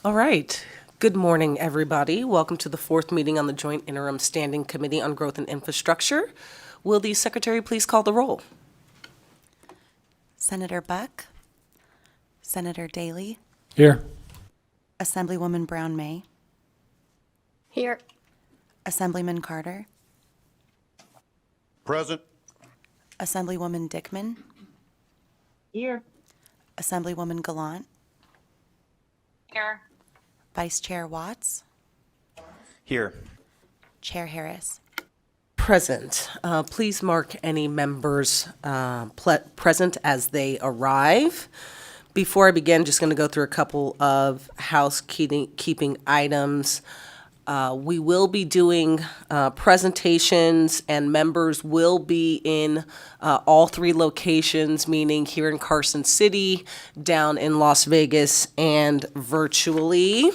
All right. Good morning, everybody. Welcome to the fourth meeting on the Joint Interim Standing Committee on Growth and Infrastructure. Will the secretary please call the roll? Senator Buck, Senator Daley, Here. Assemblywoman Brown May, Here. Assemblyman Carter, Present. Assemblywoman Dickman, Here. Assemblywoman Gallant, Here. Vice Chair Watts, Here. Chair Harris. Present. Please mark any members present as they arrive. Before I begin, just going to go through a couple of housekeeping items. We will be doing presentations, and members will be in all three locations, meaning here in Carson City, down in Las Vegas, and virtually.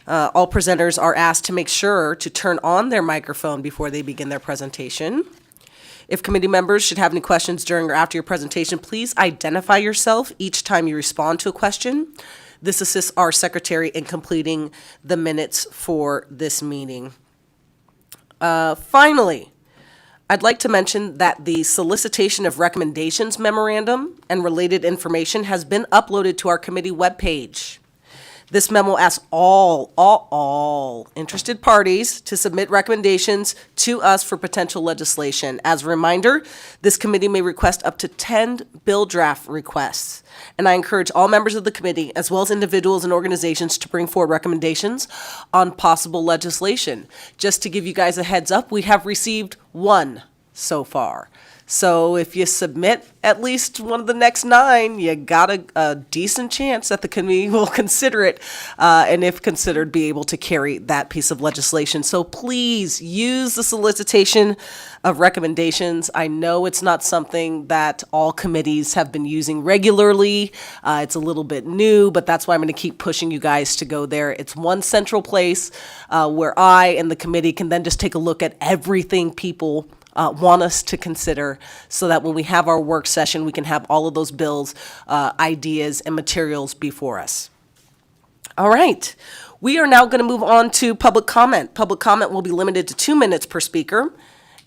All presenters are asked to make sure to turn on their microphone before they begin their presentation. If committee members should have any questions during or after your presentation, please identify yourself each time you respond to a question. This assists our secretary in completing the minutes for this meeting. Finally, I'd like to mention that the solicitation of recommendations memorandum and related information has been uploaded to our committee webpage. This memo asks all interested parties to submit recommendations to us for potential legislation. As a reminder, this committee may request up to 10 bill draft requests. And I encourage all members of the committee, as well as individuals and organizations, to bring forward recommendations on possible legislation. Just to give you guys a heads up, we have received one so far. So if you submit at least one of the next 9, you got a decent chance that the committee will consider it, and if considered, be able to carry that piece of legislation. So please use the solicitation of recommendations. I know it's not something that all committees have been using regularly. It's a little bit new, but that's why I'm going to keep pushing you guys to go there. It's one central place where I and the committee can then just take a look at everything people want us to consider, so that when we have our work session, we can have all of those bills, ideas, and materials before us. All right. We are now going to move on to public comment. Public comment will be limited to 2 minutes per speaker.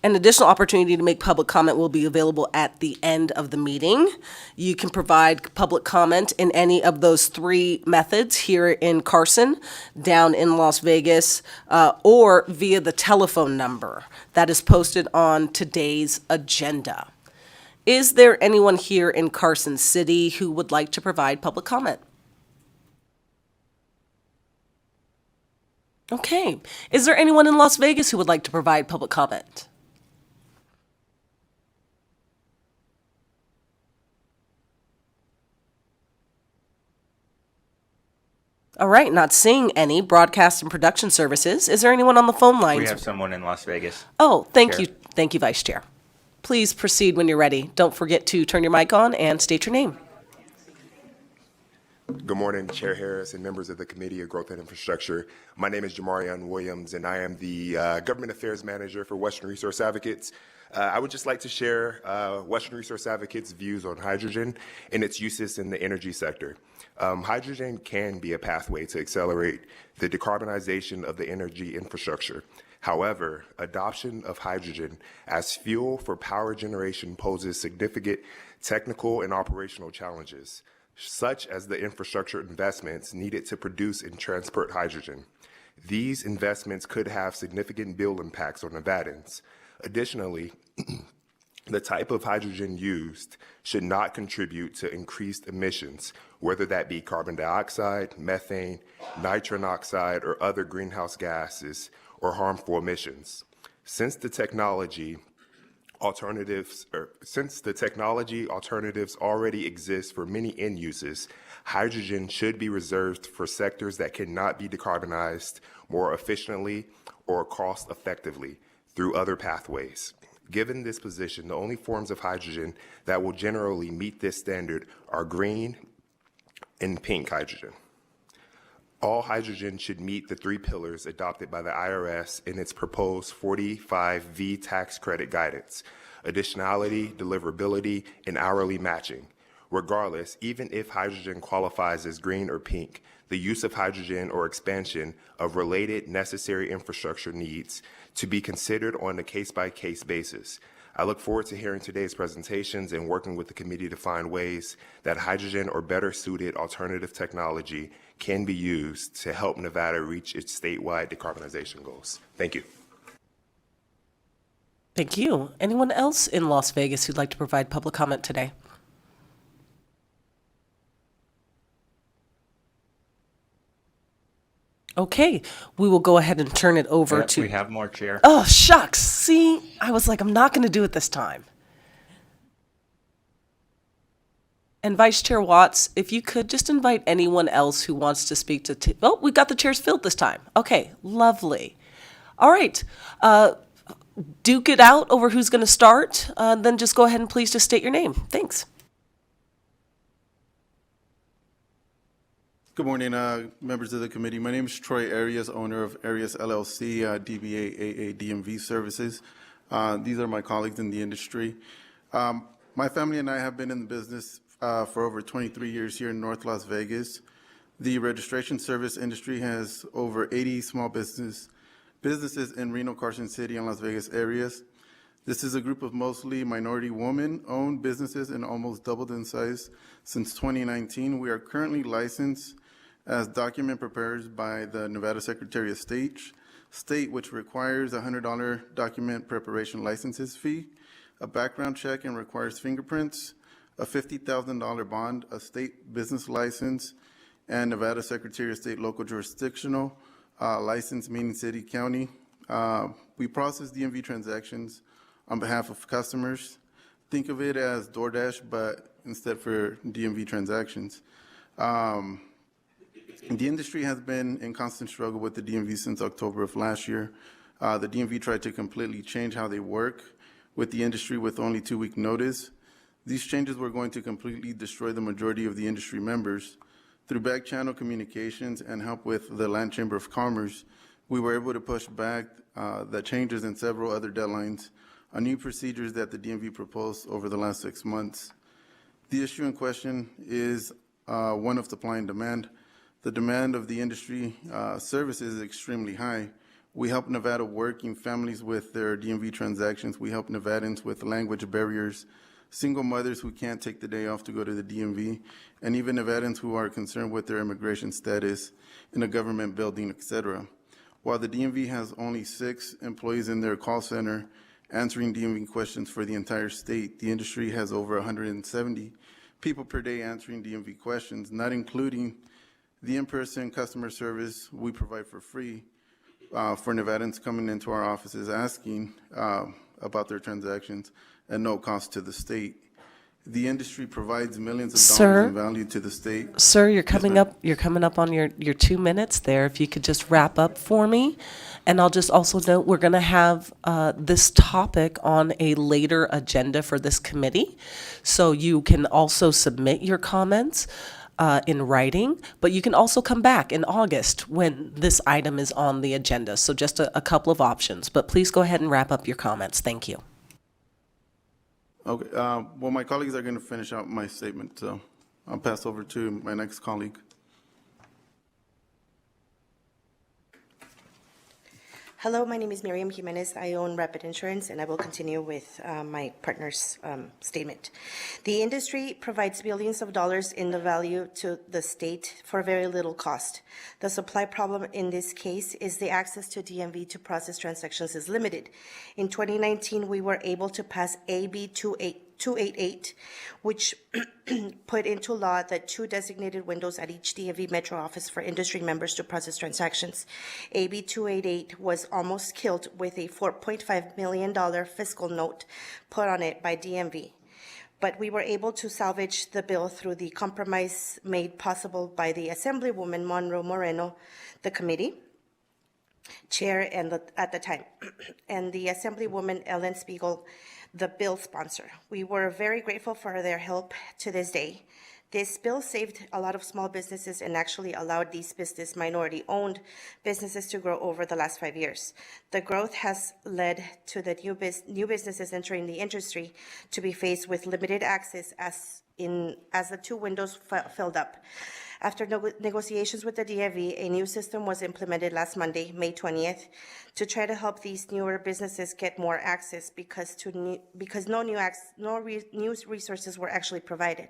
An additional opportunity to make public comment will be available at the end of the meeting. You can provide public comment in any of those 3 methods here in Carson, down in Las Vegas, or via the telephone number that is posted on today's agenda. Is there anyone here in Carson City who would like to provide public comment? Okay. Is there anyone in Las Vegas who would like to provide public comment? All right, not seeing any. Broadcast and production services. Is there anyone on the phone lines? We have someone in Las Vegas. Oh, thank Chair. you. Thank you, Vice Chair. Please proceed when you're ready. Don't forget to turn your mic on and state your name. Good morning, Chair Harris and members of the Committee of Growth and Infrastructure. My name is Jamarion Williams, and I am the Government Affairs Manager for Western Resource Advocates. I would just like to share Western Resource Advocates' views on hydrogen and its uses in the energy sector. Hydrogen can be a pathway to accelerate the decarbonization of the energy infrastructure. However, adoption of hydrogen as fuel for power generation poses significant technical and operational challenges, such as the infrastructure investments needed to produce and transport hydrogen. These investments could have significant bill impacts on Nevadans. Additionally, the type of hydrogen used should not contribute to increased emissions, whether that be carbon dioxide, methane, nitrogen oxide, or other greenhouse gases or harmful emissions. Since the technology alternatives already exist for many end uses, hydrogen should be reserved for sectors that cannot be decarbonized more efficiently or cost effectively through other pathways. Given this position, the only forms of hydrogen that will generally meet this standard are green and pink hydrogen. All hydrogen should meet the 3 pillars adopted by the IRS in its proposed 45V tax credit guidance: additionality, deliverability, and hourly matching. Regardless, even if hydrogen qualifies as green or pink, the use of hydrogen or expansion of related necessary infrastructure needs to be considered on a case-by-case basis. I look forward to hearing today's presentations and working with the committee to find ways that hydrogen or better suited alternative technology can be used to help Nevada reach its statewide decarbonization goals. Thank you. Thank you. Anyone else in Las Vegas who'd like to provide public comment today? Okay, we will go ahead and turn it over to. We have more, Chair. Oh, shucks. See, I was like, I'm not going to do it this time. And Vice Chair Watts, if you could just invite anyone else who wants to speak to. Oh, we got the chairs filled this time. Okay, lovely. All right. Duke it out over who's going to start. Then just go ahead and please just state your name. Thanks. Good morning, members of the committee. My name is Troy Arias, owner of Arias LLC, DBA AA DMV Services. These are my colleagues in the industry. My family and I have been in the business for over 23 years here in North Las Vegas. The registration service industry has over 80 small businesses in Reno, Carson City, and Las Vegas areas. This is a group of mostly minority women-owned businesses and almost doubled in size since 2019. We are currently licensed as document preparers by the Nevada Secretary of State, which requires a $100 document preparation licenses fee, a background check and requires fingerprints, a $50,000 bond, a state business license, and Nevada Secretary of State local jurisdictional license, meaning city, county. We process DMV transactions on behalf of customers. Think of it as DoorDash, but instead for DMV transactions. The industry has been in constant struggle with the DMV since October of last year. The DMV tried to completely change how they work with the industry with only 2-week notice. These changes were going to completely destroy the majority of the industry members. Through back channel communications and help with the Land Chamber of Commerce, we were able to push back the changes and several other deadlines on new procedures that the DMV proposed over the last 6 months. The issue in question is one of supply and demand. The demand of the industry services is extremely high. We help Nevada working families with their DMV transactions. We help Nevadans with language barriers, single mothers who can't take the day off to go to the DMV, and even Nevadans who are concerned with their immigration status in a government building, etc. While the DMV has only 6 employees in their call center answering DMV questions for the entire state, the industry has over 170 people per day answering DMV questions, not including the in-person customer service we provide for free for Nevadans coming into our offices asking about their transactions at no cost to the state. The industry provides millions of dollars in value to the state. Sir, you're coming up. You're coming up on your 2 minutes there. If you could just wrap up for me, and I'll just also note we're going to have this topic on a later agenda for this committee, so you can also submit your comments in writing, but you can also come back in August when this item is on the agenda. So just a couple of options, but please go ahead and wrap up your comments. Thank you. Okay, well, my colleagues are going to finish out my statement, so I'll pass over to my next colleague. Hello, my name is Miriam Jimenez. I own Rapid Insurance, and I will continue with my partner's statement. The industry provides billions of dollars in the value to the state for very little cost. The supply problem in this case is the access to DMV to process transactions is limited. In 2019, we were able to pass AB 288, which put into law that 2 designated windows at each DMV metro office for industry members to process transactions. AB 288 was almost killed with a $4.5 million fiscal note put on it by DMV. But we were able to salvage the bill through the compromise made possible by the Assemblywoman Monroe Moreno, the committee chair at the time, and the Assemblywoman Ellen Spiegel, the bill sponsor. We were very grateful for their help to this day. This bill saved a lot of small businesses and actually allowed these minority-owned businesses to grow over the last 5 years. The growth has led to the new businesses entering the industry to be faced with limited access as as the two windows filled up. After negotiations with the DMV, a new system was implemented last Monday, May 20th, to try to help these newer businesses get more access because no new resources were actually provided.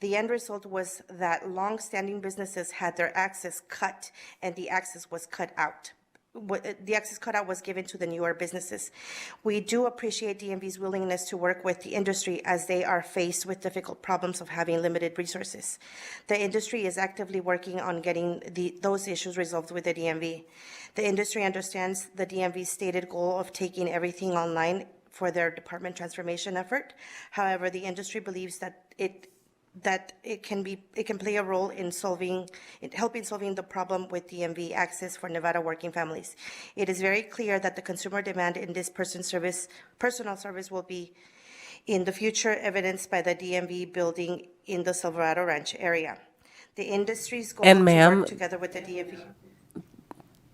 The end result was that long-standing businesses had their access cut, and the access was cut out. The access cutout was given to the newer businesses. We do appreciate DMV's willingness to work with the industry as they are faced with difficult problems of having limited resources. The industry is actively working on getting those issues resolved with the DMV. The industry understands the DMV's stated goal of taking everything online for their department transformation effort. However, the industry believes that it can play a role in helping solving the problem with DMV access for Nevada working families. It is very clear that the consumer demand in this personal service will be in the future evidenced by the DMV building in the Silverado Ranch area. The industry's goal And to ma'am, work together with the DMV.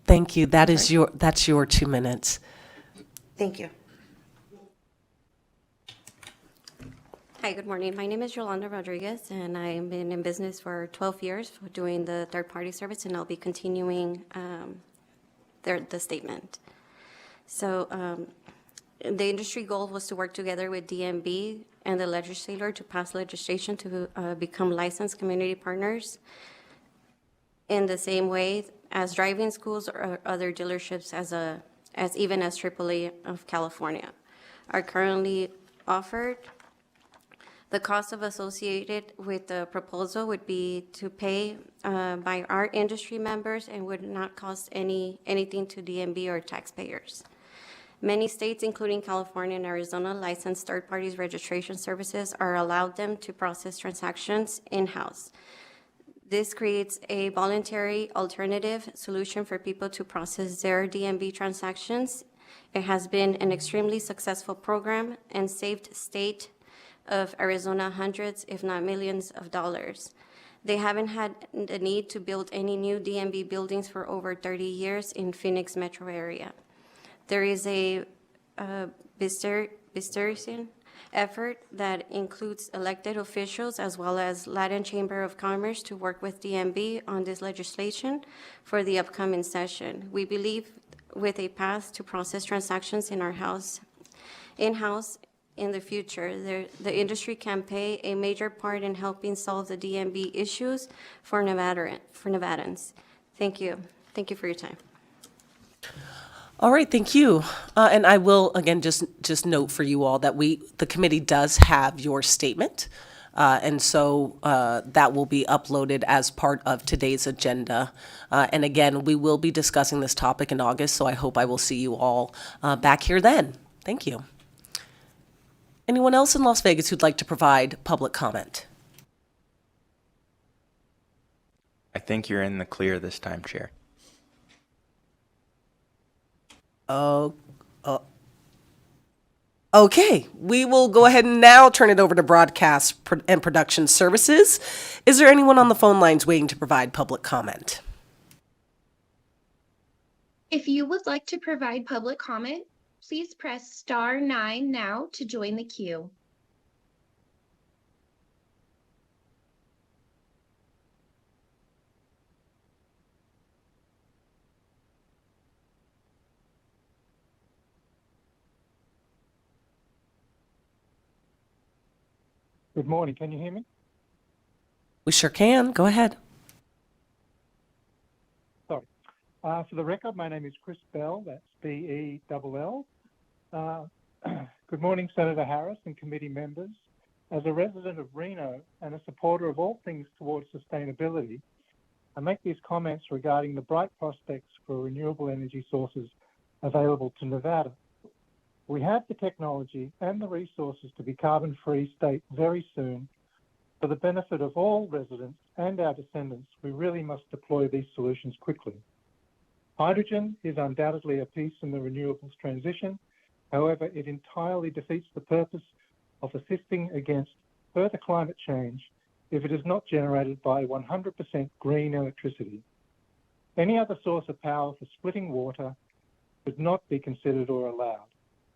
Thank you. That's your 2 minutes. Thank you. Hi, good morning. My name is Yolanda Rodriguez, and I've been in business for 12 years doing the third-party service, and I'll be continuing the statement. So the industry goal was to work together with DMV and the legislature to pass legislation to become licensed community partners in the same way as driving schools or other dealerships as even as AAA of California are currently offered. The cost associated with the proposal would be to pay by our industry members and would not cost anything to DMV or taxpayers. Many states, including California and Arizona, license third parties registration services are allowed them to process transactions in-house. This creates a voluntary alternative solution for people to process their DMV transactions. It has been an extremely successful program and saved state of Arizona hundreds, if not millions of dollars. They haven't had the need to build any new DMV buildings for over 30 years in Phoenix metro area. There is a bipartisan effort that includes elected officials as well as Latin Chamber of Commerce to work with DMV on this legislation for the upcoming session. We believe with a path to process transactions in-house in the future, the industry can play a major part in helping solve the DMV issues for Nevadans. Thank you. Thank you for your time. All right, thank you. And I will, again, just note for you all that the committee does have your statement. And so that will be uploaded as part of today's agenda. And again, we will be discussing this topic in August, so I hope I will see you all back here then. Thank you. Anyone else in Las Vegas who'd like to provide public comment? I think you're in the clear this time, Chair. Okay, we will go ahead and now turn it over to Broadcast and Production Services. Is there anyone on the phone lines waiting to provide public comment? If you would like to provide public comment, please press *9 now to join the queue. Good morning. Can you hear me? We sure can. Go ahead. Sorry. For the record, my name is Chris Bell. That's B-E-L-L. Good morning, Senator Harris and committee members. As a resident of Reno and a supporter of all things towards sustainability, I make these comments regarding the bright prospects for renewable energy sources available to Nevada. We have the technology and the resources to be carbon-free state very soon. For the benefit of all residents and our descendants, we really must deploy these solutions quickly. Hydrogen is undoubtedly a piece in the renewables transition. However, it entirely defeats the purpose of assisting against further climate change if it is not generated by 100% green electricity. Any other source of power for splitting water should not be considered or allowed.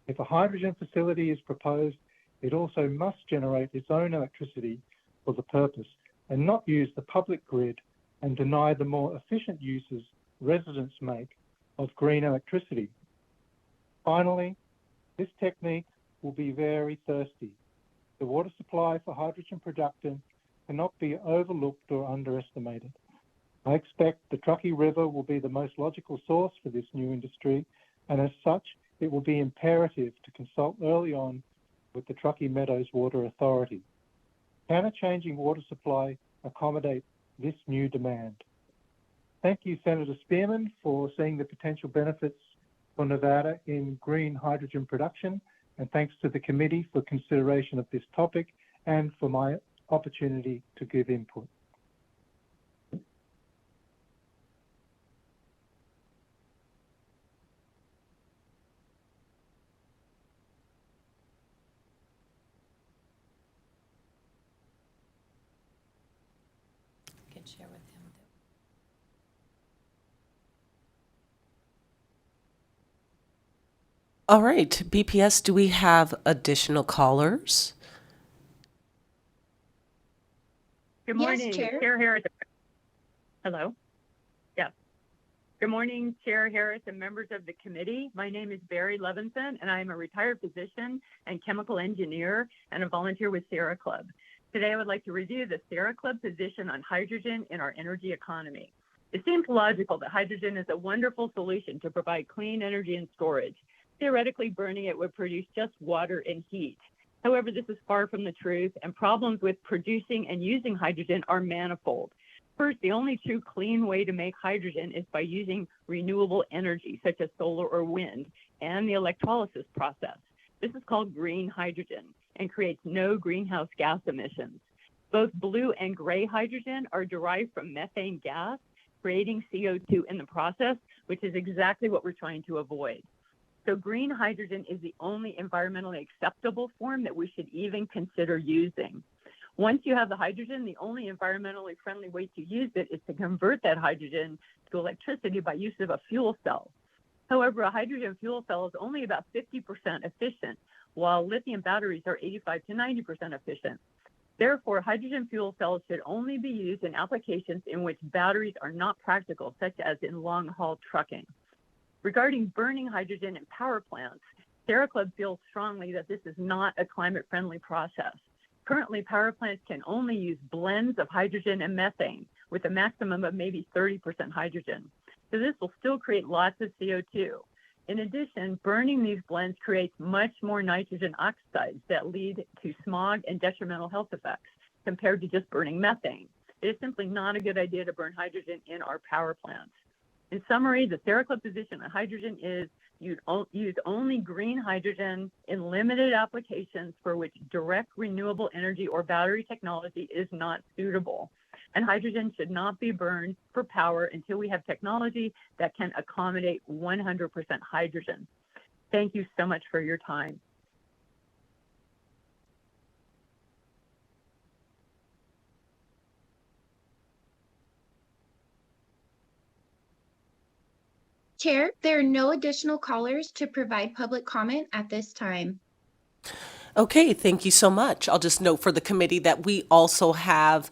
If a hydrogen facility is proposed, it also must generate its own electricity for the purpose and not use the public grid and deny the more efficient uses residents make of green electricity. Finally, this technique will be very thirsty. The water supply for hydrogen production cannot be overlooked or underestimated. I expect the Truckee River will be the most logical source for this new industry, and as such, it will be imperative to consult early on with the Truckee Meadows Water Authority. Can a changing water supply accommodate this new demand? Thank you, Senator Spearman, for seeing the potential benefits for Nevada in green hydrogen production, and thanks to the committee for consideration of this topic and for my opportunity to give input. Can share with him. All right, BPS, do we have additional callers? Good Yes, morning, Chair. Chair Harris. Hello? Yes. Good morning, Chair Harris and members of the committee. My name is Barry Levinson, and I am a retired physician and chemical engineer and a volunteer with Sierra Club. Today, I would like to review the Sierra Club position on hydrogen in our energy economy. It seems logical that hydrogen is a wonderful solution to provide clean energy and storage. Theoretically, burning it would produce just water and heat. However, this is far from the truth, and problems with producing and using hydrogen are manifold. First, the only true clean way to make hydrogen is by using renewable energy, such as solar or wind, and the electrolysis process. This is called green hydrogen and creates no greenhouse gas emissions. Both blue and gray hydrogen are derived from methane gas, creating CO2 in the process, which is exactly what we're trying to avoid. So green hydrogen is the only environmentally acceptable form that we should even consider using. Once you have the hydrogen, the only environmentally friendly way to use it is to convert that hydrogen to electricity by use of a fuel cell. However, a hydrogen fuel cell is only about 50% efficient, while lithium batteries are 85 to 90% efficient. Therefore, hydrogen fuel cells should only be used in applications in which batteries are not practical, such as in long-haul trucking. Regarding burning hydrogen in power plants, Sierra Club feels strongly that this is not a climate-friendly process. Currently, power plants can only use blends of hydrogen and methane with a maximum of maybe 30% hydrogen. So this will still create lots of CO2. In addition, burning these blends creates much more nitrogen oxides that lead to smog and detrimental health effects compared to just burning methane. It is simply not a good idea to burn hydrogen in our power plants. In summary, the Sierra Club position on hydrogen is use only green hydrogen in limited applications for which direct renewable energy or battery technology is not suitable. And hydrogen should not be burned for power until we have technology that can accommodate 100% hydrogen. Thank you so much for your time. Chair, there are no additional callers to provide public comment at this time. Okay, thank you so much. I'll just note for the committee that we also have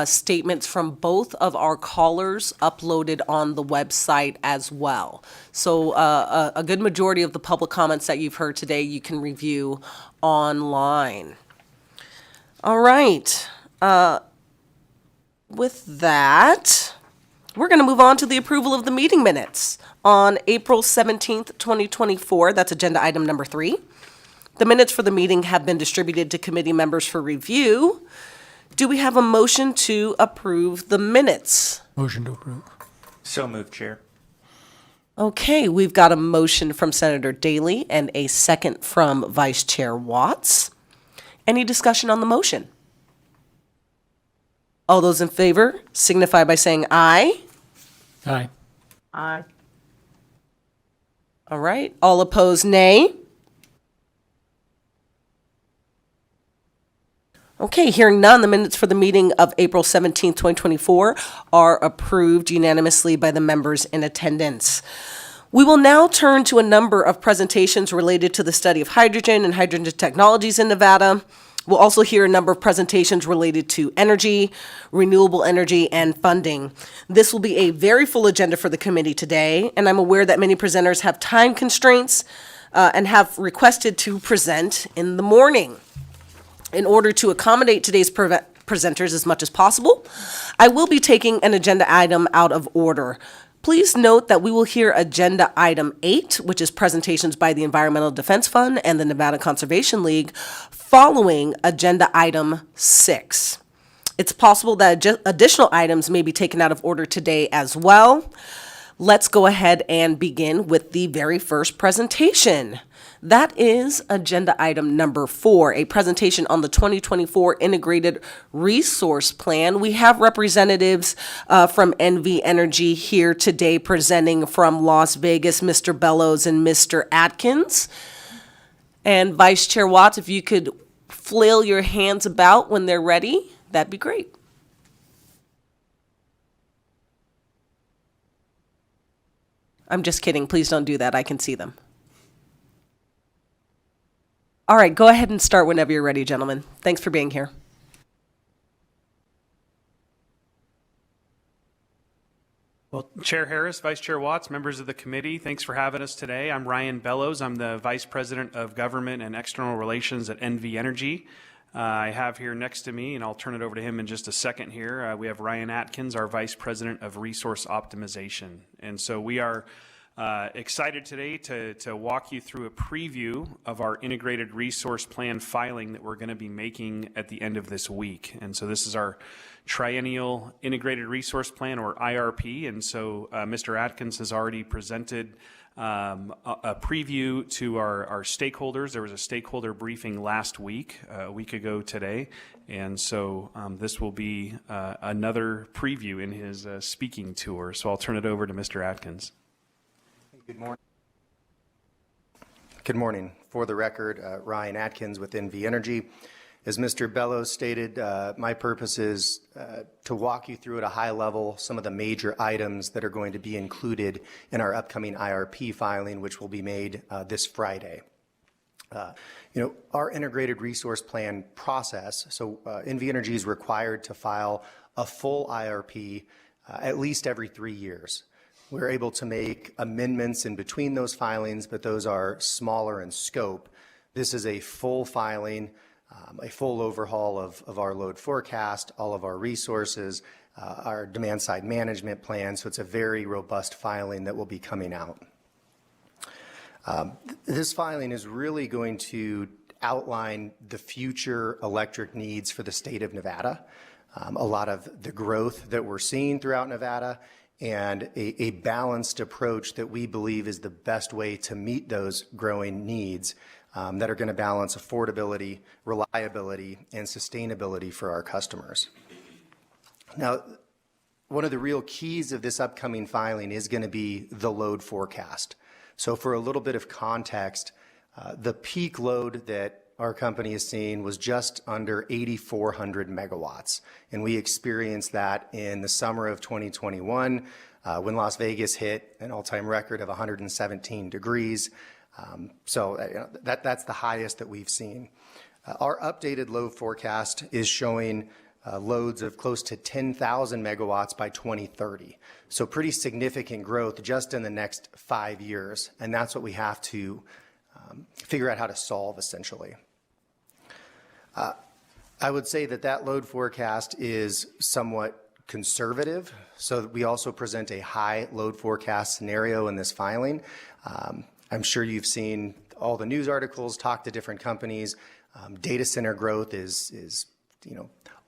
statements from both of our callers uploaded on the website as well. So a good majority of the public comments that you've heard today, you can review online. All right. With that, we're going to move on to the approval of the meeting minutes on April 17th, 2024. That's agenda item number 3. The minutes for the meeting have been distributed to committee members for review. Do we have a motion to approve the minutes? Motion to approve. So moved, Chair. Okay, we've got a motion from Senator Daly and a second from Vice Chair Watts. Any discussion on the motion? All those in favor signify by saying aye. Aye. Aye. All right. All opposed, nay. Okay, hearing none, the minutes for the meeting of April 17th, 2024 are approved unanimously by the members in attendance. We will now turn to a number of presentations related to the study of hydrogen and hydrogen technologies in Nevada. We'll also hear a number of presentations related to energy, renewable energy, and funding. This will be a very full agenda for the committee today, and I'm aware that many presenters have time constraints and have requested to present in the morning. In order to accommodate today's presenters as much as possible, I will be taking an agenda item out of order. Please note that we will hear agenda item 8, which is presentations by the Environmental Defense Fund and the Nevada Conservation League, following agenda item 6. It's possible that additional items may be taken out of order today as well. Let's go ahead and begin with the very first presentation. That is agenda item number 4, a presentation on the 2024 Integrated Resource Plan. We have representatives from NV Energy here today presenting from Las Vegas, Mr. Bellows and Mr. Atkins. And Vice Chair Watts, if you could flail your hands about when they're ready, that'd be great. I'm just kidding. Please don't do that. I can see them. All right, go ahead and start whenever you're ready, gentlemen. Thanks for being here. Well, Chair Harris, Vice Chair Watts, members of the committee, thanks for having us today. I'm Ryan Bellows. I'm the Vice President of Government and External Relations at NV Energy. I have here next to me, and I'll turn it over to him in just a second here, we have Ryan Atkins, our Vice President of Resource Optimization. And so we are excited today to walk you through a preview of our Integrated Resource Plan filing that we're going to be making at the end of this week. And so this is our Triennial Integrated Resource Plan, or IRP. And so Mr. Atkins has already presented a preview to our stakeholders. There was a stakeholder briefing last week, a week ago today. And so this will be another preview in his speaking tour. So I'll turn it over to Mr. Atkins. Good morning. Good morning. For the record, Ryan Atkins with NV Energy. As Mr. Bellows stated, my purpose is to walk you through at a high level some of the major items that are going to be included in our upcoming IRP filing, which will be made this Friday. Our integrated resource plan process, so NV Energy is required to file a full IRP at least every 3 years. We're able to make amendments in between those filings, but those are smaller in scope. This is a full filing, a full overhaul of our load forecast, all of our resources, our demand side management plan. So it's a very robust filing that will be coming out. This filing is really going to outline the future electric needs for the state of Nevada, a lot of the growth that we're seeing throughout Nevada, and a balanced approach that we believe is the best way to meet those growing needs that are going to balance affordability, reliability, and sustainability for our customers. Now, one of the real keys of this upcoming filing is going to be the load forecast. So for a little bit of context, the peak load that our company is seeing was just under 8,400 megawatts. And we experienced that in the summer of 2021 when Las Vegas hit an all-time record of 117 degrees. That's the highest that we've seen. Our updated load forecast is showing loads of close to 10,000 megawatts by 2030. So pretty significant growth just in the next 5 years. And that's what we have to figure out how to solve, essentially. I would say that load forecast is somewhat conservative. So we also present a high load forecast scenario in this filing. I'm sure you've seen all the news articles, talk to different companies. Data center growth is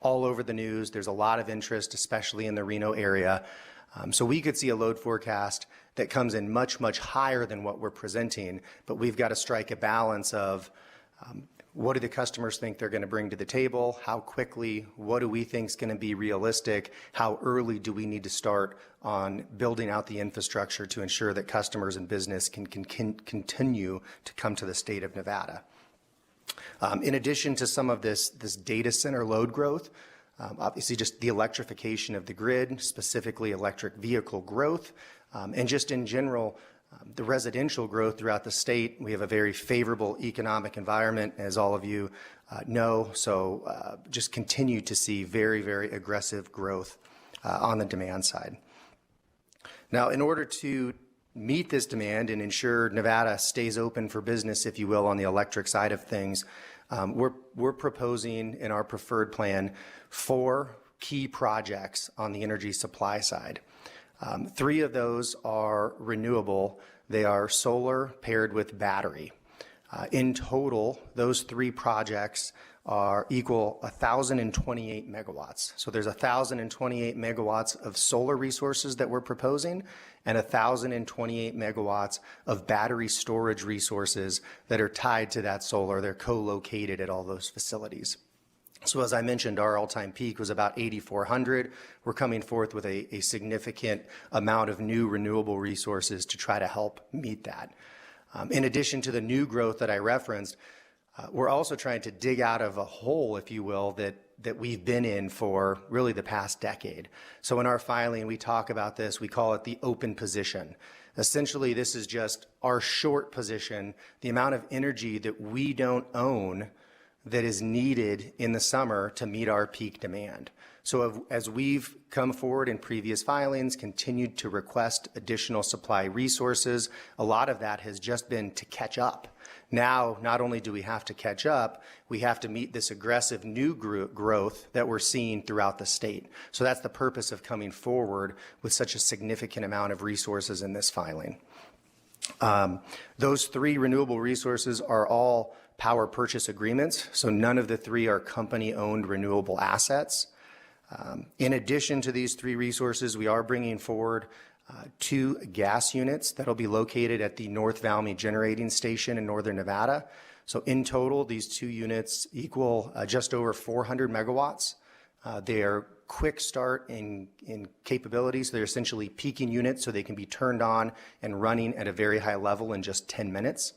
all over the news. There's a lot of interest, especially in the Reno area. So we could see a load forecast that comes in much, much higher than what we're presenting, but we've got to strike a balance of what do the customers think they're going to bring to the table, how quickly, what do we think is going to be realistic, how early do we need to start on building out the infrastructure to ensure that customers and business can continue to come to the state of Nevada. In addition to some of this data center load growth, obviously just the electrification of the grid, specifically electric vehicle growth, and just in general, The residential growth throughout the state, we have a very favorable economic environment, as all of you know, so just continue to see very, very aggressive growth on the demand side. Now, in order to meet this demand and ensure Nevada stays open for business, if you will, on the electric side of things, we're proposing in our preferred plan 4 key projects on the energy supply side. 3 of those are renewable. They are solar paired with battery. In total, those 3 projects are equal 1,028 megawatts. So there's 1,028 megawatts of solar resources that we're proposing and 1,028 megawatts of battery storage resources that are tied to that solar. They're co-located at all those facilities. So as I mentioned, our all-time peak was about 8,400. We're coming forth with a significant amount of new renewable resources to try to help meet that. In addition to the new growth that I referenced, we're also trying to dig out of a hole, if you will, that we've been in for really the past decade. So in our filing, we talk about this. We call it the open position. Essentially, this is just our short position, the amount of energy that we don't own that is needed in the summer to meet our peak demand. So as we've come forward in previous filings, continued to request additional supply resources, a lot of that has just been to catch up. Now, not only do we have to catch up, we have to meet this aggressive new growth that we're seeing throughout the state. So that's the purpose of coming forward with such a significant amount of resources in this filing. Those 3 renewable resources are all power purchase agreements, so none of the 3 are company-owned renewable assets. In addition to these 3 resources, we are bringing forward 2 gas units that will be located at the North Valmy Generating Station in northern Nevada. So in total, these 2 units equal just over 400 megawatts. They are quick start in capabilities. They're essentially peaking units, so they can be turned on and running at a very high level in just 10 minutes.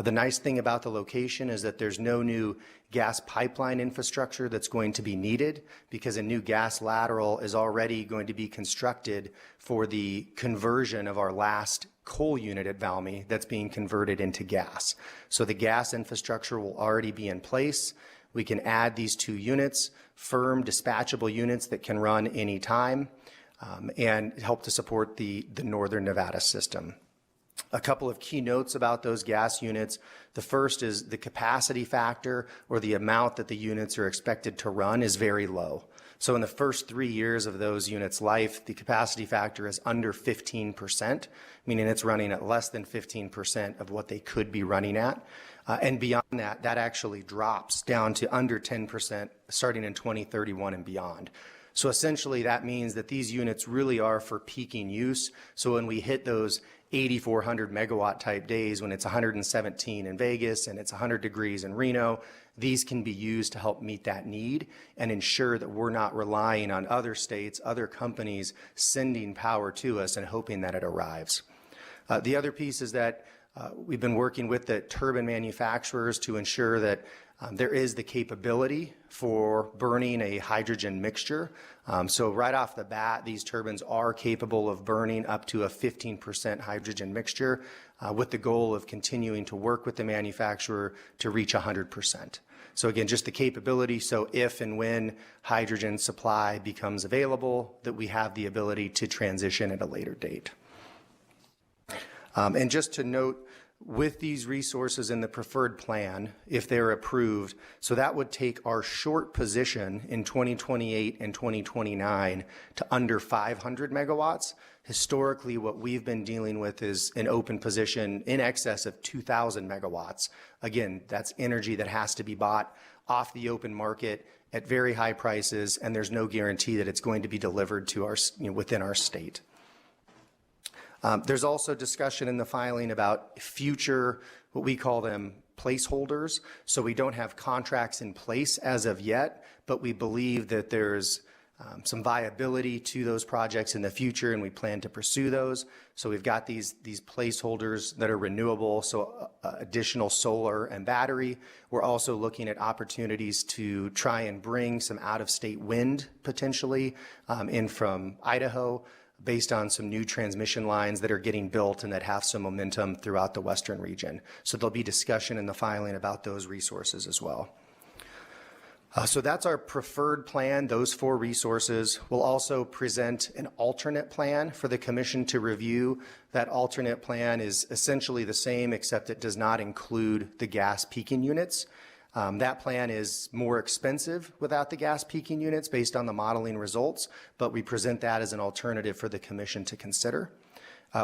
The nice thing about the location is that there's no new gas pipeline infrastructure that's going to be needed because a new gas lateral is already going to be constructed for the conversion of our last coal unit at Valmy that's being converted into gas. So the gas infrastructure will already be in place. We can add these 2 units, firm dispatchable units that can run anytime and help to support the northern Nevada system. A couple of key notes about those gas units. The first is the capacity factor, or the amount that the units are expected to run, is very low. So in the first 3 years of those units' life, the capacity factor is under 15%, meaning it's running at less than 15% of what they could be running at. And beyond that, that actually drops down to under 10% starting in 2031 and beyond. So essentially, that means that these units really are for peaking use. So when we hit those 8,400 megawatt type days, when it's 117 in Vegas and it's 100 degrees in Reno, these can be used to help meet that need and ensure that we're not relying on other states, other companies sending power to us and hoping that it arrives. The other piece is that we've been working with the turbine manufacturers to ensure that there is the capability for burning a hydrogen mixture. So right off the bat, these turbines are capable of burning up to a 15% hydrogen mixture with the goal of continuing to work with the manufacturer to reach 100%. So again, just the capability, so if and when hydrogen supply becomes available, that we have the ability to transition at a later date. And just to note, with these resources in the preferred plan, if they're approved, so that would take our short position in 2028 and 2029 to under 500 megawatts. Historically, what we've been dealing with is an open position in excess of 2,000 megawatts. Again, that's energy that has to be bought off the open market at very high prices, and there's no guarantee that it's going to be delivered to our, within our state. There's also discussion in the filing about future, what we call them, placeholders. So we don't have contracts in place as of yet, but we believe that there's some viability to those projects in the future, and we plan to pursue those. So we've got these placeholders that are renewable, so additional solar and battery. We're also looking at opportunities to try and bring some out-of-state wind potentially in from Idaho. based on some new transmission lines that are getting built and that have some momentum throughout the western region. So there'll be discussion in the filing about those resources as well. So that's our preferred plan, those 4 resources. We'll also present an alternate plan for the commission to review. That alternate plan is essentially the same, except it does not include the gas peaking units. That plan is more expensive without the gas peaking units based on the modeling results, but we present that as an alternative for the commission to consider.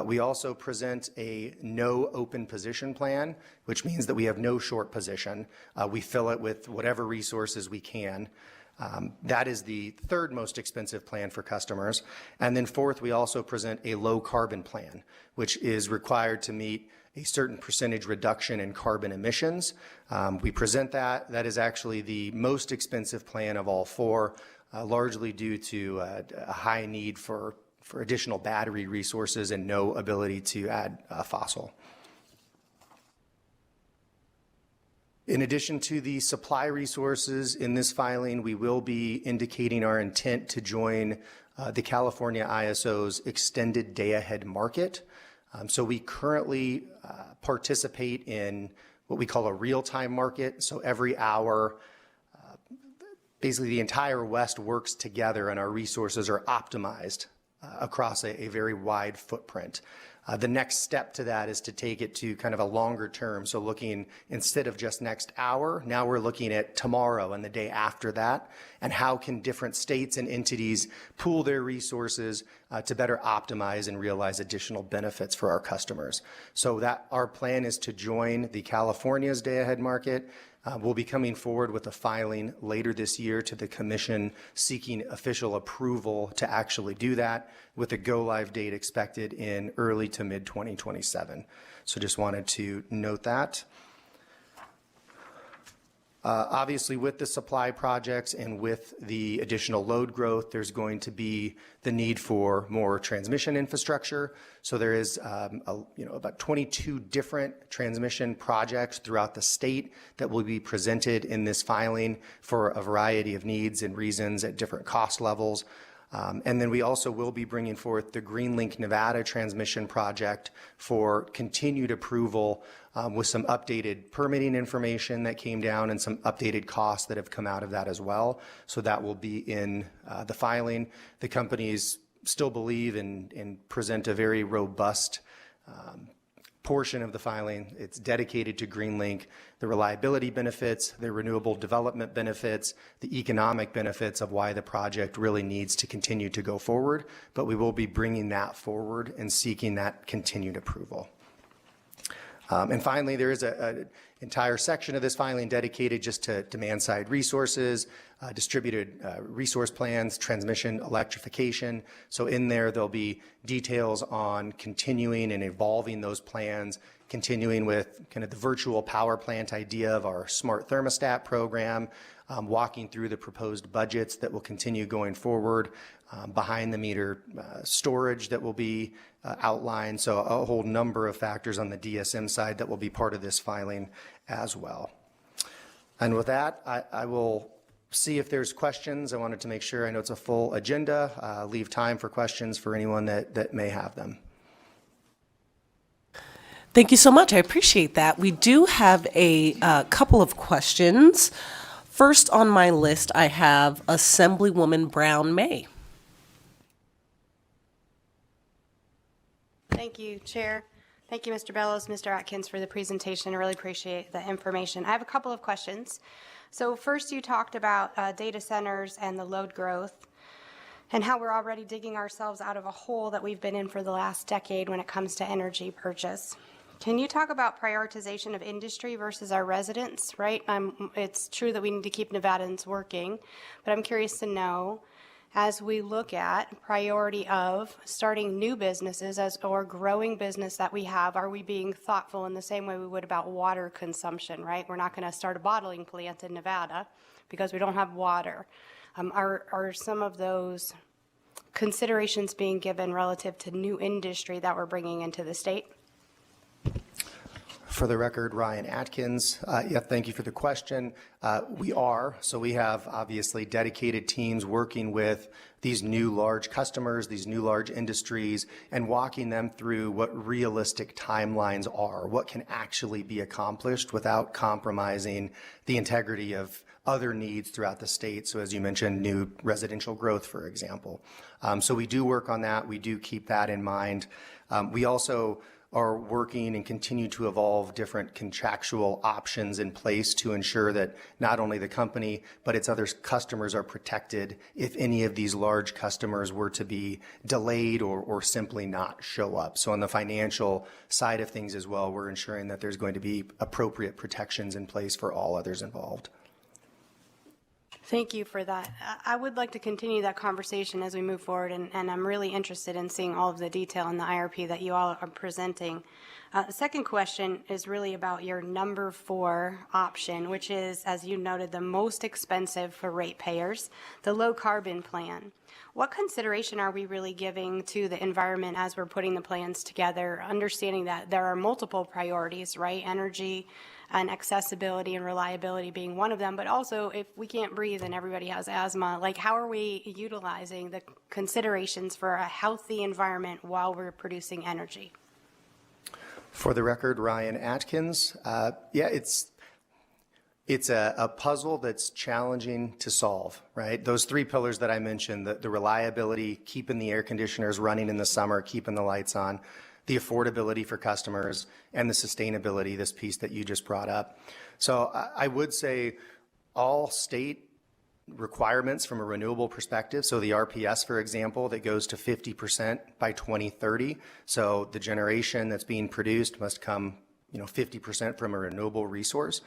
We also present a no open position plan, which means that we have no short position. We fill it with whatever resources we can. That is the 3rd most expensive plan for customers. And then 4th, we also present a low carbon plan, which is required to meet a certain percentage reduction in carbon emissions. We present that. That is actually the most expensive plan of all 4, largely due to a high need for additional battery resources and no ability to add fossil. In addition to the supply resources in this filing, we will be indicating our intent to join the California ISO's extended day-ahead market. So we currently participate in what we call a real-time market. So every hour, basically the entire West works together and our resources are optimized across a very wide footprint. The next step to that is to take it to kind of a longer term. So looking, instead of just next hour, now we're looking at tomorrow and the day after that, and how can different states and entities pool their resources to better optimize and realize additional benefits for our customers. So that our plan is to join the California's day-ahead market. We'll be coming forward with a filing later this year to the commission seeking official approval to actually do that, with a go-live date expected in early to mid-2027. So just wanted to note that. Obviously, with the supply projects and with the additional load growth, there's going to be the need for more transmission infrastructure. So there is about 22 different transmission projects throughout the state that will be presented in this filing for a variety of needs and reasons at different cost levels. And then we also will be bringing forth the GreenLink Nevada transmission project for continued approval with some updated permitting information that came down and some updated costs that have come out of that as well. So that will be in the filing. The companies still believe and present a very robust portion of the filing. It's dedicated to GreenLink, the reliability benefits, the renewable development benefits, the economic benefits of why the project really needs to continue to go forward. But we will be bringing that forward and seeking that continued approval. And finally, there is an entire section of this filing dedicated just to demand-side resources, distributed resource plans, transmission electrification. So in there, there'll be details on continuing and evolving those plans, continuing with kind of the virtual power plant idea of our smart thermostat program, walking through the proposed budgets that will continue going forward, behind the meter storage that will be outlined. So a whole number of factors on the DSM side that will be part of this filing as well. And with that, I will see if there's questions. I wanted to make sure, I know it's a full agenda, leave time for questions for anyone that may have them. Thank you so much. I appreciate that. We do have a couple of questions. First on my list, I have Assemblywoman Brown May. Thank you, Chair. Thank you, Mr. Bellows, Mr. Atkins, for the presentation. I really appreciate the information. I have a couple of questions. So first, you talked about data centers and the load growth and how we're already digging ourselves out of a hole that we've been in for the last decade when it comes to energy purchase. Can you talk about prioritization of industry versus our residents, right? It's true that we need to keep Nevadans working, but I'm curious to know, as we look at priority of starting new businesses or growing business that we have, are we being thoughtful in the same way we would about water consumption, right? We're not going to start a bottling plant in Nevada because we don't have water. Are some of those considerations being given relative to new industry that we're bringing into the state? For the record, Ryan Atkins. Yeah, thank you for the question. We have obviously dedicated teams working with these new large customers, these new large industries, and walking them through what realistic timelines are, what can actually be accomplished without compromising the integrity of other needs throughout the state. So as you mentioned, new residential growth, for example. So we do work on that. We do keep that in mind. We also are working and continue to evolve different contractual options in place to ensure that not only the company, but its other customers are protected if any of these large customers were to be delayed or simply not show up. So on the financial side of things as well, we're ensuring that there's going to be appropriate protections in place for all others involved. Thank you for that. I would like to continue that conversation as we move forward, and I'm really interested in seeing all of the detail in the IRP that you all are presenting. The second question is really about your number 4 option, which is, as you noted, the most expensive for ratepayers, the low carbon plan. What consideration are we really giving to the environment as we're putting the plans together, understanding that there are multiple priorities, right? Energy and accessibility and reliability being one of them, but also if we can't breathe and everybody has asthma, like how are we utilizing the considerations for a healthy environment while we're producing energy? For the record, Ryan Atkins. It's a puzzle that's challenging to solve, right? Those 3 pillars that I mentioned, the reliability, keeping the air conditioners running in the summer, keeping the lights on, the affordability for customers, and the sustainability, this piece that you just brought up. So I would say all state requirements from a renewable perspective, so the RPS, for example, that goes to 50% by 2030. So the generation that's being produced must come 50% from a renewable resource.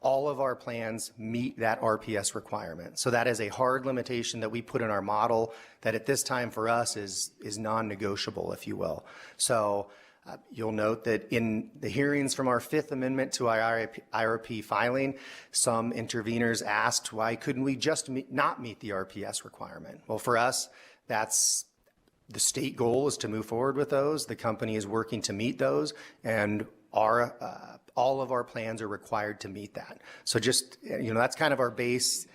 All of our plans meet that RPS requirement. So that is a hard limitation that we put in our model that at this time for us is non-negotiable, if you will. So you'll note that in the hearings from our 5th amendment to our IRP filing, some interveners asked, why couldn't we just not meet the RPS requirement? Well, for us, that's the state goal is to move forward with those. The company is working to meet those, and all of our plans are required to meet that. So just, that's kind of our base.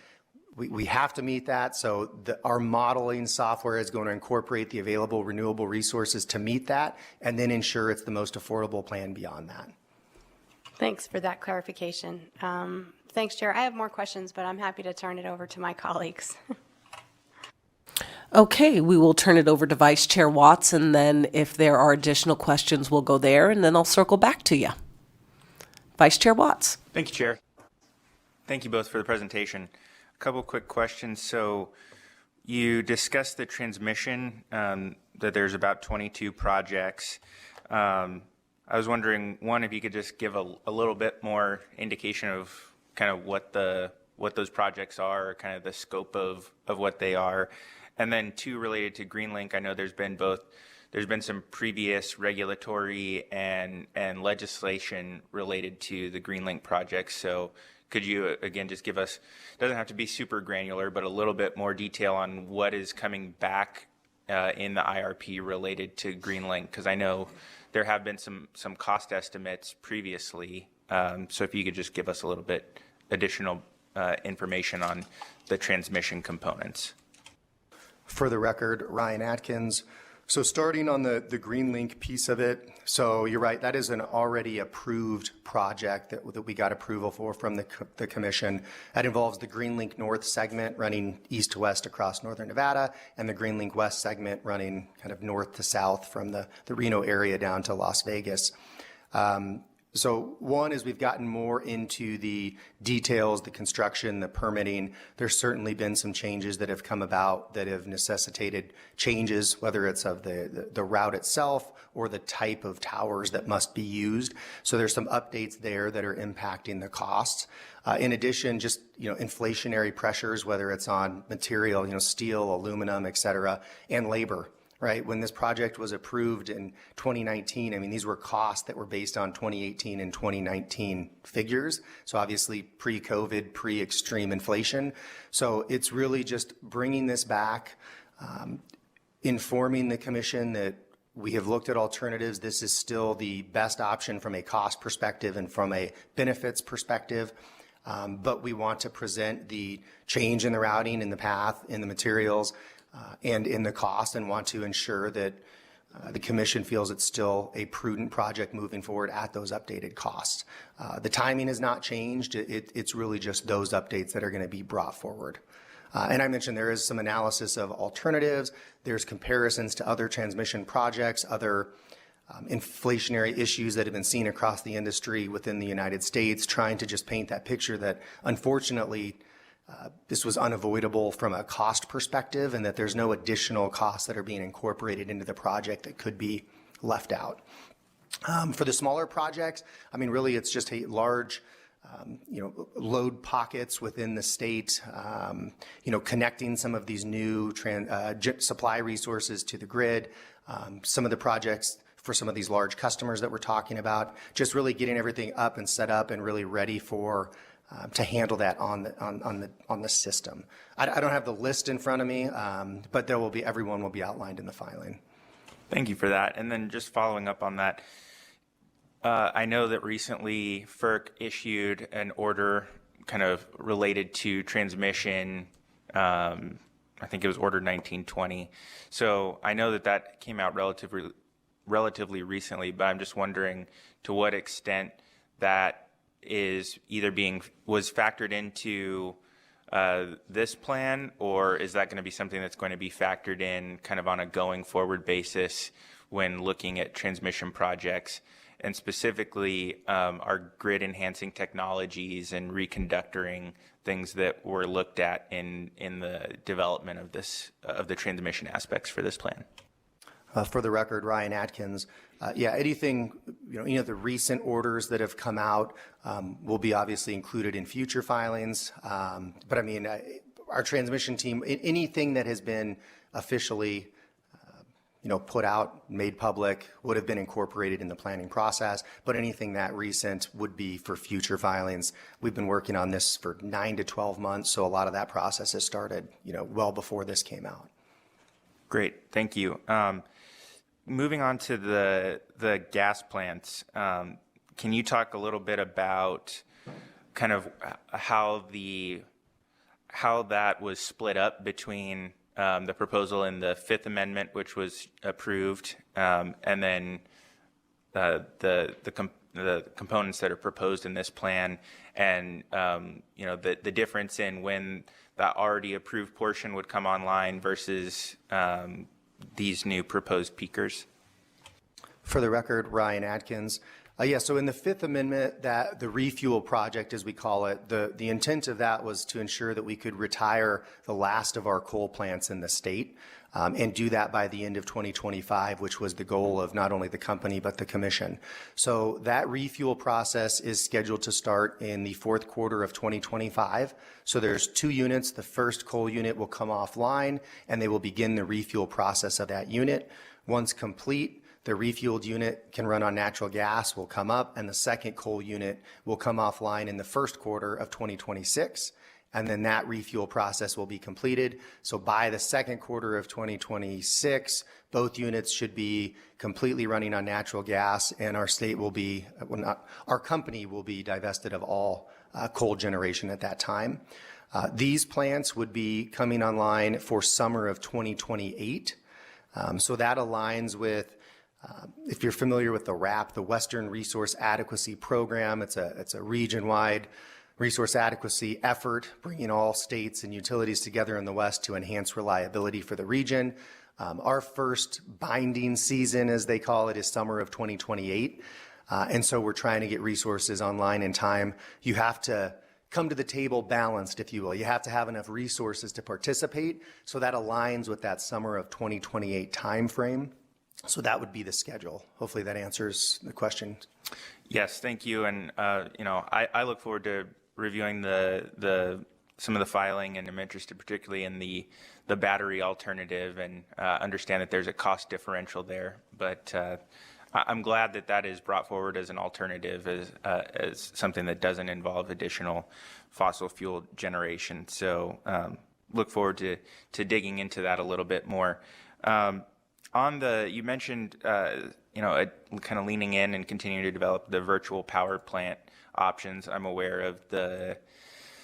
We have to meet that. So our modeling software is going to incorporate the available renewable resources to meet that and then ensure it's the most affordable plan beyond that. Thanks for that clarification. Thanks, Chair. I have more questions, but I'm happy to turn it over to my colleagues. Okay, we will turn it over to Vice Chair Watts, and then if there are additional questions, we'll go there, and then I'll circle back to you. Vice Chair Watts. Thank you, Chair. Thank you both for the presentation. A couple quick questions. So you discussed the transmission, that there's about 22 projects. I was wondering, one, if you could just give a little bit more indication of kind of what those projects are, or kind of the scope of what they are. And then 2, related to GreenLink, I know there's been some previous regulatory and legislation related to the GreenLink project. So could you, again, just give us, doesn't have to be super granular, but a little bit more detail on what is coming back in the IRP related to GreenLink? Because I know there have been some cost estimates previously. So if you could just give us a little bit additional information on the transmission components. For the record, Ryan Atkins. So starting on the GreenLink piece of it, so you're right, that is an already approved project that we got approval for from the commission. That involves the GreenLink North segment running east to west across northern Nevada, and the GreenLink West segment running kind of north to south from the Reno area down to Las Vegas. So one is we've gotten more into the details, the construction, the permitting. There's certainly been some changes that have come about that have necessitated changes, whether it's of the route itself or the type of towers that must be used. So there's some updates there that are impacting the costs. In addition, just inflationary pressures, whether it's on material, steel, aluminum, et cetera, and labor. Right? When this project was approved in 2019, I mean, these were costs that were based on 2018 and 2019 figures. So obviously pre-COVID, pre-extreme inflation. So it's really just bringing this back, informing the commission that We have looked at alternatives. This is still the best option from a cost perspective and from a benefits perspective. But we want to present the change in the routing, in the path, in the materials, and in the cost, and want to ensure that the commission feels it's still a prudent project moving forward at those updated costs. The timing has not changed. It's really just those updates that are going to be brought forward. And I mentioned there is some analysis of alternatives. There's comparisons to other transmission projects, other inflationary issues that have been seen across the industry within the United States, trying to just paint that picture that unfortunately this was unavoidable from a cost perspective, and that there's no additional costs that are being incorporated into the project that could be left out. For the smaller projects, I mean, really it's just a large load pockets within the state, connecting some of these new supply resources to the grid. Some of the projects for some of these large customers that we're talking about, just really getting everything up and set up and really ready for to handle that on the system. I don't have the list in front of me, but everyone will be outlined in the filing. Thank you for that. And then just following up on that, I know that recently FERC issued an order kind of related to transmission. I think it was Order 1920. So I know that came out relatively recently, but I'm just wondering to what extent that is either was factored into this plan, or is that going to be something that's going to be factored in kind of on a going forward basis when looking at transmission projects? And specifically, are grid enhancing technologies and reconductoring things that were looked at in the development of the transmission aspects for this plan? For the record, Ryan Atkins. Anything, any of the recent orders that have come out will be obviously included in future filings. But I mean, our transmission team, anything that has been officially put out, made public, would have been incorporated in the planning process, but anything that recent would be for future filings. We've been working on this for 9 to 12 months, so a lot of that process has started, well before this came out. Great, thank you. Moving on to the gas plants, can you talk a little bit about kind of how that was split up between the proposal in the Fifth Amendment, which was approved, and then the components that are proposed in this plan, and the difference in when that already approved portion would come online versus these new proposed peakers? For the record, Ryan Atkins. So in the Fifth Amendment, that the refuel project, as we call it, the intent of that was to ensure that we could retire the last of our coal plants in the state, and do that by the end of 2025, which was the goal of not only the company but the commission. So that refuel process is scheduled to start in the fourth quarter of 2025. So there's 2 units. The first coal unit will come offline, and they will begin the refuel process of that unit. Once complete, the refueled unit can run on natural gas, will come up, and the second coal unit will come offline in the first quarter of 2026. And then that refuel process will be completed. So by the second quarter of 2026, both units should be completely running on natural gas, and our state will be, our company will be divested of all coal generation at that time. These plants would be coming online for summer of 2028. So that aligns with, if you're familiar with the WRAP, the Western Resource Adequacy Program, it's a region-wide resource adequacy effort, bringing all states and utilities together in the West to enhance reliability for the region. Our first binding season, as they call it, is summer of 2028. And so we're trying to get resources online in time. You have to come to the table balanced, if you will. You have to have enough resources to participate. So that aligns with that summer of 2028 timeframe. So that would be the schedule. Hopefully that answers the question. Yes, thank you. And I look forward to reviewing some of the filing, and I'm interested particularly in the battery alternative, and understand that there's a cost differential there. But I'm glad that is brought forward as an alternative, as something that doesn't involve additional fossil fuel generation. So look forward to digging into that a little bit more. You mentioned, kind of leaning in and continuing to develop the virtual power plant options. I'm aware of the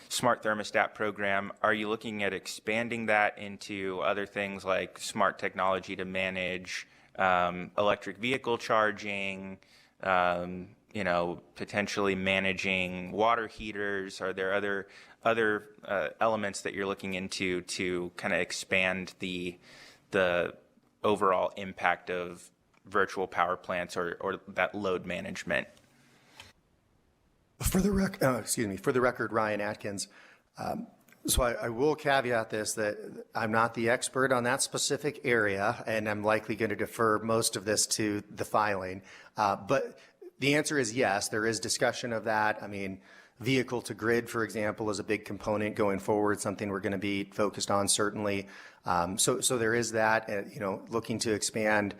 smart thermostat program. Are you looking at expanding that into other things like smart technology to manage electric vehicle charging, potentially managing water heaters? Are there other elements that you're looking into to kind of expand the overall impact of virtual power plants or that load management? For the record, Ryan Atkins. So I will caveat this that I'm not the expert on that specific area, and I'm likely going to defer most of this to the filing. But the answer is yes, there is discussion of that. I mean, vehicle to grid, for example, is a big component going forward, something we're going to be focused on certainly. So there is that, looking to expand,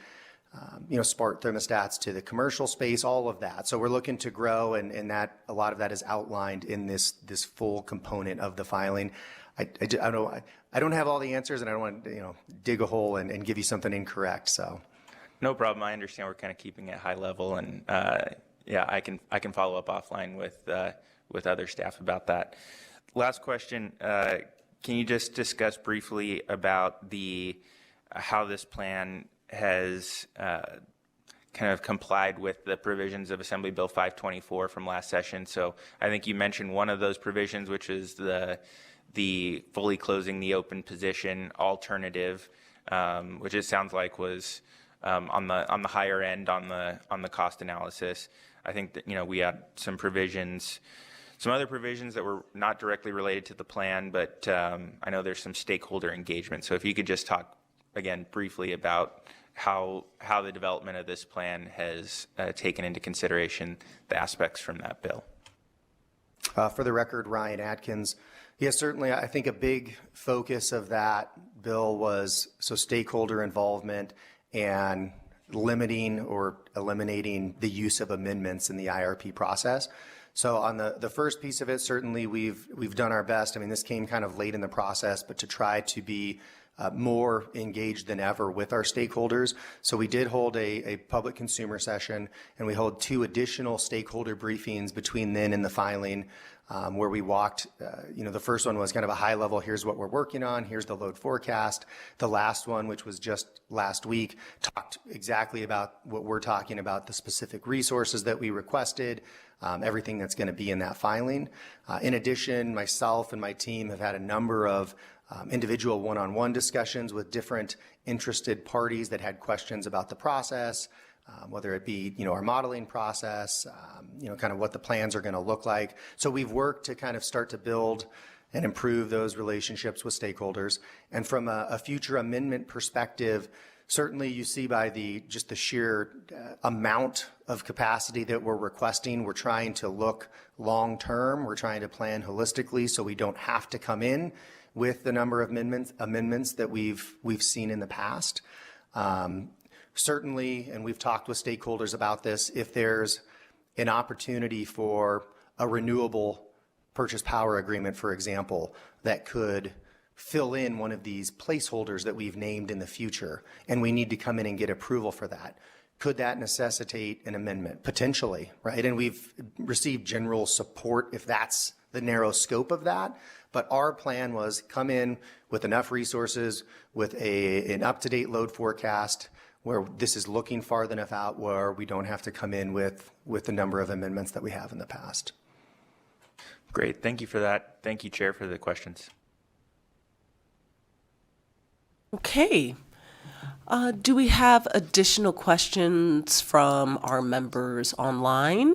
smart thermostats to the commercial space, all of that. So we're looking to grow, and that a lot of that is outlined in this full component of the filing. I don't have all the answers, and I don't want to dig a hole and give you something incorrect. So no problem. I understand we're kind of keeping it high level, and I can follow up offline with other staff about that. Last question. Can you just discuss briefly about how this plan has kind of complied with the provisions of Assembly Bill 524 from last session? So I think you mentioned one of those provisions, which is the fully closing the open position alternative, which it sounds like was on the higher end on the cost analysis. I think that we had some other provisions that were not directly related to the plan, but I know there's some stakeholder engagement. So if you could just talk again briefly about how the development of this plan has taken into consideration the aspects from that bill. For the record, Ryan Atkins. Yes, certainly. I think a big focus of that bill was stakeholder involvement and limiting or eliminating the use of amendments in the IRP process. So on the first piece of it, certainly we've done our best. I mean, this came kind of late in the process, but to try to be more engaged than ever with our stakeholders. So we did hold a public consumer session, and we held 2 additional stakeholder briefings between then and the filing, where we walked, the first one was kind of a high level, here's what we're working on, here's the load forecast. The last one, which was just last week, talked exactly about what we're talking about, the specific resources that we requested, everything that's going to be in that filing. In addition, myself and my team have had a number of individual one-on-one discussions with different interested parties that had questions about the process, whether it be, our modeling process, kind of what the plans are going to look like. So we've worked to kind of start to build and improve those relationships with stakeholders. And from a future amendment perspective, certainly you see by the sheer amount of capacity that we're requesting, we're trying to look long-term, we're trying to plan holistically so we don't have to come in with the number of amendments that we've seen in the past. Certainly, and we've talked with stakeholders about this, if there's an opportunity for a renewable purchase power agreement, for example, that could fill in one of these placeholders that we've named in the future, and we need to come in and get approval for that, could that necessitate an amendment? Potentially, right? And we've received general support if that's the narrow scope of that. But our plan was come in with enough resources, with an up-to-date load forecast, where this is looking far enough out where we don't have to come in with the number of amendments that we have in the past. Great. Thank you for that. Thank you, Chair, for the questions. Okay. Do we have additional questions from our members online?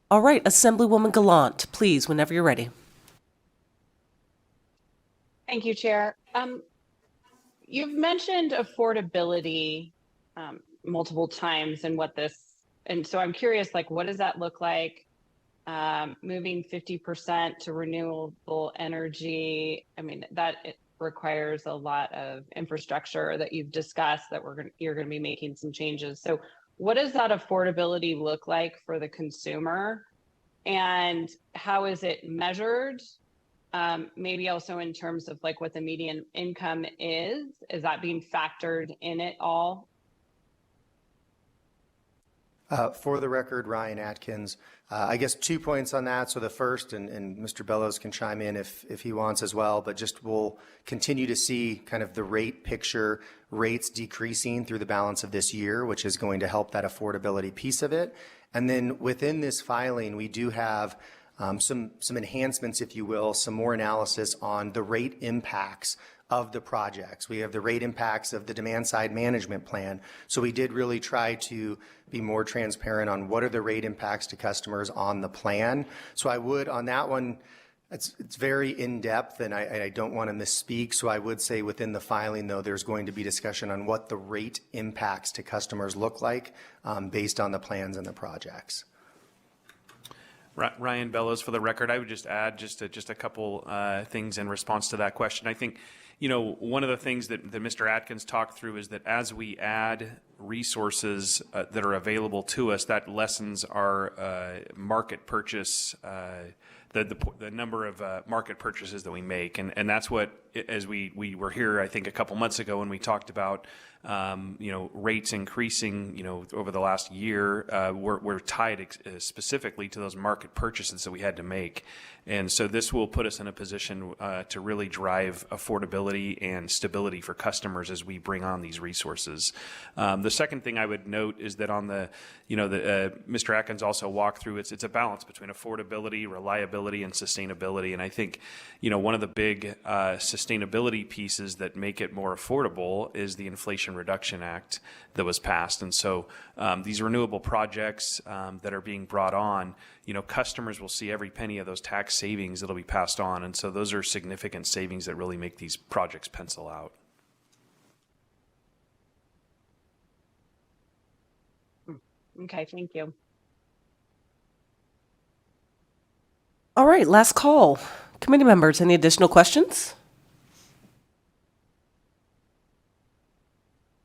All right, Assemblywoman Gallant, please, whenever you're ready. Thank you, Chair. You've mentioned affordability multiple times and and so I'm curious, what does that look like? Moving 50% to renewable energy, I mean, it requires a lot of infrastructure that you've discussed that you're going to be making some changes. So what does that affordability look like for the consumer, and how is it measured? maybe also in terms of like what the median income is that being factored in it all? For the record, Ryan Atkins. I guess 2 points on that. So the first, and Mr. Bellows can chime in if he wants as well, but just we'll continue to see kind of the rate picture, rates decreasing through the balance of this year, which is going to help that affordability piece of it. And then within this filing, we do have some enhancements, if you will, some more analysis on the rate impacts of the projects. We have the rate impacts of the demand side management plan. So we did really try to be more transparent on what are the rate impacts to customers on the plan. So I would, on that one, it's very in-depth, and I don't want to misspeak. So I would say within the filing, though, there's going to be discussion on what the rate impacts to customers look like based on the plans and the projects. Ryan Bellows for the record. I would just add just a couple things in response to that question. I think, one of the things that Mr. Atkins talked through is that as we add resources that are available to us, that lessens our market purchase, the number of market purchases that we make. And that's what, as we were here, I think a couple months ago when we talked about, rates increasing, over the last year, we're tied specifically to those market purchases that we had to make. And so this will put us in a position to really drive affordability and stability for customers as we bring on these resources. The second thing I would note is that on Mr. Atkins also walked through, it's a balance between affordability, reliability, and sustainability. And I think, one of the big sustainability pieces that make it more affordable is the Inflation Reduction Act that was passed. And so these renewable projects that are being brought on, customers will see every penny of those tax savings that'll be passed on. And so those are significant savings that really make these projects pencil out. Okay, thank you. All right, last call. Committee members, any additional questions?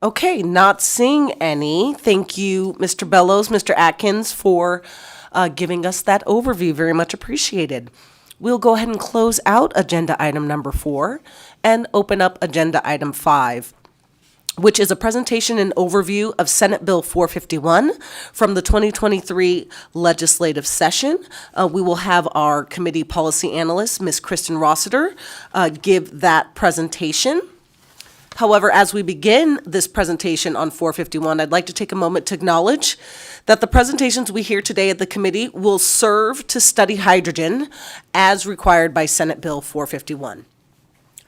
Okay, not seeing any. Thank you, Mr. Bellows, Mr. Atkins, for giving us that overview. Very much appreciated. We'll go ahead and close out agenda item number 4 and open up agenda item 5, which is a presentation and overview of Senate Bill 451 from the 2023 legislative session. We will have our committee policy analyst, Ms. Kristen Rossiter, give that presentation. However, as we begin this presentation on 451, I'd like to take a moment to acknowledge that the presentations we hear today at the committee will serve to study hydrogen as required by Senate Bill 451.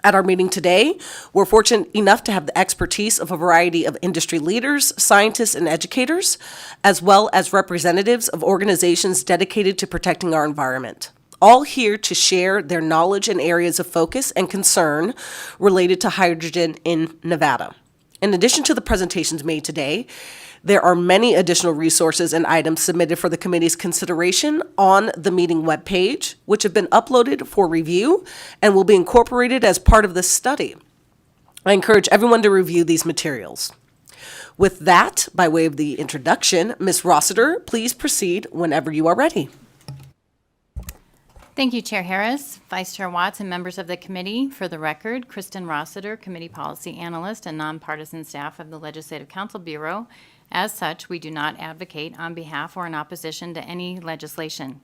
At our meeting today, we're fortunate enough to have the expertise of a variety of industry leaders, scientists, and educators, as well as representatives of organizations dedicated to protecting our environment, all here to share their knowledge and areas of focus and concern related to hydrogen in Nevada. In addition to the presentations made today, there are many additional resources and items submitted for the committee's consideration on the meeting webpage, which have been uploaded for review and will be incorporated as part of this study. I encourage everyone to review these materials. With that, by way of the introduction, Ms. Rossiter, please proceed whenever you are ready. Thank you, Chair Harris, Vice Chair Watts, and members of the committee. For the record, Kristen Rossiter, Committee Policy Analyst and nonpartisan staff of the Legislative Council Bureau. As such, we do not advocate on behalf or in opposition to any legislation.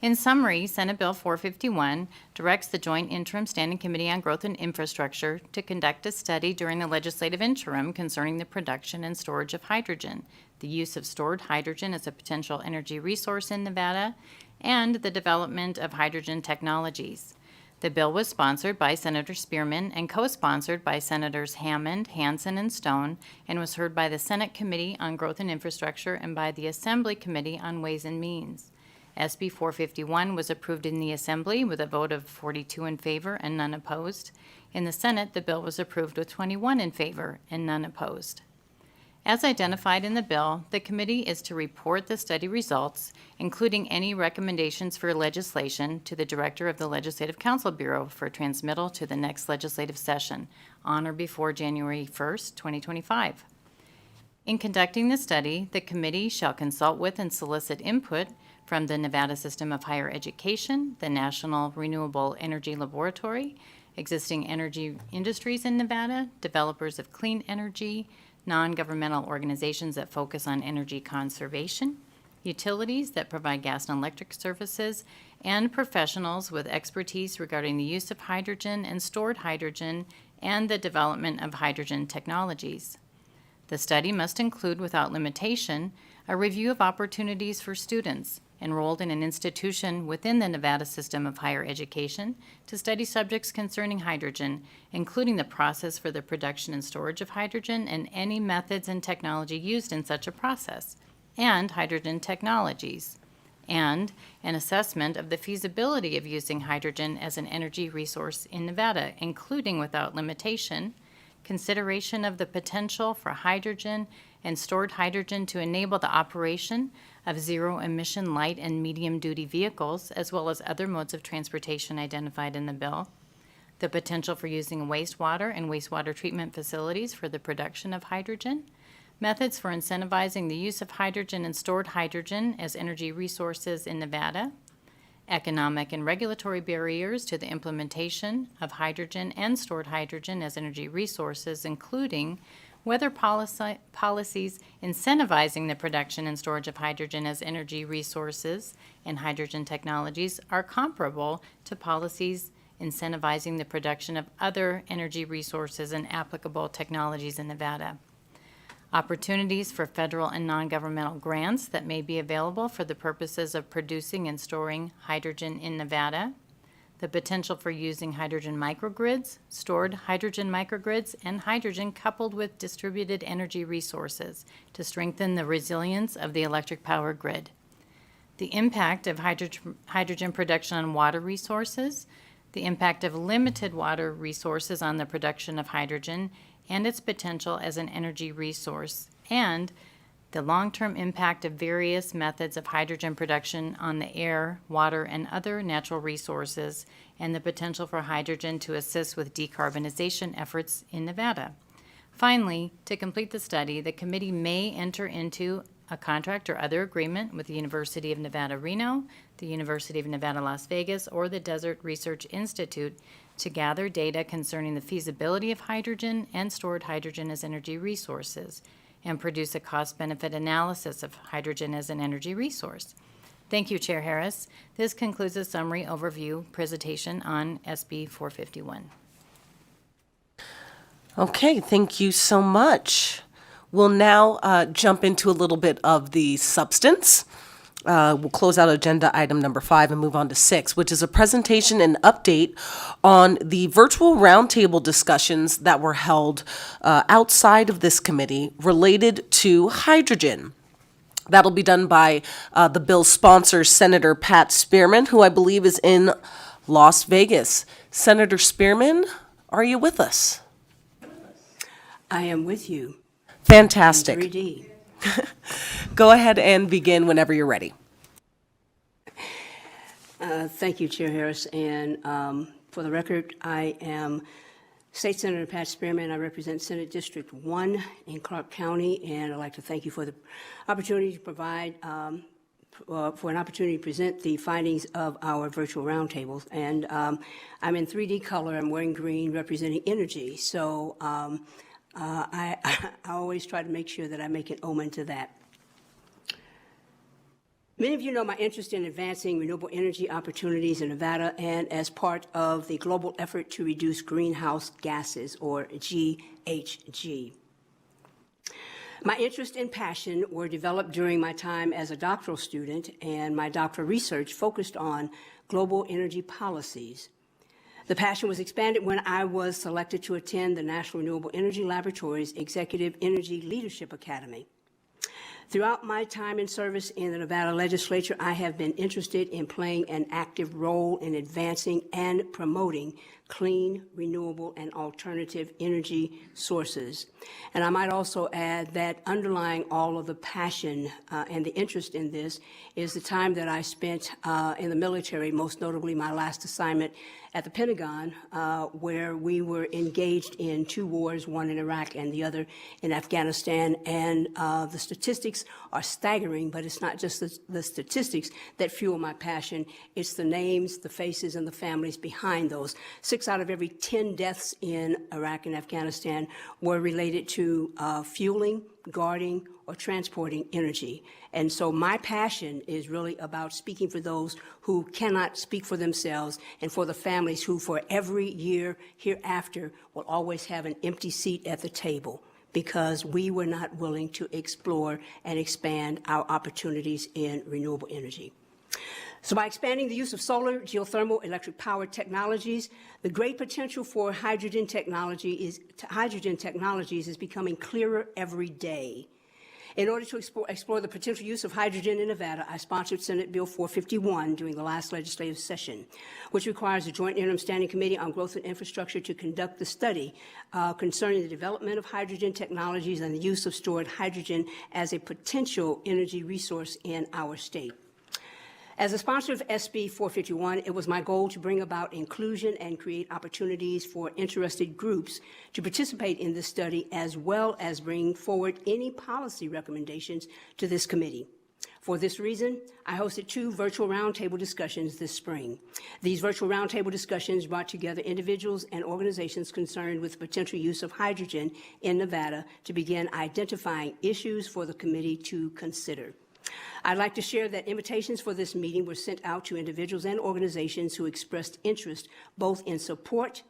In summary, Senate Bill 451 directs the Joint Interim Standing Committee on Growth and Infrastructure to conduct a study during the legislative interim concerning the production and storage of hydrogen, the use of stored hydrogen as a potential energy resource in Nevada, and the development of hydrogen technologies. The bill was sponsored by Senator Spearman and co-sponsored by Senators Hammond, Hansen, and Stone, and was heard by the Senate Committee on Growth and Infrastructure and by the Assembly Committee on Ways and Means. SB 451 was approved in the Assembly with a vote of 42 in favor and none opposed. In the Senate, the bill was approved with 21 in favor and none opposed. As identified in the bill, the committee is to report the study results, including any recommendations for legislation, to the Director of the Legislative Council Bureau for transmittal to the next legislative session on or before January 1st, 2025. In conducting the study, the committee shall consult with and solicit input from the Nevada System of Higher Education, the National Renewable Energy Laboratory, existing energy industries in Nevada, developers of clean energy, non-governmental organizations that focus on energy conservation, utilities that provide gas and electric services, and professionals with expertise regarding the use of hydrogen and stored hydrogen and the development of hydrogen technologies. The study must include, without limitation, a review of opportunities for students enrolled in an institution within the Nevada System of Higher Education to study subjects concerning hydrogen, including the process for the production and storage of hydrogen and any methods and technology used in such a process, and hydrogen technologies, and an assessment of the feasibility of using hydrogen as an energy resource in Nevada, including, without limitation, consideration of the potential for hydrogen and stored hydrogen to enable the operation of zero-emission light and medium-duty vehicles, as well as other modes of transportation identified in the bill, the potential for using wastewater and wastewater treatment facilities for the production of hydrogen, methods for incentivizing the use of hydrogen and stored hydrogen as energy resources in Nevada, economic and regulatory barriers to the implementation of hydrogen and stored hydrogen as energy resources, including whether policies incentivizing the production and storage of hydrogen as energy resources and hydrogen technologies are comparable to policies incentivizing the production of other energy resources and applicable technologies in Nevada. Opportunities for federal and non-governmental grants that may be available for the purposes of producing and storing hydrogen in Nevada, the potential for using hydrogen microgrids, stored hydrogen microgrids, and hydrogen coupled with distributed energy resources to strengthen the resilience of the electric power grid, the impact of hydrogen production on water resources, the impact of limited water resources on the production of hydrogen, and its potential as an energy resource, and the long-term impact of various methods of hydrogen production on the air, water, and other natural resources, and the potential for hydrogen to assist with decarbonization efforts in Nevada. Finally, to complete the study, the committee may enter into a contract or other agreement with the University of Nevada, Reno, the University of Nevada, Las Vegas, or the Desert Research Institute to gather data concerning the feasibility of hydrogen and stored hydrogen as energy resources, and produce a cost-benefit analysis of hydrogen as an energy resource. Thank you, Chair Harris. This concludes a summary overview presentation on SB 451. Okay, thank you so much. We'll now jump into a little bit of the substance. We'll close out agenda item number 5 and move on to 6, which is a presentation and update on the virtual roundtable discussions that were held outside of this committee related to hydrogen. That'll be done by the bill's sponsor, Senator Pat Spearman, who I believe is in Las Vegas. Senator Spearman, are you with us? I am with you. Fantastic. In 3D. Go ahead and begin whenever you're ready. Thank you, Chair Harris. And for the record, I am State Senator Pat Spearman. I represent Senate District 1 in Clark County, and I'd like to thank you for the opportunity to provide, for an opportunity to present the findings of our virtual roundtables. And I'm in 3D color. I'm wearing green, representing energy. So I always try to make sure that I make an omen to that. Many of you know my interest in advancing renewable energy opportunities in Nevada and as part of the global effort to reduce greenhouse gases, or GHG. My interest and passion were developed during my time as a doctoral student, and my doctoral research focused on global energy policies. The passion was expanded when I was selected to attend the National Renewable Energy Laboratory's Executive Energy Leadership Academy. Throughout my time in service in the Nevada Legislature, I have been interested in playing an active role in advancing and promoting clean, renewable, and alternative energy sources. And I might also add that underlying all of the passion and the interest in this is the time that I spent in the military, most notably my last assignment at the Pentagon, where we were engaged in 2 wars, one in Iraq and the other in Afghanistan. And the statistics are staggering, but it's not just the statistics that fuel my passion. It's the names, the faces, and the families behind those. 6 out of every 10 deaths in Iraq and Afghanistan were related to fueling, guarding, or transporting energy. And so my passion is really about speaking for those who cannot speak for themselves and for the families who for every year hereafter will always have an empty seat at the table because we were not willing to explore and expand our opportunities in renewable energy. So by expanding the use of solar, geothermal, electric power technologies, the great potential for hydrogen technologies is becoming clearer every day. In order to explore the potential use of hydrogen in Nevada, I sponsored Senate Bill 451 during the last legislative session, which requires the Joint Interim Standing Committee on Growth and Infrastructure to conduct the study concerning the development of hydrogen technologies and the use of stored hydrogen as a potential energy resource in our state. As a sponsor of SB 451, it was my goal to bring about inclusion and create opportunities for interested groups to participate in this study, as well as bring forward any policy recommendations to this committee. For this reason, I hosted 2 virtual roundtable discussions this spring. These virtual roundtable discussions brought together individuals and organizations concerned with the potential use of hydrogen in Nevada to begin identifying issues for the committee to consider. I'd like to share that invitations for this meeting were sent out to individuals and organizations who expressed interest both in support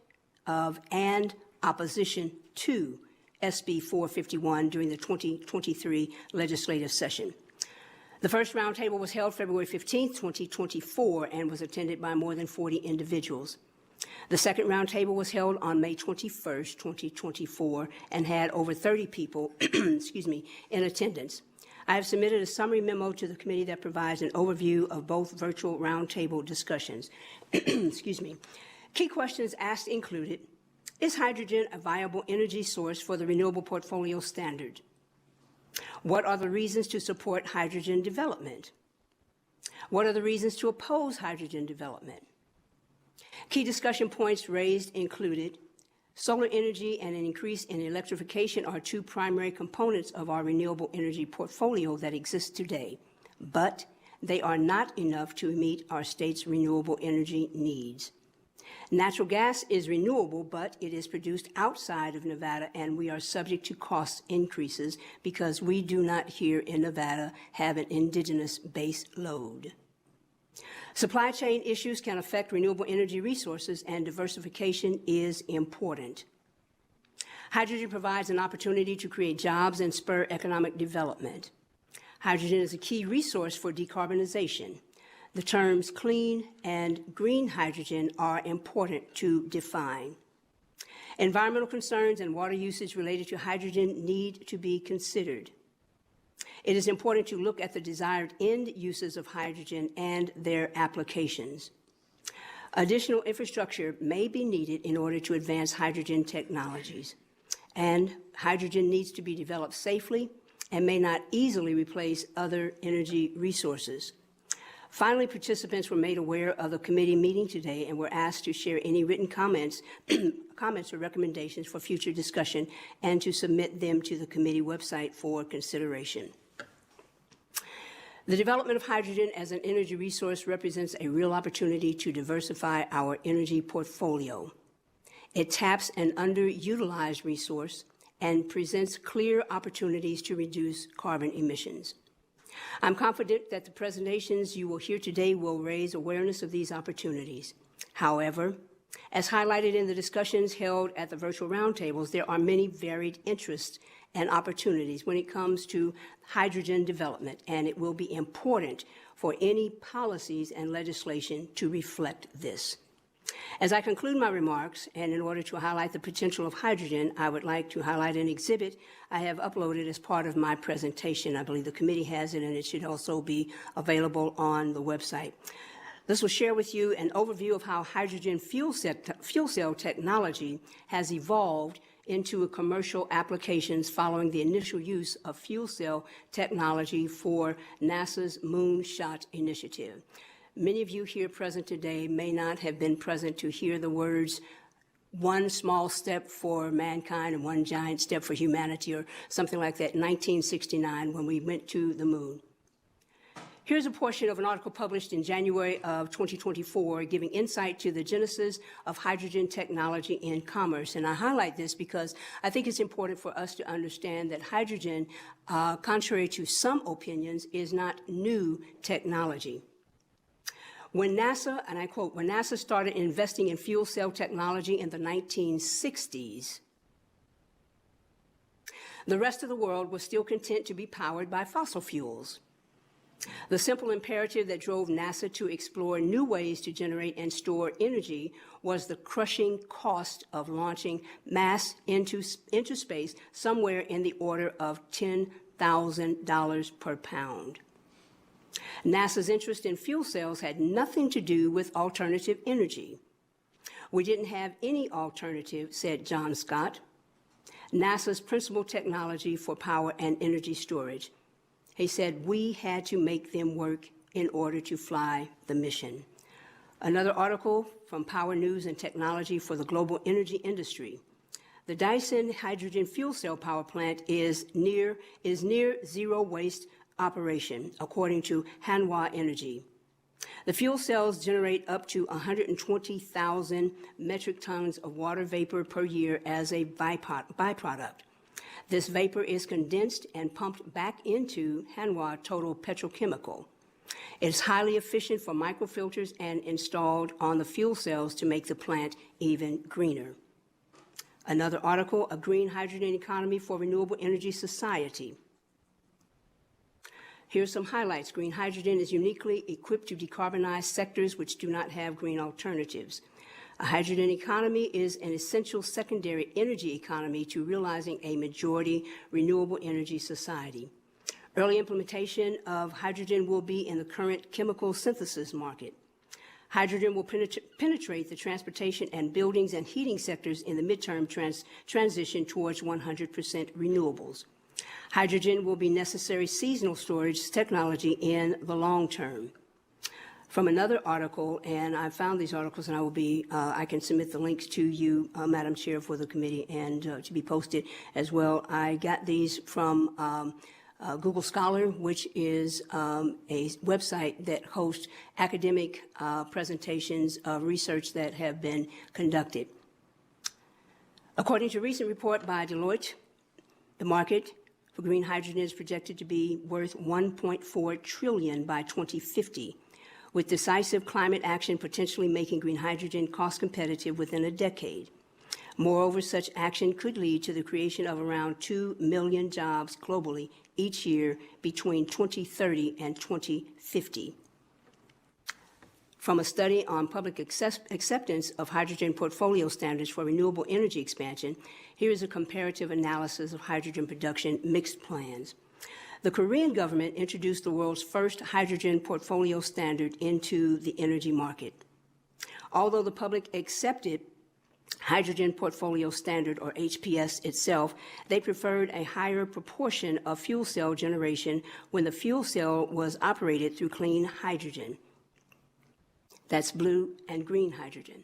of and opposition to SB 451 during the 2023 legislative session. The first roundtable was held February 15, 2024, and was attended by more than 40 individuals. The second roundtable was held on May 21, 2024, and had over 30 people in attendance. I have submitted a summary memo to the committee that provides an overview of both virtual roundtable discussions. Key questions asked included, is hydrogen a viable energy source for the renewable portfolio standard? What are the reasons to support hydrogen development? What are the reasons to oppose hydrogen development? Key discussion points raised included, solar energy and an increase in electrification are 2 primary components of our renewable energy portfolio that exists today, but they are not enough to meet our state's renewable energy needs. Natural gas is renewable, but it is produced outside of Nevada, and we are subject to cost increases because we do not here in Nevada have an indigenous base load. Supply chain issues can affect renewable energy resources, and diversification is important. Hydrogen provides an opportunity to create jobs and spur economic development. Hydrogen is a key resource for decarbonization. The terms clean and green hydrogen are important to define. Environmental concerns and water usage related to hydrogen need to be considered. It is important to look at the desired end uses of hydrogen and their applications. Additional infrastructure may be needed in order to advance hydrogen technologies, and hydrogen needs to be developed safely and may not easily replace other energy resources. Finally, participants were made aware of the committee meeting today and were asked to share any written comments or recommendations for future discussion and to submit them to the committee website for consideration. The development of hydrogen as an energy resource represents a real opportunity to diversify our energy portfolio. It taps an underutilized resource and presents clear opportunities to reduce carbon emissions. I'm confident that the presentations you will hear today will raise awareness of these opportunities. However, as highlighted in the discussions held at the virtual roundtables, there are many varied interests and opportunities when it comes to hydrogen development, and it will be important for any policies and legislation to reflect this. As I conclude my remarks, and in order to highlight the potential of hydrogen, I would like to highlight an exhibit I have uploaded as part of my presentation. I believe the committee has it, and it should also be available on the website. This will share with you an overview of how hydrogen fuel cell technology has evolved into commercial applications following the initial use of fuel cell technology for NASA's Moonshot initiative. Many of you here present today may not have been present to hear the words one small step for mankind and one giant step for humanity, or something like that, in 1969 when we went to the moon. Here's a portion of an article published in January of 2024 giving insight to the genesis of hydrogen technology in commerce. And I highlight this because I think it's important for us to understand that hydrogen, contrary to some opinions, is not new technology. When NASA, and I quote, when NASA started investing in fuel cell technology in the 1960s, the rest of the world was still content to be powered by fossil fuels. The simple imperative that drove NASA to explore new ways to generate and store energy was the crushing cost of launching mass into space, somewhere in the order of $10,000 per pound. NASA's interest in fuel cells had nothing to do with alternative energy. We didn't have any alternative, said John Scott, NASA's principal technology for power and energy storage. He said, we had to make them work in order to fly the mission. Another article from Power News and Technology for the global energy industry. The Dyson hydrogen fuel cell power plant is near zero waste operation, according to Hanwha Energy. The fuel cells generate up to 120,000 metric tons of water vapor per year as a byproduct. This vapor is condensed and pumped back into Hanwha Total Petrochemical. It's highly efficient for microfilters and installed on the fuel cells to make the plant even greener. Another article, A Green Hydrogen Economy for Renewable Energy Society. Here's some highlights. Green hydrogen is uniquely equipped to decarbonize sectors which do not have green alternatives. A hydrogen economy is an essential secondary energy economy to realizing a majority renewable energy society. Early implementation of hydrogen will be in the current chemical synthesis market. Hydrogen will penetrate the transportation and buildings and heating sectors in the midterm transition towards 100% renewables. Hydrogen will be necessary seasonal storage technology in the long term. From another article, and I found these articles, and I can submit the links to you, Madam Chair, for the committee, and to be posted as well. I got these from Google Scholar, which is a website that hosts academic presentations of research that have been conducted. According to a recent report by Deloitte, the market for green hydrogen is projected to be worth $1.4 trillion by 2050. With decisive climate action potentially making green hydrogen cost competitive within a decade. Moreover, such action could lead to the creation of around 2 million jobs globally each year between 2030 and 2050. From a study on public acceptance of hydrogen portfolio standards for renewable energy expansion, here is a comparative analysis of hydrogen production mixed plans. The Korean government introduced the world's first hydrogen portfolio standard into the energy market. Although the public accepted Hydrogen Portfolio Standard, or HPS itself, they preferred a higher proportion of fuel cell generation when the fuel cell was operated through clean hydrogen. That's blue and green hydrogen.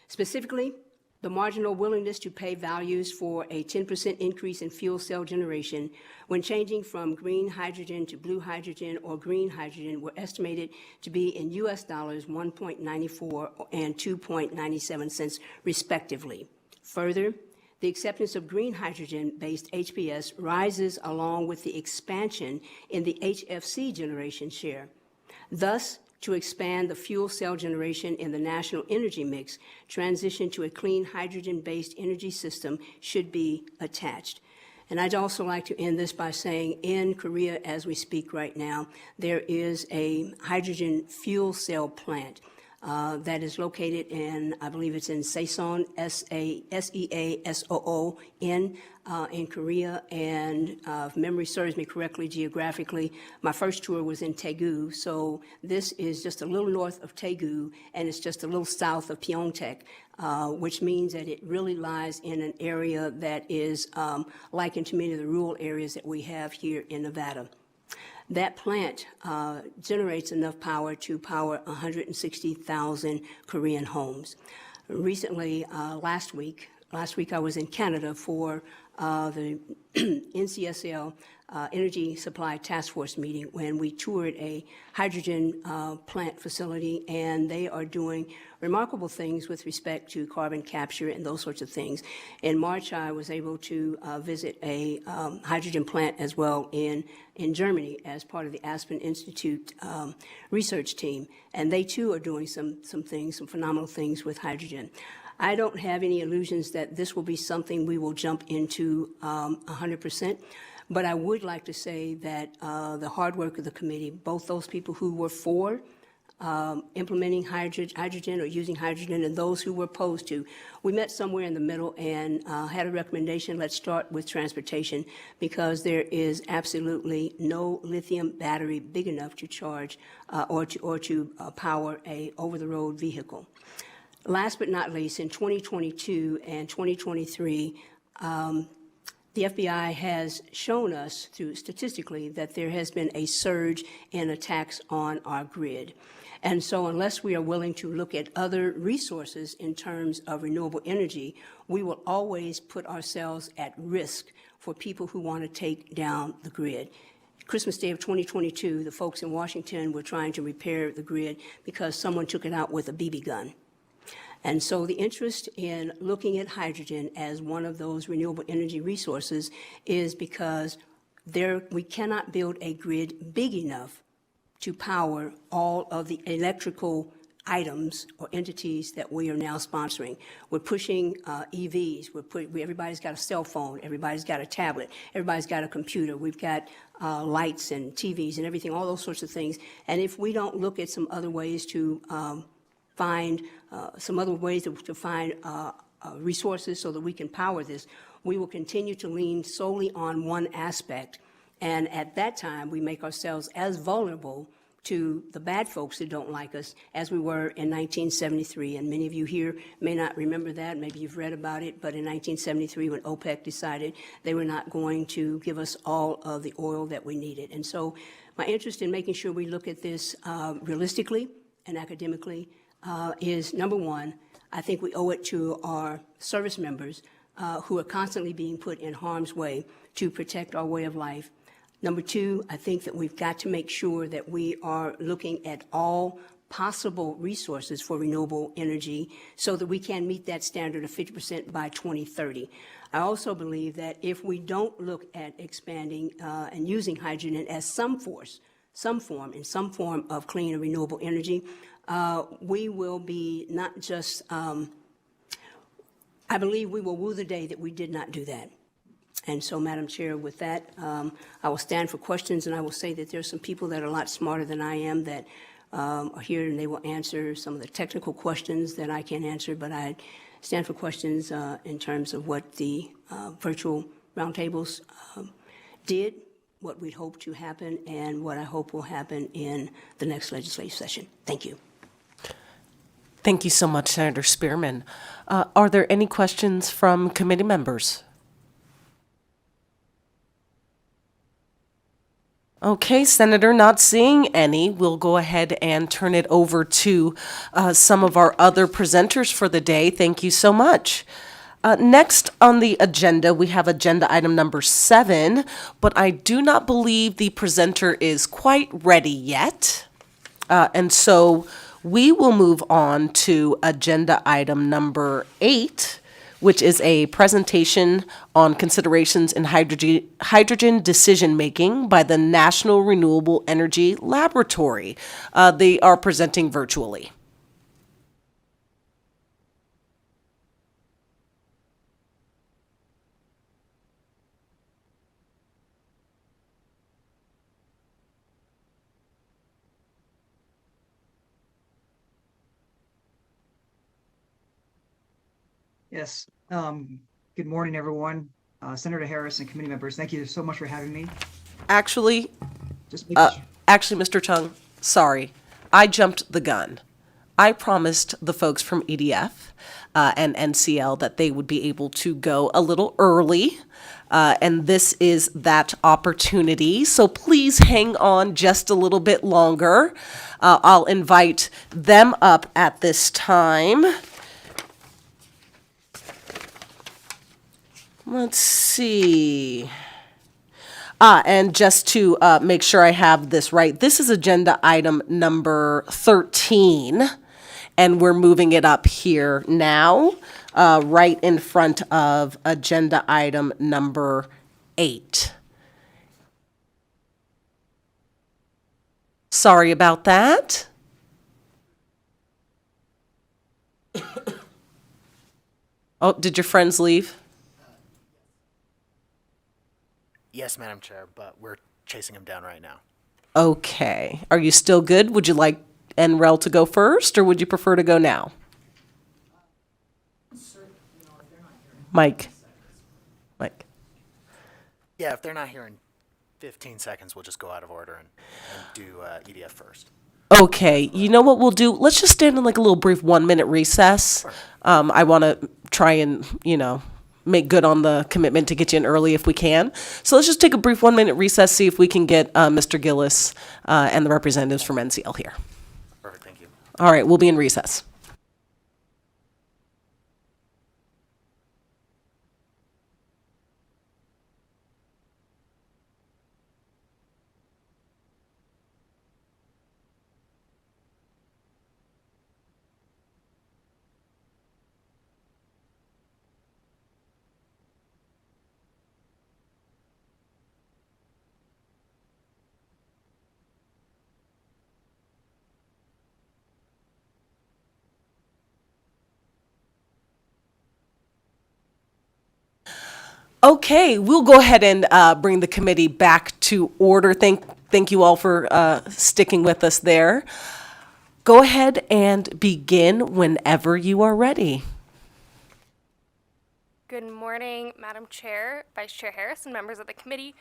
Specifically, the marginal willingness to pay values for a 10% increase in fuel cell generation when changing from green hydrogen to blue hydrogen or green hydrogen were estimated to be in US dollars 1.94 and 2.97 cents respectively. Further, the acceptance of green hydrogen-based HPS rises along with the expansion in the HFC generation share. Thus, to expand the fuel cell generation in the national energy mix, transition to a clean hydrogen-based energy system should be attached. And I'd also like to end this by saying in Korea, as we speak right now, there is a hydrogen fuel cell plant that is located in, I believe it's in Saeson, Seasoon, in Korea. And if memory serves me correctly geographically, my first tour was in Daegu. So this is just a little north of Daegu, and it's just a little south of Pyeongtaek, which means that it really lies in an area that is likened to many of the rural areas that we have here in Nevada. That plant generates enough power to power 160,000 Korean homes. Recently, last week I was in Canada for the NCSL Energy Supply Task Force meeting when we toured a hydrogen plant facility, and they are doing remarkable things with respect to carbon capture and those sorts of things. In March, I was able to visit a hydrogen plant as well in Germany as part of the Aspen Institute research team, and they too are doing some things, some phenomenal things with hydrogen. I don't have any illusions that this will be something we will jump into 100%. But I would like to say that the hard work of the committee, both those people who were for implementing hydrogen or using hydrogen and those who were opposed to, we met somewhere in the middle and had a recommendation. Let's start with transportation, because there is absolutely no lithium battery big enough to charge or to power a over-the-road vehicle. Last but not least, in 2022 and 2023, the FBI has shown us through statistically that there has been a surge in attacks on our grid. And so unless we are willing to look at other resources in terms of renewable energy, we will always put ourselves at risk for people who want to take down the grid. Christmas Day of 2022, the folks in Washington were trying to repair the grid because someone took it out with a BB gun. And so the interest in looking at hydrogen as one of those renewable energy resources is because we cannot build a grid big enough to power all of the electrical items or entities that we are now sponsoring. We're pushing EVs. Everybody's got a cell phone. Everybody's got a tablet. Everybody's got a computer. We've got lights and TVs and everything, all those sorts of things. And if we don't look at some other ways to find resources so that we can power this, we will continue to lean solely on one aspect. And at that time, we make ourselves as vulnerable to the bad folks that don't like us as we were in 1973. And many of you here may not remember that. Maybe you've read about it. But in 1973, when OPEC decided they were not going to give us all of the oil that we needed. And so my interest in making sure we look at this realistically and academically is, number one, I think we owe it to our service members who are constantly being put in harm's way to protect our way of life. Number two, I think that we've got to make sure that we are looking at all possible resources for renewable energy so that we can meet that standard of 50% by 2030. I also believe that if we don't look at expanding and using hydrogen as some form of clean and renewable energy, we will be not just, I believe we will woo the day that we did not do that. And so, Madam Chair, with that, I will stand for questions, and I will say that there are some people that are a lot smarter than I am that are here, and they will answer some of the technical questions that I can't answer, but I stand for questions in terms of what the virtual roundtables did, what we hope to happen, and what I hope will happen in the next legislative session. Thank you. Thank you so much, Senator Spearman. Are there any questions from committee members? Okay, Senator, not seeing any, we'll go ahead and turn it over to some of our other presenters for the day. Thank you so much. Next on the agenda, we have agenda item number 7, but I do not believe the presenter is quite ready yet. And so we will move on to agenda item number 8, which is a presentation on considerations in hydrogen decision-making by the National Renewable Energy Laboratory. They are presenting virtually. Yes. Good morning, everyone. Senator Harris and committee members, thank you so much for having me. Actually, Just making sure. Mr. Chung, sorry, I jumped the gun. I promised the folks from EDF and NCL that they would be able to go a little early, and this is that opportunity. So please hang on just a little bit longer. I'll invite them up at this time. Let's see. And just to make sure I have this right, this is agenda item number 13, and we're moving it up here now, right in front of agenda item number 8. Sorry about that. Oh, did your friends leave? Yes, Madam Chair, but we're chasing him down right now. Okay. Are you still good? Would you like NREL to go first, or would you prefer to go now? Mike. Yeah, if they're not here in 15 seconds, we'll just go out of order and do EDF first. Okay, you know what we'll do? Let's just stand in like a little brief 1-minute recess. I want to try and, make good on the commitment to get you in early if we can. So let's just take a brief 1-minute recess, see if we can get Mr. Gillis and the representatives from NCL here. Perfect, thank you. All right, we'll be in recess. Okay, we'll go ahead and bring the committee back to order. Thank you all for sticking with us there. Go ahead and begin whenever you are ready. Good morning, Madam Chair, Vice Chair Harris, and members of the committee.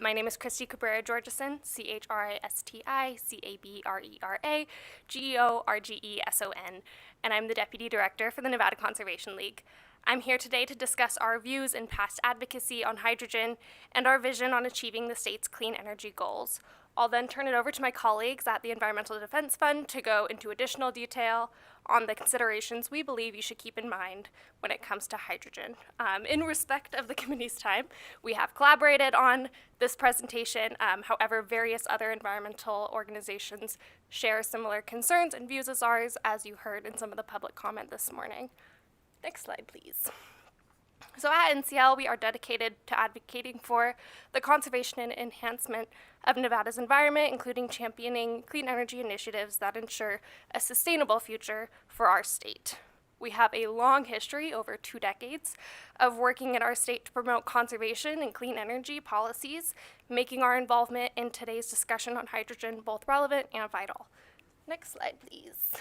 My name is Christy Cabrera-Georgeson, CHRISTI-CABRERA-GEORGESON, and I'm the Deputy Director for the Nevada Conservation League. I'm here today to discuss our views and past advocacy on hydrogen and our vision on achieving the state's clean energy goals. I'll then turn it over to my colleagues at the Environmental Defense Fund to go into additional detail on the considerations we believe you should keep in mind when it comes to hydrogen. In respect of the committee's time, we have collaborated on this presentation. However, various other environmental organizations share similar concerns and views as ours, as you heard in some of the public comment this morning. Next slide, please. So at NCL, we are dedicated to advocating for the conservation and enhancement of Nevada's environment, including championing clean energy initiatives that ensure a sustainable future for our state. We have a long history, over 2 decades, of working in our state to promote conservation and clean energy policies, making our involvement in today's discussion on hydrogen both relevant and vital. Next slide, please.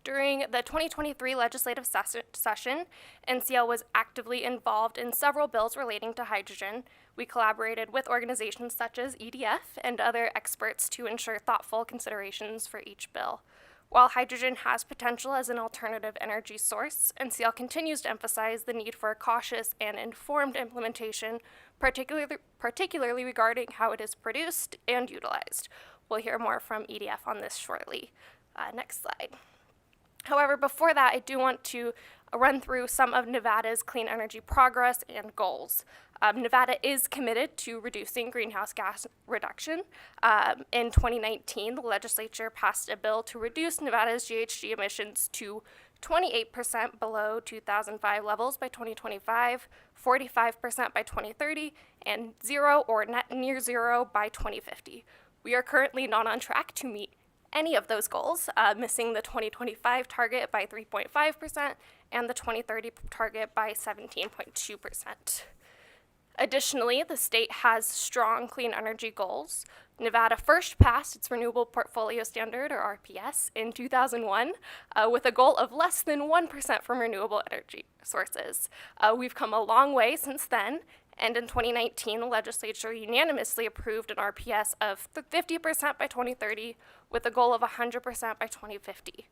During the 2023 legislative session, NCL was actively involved in several bills relating to hydrogen. We collaborated with organizations such as EDF and other experts to ensure thoughtful considerations for each bill. While hydrogen has potential as an alternative energy source, NCL continues to emphasize the need for a cautious and informed implementation, particularly regarding how it is produced and utilized. We'll hear more from EDF on this shortly. Next slide. However, before that, I do want to run through some of Nevada's clean energy progress and goals. Nevada is committed to reducing greenhouse gas reduction. In 2019, the legislature passed a bill to reduce Nevada's GHG emissions to 28% below 2005 levels by 2025, 45% by 2030, and zero or net near zero by 2050. We are currently not on track to meet any of those goals, missing the 2025 target by 3.5% and the 2030 target by 17.2%. Additionally, the state has strong clean energy goals. Nevada first passed its Renewable Portfolio Standard, or RPS, in 2001 with a goal of less than 1% from renewable energy sources. We've come a long way since then, and in 2019, the legislature unanimously approved an RPS of 50% by 2030 with a goal of 100% by 2050.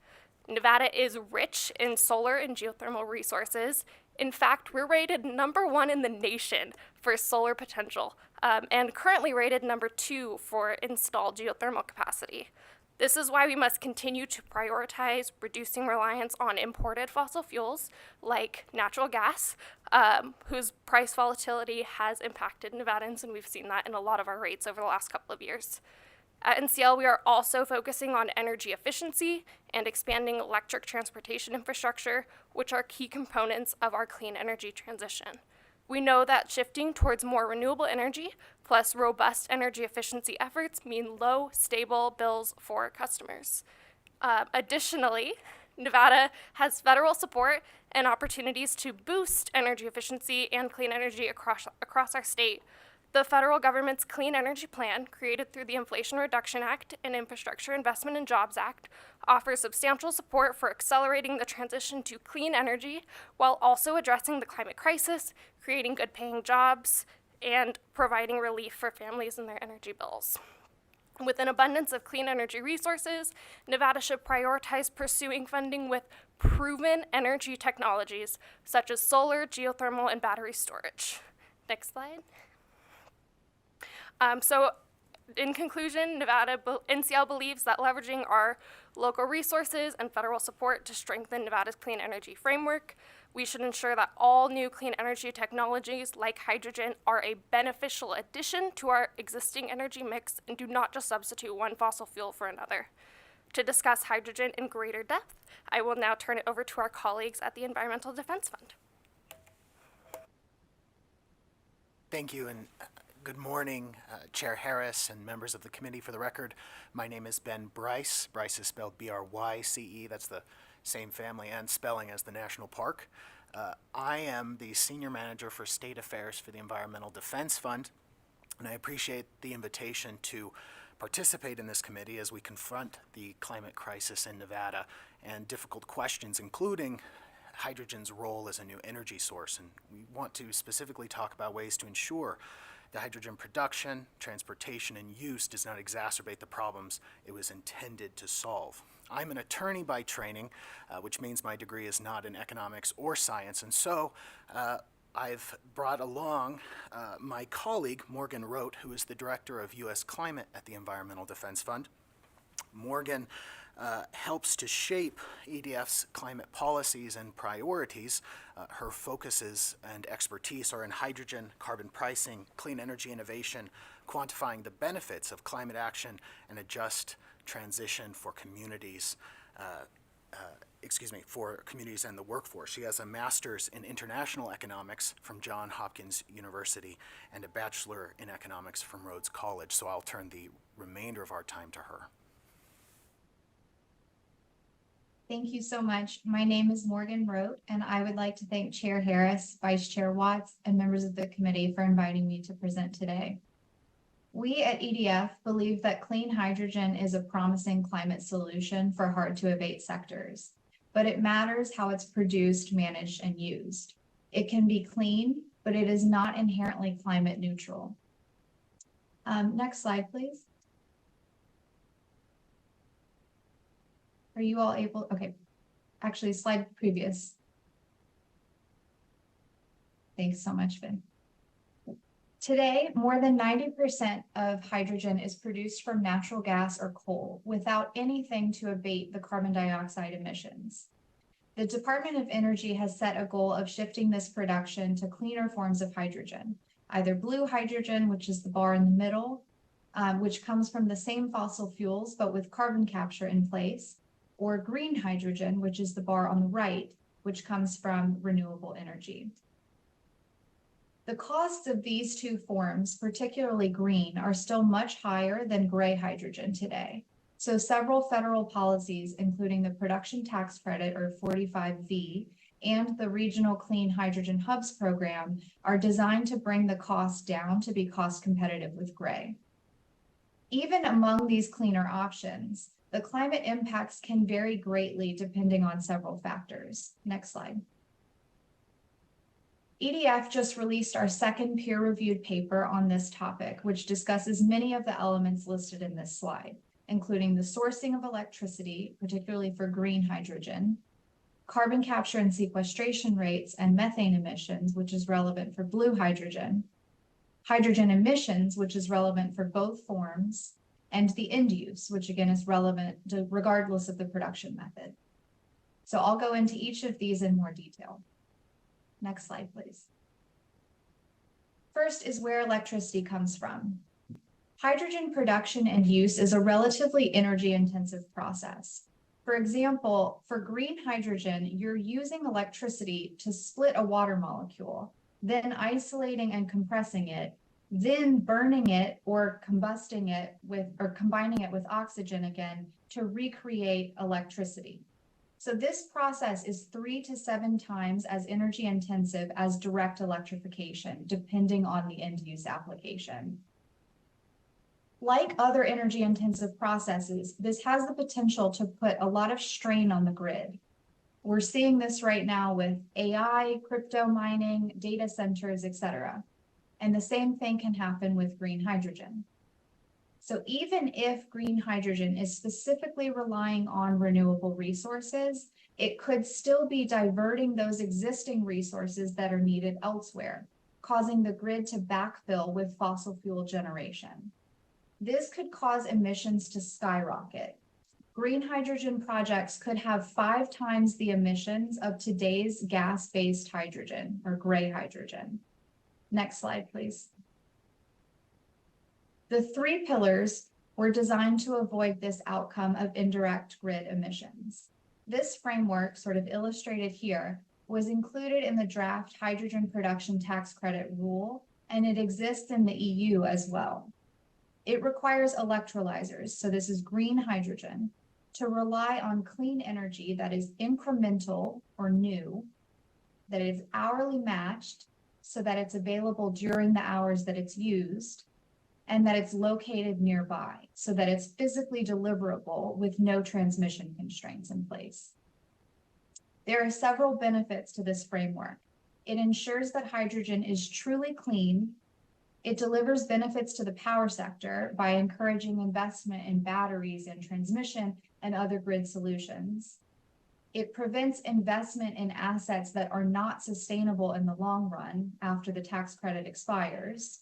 Nevada is rich in solar and geothermal resources. In fact, we're rated #1 in the nation for solar potential, and currently rated #2 for installed geothermal capacity. This is why we must continue to prioritize reducing reliance on imported fossil fuels like natural gas, whose price volatility has impacted Nevadans, and we've seen that in a lot of our rates over the last couple of years. At NCL, we are also focusing on energy efficiency and expanding electric transportation infrastructure, which are key components of our clean energy transition. We know that shifting towards more renewable energy plus robust energy efficiency efforts mean low, stable bills for customers. Additionally, Nevada has federal support and opportunities to boost energy efficiency and clean energy across our state. The federal government's Clean Energy Plan, created through the Inflation Reduction Act and Infrastructure Investment and Jobs Act, offers substantial support for accelerating the transition to clean energy while also addressing the climate crisis, creating good-paying jobs, and providing relief for families and their energy bills. With an abundance of clean energy resources, Nevada should prioritize pursuing funding with proven energy technologies such as solar, geothermal, and battery storage. Next slide. So in conclusion, NCL believes that leveraging our local resources and federal support to strengthen Nevada's clean energy framework, we should ensure that all new clean energy technologies like hydrogen are a beneficial addition to our existing energy mix and do not just substitute one fossil fuel for another. To discuss hydrogen in greater depth, I will now turn it over to our colleagues at the Environmental Defense Fund. Thank you, and good morning, Chair Harris and members of the committee. For the record, my name is Ben Bryce. Bryce is spelled B-R-Y-C-E. That's the same family and spelling as the national park. I am the Senior Manager for State Affairs for the Environmental Defense Fund, and I appreciate the invitation to participate in this committee as we confront the climate crisis in Nevada and difficult questions, including hydrogen's role as a new energy source. And we want to specifically talk about ways to ensure the hydrogen production, transportation, and use does not exacerbate the problems it was intended to solve. I'm an attorney by training, which means my degree is not in economics or science, and so I've brought along my colleague, Morgan Rote, who is the Director of U.S. Climate at the Environmental Defense Fund. Morgan helps to shape EDF's climate policies and priorities. Her focuses and expertise are in hydrogen, carbon pricing, clean energy innovation, quantifying the benefits of climate action, and a just transition for communities. For communities and the workforce. She has a master's in international economics from Johns Hopkins University and a bachelor in economics from Rhodes College. So I'll turn the remainder of our time to her. Thank you so much. My name is Morgan Rote, and I would like to thank Chair Harris, Vice Chair Watts, and members of the committee for inviting me to present today. We at EDF believe that clean hydrogen is a promising climate solution for hard-to-abate sectors, but it matters how it's produced, managed, and used. It can be clean, but it is not inherently climate neutral. Next slide, please. Are you all able? Okay, actually, slide previous. Thanks so much, Vin. Today, more than 90% of hydrogen is produced from natural gas or coal without anything to abate the carbon dioxide emissions. The Department of Energy has set a goal of shifting this production to cleaner forms of hydrogen, either blue hydrogen, which is the bar in the middle, which comes from the same fossil fuels but with carbon capture in place, or green hydrogen, which is the bar on the right, which comes from renewable energy. The costs of these two forms, particularly green, are still much higher than gray hydrogen today. So several federal policies, including the production tax credit, or 45V, and the Regional Clean Hydrogen Hubs program are designed to bring the cost down to be cost competitive with gray. Even among these cleaner options, the climate impacts can vary greatly depending on several factors. Next slide. EDF just released our second peer-reviewed paper on this topic, which discusses many of the elements listed in this slide, including the sourcing of electricity, particularly for green hydrogen, carbon capture and sequestration rates and methane emissions, which is relevant for blue hydrogen, hydrogen emissions, which is relevant for both forms, and the end use, which again is relevant regardless of the production method. So I'll go into each of these in more detail. Next slide, please. First is where electricity comes from. Hydrogen production and use is a relatively energy-intensive process. For example, for green hydrogen, you're using electricity to split a water molecule, then isolating and compressing it, then burning it or combusting it with, or combining it with oxygen again to recreate electricity. So this process is 3 to 7 times as energy intensive as direct electrification, depending on the end use application. Like other energy intensive processes, this has the potential to put a lot of strain on the grid. We're seeing this right now with AI, crypto mining, data centers, etc. And the same thing can happen with green hydrogen. So even if green hydrogen is specifically relying on renewable resources, it could still be diverting those existing resources that are needed elsewhere, causing the grid to backfill with fossil fuel generation. This could cause emissions to skyrocket. Green hydrogen projects could have 5 times the emissions of today's gas-based hydrogen or gray hydrogen. Next slide, please. The 3 pillars were designed to avoid this outcome of indirect grid emissions. This framework, sort of illustrated here, was included in the draft hydrogen production tax credit rule, and it exists in the EU as well. It requires electrolyzers, so this is green hydrogen, to rely on clean energy that is incremental or new, that is hourly matched so that it's available during the hours that it's used, and that it's located nearby so that it's physically deliverable with no transmission constraints in place. There are several benefits to this framework. It ensures that hydrogen is truly clean. It delivers benefits to the power sector by encouraging investment in batteries and transmission and other grid solutions. It prevents investment in assets that are not sustainable in the long run after the tax credit expires.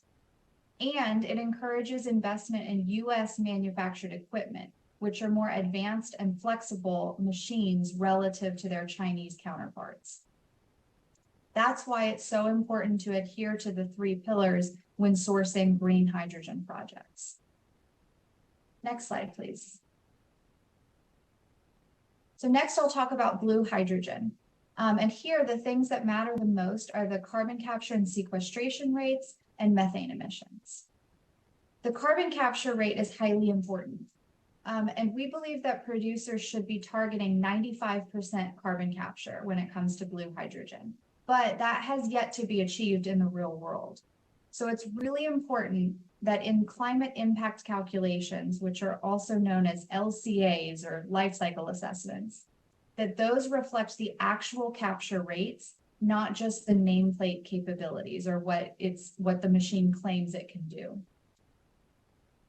And it encourages investment in US manufactured equipment, which are more advanced and flexible machines relative to their Chinese counterparts. That's why it's so important to adhere to the 3 pillars when sourcing green hydrogen projects. Next slide, please. So next I'll talk about blue hydrogen. And here the things that matter the most are the carbon capture and sequestration rates and methane emissions. The carbon capture rate is highly important. And we believe that producers should be targeting 95% carbon capture when it comes to blue hydrogen. But that has yet to be achieved in the real world. So it's really important that in climate impact calculations, which are also known as LCAs or life cycle assessments, that those reflect the actual capture rates, not just the nameplate capabilities or what the machine claims it can do.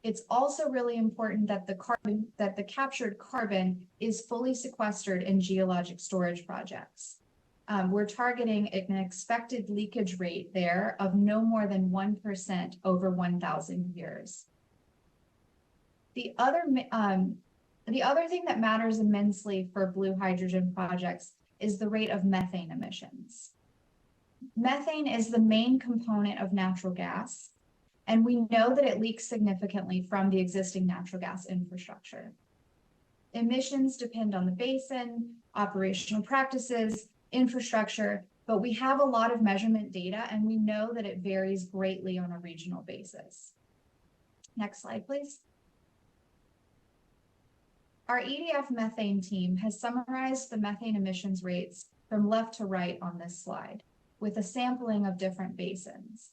It's also really important that the captured carbon is fully sequestered in geologic storage projects. We're targeting an expected leakage rate there of no more than 1% over 1,000 years. The other thing that matters immensely for blue hydrogen projects is the rate of methane emissions. Methane is the main component of natural gas, and we know that it leaks significantly from the existing natural gas infrastructure. Emissions depend on the basin, operational practices, infrastructure, but we have a lot of measurement data and we know that it varies greatly on a regional basis. Next slide, please. Our EDF methane team has summarized the methane emissions rates from left to right on this slide, with a sampling of different basins.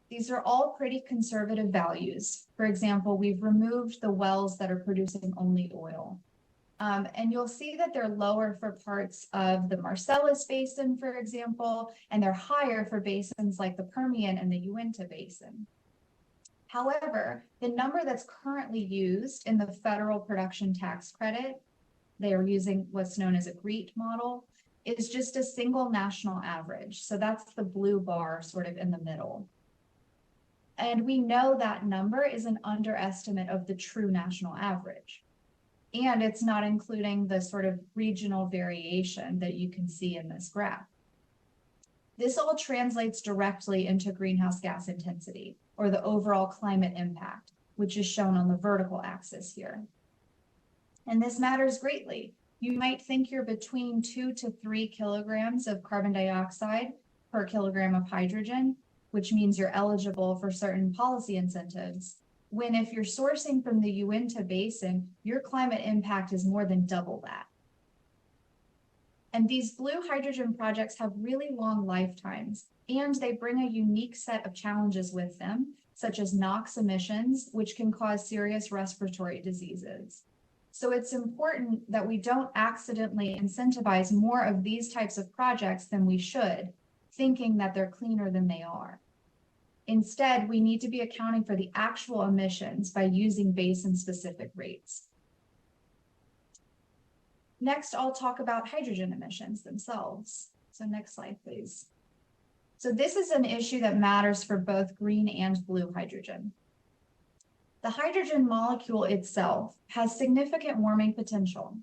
These are all pretty conservative values. For example, we've removed the wells that are producing only oil. And you'll see that they're lower for parts of the Marcellus Basin, for example, and they're higher for basins like the Permian and the Uinta Basin. However, the number that's currently used in the federal production tax credit, they are using what's known as a GREET model, is just a single national average. So that's the blue bar sort of in the middle. And we know that number is an underestimate of the true national average. And it's not including the sort of regional variation that you can see in this graph. This all translates directly into greenhouse gas intensity, or the overall climate impact, which is shown on the vertical axis here. And this matters greatly. You might think you're between 2 to 3 kilograms of carbon dioxide per kilogram of hydrogen, which means you're eligible for certain policy incentives, when if you're sourcing from the Uinta Basin, your climate impact is more than double that. And these blue hydrogen projects have really long lifetimes, and they bring a unique set of challenges with them, such as NOx emissions, which can cause serious respiratory diseases. So it's important that we don't accidentally incentivize more of these types of projects than we should, thinking that they're cleaner than they are. Instead, we need to be accounting for the actual emissions by using basin-specific rates. Next, I'll talk about hydrogen emissions themselves. So next slide, please. So this is an issue that matters for both green and blue hydrogen. The hydrogen molecule itself has significant warming potential.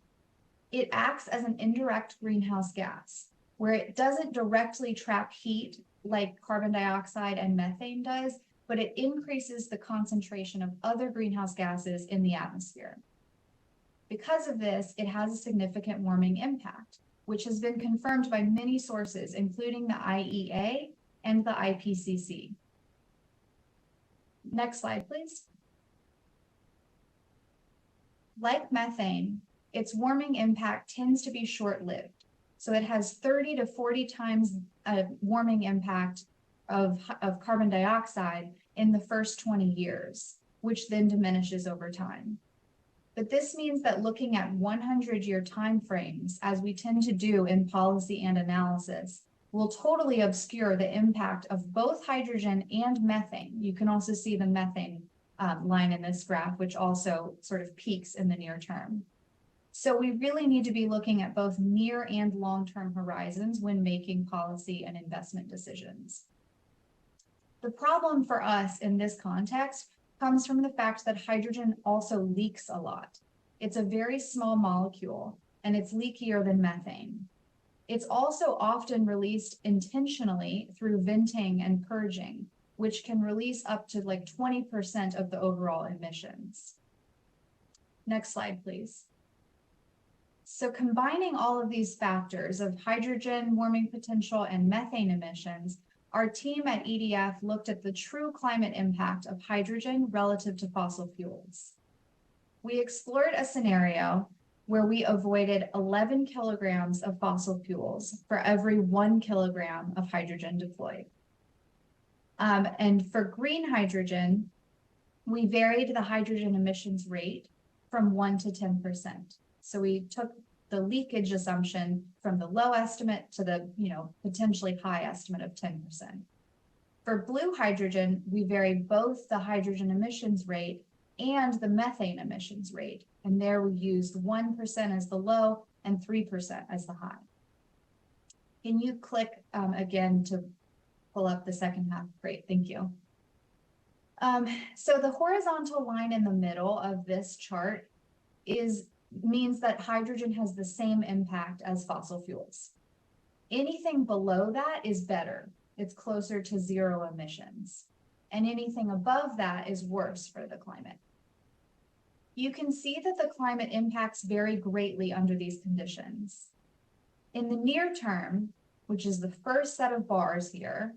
It acts as an indirect greenhouse gas, where it doesn't directly trap heat like carbon dioxide and methane does, but it increases the concentration of other greenhouse gases in the atmosphere. Because of this, it has a significant warming impact, which has been confirmed by many sources, including the IEA and the IPCC. Next slide, please. Like methane, its warming impact tends to be short-lived. So it has 30 to 40 times a warming impact of carbon dioxide in the first 20 years, which then diminishes over time. But this means that looking at 100-year timeframes, as we tend to do in policy and analysis, will totally obscure the impact of both hydrogen and methane. You can also see the methane line in this graph, which also sort of peaks in the near term. So we really need to be looking at both near and long-term horizons when making policy and investment decisions. The problem for us in this context comes from the fact that hydrogen also leaks a lot. It's a very small molecule, and it's leakier than methane. It's also often released intentionally through venting and purging, which can release up to like 20% of the overall emissions. Next slide, please. So combining all of these factors of hydrogen warming potential and methane emissions, our team at EDF looked at the true climate impact of hydrogen relative to fossil fuels. We explored a scenario where we avoided 11 kilograms of fossil fuels for every 1 kilogram of hydrogen deployed. And for green hydrogen, we varied the hydrogen emissions rate from 1 to 10%. So we took the leakage assumption from the low estimate to the potentially high estimate of 10%. For blue hydrogen, we varied both the hydrogen emissions rate and the methane emissions rate. And there we used 1% as the low and 3% as the high. Can you click again to pull up the second half? Great, thank you. So the horizontal line in the middle of this chart means that hydrogen has the same impact as fossil fuels. Anything below that is better. It's closer to zero emissions. And anything above that is worse for the climate. You can see that the climate impacts vary greatly under these conditions. In the near term, which is the first set of bars here,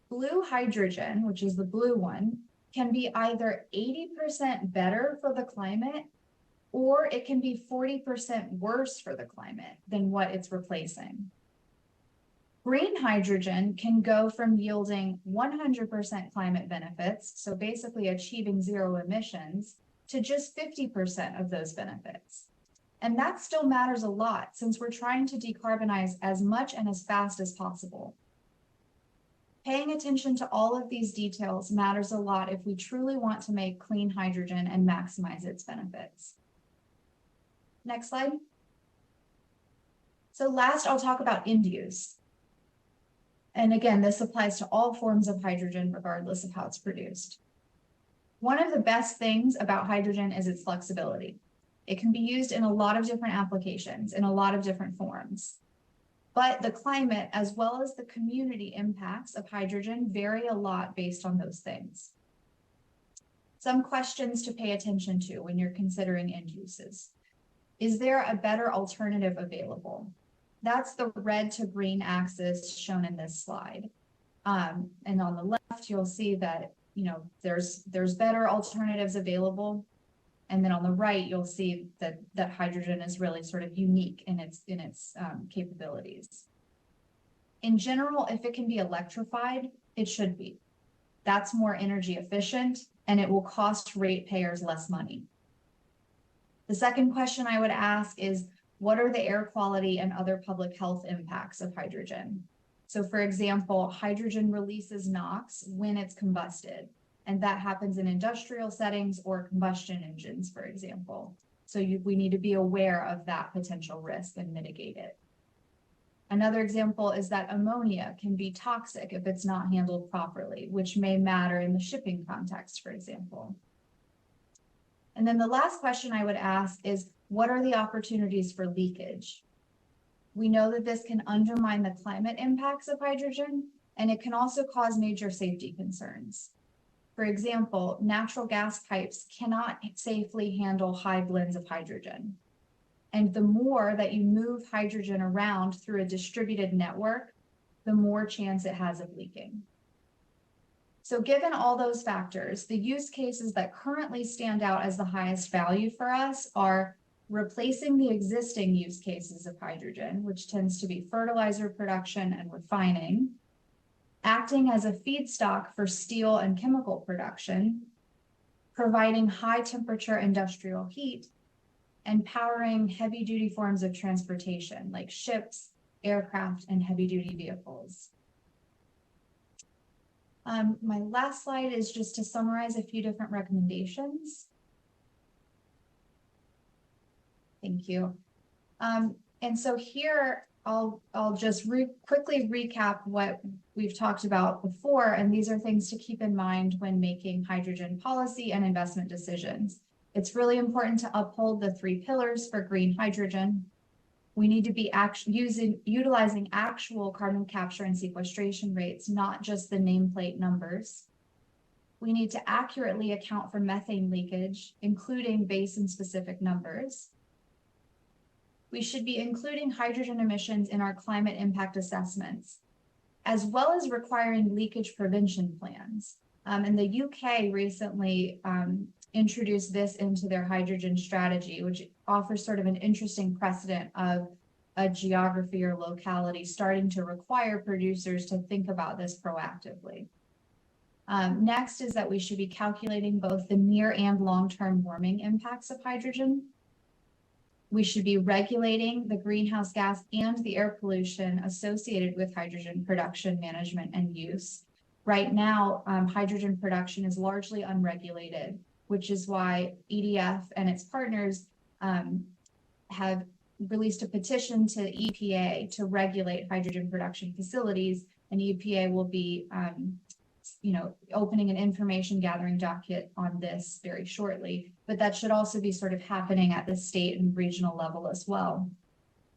blue hydrogen, which is the blue one, can be either 80% better for the climate or it can be 40% worse for the climate than what it's replacing. Green hydrogen can go from yielding 100% climate benefits, so basically achieving zero emissions, to just 50% of those benefits. And that still matters a lot since we're trying to decarbonize as much and as fast as possible. Paying attention to all of these details matters a lot if we truly want to make clean hydrogen and maximize its benefits. Next slide. So last, I'll talk about end use. And again, this applies to all forms of hydrogen, regardless of how it's produced. One of the best things about hydrogen is its flexibility. It can be used in a lot of different applications, in a lot of different forms. But the climate, as well as the community impacts of hydrogen, vary a lot based on those things. Some questions to pay attention to when you're considering end uses. Is there a better alternative available? That's the red to green axis shown in this slide. And on the left, you'll see that, there's better alternatives available. And then on the right, you'll see that hydrogen is really sort of unique in its capabilities. In general, if it can be electrified, it should be. That's more energy efficient, and it will cost ratepayers less money. The second question I would ask is, what are the air quality and other public health impacts of hydrogen? So for example, hydrogen releases NOx when it's combusted, and that happens in industrial settings or combustion engines, for example. So we need to be aware of that potential risk and mitigate it. Another example is that ammonia can be toxic if it's not handled properly, which may matter in the shipping context, for example. And then the last question I would ask is, what are the opportunities for leakage? We know that this can undermine the climate impacts of hydrogen, and it can also cause major safety concerns. For example, natural gas pipes cannot safely handle high blends of hydrogen. And the more that you move hydrogen around through a distributed network, the more chance it has of leaking. So given all those factors, the use cases that currently stand out as the highest value for us are replacing the existing use cases of hydrogen, which tends to be fertilizer production and refining, acting as a feedstock for steel and chemical production, providing high temperature industrial heat, and powering heavy duty forms of transportation like ships, aircraft, and heavy duty vehicles. My last slide is just to summarize a few different recommendations. Thank you. And so here, I'll just quickly recap what we've talked about before, and these are things to keep in mind when making hydrogen policy and investment decisions. It's really important to uphold the 3 pillars for green hydrogen. We need to be utilizing actual carbon capture and sequestration rates, not just the nameplate numbers. We need to accurately account for methane leakage, including basin-specific numbers. We should be including hydrogen emissions in our climate impact assessments, as well as requiring leakage prevention plans. And the UK recently introduced this into their hydrogen strategy, which offers sort of an interesting precedent of a geography or locality starting to require producers to think about this proactively. Next is that we should be calculating both the near and long-term warming impacts of hydrogen. We should be regulating the greenhouse gas and the air pollution associated with hydrogen production, management, and use. Right now, hydrogen production is largely unregulated, which is why EDF and its partners have released a petition to EPA to regulate hydrogen production facilities, and EPA will be opening an information gathering docket on this very shortly, but that should also be sort of happening at the state and regional level as well.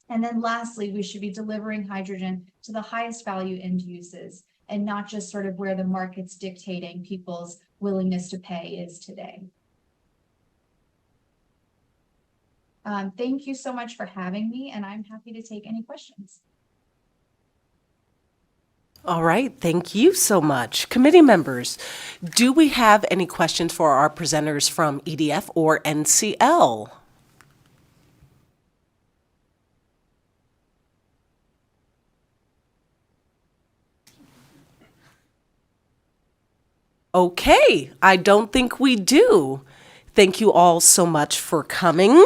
And then lastly, we should be delivering hydrogen to the highest value end uses and not just sort of where the market's dictating people's willingness to pay is today. Thank you so much for having me, and I'm happy to take any questions. All right, thank you so much. Committee members, do we have any questions for our presenters from EDF or NCL? Okay, I don't think we do. Thank you all so much for coming.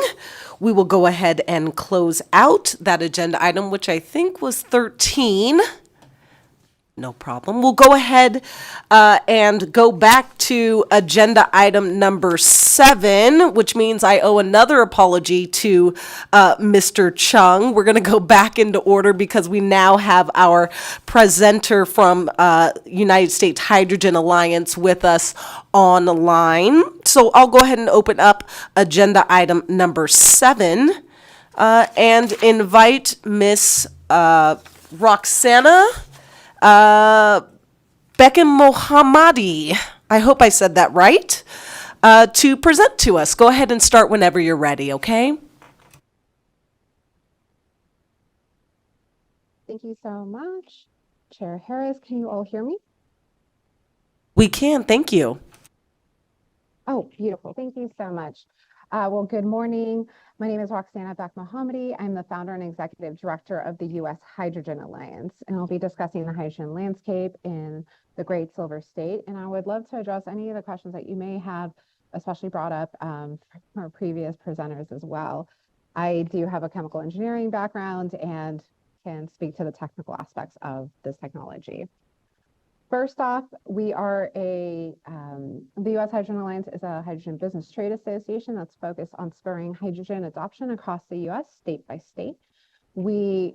We will go ahead and close out that agenda item, which I think was 13. No problem. We'll go ahead and go back to agenda item number 7, which means I owe another apology to Mr. Chung. We're going to go back into order because we now have our presenter from United States Hydrogen Alliance with us online. So I'll go ahead and open up agenda item number 7 and invite Miss Roxana Beckham Mohammadi, I hope I said that right, to present to us. Go ahead and start whenever you're ready, okay? Thank you so much. Chair Harris, can you all hear me? We can, thank you. Oh, beautiful. Thank you so much. Well, good morning. My name is Roxana Mohammadi. I'm the founder and executive director of the U.S. Hydrogen Alliance, and I'll be discussing the hydrogen landscape in the Great Silver State. And I would love to address any of the questions that you may have, especially brought up from our previous presenters as well. I do have a chemical engineering background and can speak to the technical aspects of this technology. First off, we are the U.S. Hydrogen Alliance is a hydrogen business trade association that's focused on spurring hydrogen adoption across the U.S. state by state. We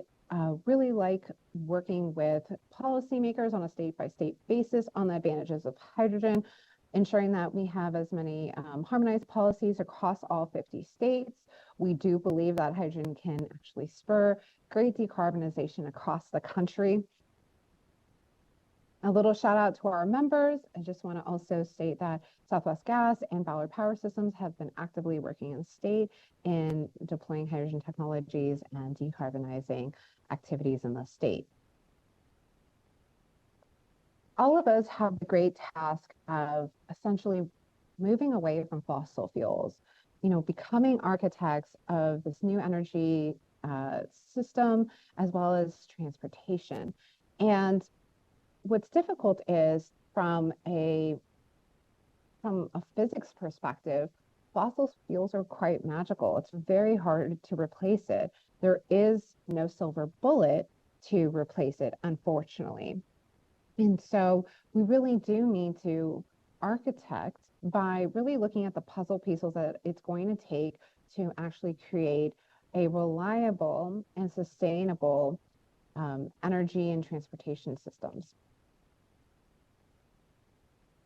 really like working with policymakers on a state-by-state basis on the advantages of hydrogen, ensuring that we have as many harmonized policies across all 50 states. We do believe that hydrogen can actually spur great decarbonization across the country. A little shout out to our members. I just want to also state that Southwest Gas and Ballard Power Systems have been actively working in state in deploying hydrogen technologies and decarbonizing activities in the state. All of us have the great task of essentially moving away from fossil fuels, becoming architects of this new energy system as well as transportation. And what's difficult is from a physics perspective, fossil fuels are quite magical. It's very hard to replace it. There is no silver bullet to replace it, unfortunately. And so we really do need to architect by really looking at the puzzle pieces that it's going to take to actually create a reliable and sustainable energy and transportation systems.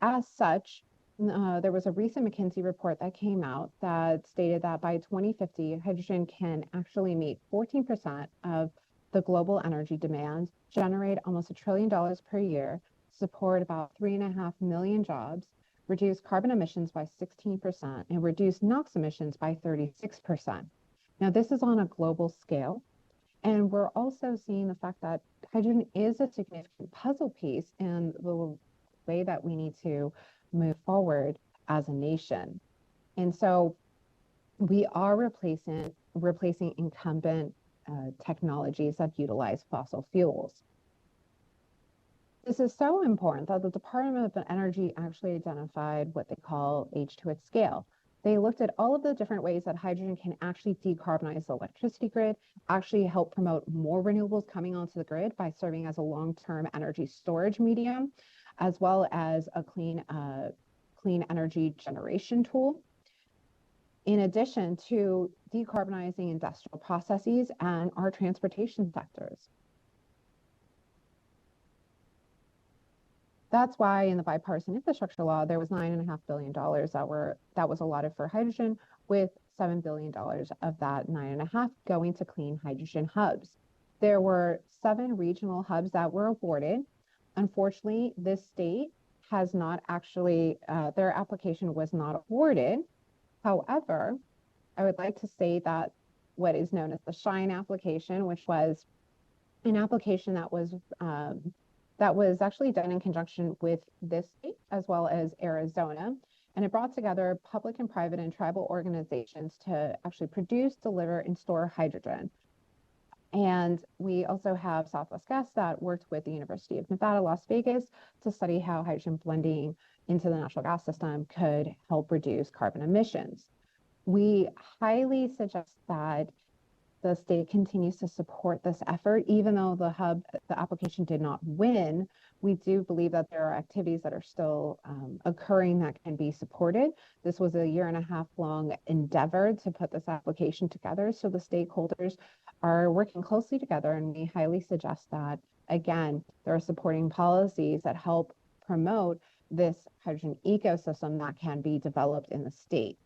As such, there was a recent McKinsey report that came out that stated that by 2050, hydrogen can actually meet 14% of the global energy demand, generate almost $1 trillion per year, support about 3.5 million jobs, reduce carbon emissions by 16%, and reduce NOx emissions by 36%. Now, this is on a global scale. And we're also seeing the fact that hydrogen is a significant puzzle piece in the way that we need to move forward as a nation. And so we are replacing incumbent technologies that utilize fossil fuels. This is so important that the Department of Energy actually identified what they call H2 at scale. They looked at all of the different ways that hydrogen can actually decarbonize the electricity grid, actually help promote more renewables coming onto the grid by serving as a long-term energy storage medium, as well as a clean energy generation tool. In addition to decarbonizing industrial processes and our transportation sectors. That's why in the bipartisan infrastructure law, there was $9.5 billion that was allotted for hydrogen, with $7 billion of that 9.5 going to clean hydrogen hubs. There were 7 regional hubs that were awarded. Unfortunately, this state has not actually, their application was not awarded. However, I would like to say that what is known as the SHINE application, which was an application that was actually done in conjunction with this state as well as Arizona. And it brought together public and private and tribal organizations to actually produce, deliver, and store hydrogen. And we also have Southwest Gas that worked with the University of Nevada, Las Vegas to study how hydrogen blending into the natural gas system could help reduce carbon emissions. We highly suggest that the state continues to support this effort, even though the application did not win. We do believe that there are activities that are still occurring that can be supported. This was a 1.5 year long endeavor to put this application together. So the stakeholders are working closely together, and we highly suggest that, again, there are supporting policies that help promote this hydrogen ecosystem that can be developed in the state.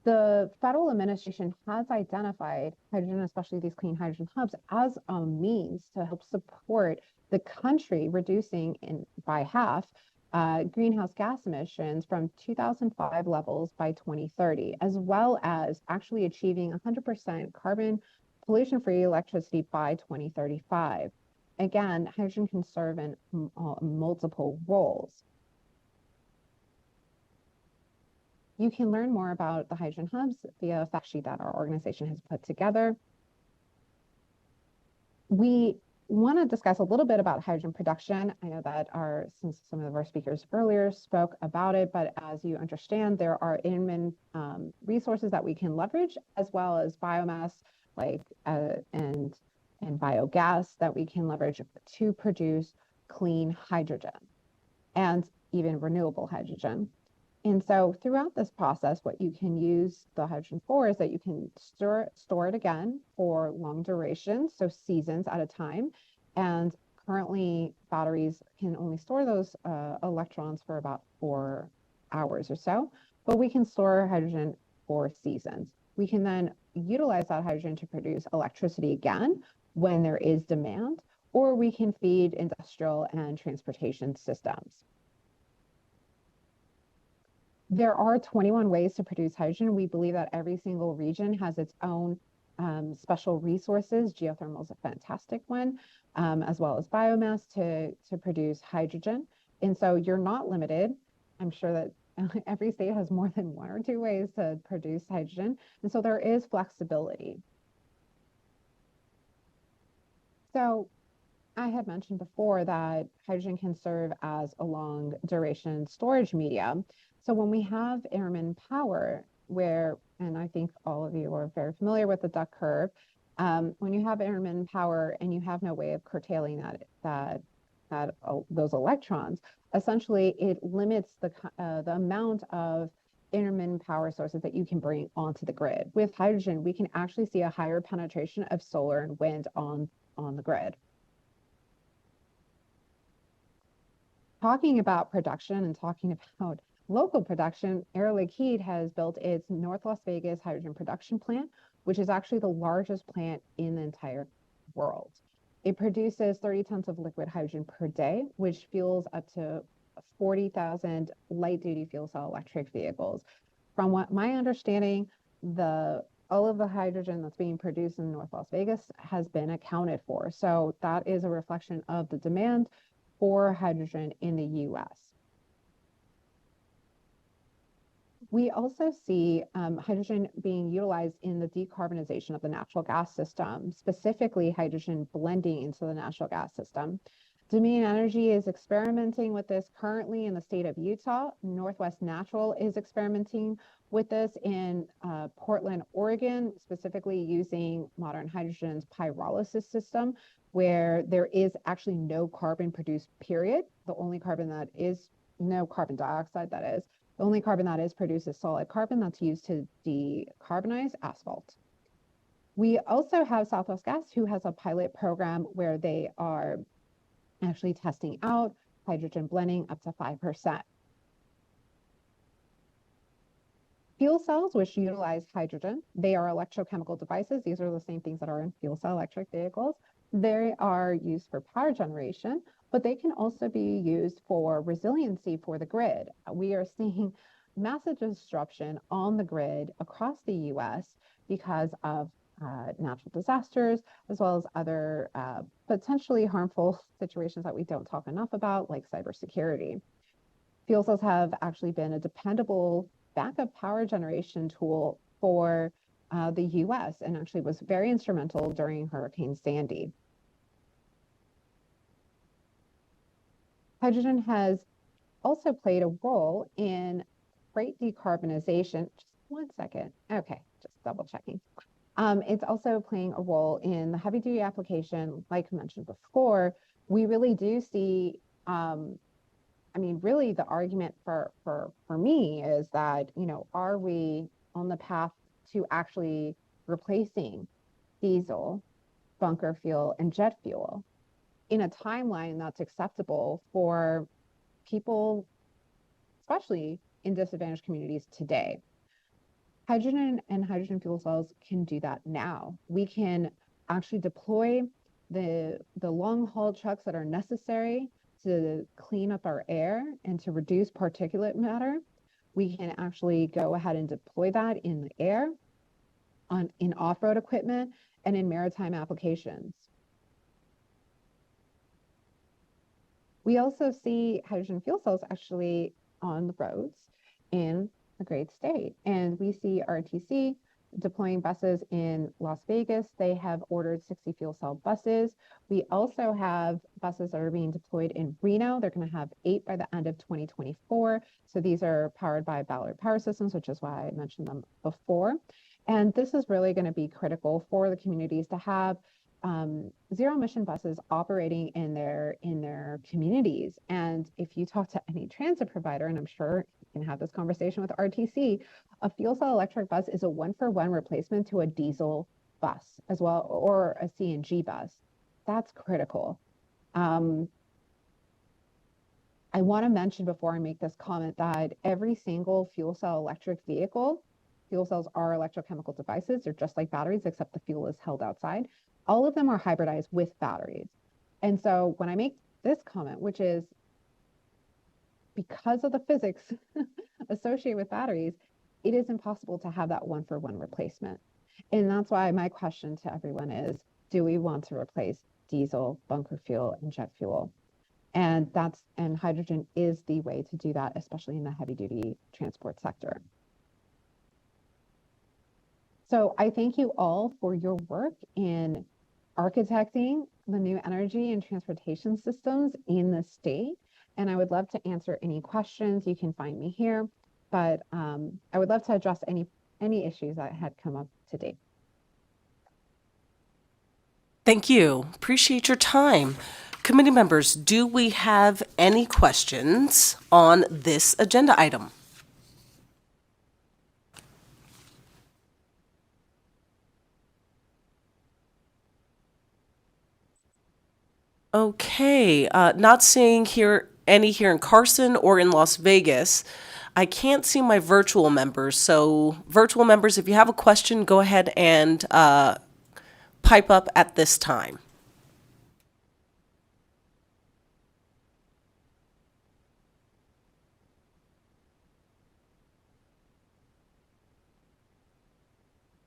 The federal administration has identified hydrogen, especially these clean hydrogen hubs, as a means to help support the country reducing by half greenhouse gas emissions from 2005 levels by 2030, as well as actually achieving 100% carbon pollution-free electricity by 2035. Again, hydrogen can serve in multiple roles. You can learn more about the hydrogen hubs via a fact sheet that our organization has put together. We want to discuss a little bit about hydrogen production. I know that since some of our speakers earlier spoke about it, but as you understand, there are Interim resources that we can leverage, as well as biomass and biogas that we can leverage to produce clean hydrogen and even renewable hydrogen. And so throughout this process, what you can use the hydrogen for is that you can store it again for long durations, so seasons at a time. And currently, batteries can only store those electrons for about 4 hours or so, but we can store hydrogen for seasons. We can then utilize that hydrogen to produce electricity again when there is demand, or we can feed industrial and transportation systems. There are 21 ways to produce hydrogen. We believe that every single region has its own special resources. Geothermal is a fantastic one, as well as biomass to produce hydrogen. And so you're not limited. I'm sure that every state has more than 1 or 2 ways to produce hydrogen. And so there is flexibility. So I had mentioned before that hydrogen can serve as a long duration storage medium. So when we have Interim power, and I think all of you are very familiar with the duck curve, when you have Interim power and you have no way of curtailing those electrons, essentially it limits the amount of Interim power sources that you can bring onto the grid. With hydrogen, we can actually see a higher penetration of solar and wind on the grid. Talking about production and talking about local production, Air Liquide has built its North Las Vegas hydrogen production plant, which is actually the largest plant in the entire world. It produces 30 tons of liquid hydrogen per day, which fuels up to 40,000 light-duty fuel cell electric vehicles. From what my understanding, all of the hydrogen that's being produced in North Las Vegas has been accounted for. So that is a reflection of the demand for hydrogen in the US. We also see hydrogen being utilized in the decarbonization of the natural gas system, specifically hydrogen blending into the natural gas system. Dominion Energy is experimenting with this currently in the state of Utah. Northwest Natural is experimenting with this in Portland, Oregon, specifically using Modern Hydrogen's pyrolysis system, where there is actually no carbon produced, period. The only carbon that is, no carbon dioxide that is, the only carbon that is produced is solid carbon that's used to decarbonize asphalt. We also have Southwest Gas, who has a pilot program where they are actually testing out hydrogen blending up to 5%. Fuel cells, which utilize hydrogen, they are electrochemical devices. These are the same things that are in fuel cell electric vehicles. They are used for power generation, but they can also be used for resiliency for the grid. We are seeing massive disruption on the grid across the US because of natural disasters, as well as other potentially harmful situations that we don't talk enough about, like cybersecurity. Fuel cells have actually been a dependable backup power generation tool for the US and actually was very instrumental during Hurricane Sandy. Hydrogen has also played a role in freight decarbonization. Just one second. Okay, just double checking. It's also playing a role in the heavy duty application. Like I mentioned before, we really do see, really the argument for me is that, are we on the path to actually replacing diesel, bunker fuel, and jet fuel in a timeline that's acceptable for people, especially in disadvantaged communities today? Hydrogen and hydrogen fuel cells can do that now. We can actually deploy the long haul trucks that are necessary to clean up our air and to reduce particulate matter. We can actually go ahead and deploy that in the air, in off-road equipment, and in maritime applications. We also see hydrogen fuel cells actually on the roads in a great state. And we see RTC deploying buses in Las Vegas. They have ordered 60 fuel cell buses. We also have buses that are being deployed in Reno. They're going to have 8 by the end of 2024. So these are powered by Ballard Power Systems, which is why I mentioned them before. And this is really going to be critical for the communities to have zero emission buses operating in their communities. And if you talk to any transit provider, and I'm sure you can have this conversation with RTC, a fuel cell electric bus is a 1-for-1 replacement to a diesel bus as well, or a CNG bus. That's critical. I want to mention before I make this comment that every single fuel cell electric vehicle, fuel cells are electrochemical devices. They're just like batteries, except the fuel is held outside. All of them are hybridized with batteries. And so when I make this comment, which is because of the physics associated with batteries, it is impossible to have that 1-for-1 replacement. And that's why my question to everyone is, do we want to replace diesel, bunker fuel, and jet fuel? And hydrogen is the way to do that, especially in the heavy duty transport sector. So I thank you all for your work in architecting the new energy and transportation systems in the state. And I would love to answer any questions. You can find me here, but I would love to address any issues that had come up to date. Thank you. Appreciate your time. Committee members, do we have any questions on this agenda item? Okay, not seeing any here in Carson or in Las Vegas. I can't see my virtual members, so virtual members, if you have a question, go ahead and pipe up at this time.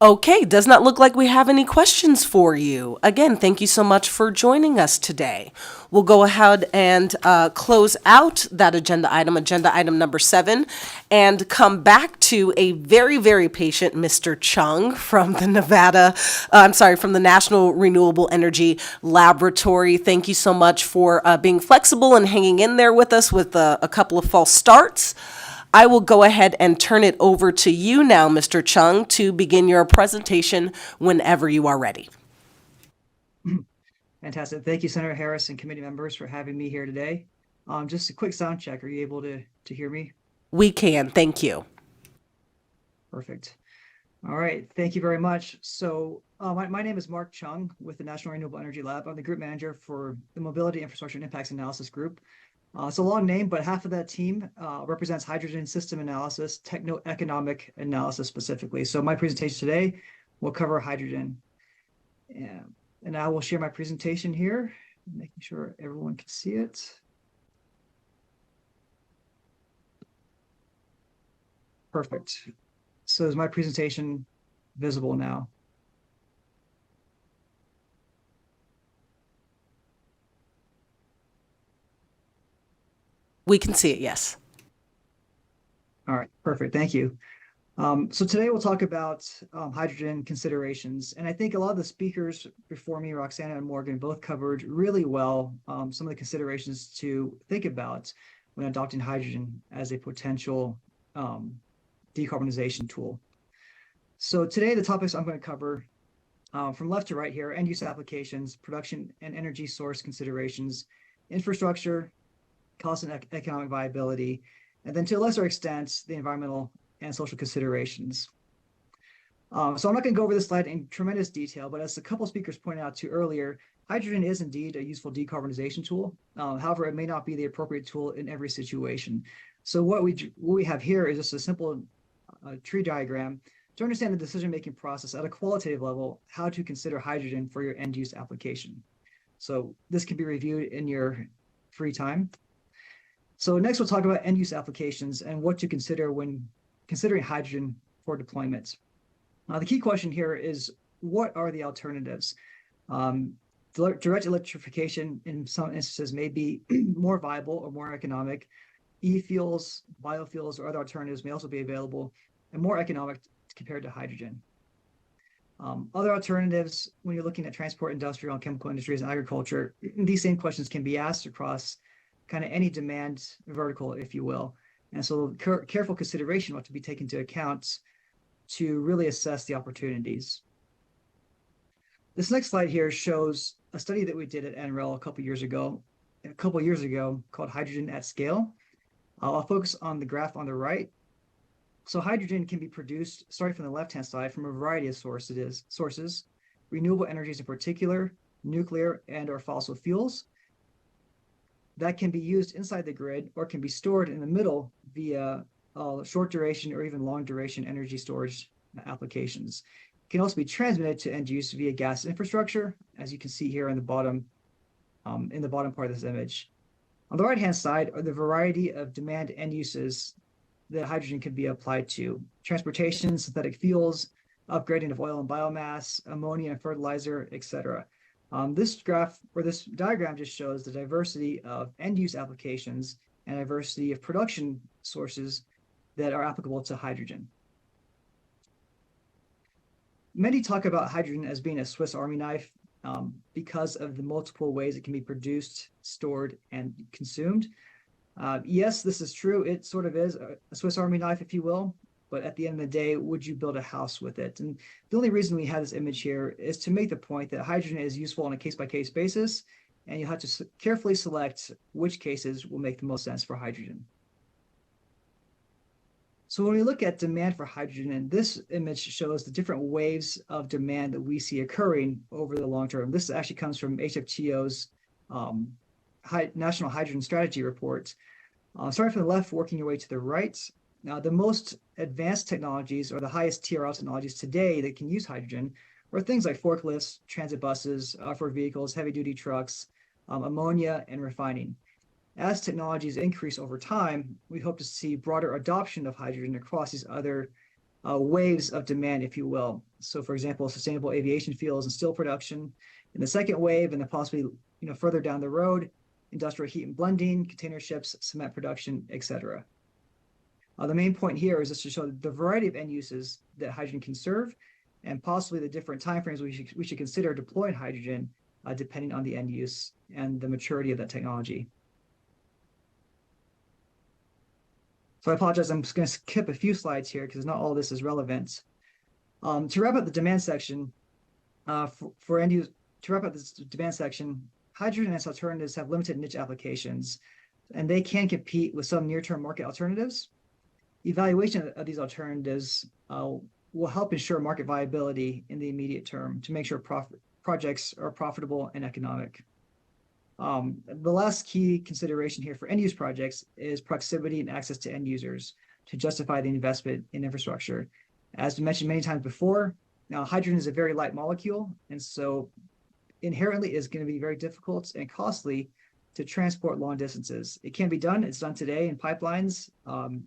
Okay, does not look like we have any questions for you. Again, thank you so much for joining us today. We'll go ahead and close out that agenda item number 7, and come back to a very, very patient Mr. Chung from the from the National Renewable Energy Laboratory. Thank you so much for being flexible and hanging in there with us with a couple of false starts. I will go ahead and turn it over to you now, Mr. Chung, to begin your presentation whenever you are ready. Fantastic. Thank you, Senator Harris and committee members, for having me here today. Just a quick sound check. Are you able to hear me? We can. Thank you. Perfect. All right. Thank you very much. So my name is Mark Chung with the National Renewable Energy Lab. I'm the group manager for the Mobility, Infrastructure, and Impacts Analysis Group. It's a long name, but half of that team represents hydrogen system analysis, techno-economic analysis specifically. So my presentation today will cover hydrogen. And I will share my presentation here, making sure everyone can see it. Perfect. So is my presentation visible now? We can see it, yes. All right, perfect. Thank you. So today we'll talk about hydrogen considerations. And I think a lot of the speakers before me, Roxana and Morgan, both covered really well some of the considerations to think about when adopting hydrogen as a potential decarbonization tool. So today the topics I'm going to cover from left to right here: end use applications, production and energy source considerations, infrastructure, cost and economic viability, and then to a lesser extent, the environmental and social considerations. So I'm not going to go over this slide in tremendous detail, but as a couple speakers pointed out to earlier, hydrogen is indeed a useful decarbonization tool. However, it may not be the appropriate tool in every situation. So what we have here is just a simple tree diagram to understand the decision-making process at a qualitative level, how to consider hydrogen for your end-use application. So this can be reviewed in your free time. So next we'll talk about end-use applications and what to consider when considering hydrogen for deployment. The key question here is, what are the alternatives? Direct electrification in some instances may be more viable or more economic. E-fuels, biofuels, or other alternatives may also be available and more economic compared to hydrogen. Other alternatives, when you're looking at transport, industrial, and chemical industries and agriculture, these same questions can be asked across kind of any demand vertical, if you will. And so careful consideration ought to be taken into account to really assess the opportunities. This next slide here shows a study that we did at NREL a couple years ago called Hydrogen at Scale. I'll focus on the graph on the right. So hydrogen can be produced, starting from the left-hand side, from a variety of sources, renewable energies in particular, nuclear and or fossil fuels, that can be used inside the grid or can be stored in the middle via short duration or even long duration energy storage applications. It can also be transmitted to end use via gas infrastructure, as you can see here in the bottom part of this image. On the right-hand side are the variety of demand end uses that hydrogen can be applied to: transportation, synthetic fuels, upgrading of oil and biomass, ammonia and fertilizer, etc. This graph or this diagram just shows the diversity of end-use applications and diversity of production sources that are applicable to hydrogen. Many talk about hydrogen as being a Swiss Army knife because of the multiple ways it can be produced, stored, and consumed. Yes, this is true. It sort of is a Swiss Army knife, if you will. But at the end of the day, would you build a house with it? And the only reason we have this image here is to make the point that hydrogen is useful on a case-by-case basis, and you have to carefully select which cases will make the most sense for hydrogen. So when we look at demand for hydrogen, and this image shows the different waves of demand that we see occurring over the long term. This actually comes from HFTO's National Hydrogen Strategy Report. Starting from the left, working your way to the right. Now, the most advanced technologies, or the highest TRL technologies today that can use hydrogen, are things like forklifts, transit buses, off-road vehicles, heavy-duty trucks, ammonia, and refining. As technologies increase over time, we hope to see broader adoption of hydrogen across these other waves of demand, if you will. So, for example, sustainable aviation fuels and steel production in the second wave, and then possibly further down the road, industrial heat and blending, container ships, cement production, etc. The main point here is just to show the variety of end uses that hydrogen can serve, and possibly the different timeframes we should consider deploying hydrogen depending on the end use and the maturity of that technology. So I apologize, I'm just going to skip a few slides here because not all of this is relevant. To wrap up the demand section, hydrogen and its alternatives have limited niche applications, and they can compete with some near-term market alternatives. Evaluation of these alternatives will help ensure market viability in the immediate term to make sure projects are profitable and economic. The last key consideration here for end-use projects is proximity and access to end users to justify the investment in infrastructure. As mentioned many times before, now hydrogen is a very light molecule, and so inherently is going to be very difficult and costly to transport long distances. It can be done. It's done today in pipelines,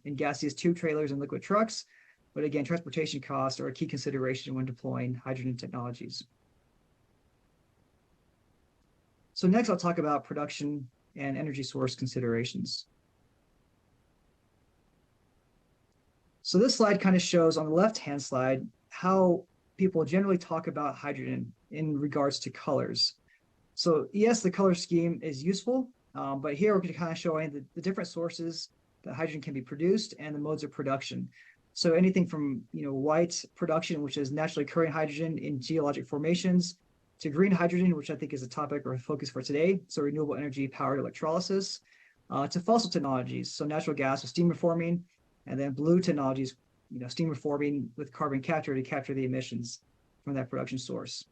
in gaseous tube trailers and liquid trucks. But again, transportation costs are a key consideration when deploying hydrogen technologies. So next I'll talk about production and energy source considerations. So this slide kind of shows on the left-hand slide how people generally talk about hydrogen in regards to colors. So yes, the color scheme is useful, but here we're kind of showing the different sources that hydrogen can be produced and the modes of production. So anything from white production, which is naturally occurring hydrogen in geologic formations, to green hydrogen, which I think is a topic or a focus for today, so renewable energy powered electrolysis, to fossil technologies, so natural gas with steam reforming, and then blue technologies, steam reforming with carbon capture to capture the emissions from that production source.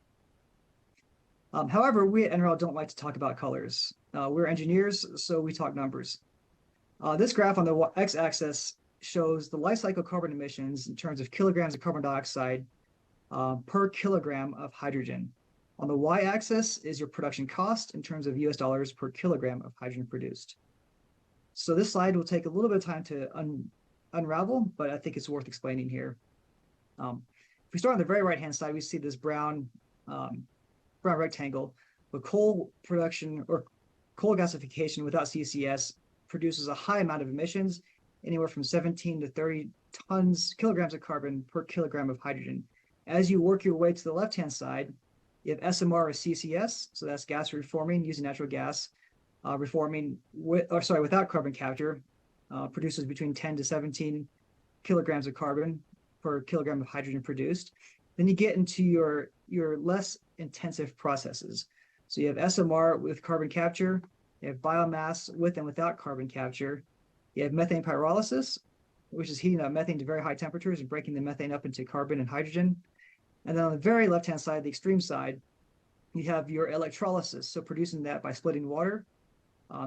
However, we at NREL don't like to talk about colors. We're engineers, so we talk numbers. This graph on the x-axis shows the life cycle carbon emissions in terms of kilograms of carbon dioxide per kilogram of hydrogen. On the y-axis is your production cost in terms of US dollars per kilogram of hydrogen produced. So this slide will take a little bit of time to unravel, but I think it's worth explaining here. If we start on the very right-hand side, we see this brown rectangle. But coal production or coal gasification without CCS produces a high amount of emissions, anywhere from 17 to 30 kilograms of carbon per kilogram of hydrogen. As you work your way to the left-hand side, you have SMR or CCS, so that's gas reforming using natural gas, reforming without carbon capture, produces between 10 to 17 kilograms of carbon per kilogram of hydrogen produced. Then you get into your less intensive processes. So you have SMR with carbon capture, you have biomass with and without carbon capture, you have methane pyrolysis, which is heating up methane to very high temperatures and breaking the methane up into carbon and hydrogen. And then on the very left-hand side, the extreme side, you have your electrolysis, so producing that by splitting water.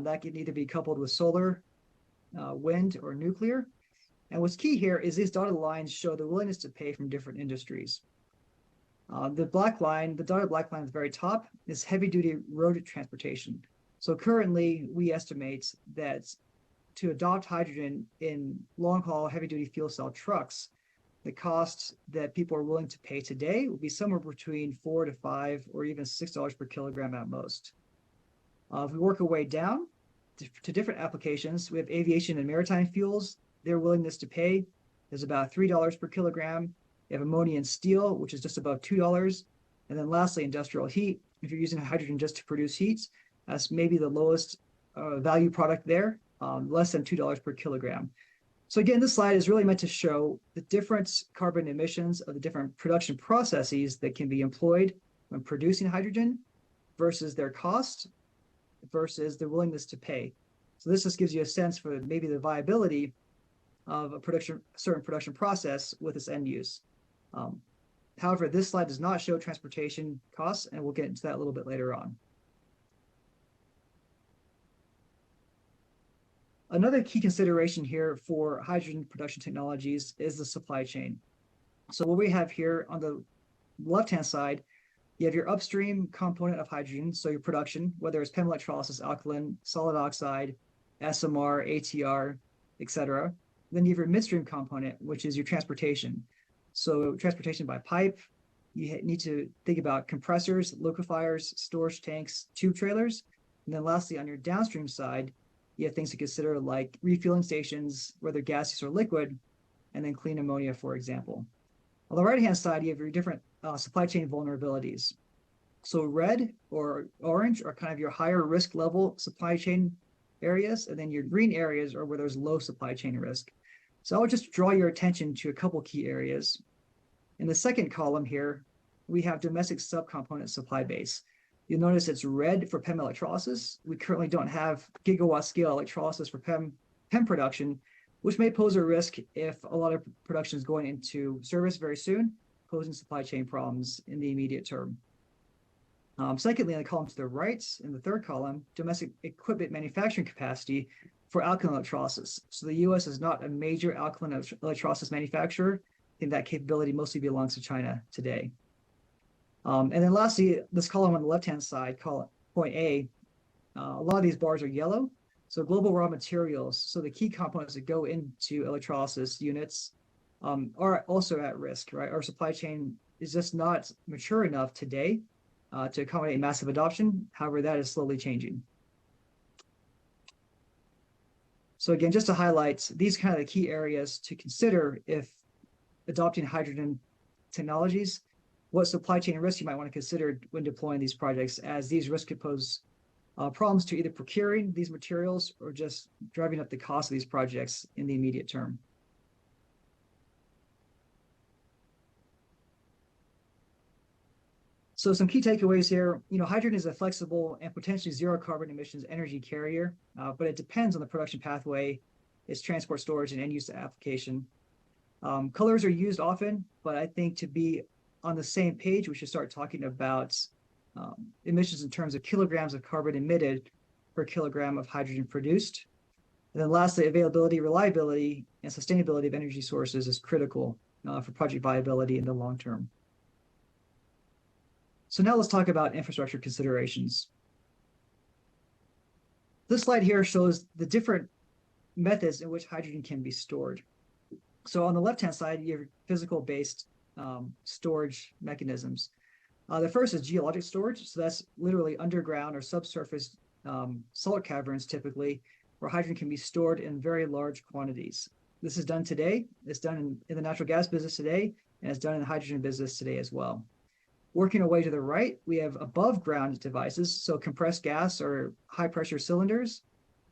That can either be coupled with solar, wind, or nuclear. And what's key here is these dotted lines show the willingness to pay from different industries. The dotted black line at the very top is heavy-duty road transportation. So currently, we estimate that to adopt hydrogen in long-haul heavy-duty fuel cell trucks, the cost that people are willing to pay today will be somewhere between $4 to $5 or even $6 per kilogram at most. If we work our way down to different applications, we have aviation and maritime fuels. Their willingness to pay is about $3 per kilogram. You have ammonia and steel, which is just above $2. And then lastly, industrial heat. If you're using hydrogen just to produce heat, that's maybe the lowest value product there, less than $2 per kilogram. So again, this slide is really meant to show the different carbon emissions of the different production processes that can be employed when producing hydrogen versus their cost versus the willingness to pay. So this just gives you a sense for maybe the viability of a certain production process with its end use. However, this slide does not show transportation costs, and we'll get into that a little bit later on. Another key consideration here for hydrogen production technologies is the supply chain. So what we have here on the left-hand side, you have your upstream component of hydrogen, so your production, whether it's PEM electrolysis, alkaline, solid oxide, SMR, ATR, etc. Then you have your midstream component, which is your transportation. So transportation by pipe, you need to think about compressors, liquefiers, storage tanks, tube trailers. And then lastly, on your downstream side, you have things to consider like refueling stations, whether gaseous or liquid, and then clean ammonia, for example. On the right-hand side, you have your different supply chain vulnerabilities. So red or orange are kind of your higher risk level supply chain areas, and then your green areas are where there's low supply chain risk. So I would just draw your attention to a couple key areas. In the second column here, we have domestic subcomponent supply base. You'll notice it's red for PEM electrolysis. We currently don't have gigawatt scale electrolysis for PEM production, which may pose a risk if a lot of production is going into service very soon, posing supply chain problems in the immediate term. Secondly, in the column to the right, in the third column, domestic equipment manufacturing capacity for alkaline electrolysis. So the US is not a major alkaline electrolysis manufacturer. I think that capability mostly belongs to China today. And then lastly, this column on the left-hand side, point A, a lot of these bars are yellow. So global raw materials, so the key components that go into electrolysis units are also at risk, right? Our supply chain is just not mature enough today to accommodate massive adoption. However, that is slowly changing. So again, just to highlight, these kind of the key areas to consider if adopting hydrogen technologies, what supply chain risks you might want to consider when deploying these projects, as these risks could pose problems to either procuring these materials or just driving up the cost of these projects in the immediate term. So some key takeaways here, hydrogen is a flexible and potentially zero carbon emissions energy carrier, but it depends on the production pathway, its transport, storage, and end use application. Colors are used often, but I think to be on the same page, we should start talking about emissions in terms of kilograms of carbon emitted per kilogram of hydrogen produced. And then lastly, availability, reliability, and sustainability of energy sources is critical for project viability in the long term. So now let's talk about infrastructure considerations. This slide here shows the different methods in which hydrogen can be stored. So on the left-hand side, you have physical-based storage mechanisms. The first is geologic storage. So that's literally underground or subsurface salt caverns typically, where hydrogen can be stored in very large quantities. This is done today. It's done in the natural gas business today, and it's done in the hydrogen business today as well. Working our way to the right, we have above ground devices, so compressed gas or high pressure cylinders,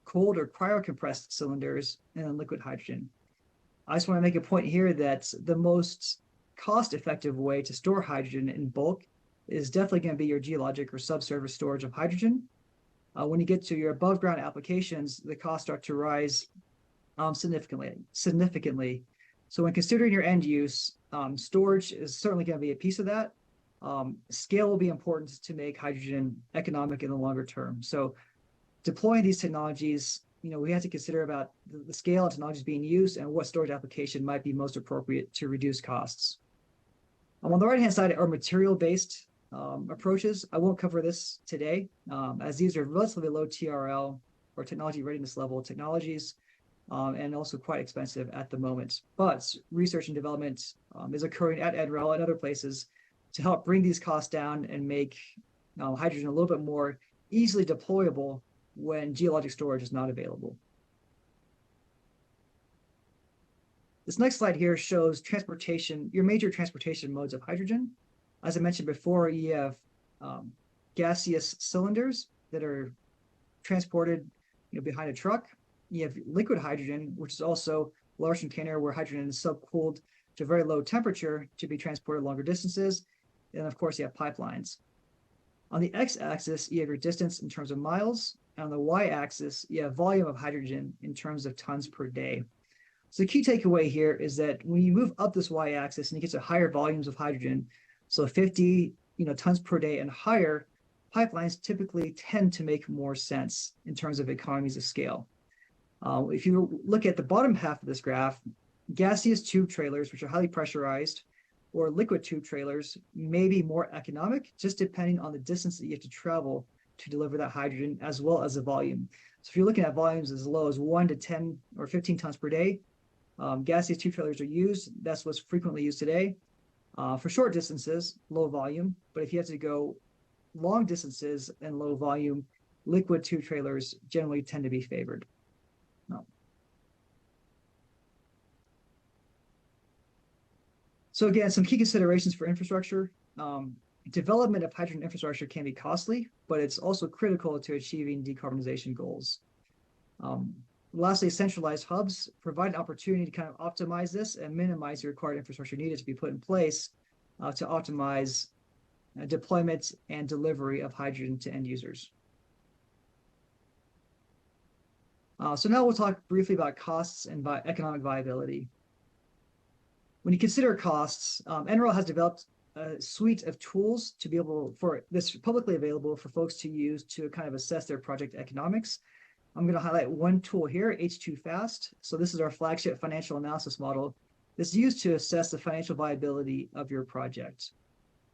cold or cryocompressed cylinders, and then liquid hydrogen. I just want to make a point here that the most cost-effective way to store hydrogen in bulk is definitely going to be your geologic or subsurface storage of hydrogen. When you get to your above ground applications, the costs start to rise significantly. So when considering your end use, storage is certainly going to be a piece of that. Scale will be important to make hydrogen economic in the longer term. So deploying these technologies, we have to consider about the scale of technologies being used and what storage application might be most appropriate to reduce costs. On the right-hand side are material-based approaches. I won't cover this today, as these are relatively low TRL or technology readiness level technologies, and also quite expensive at the moment. But research and development is occurring at NREL and other places to help bring these costs down and make hydrogen a little bit more easily deployable when geologic storage is not available. This next slide here shows transportation, your major transportation modes of hydrogen. As I mentioned before, you have gaseous cylinders that are transported behind a truck. You have liquid hydrogen, which is also a large container where hydrogen is subcooled to a very low temperature to be transported longer distances. And of course, you have pipelines. On the x-axis, you have your distance in terms of miles. And on the y-axis, you have volume of hydrogen in terms of tons per day. So the key takeaway here is that when you move up this y-axis and you get to higher volumes of hydrogen, so 50 tons per day and higher, pipelines typically tend to make more sense in terms of economies of scale. If you look at the bottom half of this graph, gaseous tube trailers, which are highly pressurized, or liquid tube trailers may be more economic, just depending on the distance that you have to travel to deliver that hydrogen, as well as the volume. So if you're looking at volumes as low as 1 to 10 or 15 tons per day, gaseous tube trailers are used. That's what's frequently used today. For short distances, low volume, but if you have to go long distances and low volume, liquid tube trailers generally tend to be favored. So again, some key considerations for infrastructure. Development of hydrogen infrastructure can be costly, but it's also critical to achieving decarbonization goals. Lastly, centralized hubs provide an opportunity to kind of optimize this and minimize the required infrastructure needed to be put in place to optimize deployment and delivery of hydrogen to end users. So now we'll talk briefly about costs and economic viability. When you consider costs, NREL has developed a suite of tools to be able for this publicly available for folks to use to kind of assess their project economics. I'm going to highlight one tool here, H2Fast. So this is our flagship financial analysis model that's used to assess the financial viability of your project.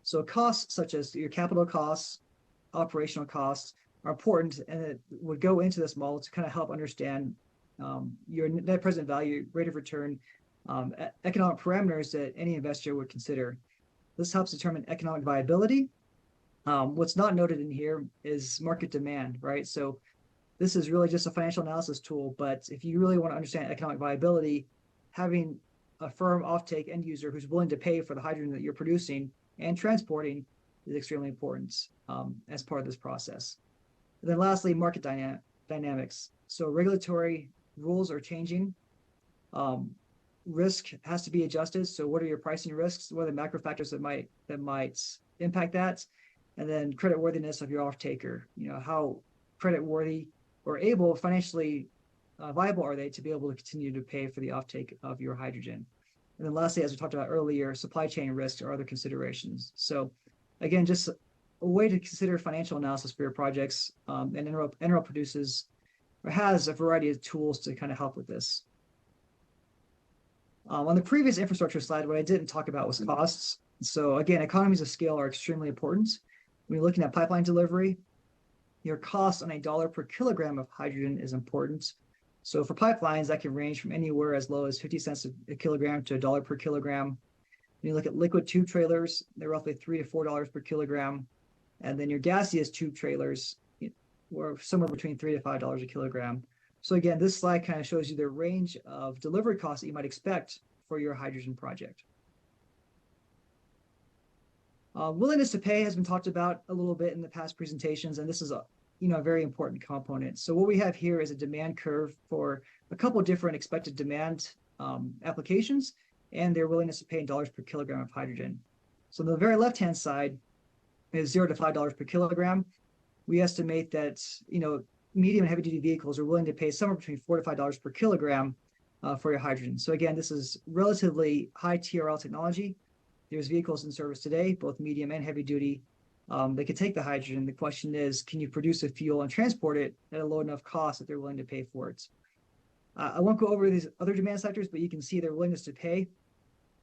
So costs such as your capital costs, operational costs are important, and it would go into this model to kind of help understand your net present value, rate of return, economic parameters that any investor would consider. This helps determine economic viability. What's not noted in here is market demand, right? So this is really just a financial analysis tool, but if you really want to understand economic viability, having a firm offtake end user who's willing to pay for the hydrogen that you're producing and transporting is extremely important as part of this process. And then lastly, market dynamics. So regulatory rules are changing. Risk has to be adjusted. So what are your pricing risks? What are the macro factors that might impact that? And then creditworthiness of your off-taker. You know, how creditworthy or able, financially viable are they to be able to continue to pay for the offtake of your hydrogen? And then lastly, as we talked about earlier, supply chain risks or other considerations. So again, just a way to consider financial analysis for your projects. And NREL produces or has a variety of tools to kind of help with this. On the previous infrastructure slide, what I didn't talk about was costs. So again, economies of scale are extremely important. When you're looking at pipeline delivery, your cost on $1 per kilogram of hydrogen is important. So for pipelines, that can range from anywhere as low as 50 cents a kilogram to $1 per kilogram. When you look at liquid tube trailers, they're roughly $3 to $4 per kilogram. And then your gaseous tube trailers were somewhere between $3 to $5 a kilogram. So again, this slide kind of shows you the range of delivery costs that you might expect for your hydrogen project. Willingness to pay has been talked about a little bit in the past presentations, and this is a very important component. So what we have here is a demand curve for a couple different expected demand applications and their willingness to pay in dollars per kilogram of hydrogen. So on the very left-hand side is $0 to $5 per kilogram. We estimate that medium and heavy-duty vehicles are willing to pay somewhere between $4 to $5 per kilogram for your hydrogen. So again, this is relatively high TRL technology. There's vehicles in service today, both medium and heavy-duty. They could take the hydrogen. The question is, can you produce a fuel and transport it at a low enough cost that they're willing to pay for it? I won't go over these other demand sectors, but you can see their willingness to pay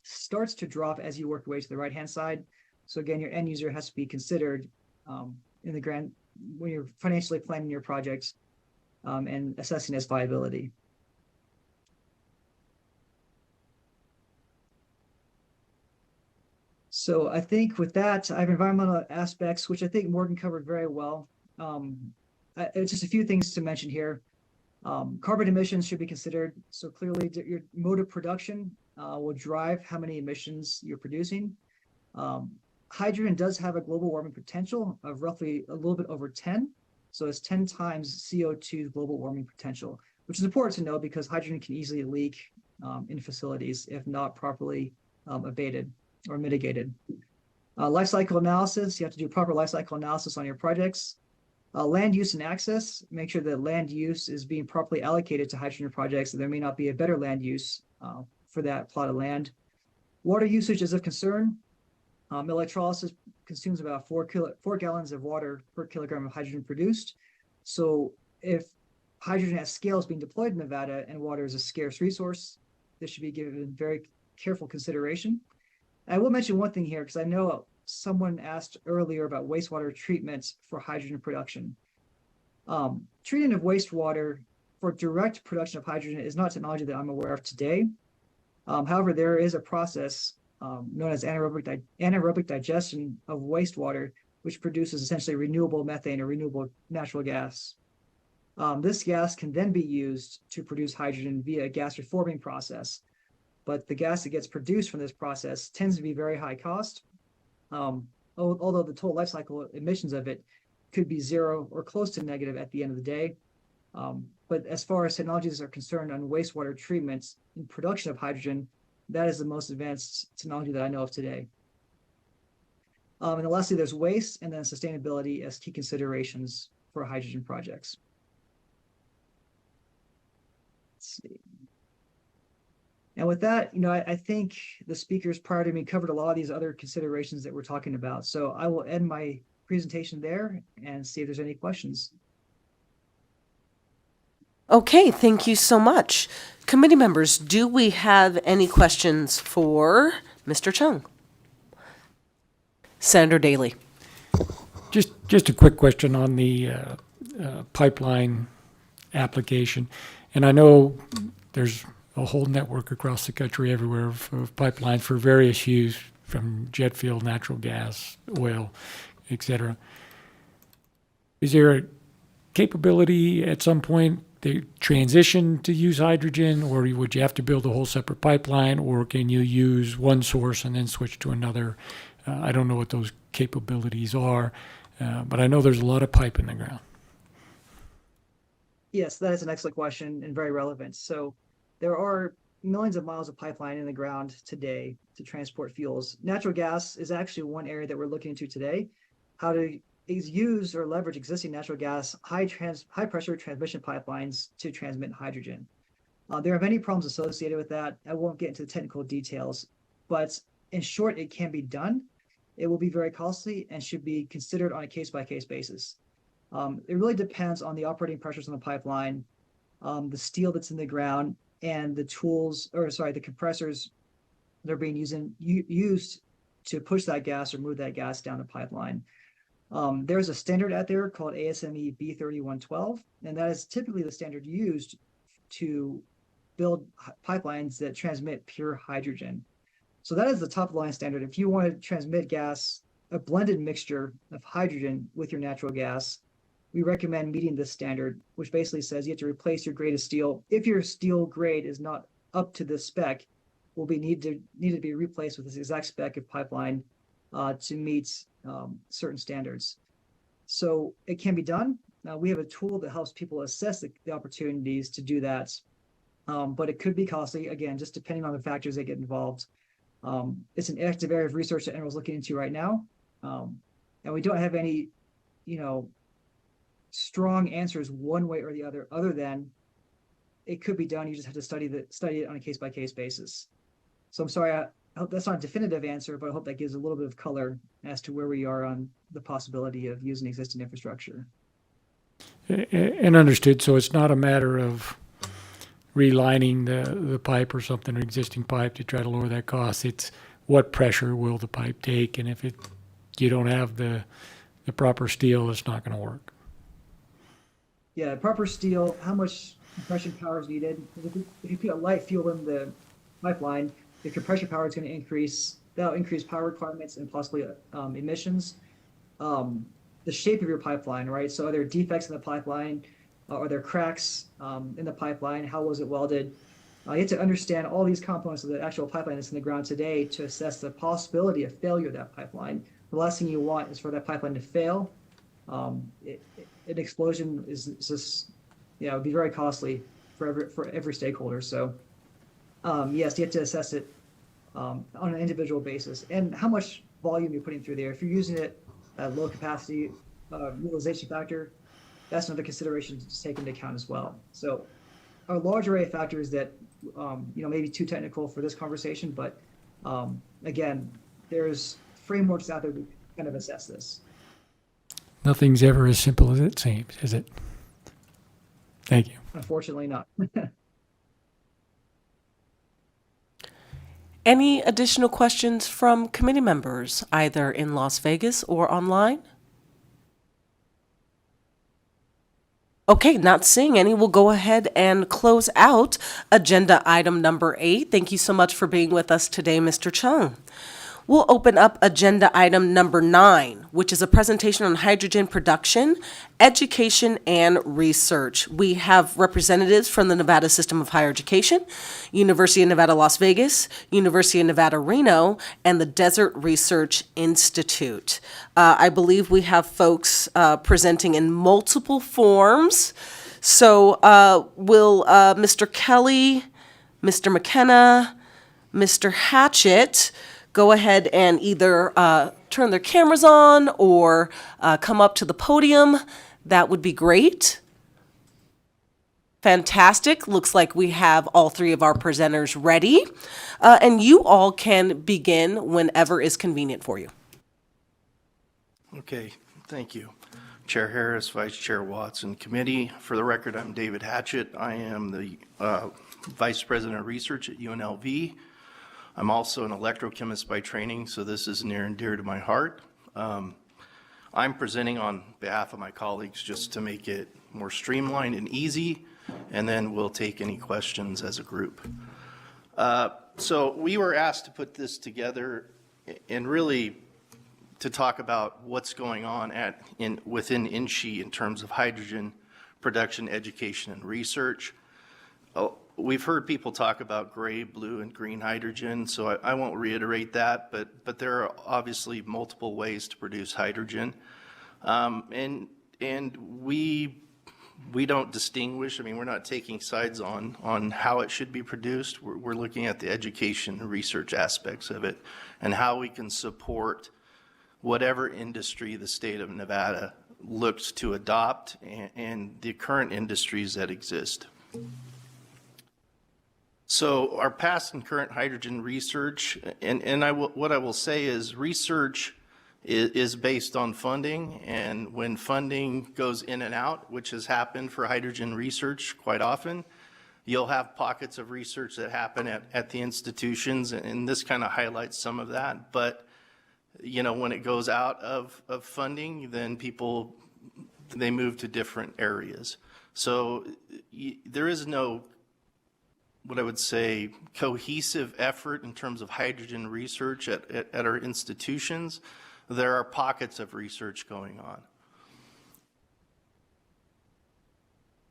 starts to drop as you work your way to the right-hand side. So again, your end user has to be considered when you're financially planning your projects and assessing its viability. So I think with that, I have environmental aspects, which I think Morgan covered very well. It's just a few things to mention here. Carbon emissions should be considered. So clearly your mode of production will drive how many emissions you're producing. Hydrogen does have a global warming potential of roughly a little bit over 10. So it's 10 times CO2 global warming potential, which is important to know because hydrogen can easily leak in facilities if not properly abated or mitigated. Life cycle analysis, you have to do proper life cycle analysis on your projects. Land use and access, make sure that land use is being properly allocated to hydrogen projects, and there may not be a better land use for that plot of land. Water usage is of concern. Electrolysis consumes about 4 gallons of water per kilogram of hydrogen produced. So if hydrogen at scale is being deployed in Nevada and water is a scarce resource, this should be given very careful consideration. I will mention one thing here because I know someone asked earlier about wastewater treatment for hydrogen production. Treating of wastewater for direct production of hydrogen is not technology that I'm aware of today. However, there is a process known as anaerobic digestion of wastewater, which produces essentially renewable methane or renewable natural gas. This gas can then be used to produce hydrogen via a gas reforming process. But the gas that gets produced from this process tends to be very high cost, although the total life cycle emissions of it could be zero or close to negative at the end of the day. But as far as technologies are concerned on wastewater treatments in production of hydrogen, that is the most advanced technology that I know of today. And then lastly, there's waste and then sustainability as key considerations for hydrogen projects. Let's see. And with that, I think the speakers prior to me covered a lot of these other considerations that we're talking about. So I will end my presentation there and see if there's any questions. Okay, thank you so much. Committee members, do we have any questions for Mr. Chung? Senator Daley. Just a quick question on the pipeline application. And I know there's a whole network across the country everywhere of pipelines for various use, from jet fuel, natural gas, oil, etc. Is there capability at some point they transition to use hydrogen, or would you have to build a whole separate pipeline, or can you use one source and then switch to another? I don't know what those capabilities are, but I know there's a lot of pipe in the ground. Yes, that is an excellent question and very relevant. So there are millions of miles of pipeline in the ground today to transport fuels. Natural gas is actually one area that we're looking into today, how to use or leverage existing natural gas high pressure transmission pipelines to transmit hydrogen. There are many problems associated with that. I won't get into the technical details, but in short, it can be done. It will be very costly and should be considered on a case-by-case basis. It really depends on the operating pressures on the pipeline, the steel that's in the ground, and the the compressors that are being used to push that gas or move that gas down the pipeline. There's a standard out there called ASME B3112, and that is typically the standard used to build pipelines that transmit pure hydrogen. So that is the top line standard. If you want to transmit gas, a blended mixture of hydrogen with your natural gas, we recommend meeting this standard, which basically says you have to replace your grade of steel. If your steel grade is not up to this spec, will be need to be replaced with this exact spec of pipeline to meet certain standards. So it can be done. Now we have a tool that helps people assess the opportunities to do that, but it could be costly, again, just depending on the factors that get involved. It's an active area of research that everyone's looking into right now, and we don't have any, strong answers one way or the other than it could be done. You just have to study it on a case-by-case basis. So I'm sorry, I hope that's not a definitive answer, but I hope that gives a little bit of color as to where we are on the possibility of using existing infrastructure. And understood. So it's not a matter of relining the pipe or something, or existing pipe to try to lower that cost. It's what pressure will the pipe take, and if you don't have the proper steel, it's not going to work. Yeah, proper steel, how much compression power is needed. If you put a light fuel in the pipeline, the compression power is going to increase. That'll increase power requirements and possibly emissions. The shape of your pipeline, right? So are there defects in the pipeline? Are there cracks in the pipeline? How was it welded? You have to understand all these components of the actual pipeline that's in the ground today to assess the possibility of failure of that pipeline. The last thing you want is for that pipeline to fail. An explosion is just, would be very costly for every stakeholder. So yes, you have to assess it on an individual basis, and how much volume you're putting through there. If you're using it at low capacity utilization factor, that's another consideration to take into account as well. So a large array of factors that maybe too technical for this conversation, but again, there's frameworks out there to kind of assess this. Nothing's ever as simple as it seems, is it? Thank you. Unfortunately not. Any additional questions from committee members, either in Las Vegas or online? Okay, not seeing any. We'll go ahead and close out agenda item number 8. Thank you so much for being with us today, Mr. Chung. We'll open up agenda item number 9, which is a presentation on hydrogen production, education, and research. We have representatives from the Nevada System of Higher Education, University of Nevada, Las Vegas, University of Nevada, Reno, and the Desert Research Institute. I believe we have folks presenting in multiple forms. So will Mr. Kelly, Mr. McKenna, Mr. Hatchett go ahead and either turn their cameras on or come up to the podium? That would be great. Fantastic. Looks like we have all 3 of our presenters ready. And you all can begin whenever is convenient for you. Okay, thank you. Chair Harris, Vice Chair Watts, and committee. For the record, I'm David Hatchett. I am the Vice President of Research at UNLV. I'm also an electrochemist by training, so this is near and dear to my heart. I'm presenting on behalf of my colleagues just to make it more streamlined and easy, and then we'll take any questions as a group. So we were asked to put this together and really to talk about what's going on within INSHE in terms of hydrogen production, education, and research. Oh, we've heard people talk about gray, blue, and green hydrogen, so I won't reiterate that, but there are obviously multiple ways to produce hydrogen. And we don't distinguish. I mean, we're not taking sides on how it should be produced. We're looking at the education and research aspects of it and how we can support whatever industry the state of Nevada looks to adopt and the current industries that exist. So our past and current hydrogen research, what I will say is research is based on funding, and when funding goes in and out, which has happened for hydrogen research quite often, you'll have pockets of research that happen at the institutions, and this kind of highlights some of that. But, you know, when it goes out of funding, then they move to different areas. So there is no, what I would say, cohesive effort in terms of hydrogen research at our institutions. There are pockets of research going on.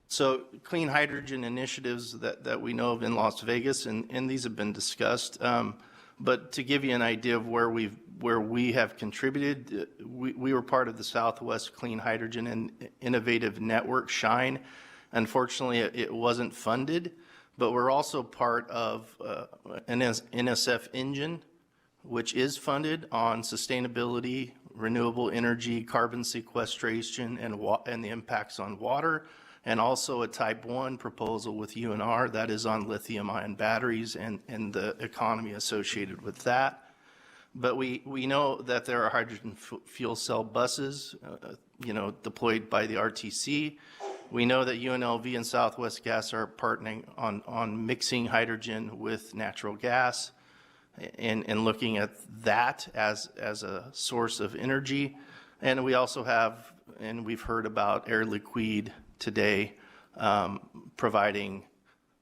So clean hydrogen initiatives that we know of in Las Vegas, and these have been discussed. But to give you an idea of where we have contributed, we were part of the Southwest Clean Hydrogen and Innovative Network, SHINE. Unfortunately, it wasn't funded, but we're also part of an NSF engine, which is funded on sustainability, renewable energy, carbon sequestration, and the impacts on water, and also a type 1 proposal with UNR that is on lithium-ion batteries and the economy associated with that. But we know that there are hydrogen fuel cell buses, deployed by the RTC. We know that UNLV and Southwest Gas are partnering on mixing hydrogen with natural gas and looking at that as a source of energy. And we also have, and we've heard about Air Liquide today, providing,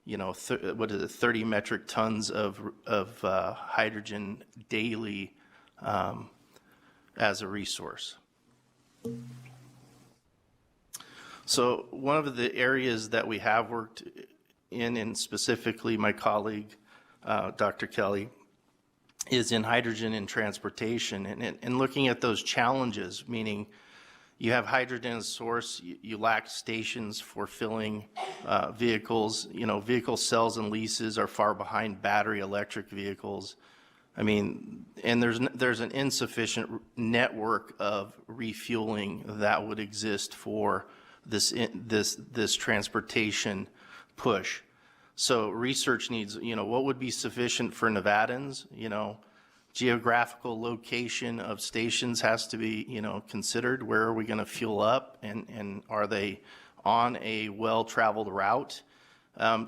30 metric tons of hydrogen daily as a resource. So one of the areas that we have worked in, and specifically my colleague, Dr. Kelly, is in hydrogen and transportation, and looking at those challenges, meaning you have hydrogen as a source, you lack stations for filling vehicles. Vehicle sales and leases are far behind battery electric vehicles. I mean, and there's an insufficient network of refueling that would exist for this transportation push. So research needs, what would be sufficient for Nevadans? Geographical location of stations has to be, considered. Where are we going to fuel up, and are they on a well-traveled route?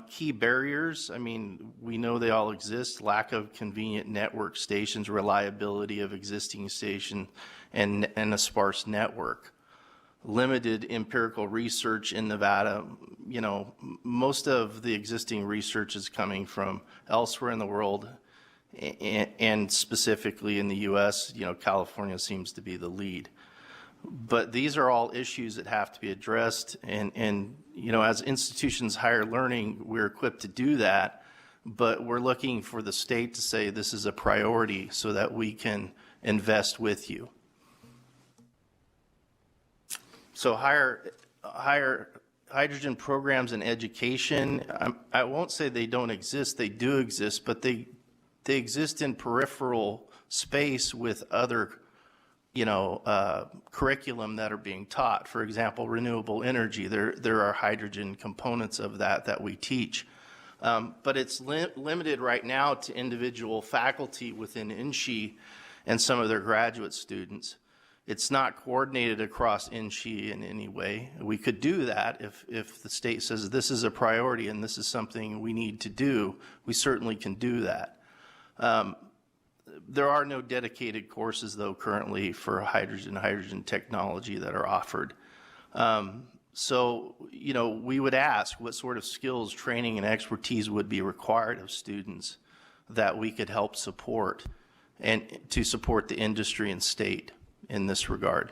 Key barriers, I mean, we know they all exist: lack of convenient network stations, reliability of existing station, and a sparse network. Limited empirical research in Nevada. Most of the existing research is coming from elsewhere in the world, and specifically in the U.S. California seems to be the lead. But these are all issues that have to be addressed, and as institutions higher learning, we're equipped to do that, but we're looking for the state to say this is a priority so that we can invest with you. So higher hydrogen programs in education, I won't say they don't exist, they do exist, but they exist in peripheral space with other, curriculum that are being taught. For example, renewable energy, there are hydrogen components of that we teach. But it's limited right now to individual faculty within INSHE and some of their graduate students. It's not coordinated across INSHE in any way. We could do that if the state says this is a priority and this is something we need to do. We certainly can do that. There are no dedicated courses, though, currently for hydrogen technology that are offered. So, we would ask what sort of skills, training, and expertise would be required of students that we could help support and to support the industry and state in this regard.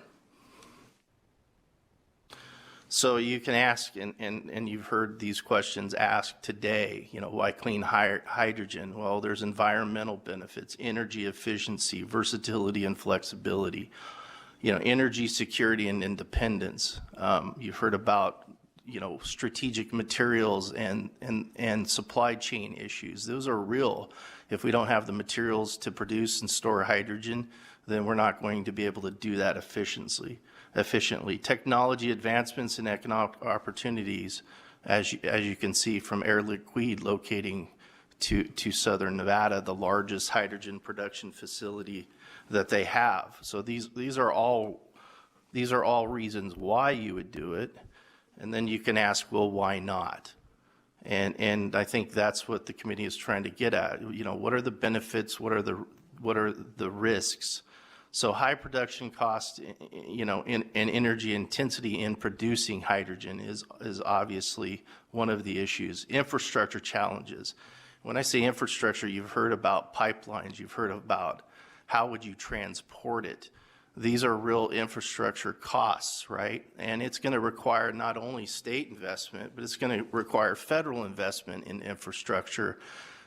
So you can ask, and you've heard these questions asked today, why clean hydrogen? Well, there's environmental benefits, energy efficiency, versatility and flexibility, energy security and independence. You've heard about, strategic materials and supply chain issues. Those are real. If we don't have the materials to produce and store hydrogen, then we're not going to be able to do that efficiently. Technology advancements and economic opportunities, as you can see from Air Liquide locating to southern Nevada, the largest hydrogen production facility that they have. So these are all reasons why you would do it, and then you can ask, well, why not? And I think that's what the committee is trying to get at. What are the benefits? What are the risks? So high production cost, and energy intensity in producing hydrogen is obviously one of the issues. Infrastructure challenges. When I say infrastructure, you've heard about pipelines, you've heard about how would you transport it. These are real infrastructure costs, right? And it's going to require not only state investment, but it's going to require federal investment in infrastructure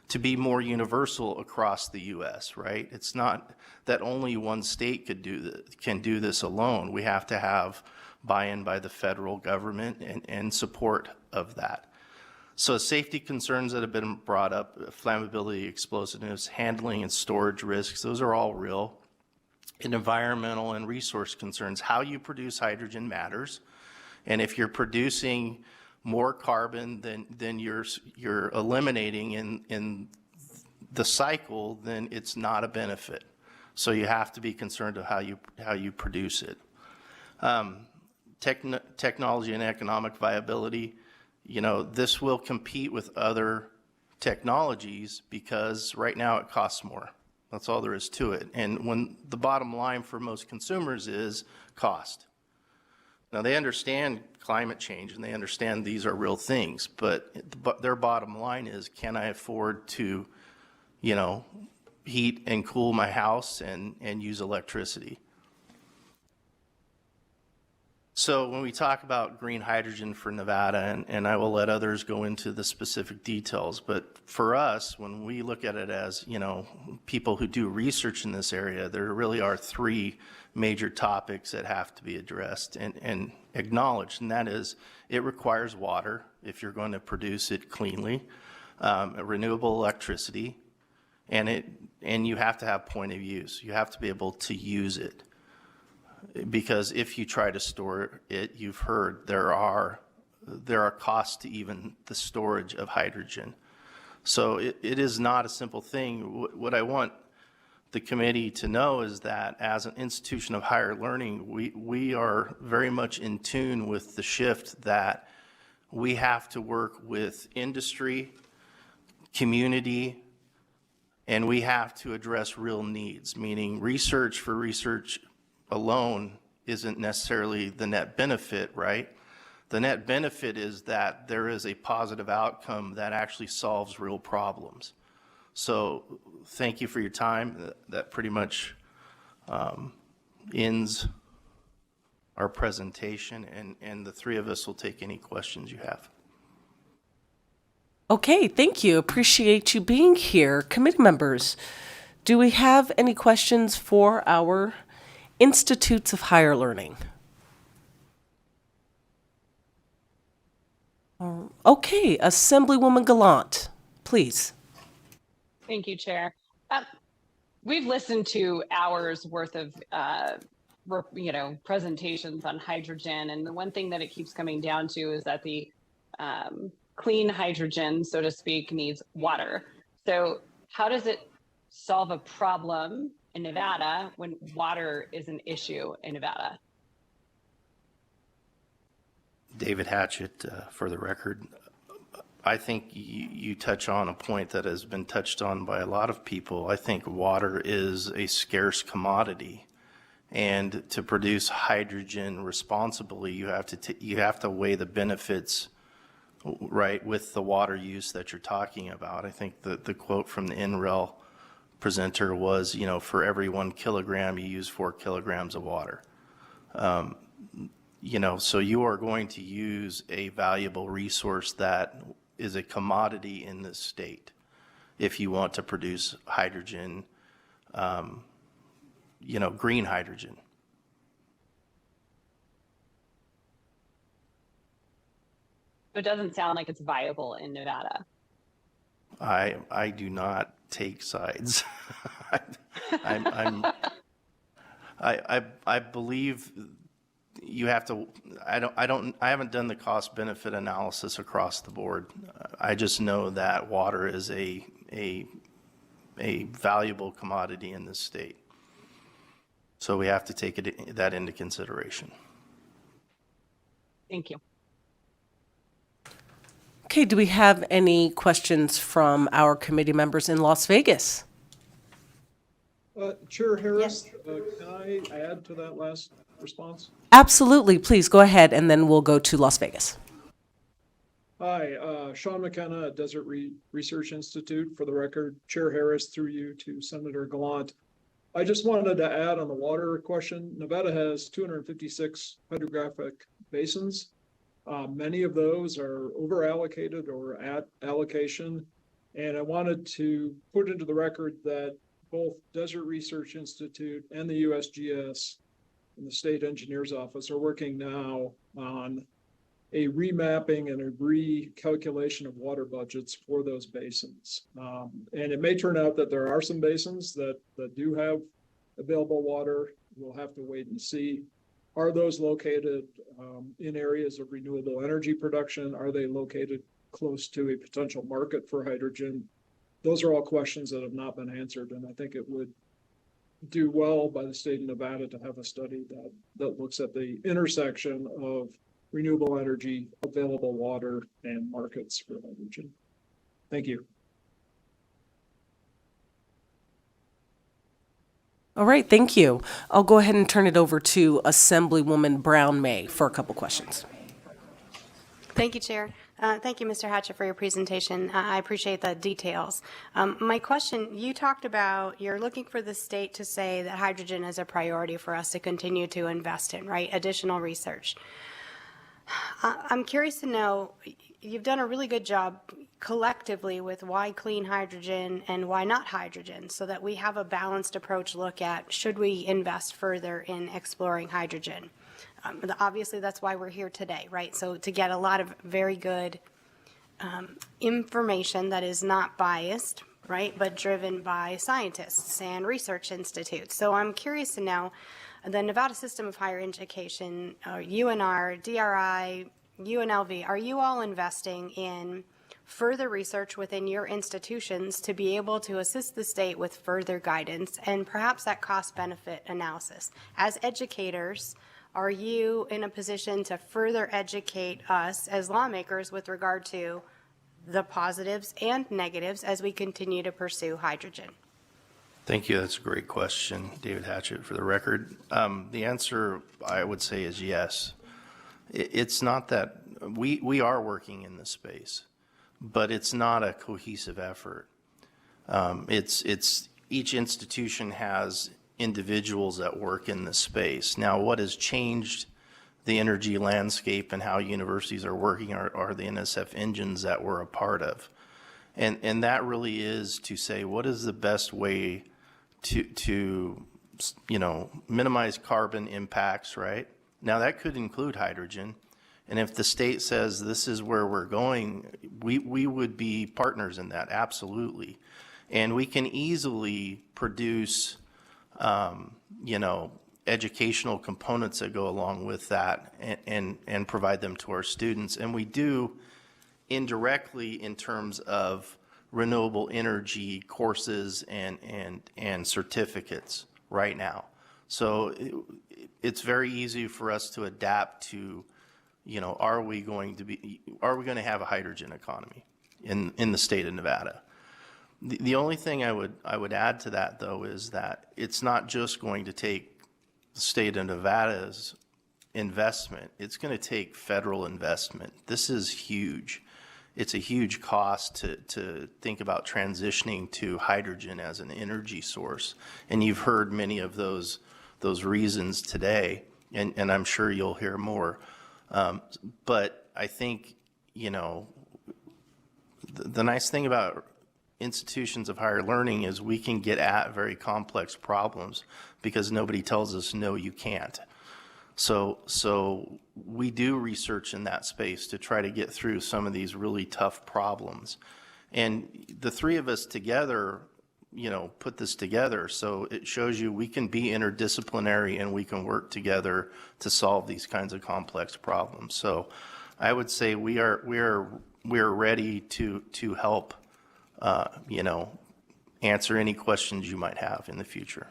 to be more universal across the U.S., right? It's not that only one state can do this alone. We have to have buy-in by the federal government and support of that. So safety concerns that have been brought up, flammability, explosiveness, handling and storage risks, those are all real. And environmental and resource concerns, how you produce hydrogen matters. And if you're producing more carbon than you're eliminating in the cycle, then it's not a benefit. So you have to be concerned of how you produce it. Technology and economic viability, this will compete with other technologies because right now it costs more. That's all there is to it. And when the bottom line for most consumers is cost. Now, they understand climate change and they understand these are real things, but their bottom line is, can I afford to, heat and cool my house and use electricity? So when we talk about green hydrogen for Nevada, and I will let others go into the specific details, but for us, when we look at it as, people who do research in this area, there really are three major topics that have to be addressed and acknowledged, and that is it requires water if you're going to produce it cleanly, renewable electricity, and you have to have point of use. You have to be able to use it. Because if you try to store it, you've heard there are costs to even the storage of hydrogen. So it is not a simple thing. What I want the committee to know is that as an institution of higher learning, we are very much in tune with the shift that we have to work with industry, community, and we have to address real needs, meaning research for research alone isn't necessarily the net benefit, right? The net benefit is that there is a positive outcome that actually solves real problems. So thank you for your time. That pretty much ends our presentation, and the three of us will take any questions you have. Okay, thank you. Appreciate you being here. Committee members, do we have any questions for our Institutes of Higher Learning? Okay, Assemblywoman Gallant, please. Thank you, Chair. We've listened to hours worth of presentations on hydrogen, and the one thing that it keeps coming down to is that the clean hydrogen, so to speak, needs water. So how does it solve a problem in Nevada when water is an issue in Nevada? David Hatchett, for the record. I think you touch on a point that has been touched on by a lot of people. I think water is a scarce commodity, and to produce hydrogen responsibly, you have to weigh the benefits, right, with the water use that you're talking about. I think the quote from the NREL presenter was, for every 1 kilogram, you use 4 kilograms of water. So you are going to use a valuable resource that is a commodity in this state if you want to produce hydrogen, green hydrogen. It doesn't sound like it's viable in Nevada. I do not take sides. I believe you have to. I haven't done the cost benefit analysis across the board. I just know that water is a valuable commodity in this state. So we have to take that into consideration. Thank you. Okay, do we have any questions from our committee members in Las Vegas? Chair Harris, can I add to that last response? Absolutely, please go ahead, and then we'll go to Las Vegas. Hi, Sean McKenna at Desert Research Institute. For the record, Chair Harris, through you to Senator Gallant. I just wanted to add on the water question. Nevada has 256 hydrographic basins. Many of those are over allocated or at allocation. And I wanted to put into the record that both Desert Research Institute and the USGS and the State Engineer's Office are working now on a remapping and a recalculation of water budgets for those basins. And it may turn out that there are some basins that do have available water. We'll have to wait and see. Are those located in areas of renewable energy production? Are they located close to a potential market for hydrogen? Those are all questions that have not been answered, and I think it would do well by the state of Nevada to have a study that looks at the intersection of renewable energy, available water, and markets for hydrogen. Thank you. All right, thank you. I'll go ahead and turn it over to Assemblywoman Brown May for a couple questions. Thank you, Chair. Thank you, Mr. Hatchett, for your presentation. I appreciate the details. My question, you talked about you're looking for the state to say that hydrogen is a priority for us to continue to invest in, right? Additional research. I'm curious to know, you've done a really good job collectively with why clean hydrogen and why not hydrogen, so that we have a balanced approach look at should we invest further in exploring hydrogen. Obviously, that's why we're here today, right? So to get a lot of very good information that is not biased, right, but driven by scientists and research institutes. So I'm curious to know, the Nevada System of Higher Education, UNR, DRI, UNLV, are you all investing in further research within your institutions to be able to assist the state with further guidance and perhaps that cost-benefit analysis? As educators, are you in a position to further educate us as lawmakers with regard to the positives and negatives as we continue to pursue hydrogen? Thank you. That's a great question, David Hatchett. For the record, the answer I would say is yes. It's not that we are working in this space, but it's not a cohesive effort. It's each institution has individuals that work in this space. Now, what has changed the energy landscape and how universities are working are the NSF engines that we're a part of. And that really is to say, what is the best way to minimize carbon impacts, right? Now, that could include hydrogen. And if the state says this is where we're going, we would be partners in that, absolutely. And we can easily produce educational components that go along with that and provide them to our students. And we do indirectly in terms of renewable energy courses and certificates right now. So it's very easy for us to adapt to, are we going to have a hydrogen economy in the state of Nevada? The only thing I would add to that, though, is that it's not just going to take the state of Nevada's investment. It's going to take federal investment. This is huge. It's a huge cost to think about transitioning to hydrogen as an energy source. And you've heard many of those reasons today. and I'm sure you'll hear more. But I think, you know, the nice thing about institutions of higher learning is we can get at very complex problems because nobody tells us, no, you can't. So we do research in that space to try to get through some of these really tough problems. And the three of us together, you know, put this together. So it shows you we can be interdisciplinary and we can work together to solve these kinds of complex problems. So I would say we are ready to help, you know, answer any questions you might have in the future.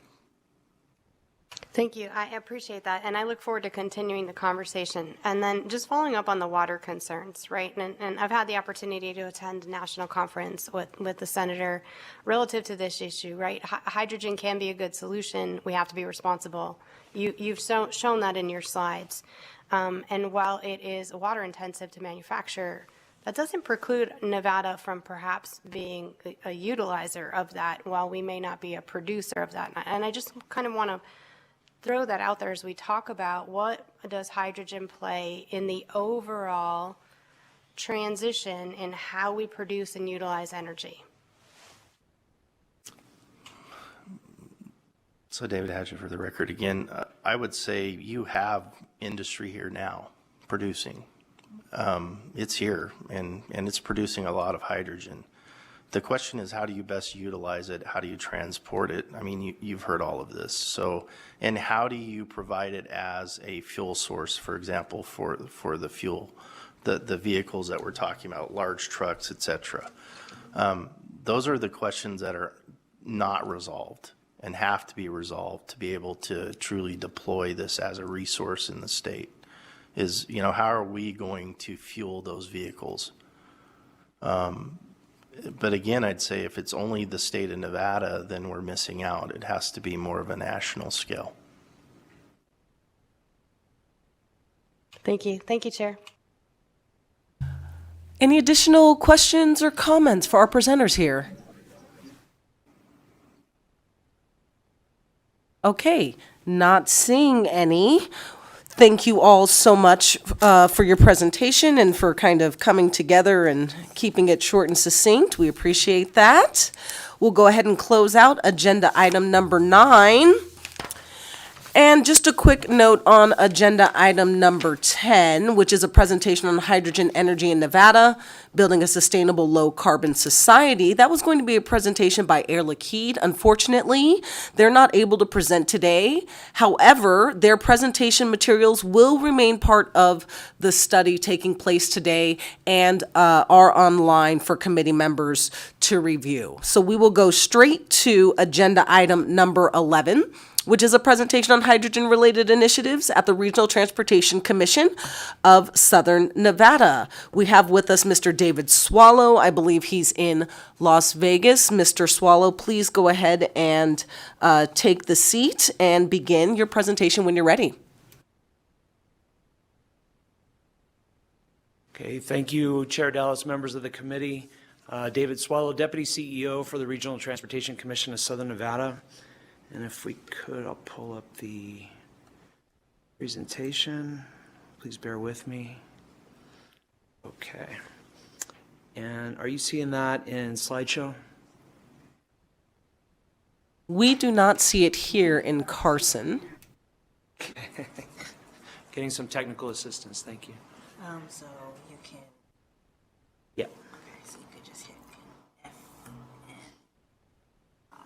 Thank you. I appreciate that. And I look forward to continuing the conversation. And then just following up on the water concerns, right? And I've had the opportunity to attend a national conference with the senator relative to this issue, right? Hydrogen can be a good solution. We have to be responsible. You've shown that in your slides. And while it is water intensive to manufacture, that doesn't preclude Nevada from perhaps being a utilizer of that while we may not be a producer of that. And I just kind of want to throw that out there as we talk about what does hydrogen play in the overall transition in how we produce and utilize energy. So David Hatchett, for the record, again, I would say you have industry here now producing. It's here and it's producing a lot of hydrogen. The question is, how do you best utilize it? How do you transport it? I mean, you've heard all of this. So, and how do you provide it as a fuel source, for example, for the fuel, the vehicles that we're talking about, large trucks, et cetera? Those are the questions that are not resolved and have to be resolved to be able to truly deploy this as a resource in the state. Is, you know, how are we going to fuel those vehicles? But again, I'd say if it's only the state of Nevada, then we're missing out. It has to be more of a national scale. Thank you. Thank you, Chair. Any additional questions or comments for our presenters here? Okay, not seeing any. Thank you all so much for your presentation and for kind of coming together and keeping it short and succinct. We appreciate that. We'll go ahead and close out agenda item number 9. And just a quick note on agenda item number 10, which is a presentation on hydrogen energy in Nevada, building a sustainable low-carbon society. That was going to be a presentation by Air Liquide. Unfortunately, they're not able to present today. However, their presentation materials will remain part of the study taking place today and are online for committee members to review. So we will go straight to agenda item number 11, which is a presentation on hydrogen-related initiatives at the Regional Transportation Commission of Southern Nevada. We have with us Mr. David Swallow. I believe he's in Las Vegas. Mr. Swallow, please go ahead and take the seat and begin your presentation when you're ready. Okay, thank you, Chair Dallas, members of the committee. David Swallow, Deputy CEO for the Regional Transportation Commission of Southern Nevada. And if we could, I'll pull up the presentation. Please bear with me. Okay. And are you seeing that in slideshow? We do not see it here in Carson. Okay. Getting some technical assistance, thank you. So you can. Yeah. Okay, so you could just hit F and I.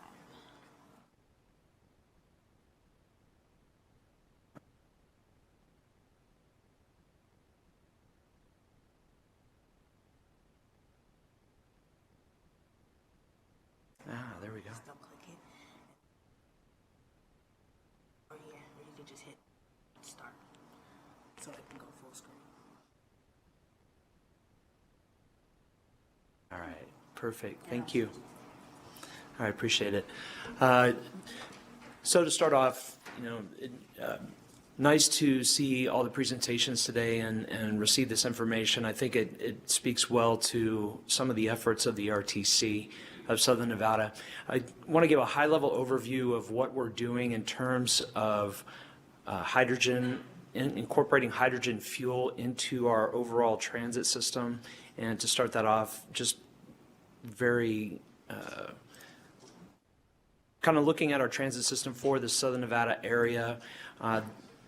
There we go. Just double click it. Or here, or you could just hit start. So it can go full screen. All right, perfect. Thank you. All right, appreciate it. So to start off, nice to see all the presentations today and receive this information. I think it speaks well to some of the efforts of the RTC of Southern Nevada. I want to give a high-level overview of what we're doing in terms of incorporating hydrogen fuel into our overall transit system. And to start that off, just very kind of looking at our transit system for the Southern Nevada area.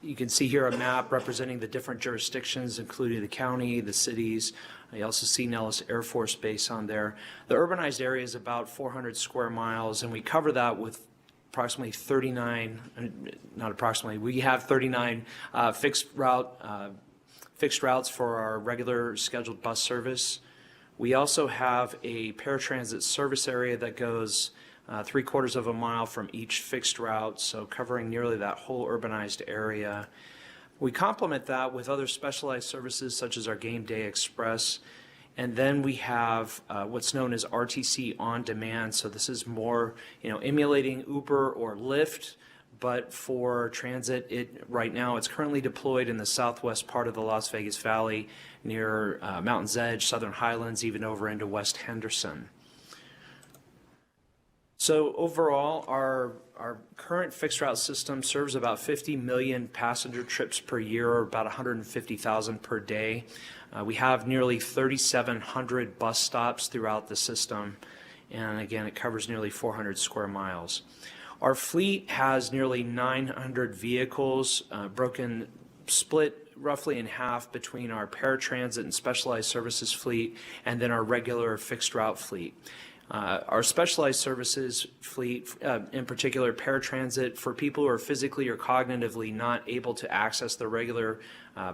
You can see here a map representing the different jurisdictions, including the county, the cities. You also see Nellis Air Force Base on there. The urbanized area is about 400 square miles, and we cover that with approximately 39, not approximately, we have 39 fixed routes for our regular scheduled bus service. We also have a paratransit service area that goes 3/4 of a mile from each fixed route, so covering nearly that whole urbanized area. We complement that with other specialized services such as our Game Day Express. And then we have what's known as RTC On Demand. So this is more, emulating Uber or Lyft, but for transit, right now it's currently deployed in the southwest part of the Las Vegas Valley near Mountain's Edge, Southern Highlands, even over into West Henderson. So overall, our current fixed route system serves about 50 million passenger trips per year, or about 150,000 per day. We have nearly 3,700 bus stops throughout the system, and again, it covers nearly 400 square miles. Our fleet has nearly 900 vehicles, split roughly in half between our paratransit and specialized services fleet, and then our regular fixed route fleet. Our specialized services fleet, in particular paratransit, for people who are physically or cognitively not able to access the regular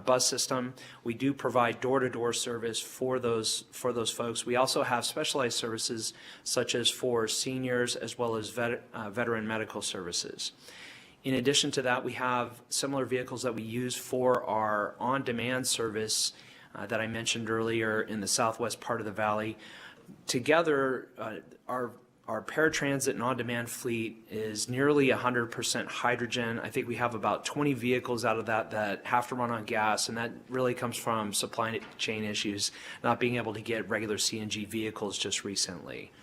bus system, we do provide door-to-door service for those folks. We also have specialized services such as for seniors as well as veteran medical services. In addition to that, we have similar vehicles that we use for our on-demand service that I mentioned earlier in the southwest part of the valley. Together, our paratransit and on-demand fleet is nearly 100% hydrogen. I think we have about 20 vehicles out of that have to run on gas, and that really comes from supply chain issues, not being able to get regular CNG vehicles just recently.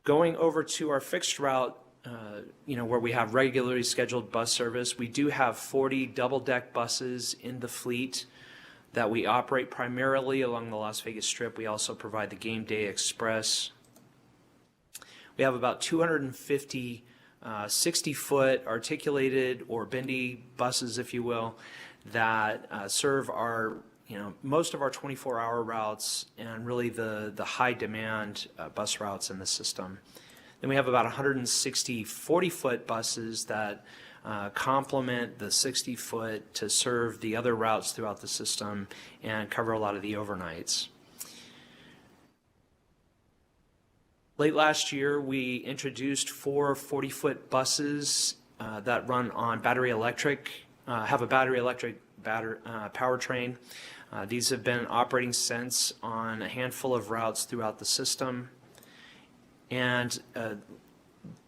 Going over to our fixed route, where we have regularly scheduled bus service, we do have 40 double-deck buses in the fleet that we operate primarily along the Las Vegas Strip. We also provide the Game Day Express. We have about 250 60-foot articulated or bendy buses, if you will, that serve our, most of our 24-hour routes and really the high-demand bus routes in the system. Then we have about 160 40-foot buses that complement the 60-foot to serve the other routes throughout the system and cover a lot of the overnights. Late last year, we introduced 4 40-foot buses that run on battery electric, have a battery electric powertrain. These have been operating since on a handful of routes throughout the system. And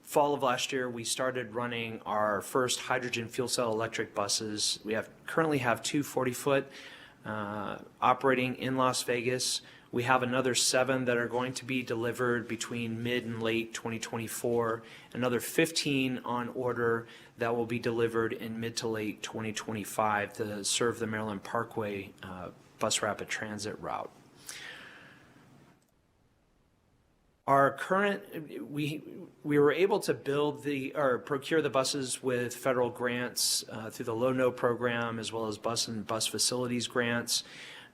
fall of last year, we started running our first hydrogen fuel cell electric buses. We currently have 2 40-foot operating in Las Vegas. We have another 7 that are going to be delivered between mid and late 2024, another 15 on order that will be delivered in mid to late 2025 to serve the Maryland Parkway bus rapid transit route. Our current, we were able to procure the buses with federal grants through the Low-No program, as well as bus and bus facilities grants.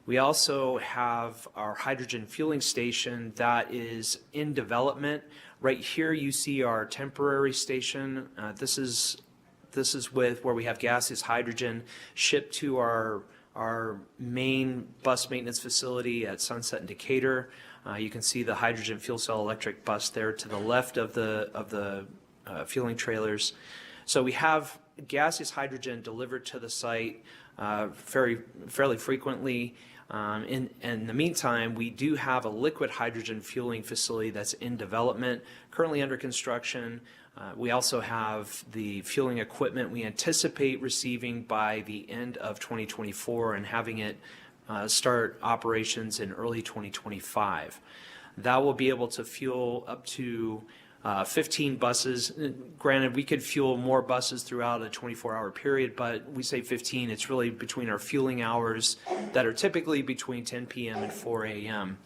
We also have our hydrogen fueling station that is in development. Right here you see our temporary station. This is where we have gaseous hydrogen shipped to our main bus maintenance facility at Sunset and Decatur. You can see the hydrogen fuel cell electric bus there to the left of the fueling trailers. So we have gaseous hydrogen delivered to the site fairly frequently. In the meantime, we do have a liquid hydrogen fueling facility that's in development, currently under construction. We also have the fueling equipment we anticipate receiving by the end of 2024 and having it start operations in early 2025. That will be able to fuel up to 15 buses. Granted, we could fuel more buses throughout a 24-hour period, but we say 15, it's really between our fueling hours that are typically between 10 p.m. and 4 a.m.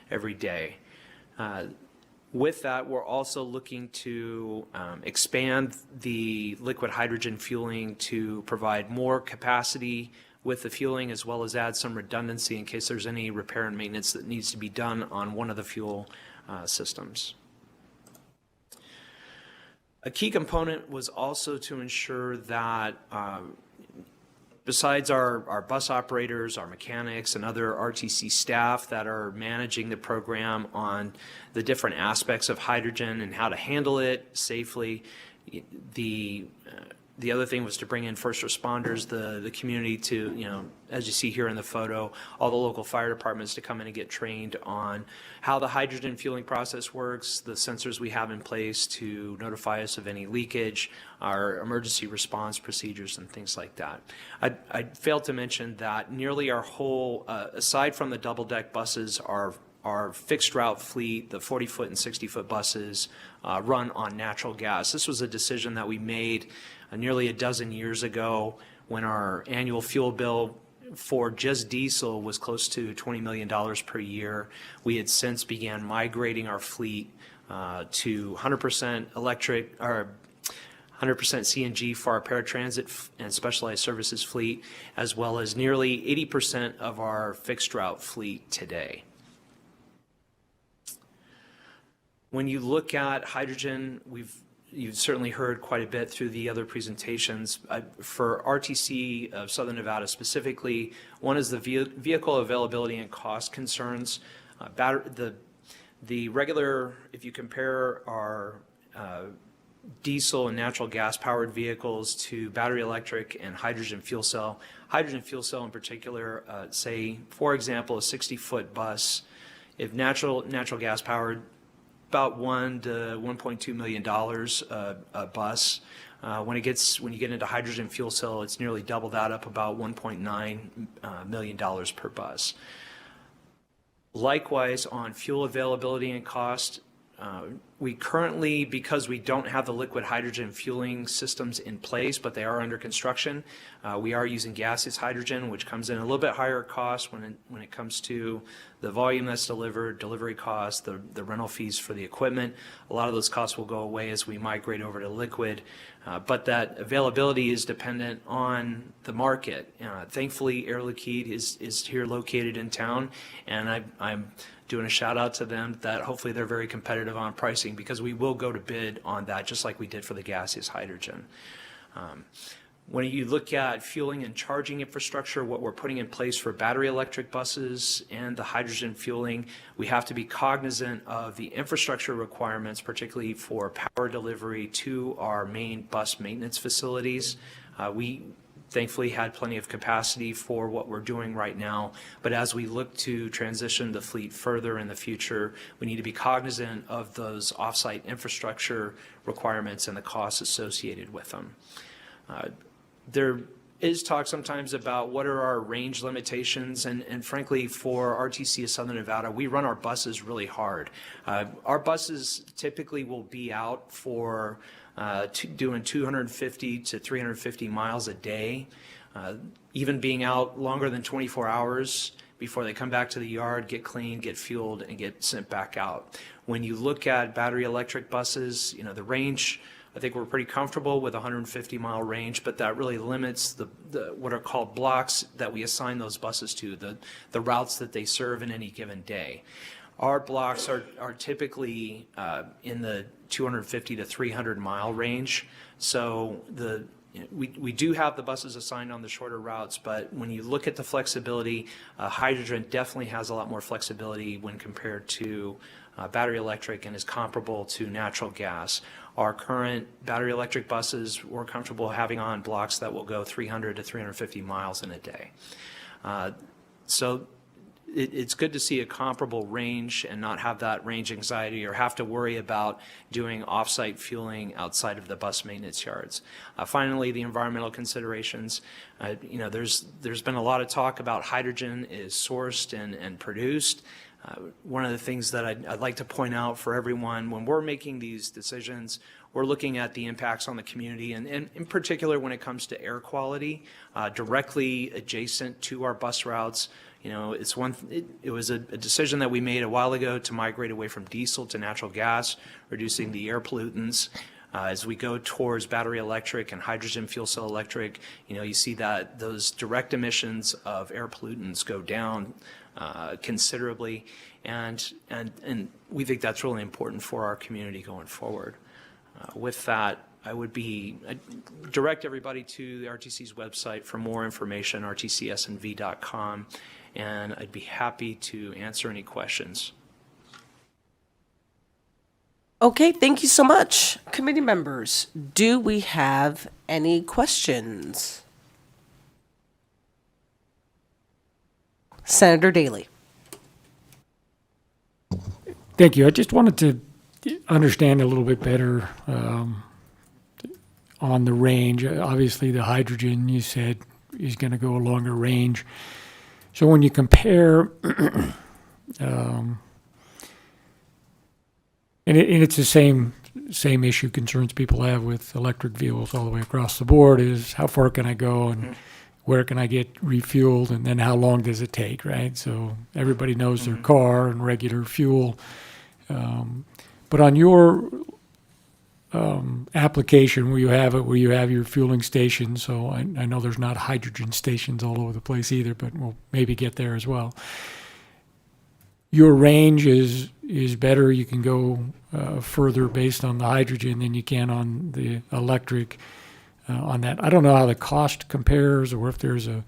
every day. With that, we're also looking to expand the liquid hydrogen fueling to provide more capacity with the fueling, as well as add some redundancy in case there's any repair and maintenance that needs to be done on one of the fuel systems. A key component was also to ensure that besides our bus operators, our mechanics, and other RTC staff that are managing the program on the different aspects of hydrogen and how to handle it safely, the other thing was to bring in first responders, the community to, as you see here in the photo, all the local fire departments to come in and get trained on how the hydrogen fueling process works, the sensors we have in place to notify us of any leakage, our emergency response procedures, and things like that. I failed to mention that nearly our whole, aside from the double-deck buses, our fixed route fleet, the 40-foot and 60-foot buses, run on natural gas. This was a decision that we made nearly a dozen years ago when our annual fuel bill for just diesel was close to $20 million per year. We had since began migrating our fleet to 100% electric or 100% CNG for our paratransit and specialized services fleet, as well as nearly 80% of our fixed route fleet today. When you look at hydrogen, you've certainly heard quite a bit through the other presentations. For RTC of Southern Nevada specifically, one is the vehicle availability and cost concerns. The regular, if you compare our diesel and natural gas powered vehicles to battery electric and hydrogen fuel cell in particular, say, for example, a 60-foot bus, if natural gas powered, about $1 to $1.2 million a bus. When you get into hydrogen fuel cell, it's nearly double that, up about $1.9 million per bus. Likewise, on fuel availability and cost, we currently, because we don't have the liquid hydrogen fueling systems in place, but they are under construction, we are using gaseous hydrogen, which comes in a little bit higher cost when it comes to the volume that's delivered, delivery costs, the rental fees for the equipment. A lot of those costs will go away as we migrate over to liquid, but that availability is dependent on the market. Thankfully, Air Liquide is here located in town, and I'm doing a shout out to them that hopefully they're very competitive on pricing, because we will go to bid on that just like we did for the gaseous hydrogen. When you look at fueling and charging infrastructure, what we're putting in place for battery electric buses and the hydrogen fueling, we have to be cognizant of the infrastructure requirements, particularly for power delivery to our main bus maintenance facilities. We thankfully had plenty of capacity for what we're doing right now, but as we look to transition the fleet further in the future, we need to be cognizant of those offsite infrastructure requirements and the costs associated with them. There is talk sometimes about what are our range limitations, and frankly, for RTC of Southern Nevada, we run our buses really hard. Our buses typically will be out for doing 250 to 350 miles a day, even being out longer than 24 hours before they come back to the yard, get cleaned, get fueled, and get sent back out. When you look at battery electric buses, the range, I think we're pretty comfortable with 150-mile range, but that really limits the what are called blocks that we assign those buses to, the routes that they serve in any given day. Our blocks are typically in the 250 to 300-mile range, so we do have the buses assigned on the shorter routes, but when you look at the flexibility, hydrogen definitely has a lot more flexibility when compared to battery electric and is comparable to natural gas. Our current battery electric buses, we're comfortable having on blocks that will go 300 to 350 miles in a day. So it's good to see a comparable range and not have that range anxiety or have to worry about doing off-site fueling outside of the bus maintenance yards. Finally, the environmental considerations. There's been a lot of talk about hydrogen is sourced and produced. One of the things that I'd like to point out for everyone, when we're making these decisions, we're looking at the impacts on the community, and in particular when it comes to air quality, directly adjacent to our bus routes. You know, it was a decision that we made a while ago to migrate away from diesel to natural gas, reducing the air pollutants. As we go towards battery electric and hydrogen fuel cell electric, you know, you see that those direct emissions of air pollutants go down considerably, and we think that's really important for our community going forward. With that, I direct everybody to the RTC's website for more information, rtcsnv.com, and I'd be happy to answer any questions. Okay, thank you so much. Committee members, do we have any questions? Senator Daley. Thank you. I just wanted to understand a little bit better on the range. Obviously, the hydrogen you said is going to go a longer range. So when you compare, and it's the same issue concerns people have with electric vehicles all the way across the board is how far can I go and where can I get refueled, and then how long does it take, right? So everybody knows their car and regular fuel. But on your application where you have your fueling station, so I know there's not hydrogen stations all over the place either, but we'll maybe get there as well. Your range is better. You can go further based on the hydrogen than you can on the electric. On that, I don't know how the cost compares, or if there's a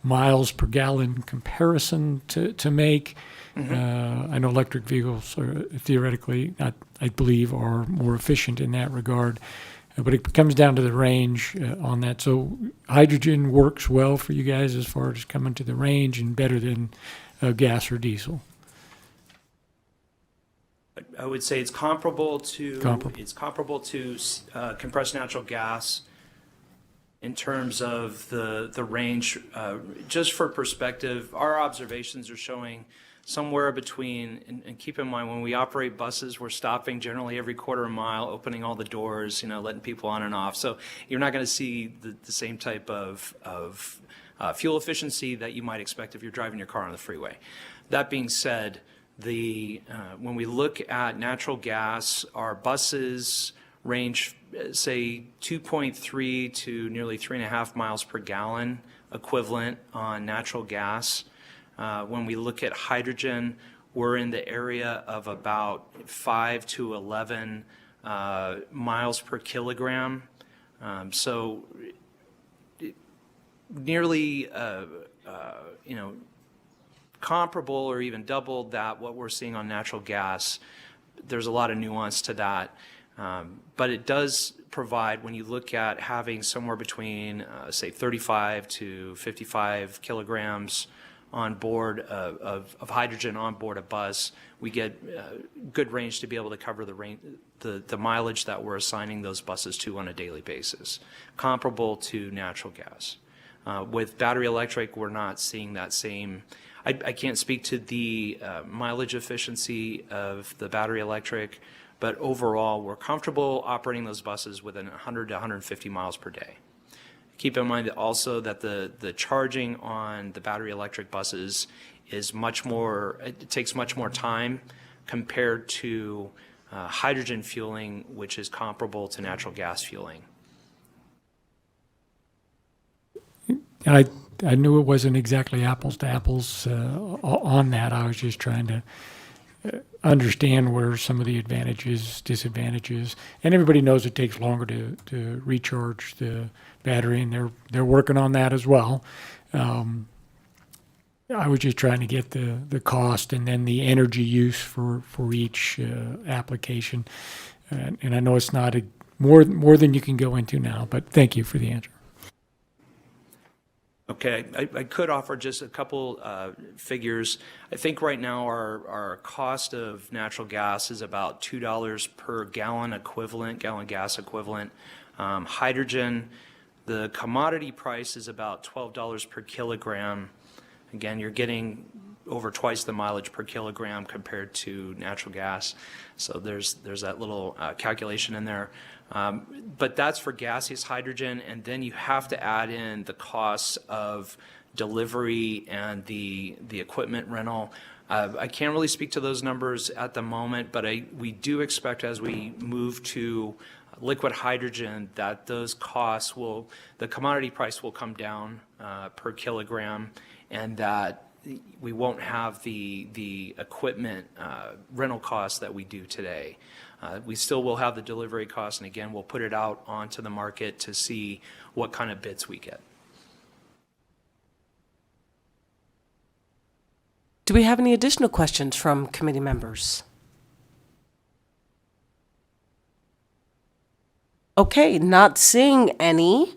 miles per gallon comparison to make. I know electric vehicles are theoretically, I believe, are more efficient in that regard, but it comes down to the range on that. So hydrogen works well for you guys as far as coming to the range and better than gas or diesel. I would say it's comparable to compressed natural gas in terms of the range. Just for perspective, our observations are showing somewhere between, and keep in mind, when we operate buses, we're stopping generally every quarter mile, opening all the doors, you know, letting people on and off. So you're not going to see the same type of fuel efficiency that you might expect if you're driving your car on the freeway. That being said, when we look at natural gas, our buses range, say, 2.3 to nearly 3.5 miles per gallon equivalent on natural gas. When we look at hydrogen, we're in the area of about 5 to 11 miles per kilogram. So nearly, comparable or even double that what we're seeing on natural gas. There's a lot of nuance to that. But it does provide, when you look at having somewhere between, say, 35 to 55 kilograms on board of hydrogen on board a bus, we get good range to be able to cover the mileage that we're assigning those buses to on a daily basis, comparable to natural gas. With battery electric, we're not seeing that same. I can't speak to the mileage efficiency of the battery electric, but overall, we're comfortable operating those buses within 100 to 150 miles per day. Keep in mind that also that the charging on the battery electric buses is it takes much more time compared to hydrogen fueling, which is comparable to natural gas fueling. And I knew it wasn't exactly apples to apples on that. I was just trying to understand where some of the advantages, disadvantages, and everybody knows it takes longer to recharge the battery, and they're working on that as well. I was just trying to get the cost and then the energy use for each application, and I know it's not more than you can go into now, but thank you for the answer. Okay, I could offer just a couple figures. I think right now our cost of natural gas is about $2 per gallon gas equivalent. Hydrogen, the commodity price is about $12 per kilogram. Again, you're getting over twice the mileage per kilogram compared to natural gas. So there's that little calculation in there. But that's for gaseous hydrogen, and then you have to add in the costs of delivery and the equipment rental. I can't really speak to those numbers at the moment, but we do expect as we move to liquid hydrogen that those costs the commodity price will come down per kilogram, and that we won't have the equipment rental costs that we do today. We still will have the delivery costs, and again, we'll put it out onto the market to see what kind of bids we get. Do we have any additional questions from committee members? Okay, not seeing any.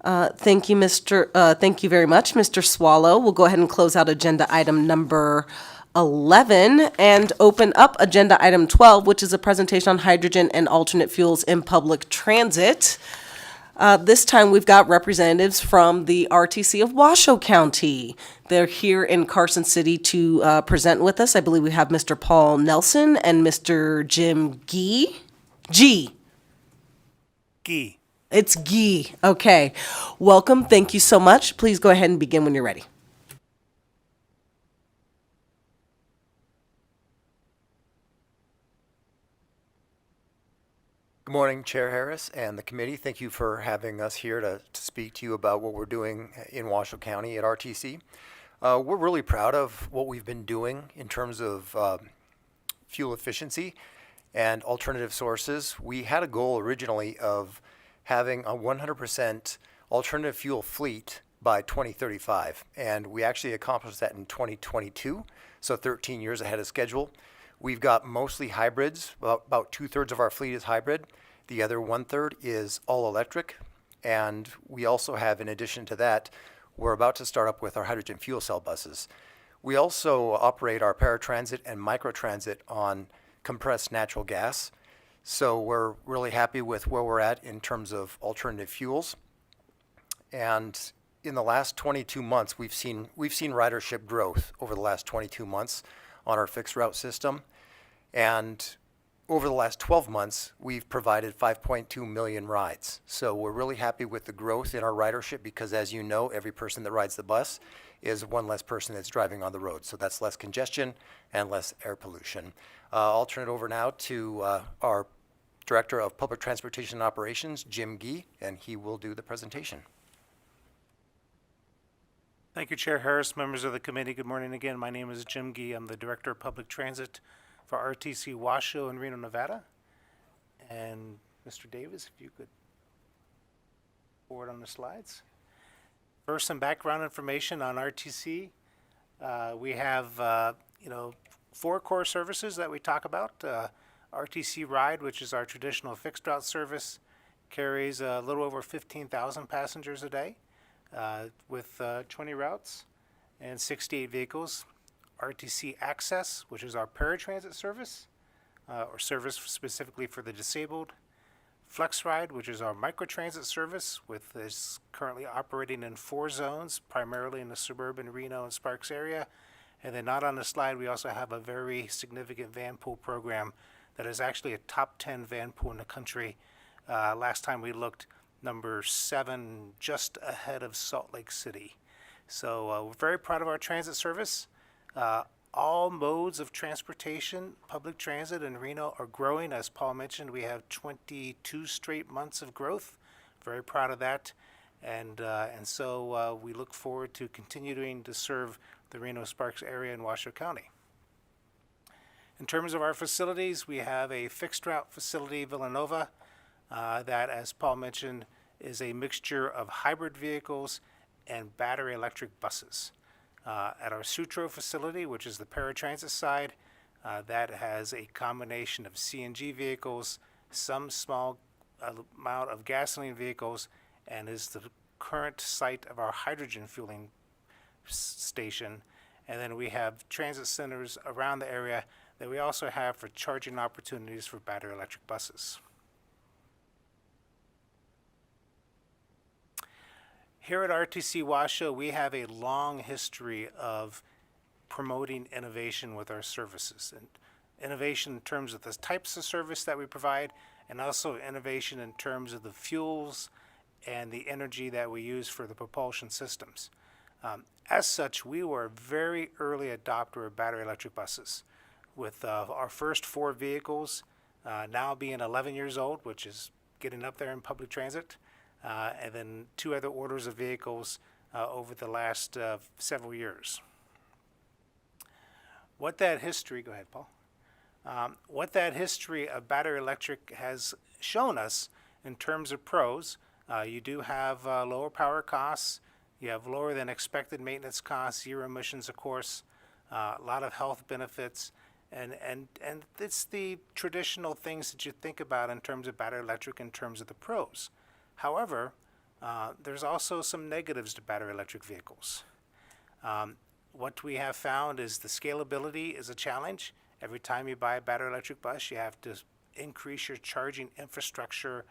Thank you, thank you very much, Mr. Swallow. We'll go ahead and close out agenda item number 11 and open up agenda item 12, which is a presentation on hydrogen and alternate fuels in public transit. This time we've got representatives from the RTC of Washoe County. They're here in Carson City to present with us. I believe we have Mr. Paul Nelson and Mr. Jim Gee. It's Gee. Okay. Welcome. Thank you so much. Please go ahead and begin when you're ready. Good morning, Chair Harris and the committee. Thank you for having us here to speak to you about what we're doing in Washoe County at RTC. We're really proud of what we've been doing in terms of fuel efficiency and alternative sources. We had a goal originally of having a 100% alternative fuel fleet by 2035, and we actually accomplished that in 2022, so 13 years ahead of schedule. We've got mostly hybrids. About 2/3 of our fleet is hybrid. The other 1/3 is all electric. And we also have, in addition to that, we're about to start up with our hydrogen fuel cell buses. We also operate our paratransit and microtransit on compressed natural gas. So we're really happy with where we're at in terms of alternative fuels. And in the last 22 months, we've seen ridership growth over the last 22 months on our fixed route system. And over the last 12 months, we've provided 5.2 million rides. So we're really happy with the growth in our ridership because, as you know, every person that rides the bus is one less person that's driving on the road. So that's less congestion and less air pollution. I'll turn it over now to our Director of Public Transportation Operations, Jim Gee, and he will do the presentation. Thank you, Chair Harris, members of the committee. Good morning again. My name is Jim Gee. I'm the Director of Public Transit for RTC Washoe in Reno, Nevada. And Mr. Davis, if you could forward on the slides. First, some background information on RTC. We have, 4 core services that we talk about. RTC Ride, which is our traditional fixed route service, carries a little over 15,000 passengers a day. With 20 routes and 68 vehicles. RTC Access, which is our paratransit service, or service specifically for the disabled. Flex Ride, which is our microtransit service, is currently operating in 4 zones, primarily in the suburban Reno and Sparks area. And then not on the slide, we also have a very significant van pool program that is actually a top 10 van pool in the country. Last time we looked, number 7, just ahead of Salt Lake City. So we're very proud of our transit service. All modes of transportation, public transit in Reno are growing. As Paul mentioned, we have 22 straight months of growth. Very proud of that. And so we look forward to continuing to serve the Reno-Sparks area in Washoe County. In terms of our facilities, we have a fixed route facility, Villanova, that, as Paul mentioned, is a mixture of hybrid vehicles and battery electric buses. At our Sutro facility, which is the paratransit side, that has a combination of CNG vehicles, some small amount of gasoline vehicles, and is the current site of our hydrogen fueling station. And then we have transit centers around the area that we also have for charging opportunities for battery electric buses. Here at RTC Washoe, we have a long history of promoting innovation with our services. And innovation in terms of the types of service that we provide, and also innovation in terms of the fuels and the energy that we use for the propulsion systems. As such, we were a very early adopter of battery electric buses, with our first 4 vehicles now being 11 years old, which is getting up there in public transit, and then 2 other orders of vehicles over the last several years. What that history, go ahead, Paul. What that history of battery electric has shown us in terms of pros, you do have lower power costs, you have lower than expected maintenance costs, 0 emissions, of course, a lot of health benefits, and it's the traditional things that you think about in terms of battery electric in terms of the pros. However, there's also some negatives to battery electric vehicles. What we have found is the scalability is a challenge. Every time you buy a battery electric bus, you have to increase your charging infrastructure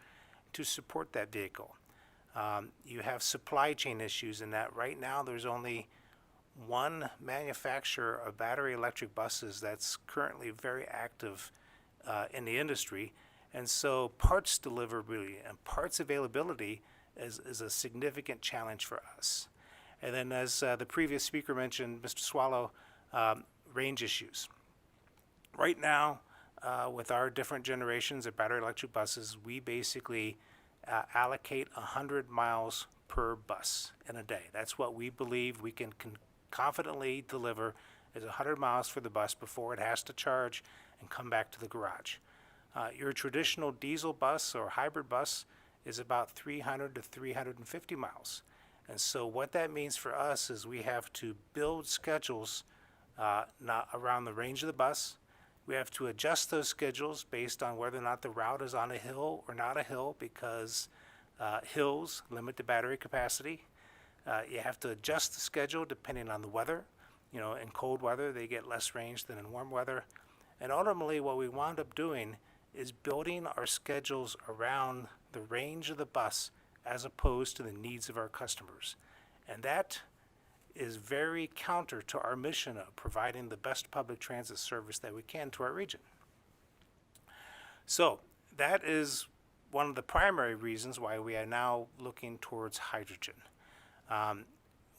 to support that vehicle. You have supply chain issues in that right now there's only one manufacturer of battery electric buses that's currently very active in the industry. And so parts deliverability and parts availability is a significant challenge for us. And then as the previous speaker mentioned, Mr. Swallow, range issues. Right now, with our different generations of battery electric buses, we basically allocate 100 miles per bus in a day. That's what we believe we can confidently deliver is 100 miles for the bus before it has to charge and come back to the garage. Your traditional diesel bus or hybrid bus is about 300 to 350 miles. And so what that means for us is we have to build schedules not around the range of the bus. We have to adjust those schedules based on whether or not the route is on a hill or not a hill, because hills limit the battery capacity. You have to adjust the schedule depending on the weather. You know, in cold weather, they get less range than in warm weather. And ultimately, what we wound up doing is building our schedules around the range of the bus as opposed to the needs of our customers. And that is very counter to our mission of providing the best public transit service that we can to our region. So that is one of the primary reasons why we are now looking towards hydrogen.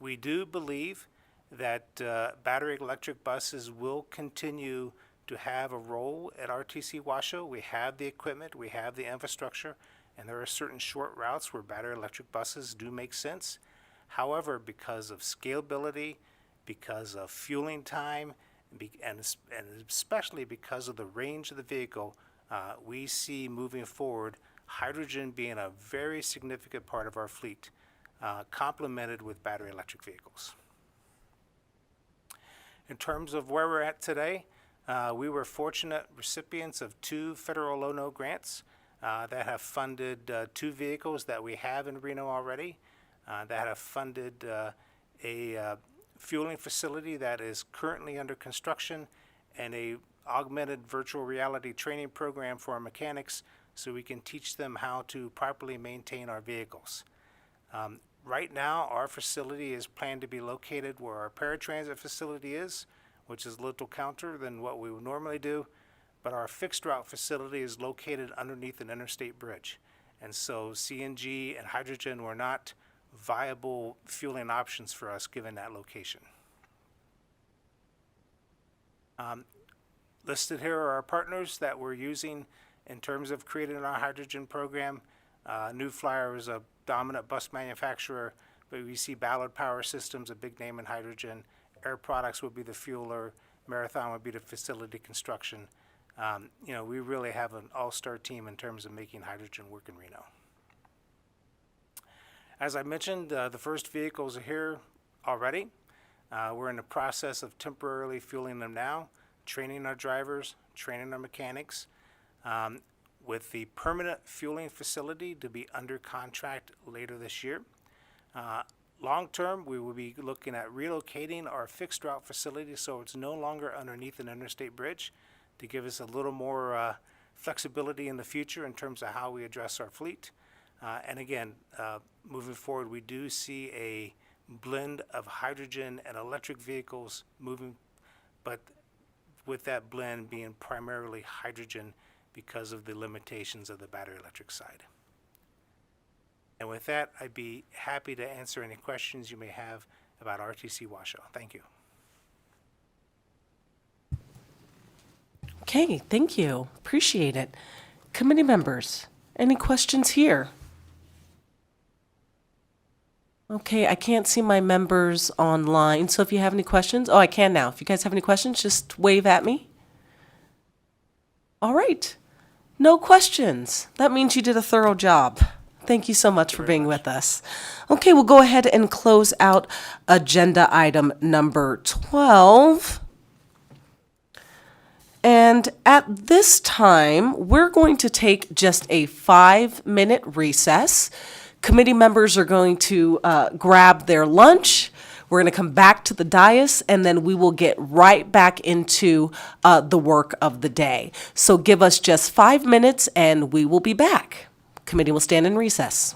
We do believe that battery electric buses will continue to have a role at RTC Washoe. We have the equipment, we have the infrastructure, and there are certain short routes where battery electric buses do make sense. However, because of scalability, because of fueling time, and especially because of the range of the vehicle, we see moving forward hydrogen being a very significant part of our fleet, complemented with battery electric vehicles. In terms of where we're at today, we were fortunate recipients of 2 federal low-no grants that have funded 2 vehicles that we have in Reno already, that have funded a fueling facility that is currently under construction, and a augmented virtual reality training program for our mechanics so we can teach them how to properly maintain our vehicles. Right now, our facility is planned to be located where our paratransit facility is, which is a little counter than what we would normally do, but our fixed route facility is located underneath an interstate bridge. And so CNG and hydrogen were not viable fueling options for us given that location. Listed here are our partners that we're using in terms of creating our hydrogen program. New Flyer is a dominant bus manufacturer, but we see Ballard Power Systems, a big name in hydrogen. Air Products would be the fueler. Marathon would be the facility construction. You know, we really have an all-star team in terms of making hydrogen work in Reno. As I mentioned, the first vehicles are here already. We're in the process of temporarily fueling them now, training our drivers, training our mechanics, with the permanent fueling facility to be under contract later this year. Long term, we will be looking at relocating our fixed route facility so it's no longer underneath an interstate bridge, to give us a little more flexibility in the future in terms of how we address our fleet. And again, moving forward, we do see a blend of hydrogen and electric vehicles moving but with that blend being primarily hydrogen because of the limitations of the battery electric side. And with that, I'd be happy to answer any questions you may have about RTC Washoe. Thank you. Okay, thank you. Appreciate it. Committee members, any questions here? Okay, I can't see my members online, so if you have any questions, oh, I can now. If you guys have any questions, just wave at me. All right. No questions. That means you did a thorough job. Thank you so much for being with us. Okay, we'll go ahead and close out agenda item number 12. And at this time, we're going to take just a 5-minute recess. Committee members are going to grab their lunch. We're going to come back to the dais, and then we will get right back into the work of the day. So give us just 5 minutes, and we will be back. Committee will stand in recess.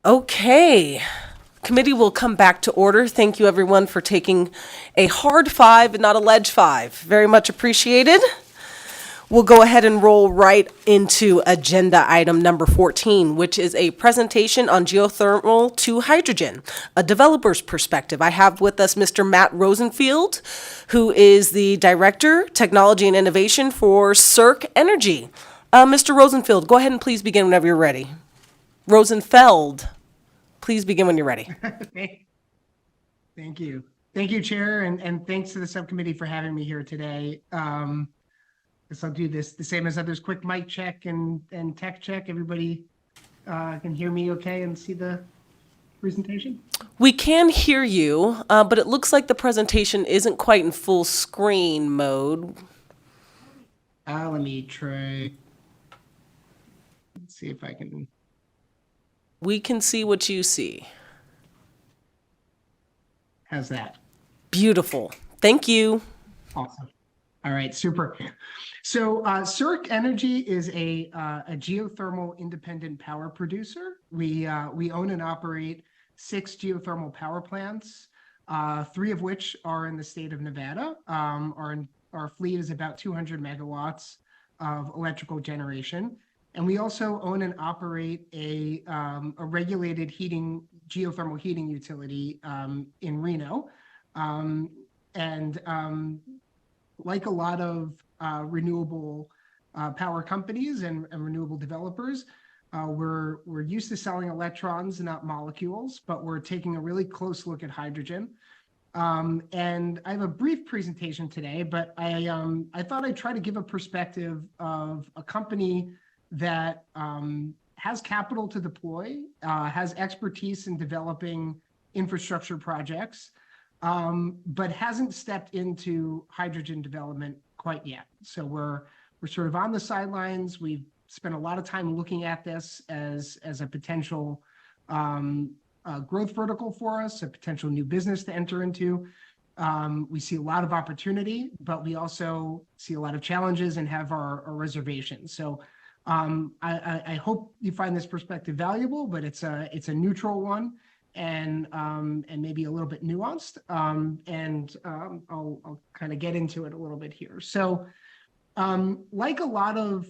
Okay. Committee will come back to order. Thank you, everyone, for taking a hard 5 and not a ledge 5. Very much appreciated. We'll go ahead and roll right into agenda item number 14, which is a presentation on geothermal to hydrogen, a developer's perspective. I have with us Mr. Matt Rosenfield, who is the Director, Technology and Innovation for CERC Energy. Mr. Rosenfield, go ahead and please begin whenever you're ready. Rosenfeld, please begin when you're ready. Thank you. Thank you, Chair, and thanks to the subcommittee for having me here today. Guess I'll do this the same as others. Quick mic check and tech check. Everybody can hear me okay and see the presentation? We can hear you, but it looks like the presentation isn't quite in full screen mode. Let me try. Let's see if I can. We can see what you see. How's that? Beautiful. Thank you. Awesome. All right, super. So CERC Energy is a geothermal independent power producer. We own and operate 6 geothermal power plants, 3 of which are in the state of Nevada. Our fleet is about 200 megawatts of electrical generation. And we also own and operate a regulated geothermal heating utility in Reno. Like a lot of renewable power companies and renewable developers, we're used to selling electrons, not molecules, but we're taking a really close look at hydrogen. And I have a brief presentation today, but I thought I'd try to give a perspective of a company that has capital to deploy, has expertise in developing infrastructure projects, but hasn't stepped into hydrogen development quite yet. So we're sort of on the sidelines. We've spent a lot of time looking at this as a potential growth vertical for us, a potential new business to enter into. We see a lot of opportunity, but we also see a lot of challenges and have our reservations. So I hope you find this perspective valuable, but it's a neutral one and maybe a little bit nuanced. I'll kind of get into it a little bit here. So like a lot of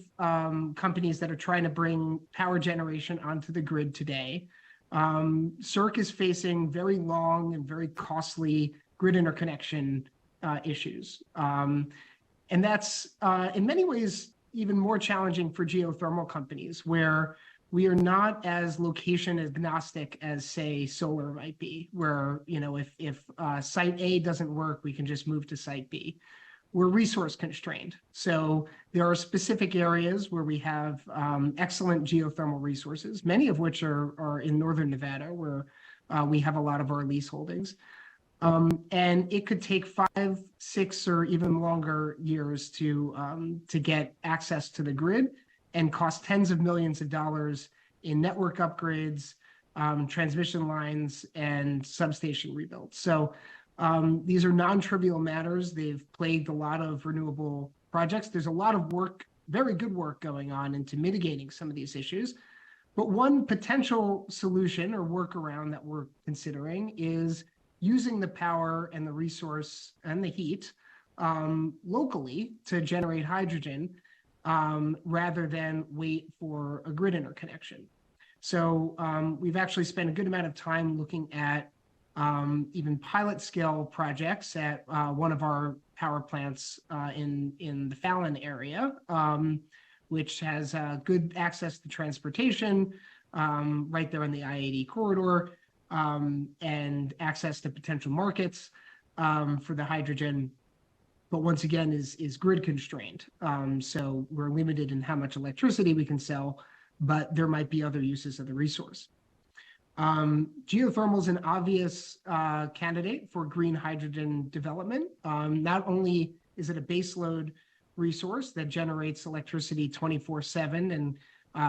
companies that are trying to bring power generation onto the grid today, CERC is facing very long and very costly grid interconnection issues. And that's in many ways even more challenging for geothermal companies, where we are not as location agnostic as, say, solar might be, where, you know, if site A doesn't work, we can just move to site B. We're resource constrained. So there are specific areas where we have excellent geothermal resources, many of which are in northern Nevada, where we have a lot of our lease holdings. And it could take 5, 6, or even longer years to get access to the grid, and cost tens of millions of dollars in network upgrades, transmission lines, and substation rebuilds. So these are non-trivial matters. They've plagued a lot of renewable projects. There's a lot of work, very good work going on into mitigating some of these issues. But one potential solution or workaround that we're considering is using the power and the resource and the heat locally to generate hydrogen, rather than wait for a grid interconnection. So we've actually spent a good amount of time looking at even pilot scale projects at one of our power plants in the Fallon area, which has good access to transportation right there in the I-80 corridor, and access to potential markets for the hydrogen, but once again is grid constrained. So we're limited in how much electricity we can sell, but there might be other uses of the resource. Geothermal is an obvious candidate for green hydrogen development. Not only is it a baseload resource that generates electricity 24/7 and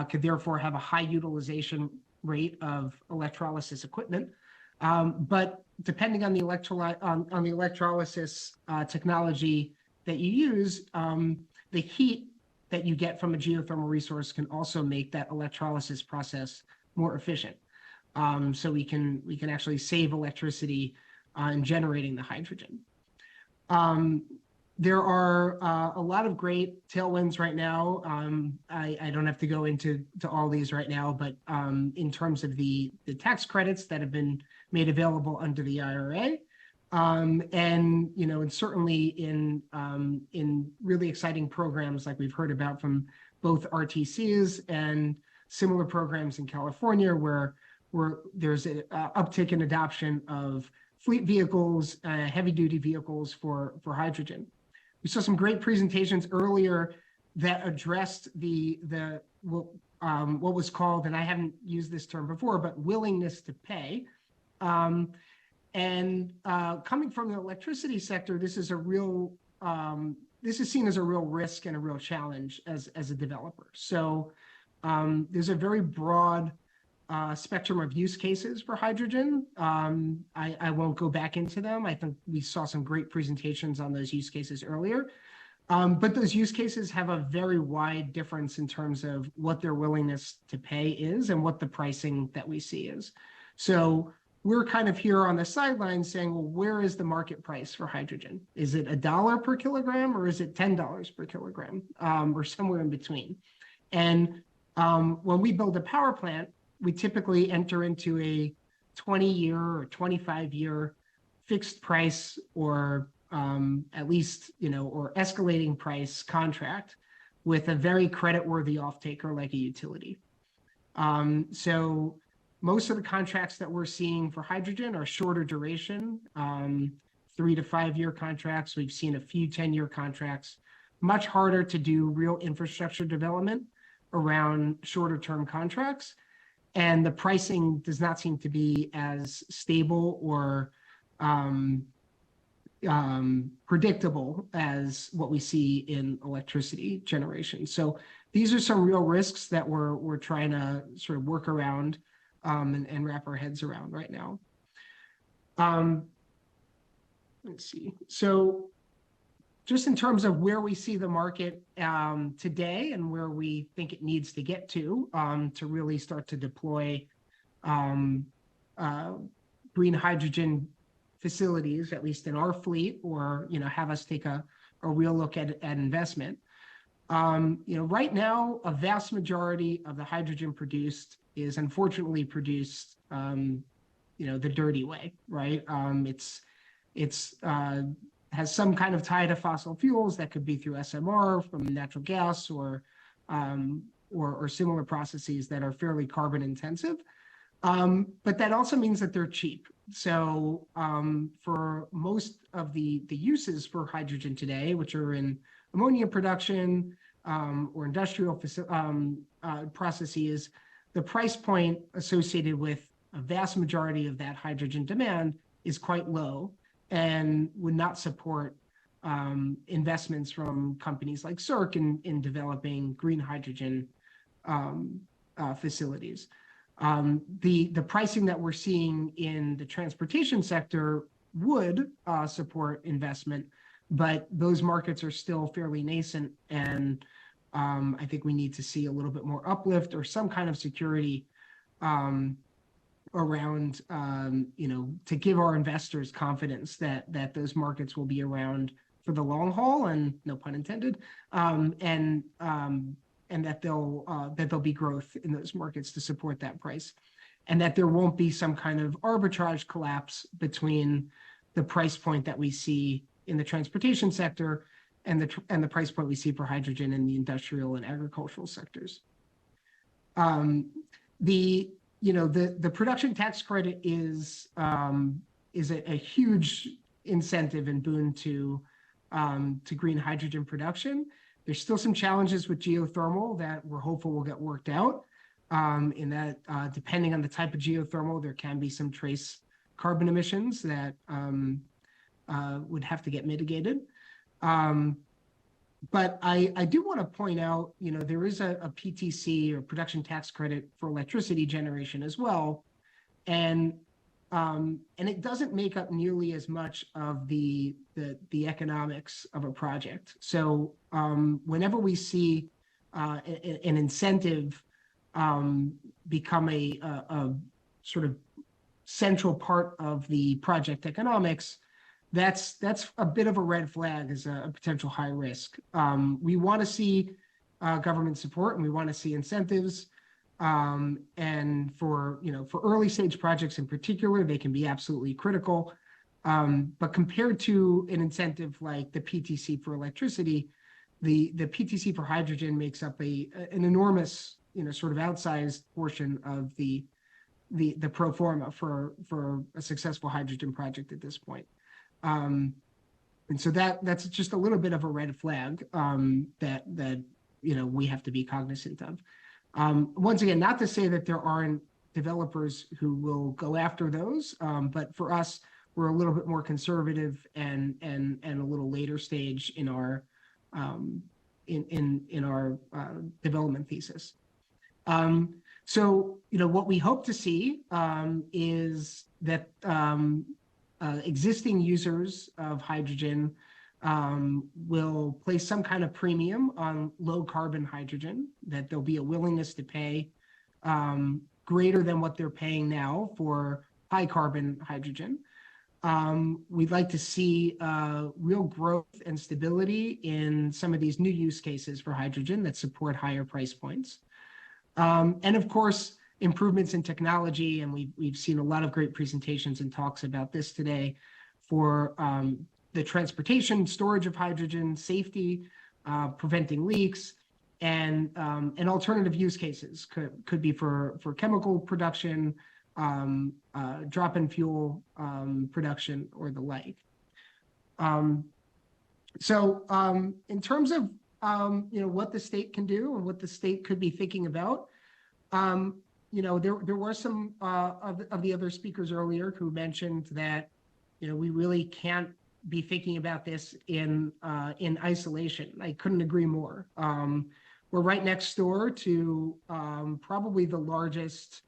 could therefore have a high utilization rate of electrolysis equipment, but depending on the electrolysis technology that you use, the heat that you get from a geothermal resource can also make that electrolysis process more efficient. so we can actually save electricity in generating the hydrogen. There are a lot of great tailwinds right now. I don't have to go into all these right now, but in terms of the tax credits that have been made available under the IRA, and and certainly in really exciting programs like we've heard about from both RTCs and similar programs in California, where there's an uptick in adoption of fleet vehicles, heavy-duty vehicles for hydrogen. We saw some great presentations earlier that addressed what was called, and I haven't used this term before, but willingness to pay. Coming from the electricity sector, this is seen as a real risk and a real challenge as a developer. So there's a very broad spectrum of use cases for hydrogen. I won't go back into them. I think we saw some great presentations on those use cases earlier. But those use cases have a very wide difference in terms of what their willingness to pay is and what the pricing that we see is. So we're kind of here on the sidelines saying, well, where is the market price for hydrogen? Is it $1 per kilogram or is it $10 per kilogram, or somewhere in between? And when we build a power plant, we typically enter into a 20-year or 25-year fixed price or at least, or escalating price contract with a very creditworthy off-taker like a utility. So most of the contracts that we're seeing for hydrogen are shorter duration, 3 to 5 year contracts. We've seen a few 10-year contracts. Much harder to do real infrastructure development around shorter term contracts. And the pricing does not seem to be as stable or predictable as what we see in electricity generation. So these are some real risks that we're trying to sort of work around and wrap our heads around right now. Let's see. So just in terms of where we see the market today and where we think it needs to get to really start to deploy green hydrogen facilities, at least in our fleet, or have us take a real look at investment. Right now, a vast majority of the hydrogen produced is unfortunately produced the dirty way, right? It's has some kind of tie to fossil fuels that could be through SMR from natural gas or similar processes that are fairly carbon intensive. But that also means that they're cheap. So for most of the uses for hydrogen today, which are in ammonia production or industrial processes, the price point associated with a vast majority of that hydrogen demand is quite low and would not support investments from companies like CERC in developing green hydrogen facilities. The pricing that we're seeing in the transportation sector would support investment, but those markets are still fairly nascent, and I think we need to see a little bit more uplift or some kind of security around, to give our investors confidence that those markets will be around for the long haul, and no pun intended, and that there'll be growth in those markets to support that price, and that there won't be some kind of arbitrage collapse between the price point that we see in the transportation sector and the price point we see for hydrogen in the industrial and agricultural sectors. The production tax credit is a huge incentive and boon to green hydrogen production. There's still some challenges with geothermal that we're hopeful will get worked out. In that, depending on the type of geothermal, there can be some trace carbon emissions that would have to get mitigated. But I do want to point out, there is a PTC or production tax credit for electricity generation as well. And it doesn't make up nearly as much of the economics of a project. So whenever we see an incentive become a sort of central part of the project economics, that's a bit of a red flag as a potential high risk. We want to see government support, and we want to see incentives. And for early stage projects in particular, they can be absolutely critical. But compared to an incentive like the PTC for electricity, the PTC for hydrogen makes up an enormous, sort of outsized portion of the pro forma for a successful hydrogen project at this point. And so that's just a little bit of a red flag that we have to be cognizant of. Once again, not to say that there aren't developers who will go after those, but for us, we're a little bit more conservative and a little later stage in our in our development thesis. So what we hope to see is that existing users of hydrogen will place some kind of premium on low carbon hydrogen, that there'll be a willingness to pay greater than what they're paying now for high carbon hydrogen. We'd like to see real growth and stability in some of these new use cases for hydrogen that support higher price points. And of course, improvements in technology, and we've seen a lot of great presentations and talks about this today for the transportation, storage of hydrogen, safety, preventing leaks, and alternative use cases could be for chemical production, drop-in fuel production, or the like. So in terms of what the state can do and what the state could be thinking about, there were some of the other speakers earlier who mentioned that we really can't be thinking about this in isolation. I couldn't agree more. We're right next door to probably the largest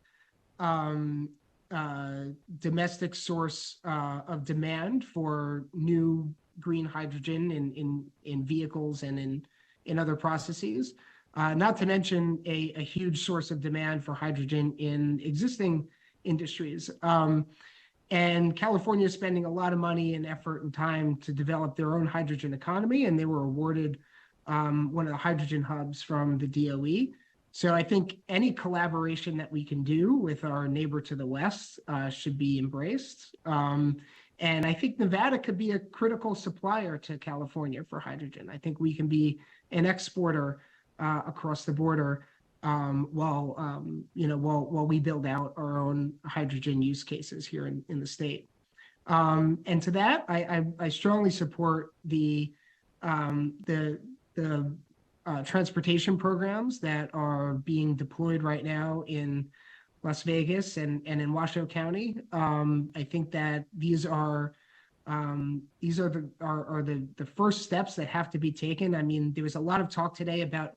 domestic source of demand for new green hydrogen in vehicles and in other processes. Not to mention a huge source of demand for hydrogen in existing industries. And California is spending a lot of money and effort and time to develop their own hydrogen economy, and they were awarded one of the hydrogen hubs from the DOE. So I think any collaboration that we can do with our neighbor to the west should be embraced. And I think Nevada could be a critical supplier to California for hydrogen. I think we can be an exporter across the border while we build out our own hydrogen use cases here in the state. And to that, I strongly support the transportation programs that are being deployed right now in Las Vegas and in Washoe County. I think that these are the first steps that have to be taken. I mean, there was a lot of talk today about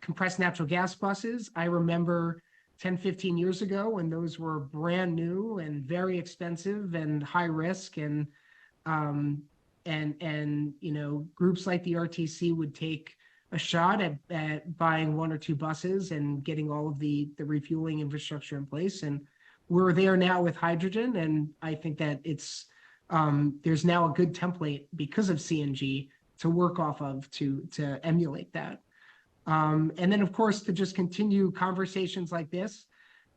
compressed natural gas buses. I remember 10, 15 years ago when those were brand new and very expensive and high risk, and groups like the RTC would take a shot at buying one or two buses and getting all of the refueling infrastructure in place. And we're there now with hydrogen, and I think that it's there's now a good template because of CNG to work off of to emulate that. And then, of course, to just continue conversations like this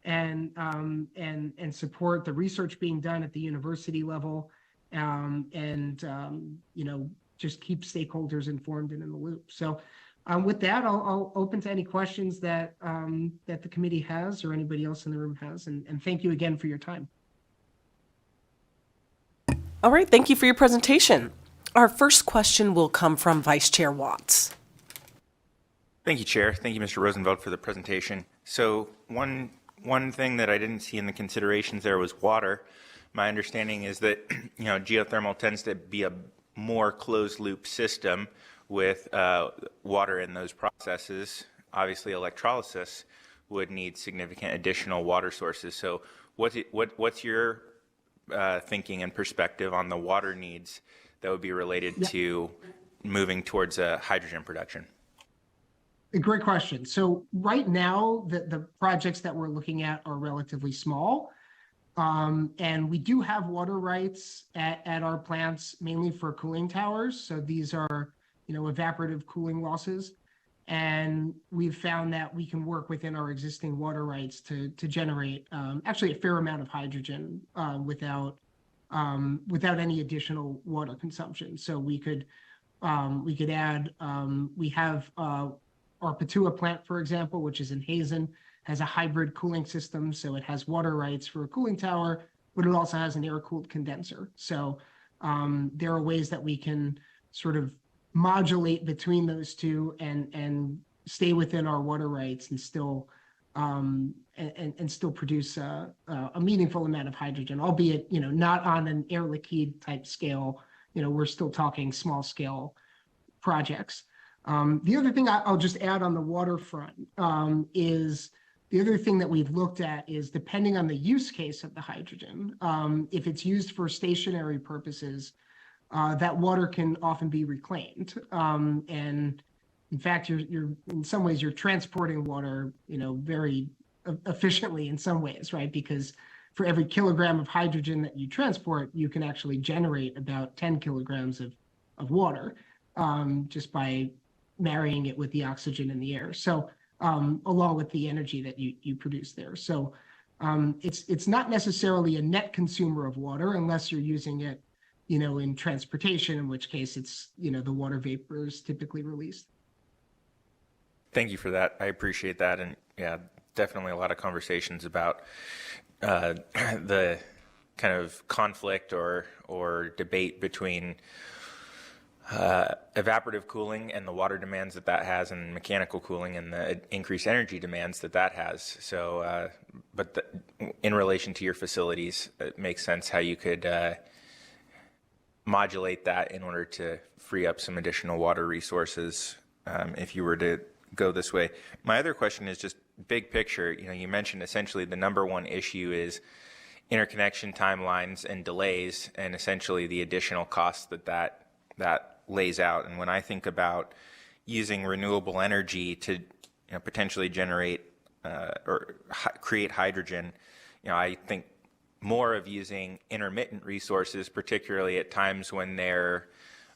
and support the research being done at the university level, just keep stakeholders informed and in the loop. So with that, I'll open to any questions that the committee has or anybody else in the room has. And thank you again for your time. All right, thank you for your presentation. Our first question will come from Vice Chair Watts. Thank you, Chair. Thank you, Mr. Rosenfeld, for the presentation. So one thing that I didn't see in the considerations there was water. My understanding is that geothermal tends to be a more closed loop system with water in those processes. Obviously, electrolysis would need significant additional water sources. So what's your thinking and perspective on the water needs that would be related to moving towards hydrogen production? A great question. So right now, the projects that we're looking at are relatively small. And we do have water rights at our plants, mainly for cooling towers. So these are, evaporative cooling losses. And we've found that we can work within our existing water rights to generate actually a fair amount of hydrogen without any additional water consumption. So we could add, we have our Patua plant, for example, which is in Hazen, has a hybrid cooling system. So it has water rights for a cooling tower, but it also has an air-cooled condenser. So there are ways that we can sort of modulate between those two and stay within our water rights and still still produce a meaningful amount of hydrogen, albeit not on an Air Liquide type scale. We're still talking small scale projects. The other thing I'll just add on the waterfront is the other thing that we've looked at is depending on the use case of the hydrogen, if it's used for stationary purposes, that water can often be reclaimed. And in fact, you're in some ways, you're transporting water, very efficiently in some ways, right? Because for every kilogram of hydrogen that you transport, you can actually generate about 10 kilograms of water just by marrying it with the oxygen in the air. So along with the energy that you produce there. So it's not necessarily a net consumer of water unless you're using it in transportation, in which case it's, the water vapor is typically released. Thank you for that. I appreciate that. And yeah, definitely a lot of conversations about the kind of conflict or debate between evaporative cooling and the water demands that has, and mechanical cooling and the increased energy demands that has. So, in relation to your facilities, it makes sense how you could modulate that in order to free up some additional water resources if you were to go this way. My other question is just big picture. You mentioned essentially the number one issue is interconnection timelines and delays, and essentially the additional costs that lays out. And when I think about using renewable energy to potentially generate or create hydrogen, I think more of using intermittent resources, particularly at times when they're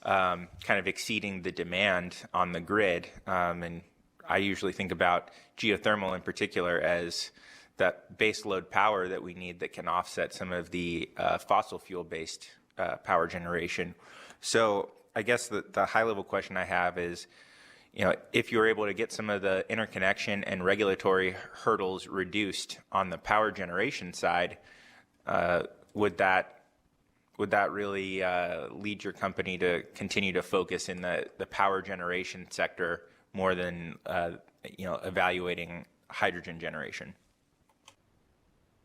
kind of exceeding the demand on the grid. And I usually think about geothermal in particular as that base load power that we need that can offset some of the fossil fuel based power generation. So I guess the high level question I have is, if you're able to get some of the interconnection and regulatory hurdles reduced on the power generation side, would that really lead your company to continue to focus in the power generation sector more than evaluating hydrogen generation?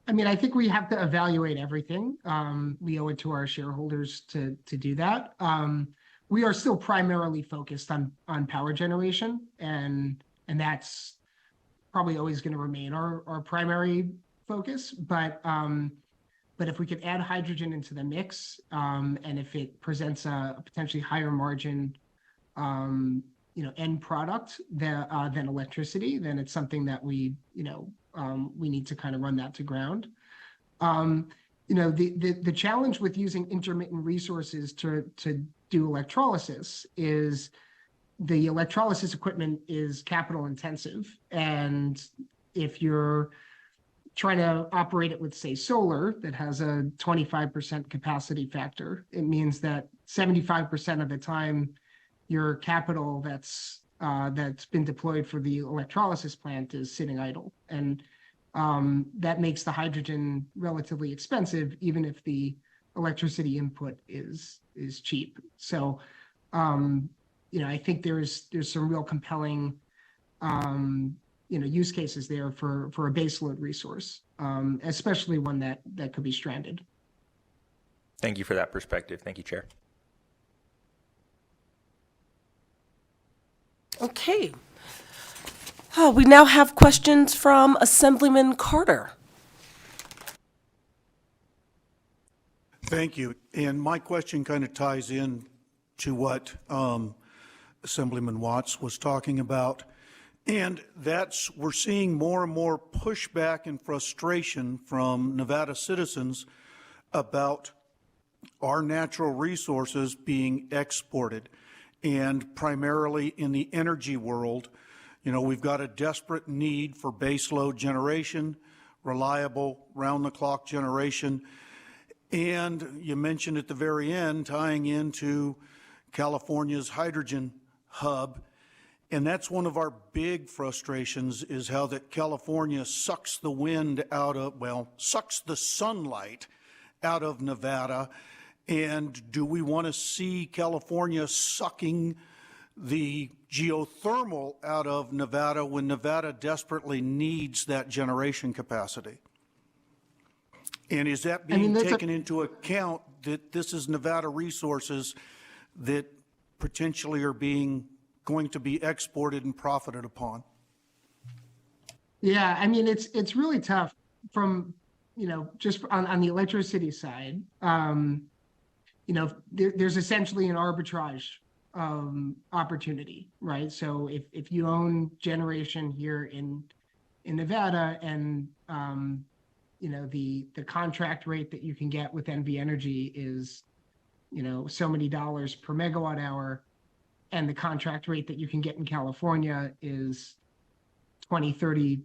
I mean, I think we have to evaluate everything. We owe it to our shareholders to do that. We are still primarily focused on power generation, and that's probably always going to remain our primary focus. But if we could add hydrogen into the mix, and if it presents a potentially higher margin, end product than electricity, then it's something that we need to kind of run that to ground. The challenge with using intermittent resources to do electrolysis is the electrolysis equipment is capital intensive. And if you're trying to operate it with, say, solar that has a 25% capacity factor, it means that 75% of the time your capital that's been deployed for the electrolysis plant is sitting idle. And that makes the hydrogen relatively expensive, even if the electricity input is cheap. So, I think there's some real compelling, use cases there for a baseload resource, especially one that could be stranded. Thank you for that perspective. Thank you, Chair. Okay. We now have questions from Assemblyman Carter. Thank you. And my question kind of ties in to what Assemblyman Watts was talking about. And we're seeing more and more pushback and frustration from Nevada citizens about our natural resources being exported, and primarily in the energy world. We've got a desperate need for baseload generation, reliable, round-the-clock generation. And you mentioned at the very end, tying into California's hydrogen hub. And that's one of our big frustrations, is how that California sucks the wind out of, sucks the sunlight out of Nevada. And do we want to see California sucking the geothermal out of Nevada when Nevada desperately needs that generation capacity? And is that being taken into account, that this is Nevada resources that potentially are going to be exported and profited upon? Yeah, I mean, it's really tough from, just on the electricity side. There's essentially an arbitrage opportunity, right? So if you own generation here in Nevada, and the contract rate that you can get with NV Energy is so many dollars per megawatt hour, and the contract rate that you can get in California is 20-30%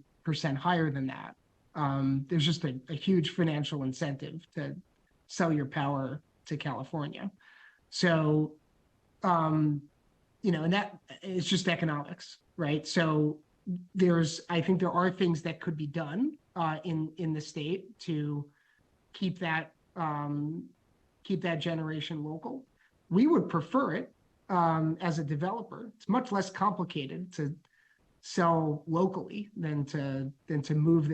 higher than that. There's just a huge financial incentive to sell your power to California. So, and that is just economics, right? So I think there are things that could be done in the state to keep that generation local. We would prefer it as a developer. It's much less complicated to sell locally than to move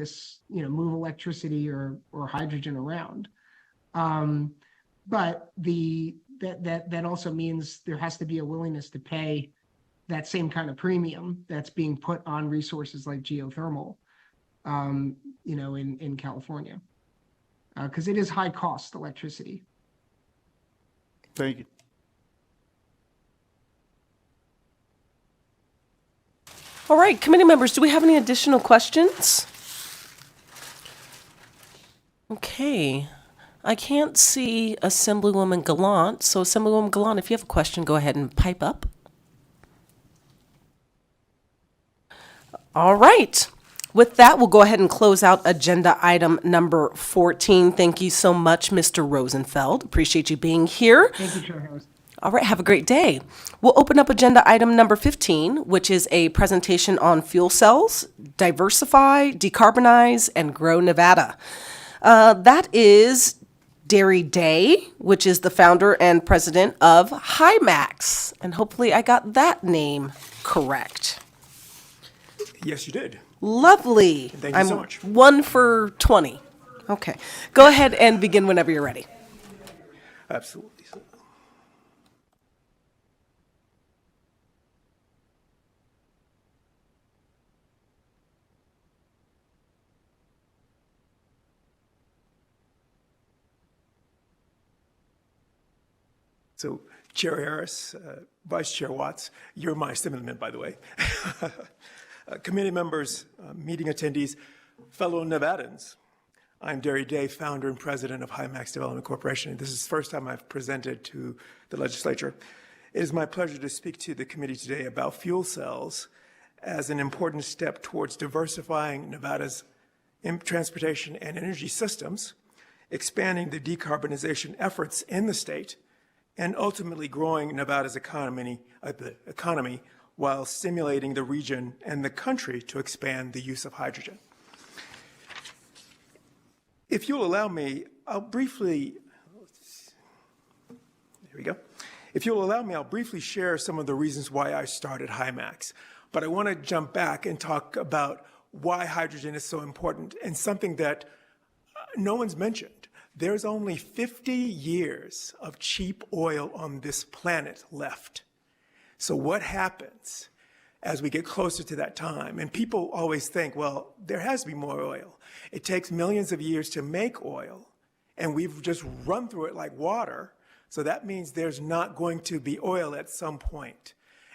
move electricity or hydrogen around. But that also means there has to be a willingness to pay that same kind of premium that's being put on resources like geothermal, in California, because it is high cost electricity. Thank you. All right, committee members, do we have any additional questions? Okay. I can't see Assemblywoman Gallant, so Assemblywoman Gallant, if you have a question, go ahead and pipe up. All right. With that, we'll go ahead and close out agenda item number 14. Thank you so much, Mr. Rosenfeld. Appreciate you being here. Thank you, Chair Harris. All right, have a great day. We'll open up agenda item number 15, which is a presentation on fuel cells, diversify, decarbonize, and grow Nevada. That is Derry Day, which is the founder and president of HIMAX. And hopefully I got that name correct. Yes, you did. Lovely. Thank you so much. 1 for 20. Okay. Go ahead and begin whenever you're ready. Absolutely. So, Chair Harris, Vice Chair Watts, you're my assemblyman, by the way. Committee members, meeting attendees, fellow Nevadans. I'm Derry Day, founder and president of HIMAX Development Corporation. This is the first time I've presented to the legislature. It is my pleasure to speak to the committee today about fuel cells as an important step towards diversifying Nevada's transportation and energy systems, expanding the decarbonization efforts in the state, and ultimately growing Nevada's economy while stimulating the region and the country to expand the use of hydrogen. If you'll allow me, I'll briefly share some of the reasons why I started HIMAX. But I want to jump back and talk about why hydrogen is so important, and something that no one's mentioned. There's only 50 years of cheap oil on this planet left. So what happens as we get closer to that time? And people always think, well, there has to be more oil. It takes millions of years to make oil, and we've just run through it like water. So that means there's not going to be oil at some point.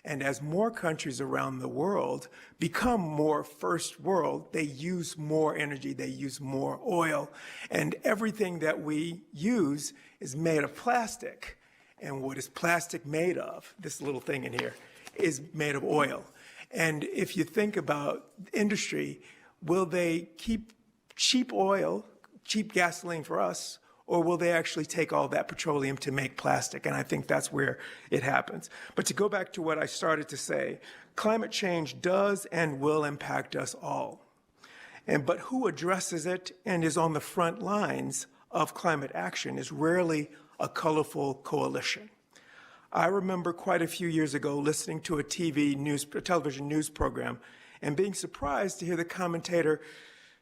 And as more countries around the world become more first world, they use more energy, they use more oil, and everything that we use is made of plastic. And what is plastic made of? This little thing in here is made of oil. And if you think about industry, will they keep cheap oil, cheap gasoline for us, or will they actually take all that petroleum to make plastic? And I think that's where it happens. But to go back to what I started to say, climate change does and will impact us all. But who addresses it and is on the front lines of climate action is rarely a colorful coalition. I remember quite a few years ago listening to a television news program and being surprised to hear the commentator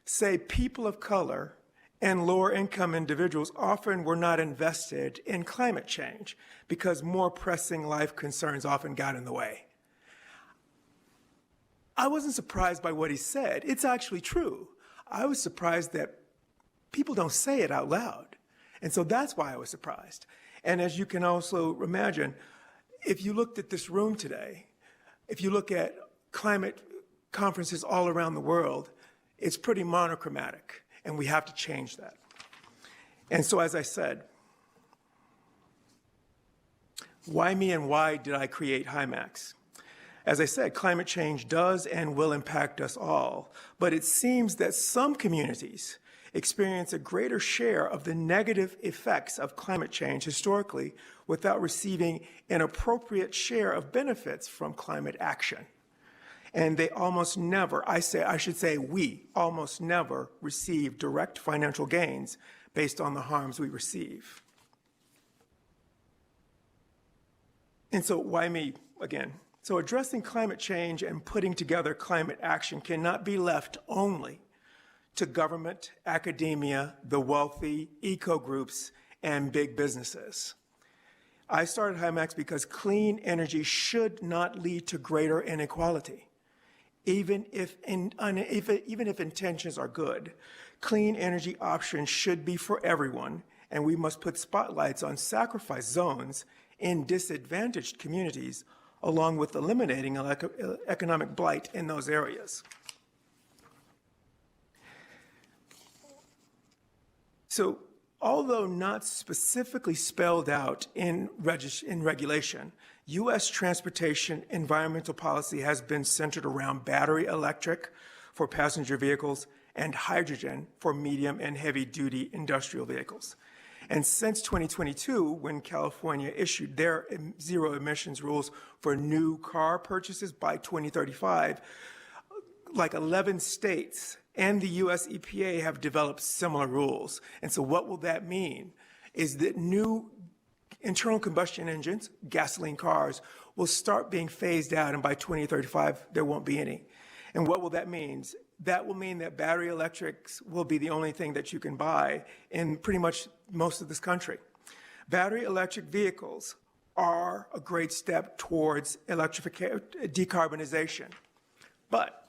say people of color and lower income individuals often were not invested in climate change because more pressing life concerns often got in the way. I wasn't surprised by what he said. It's actually true. I was surprised that people don't say it out loud. And so that's why I was surprised. And as you can also imagine, if you looked at this room today, if you look at climate conferences all around the world, it's pretty monochromatic, and we have to change that. And so, as I said, why me and why did I create HIMAX? As I said, climate change does and will impact us all, but it seems that some communities experience a greater share of the negative effects of climate change historically without receiving an appropriate share of benefits from climate action. And they almost never, we almost never receive direct financial gains based on the harms we receive. And so why me again? So addressing climate change and putting together climate action cannot be left only to government, academia, the wealthy, eco groups, and big businesses. I started HIMAX because clean energy should not lead to greater inequality. Even if intentions are good, clean energy options should be for everyone, and we must put spotlights on sacrifice zones in disadvantaged communities, along with eliminating economic blight in those areas. So, although not specifically spelled out in regulation, U.S. transportation environmental policy has been centered around battery electric for passenger vehicles and hydrogen for medium and heavy-duty industrial vehicles. And since 2022, when California issued their zero emissions rules for new car purchases by 2035, like 11 states and the US EPA have developed similar rules. And so what will that mean is that new internal combustion engines, gasoline cars, will start being phased out, and by 2035, there won't be any. And what will that mean? That will mean that battery electrics will be the only thing that you can buy in pretty much most of this country. Battery electric vehicles are a great step towards decarbonization. But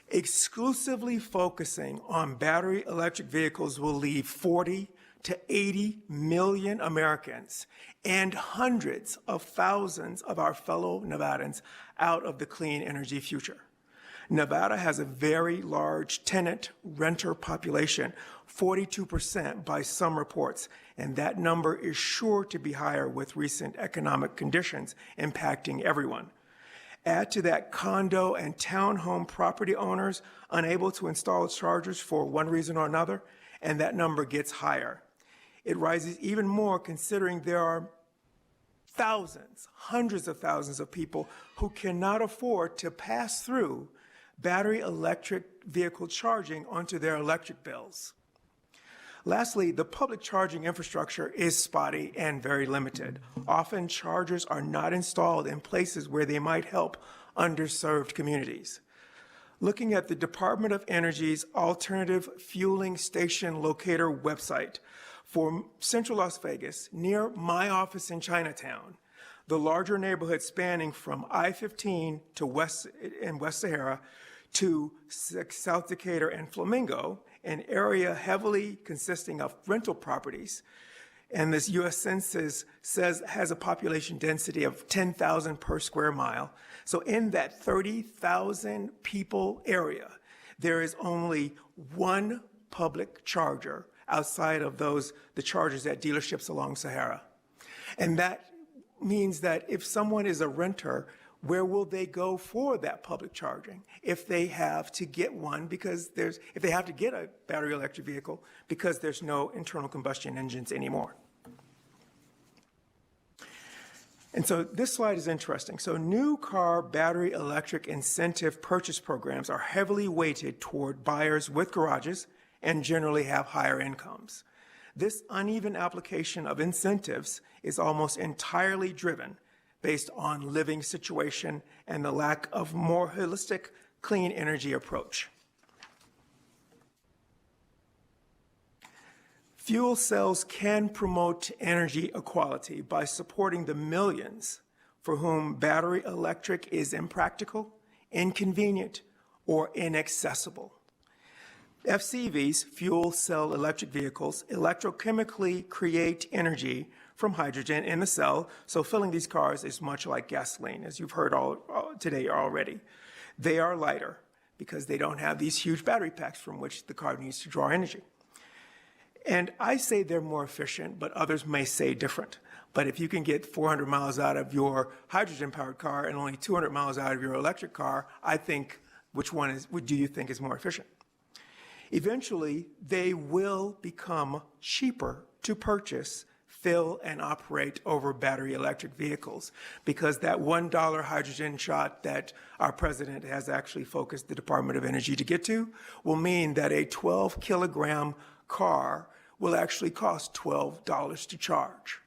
exclusively focusing on battery electric vehicles will leave 40 to 80 million Americans and hundreds of thousands of our fellow Nevadans out of the clean energy future. Nevada has a very large tenant renter population, 42% by some reports, and that number is sure to be higher with recent economic conditions impacting everyone. Add to that condo and townhome property owners unable to install chargers for one reason or another, and that number gets higher. It rises even more considering there are thousands, hundreds of thousands of people who cannot afford to pass through battery electric vehicle charging onto their electric bills. Lastly, the public charging infrastructure is spotty and very limited. Often chargers are not installed in places where they might help underserved communities. Looking at the Department of Energy's alternative fueling station locator website for Central Las Vegas, near my office in Chinatown, the larger neighborhood spanning from I-15 to West Sahara to South Decatur and Flamingo, an area heavily consisting of rental properties, and this U.S. Census says has a population density of 10,000 per square mile. So in that 30,000 people area, there is only one public charger outside of the chargers at dealerships along Sahara. And that means that if someone is a renter, where will they go for that public charging if they have to get one if they have to get a battery electric vehicle because there's no internal combustion engines anymore? And so this slide is interesting. So new car battery electric incentive purchase programs are heavily weighted toward buyers with garages and generally have higher incomes. This uneven application of incentives is almost entirely driven based on living situation and the lack of more holistic clean energy approach. Fuel cells can promote energy equality by supporting the millions for whom battery electric is impractical, inconvenient, or inaccessible. FCVs, fuel cell electric vehicles, electrochemically create energy from hydrogen in the cell, so filling these cars is much like gasoline, as you've heard all today already. They are lighter because they don't have these huge battery packs from which the car needs to draw energy. And I say they're more efficient, but others may say different. But if you can get 400 miles out of your hydrogen-powered car and only 200 miles out of your electric car, I think, which one do you think is more efficient? Eventually, they will become cheaper to purchase, fill, and operate over battery electric vehicles because that $1 hydrogen shot that our president has actually focused the Department of Energy to get to will mean that a 12-kilogram car will actually cost $12 to charge.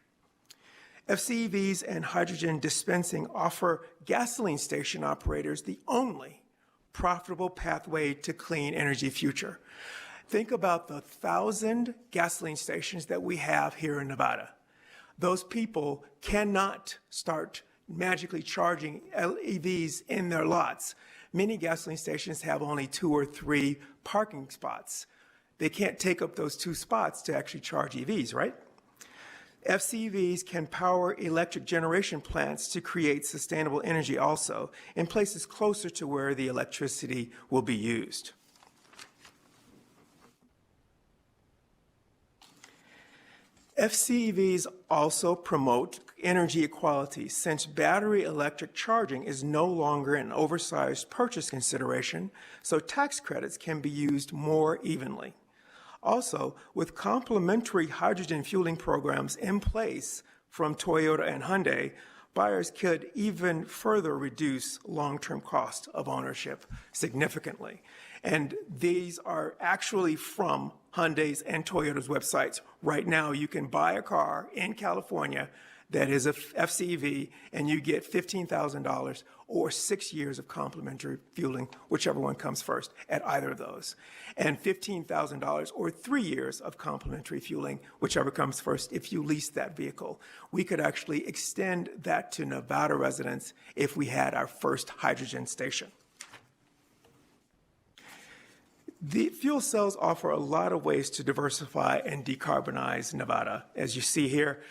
FCEVs and hydrogen dispensing offer gasoline station operators the only profitable pathway to clean energy future. Think about the 1,000 gasoline stations that we have here in Nevada. Those people cannot start magically charging EVs in their lots. Many gasoline stations have only 2 or 3 parking spots. They can't take up those 2 spots to actually charge EVs, right? FCVs can power electric generation plants to create sustainable energy also in places closer to where the electricity will be used. FCVs also promote energy equality since battery electric charging is no longer an oversized purchase consideration, so tax credits can be used more evenly. Also, with complementary hydrogen fueling programs in place from Toyota and Hyundai, buyers could even further reduce long-term cost of ownership significantly. And these are actually from Hyundai's and Toyota's websites. Right now, you can buy a car in California that is a FCEV, and you get $15,000 or 6 years of complimentary fueling, whichever one comes first, at either of those, and $15,000 or 3 years of complimentary fueling, whichever comes first, if you lease that vehicle. We could actually extend that to Nevada residents if we had our first hydrogen station. The fuel cells offer a lot of ways to diversify and decarbonize Nevada. As you see here,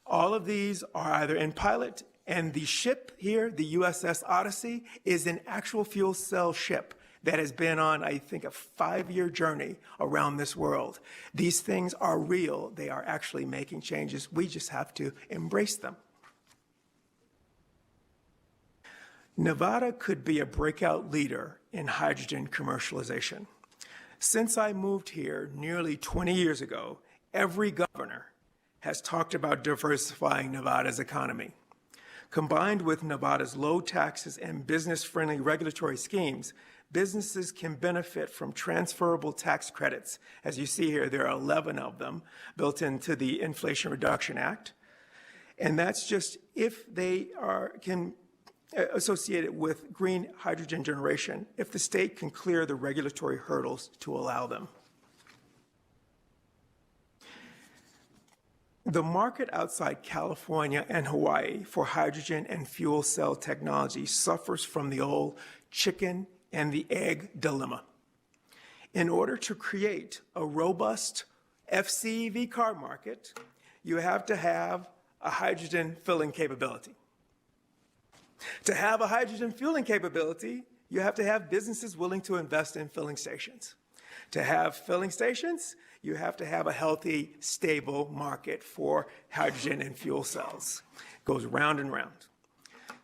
all of these are either in pilot, and the ship here, the USS Odyssey, is an actual fuel cell ship that has been on, I think, a 5-year journey around this world. These things are real. They are actually making changes. We just have to embrace them. Nevada could be a breakout leader in hydrogen commercialization. Since I moved here nearly 20 years ago, every governor has talked about diversifying Nevada's economy. Combined with Nevada's low taxes and business-friendly regulatory schemes, businesses can benefit from transferable tax credits. As you see here, there are 11 of them built into the Inflation Reduction Act. And that's just if they can associate it with green hydrogen generation, if the state can clear the regulatory hurdles to allow them. The market outside California and Hawaii for hydrogen and fuel cell technology suffers from the old chicken and the egg dilemma. In order to create a robust FCEV car market, you have to have a hydrogen filling capability. To have a hydrogen fueling capability, you have to have businesses willing to invest in filling stations. To have filling stations, you have to have a healthy, stable market for hydrogen and fuel cells. It goes round and round.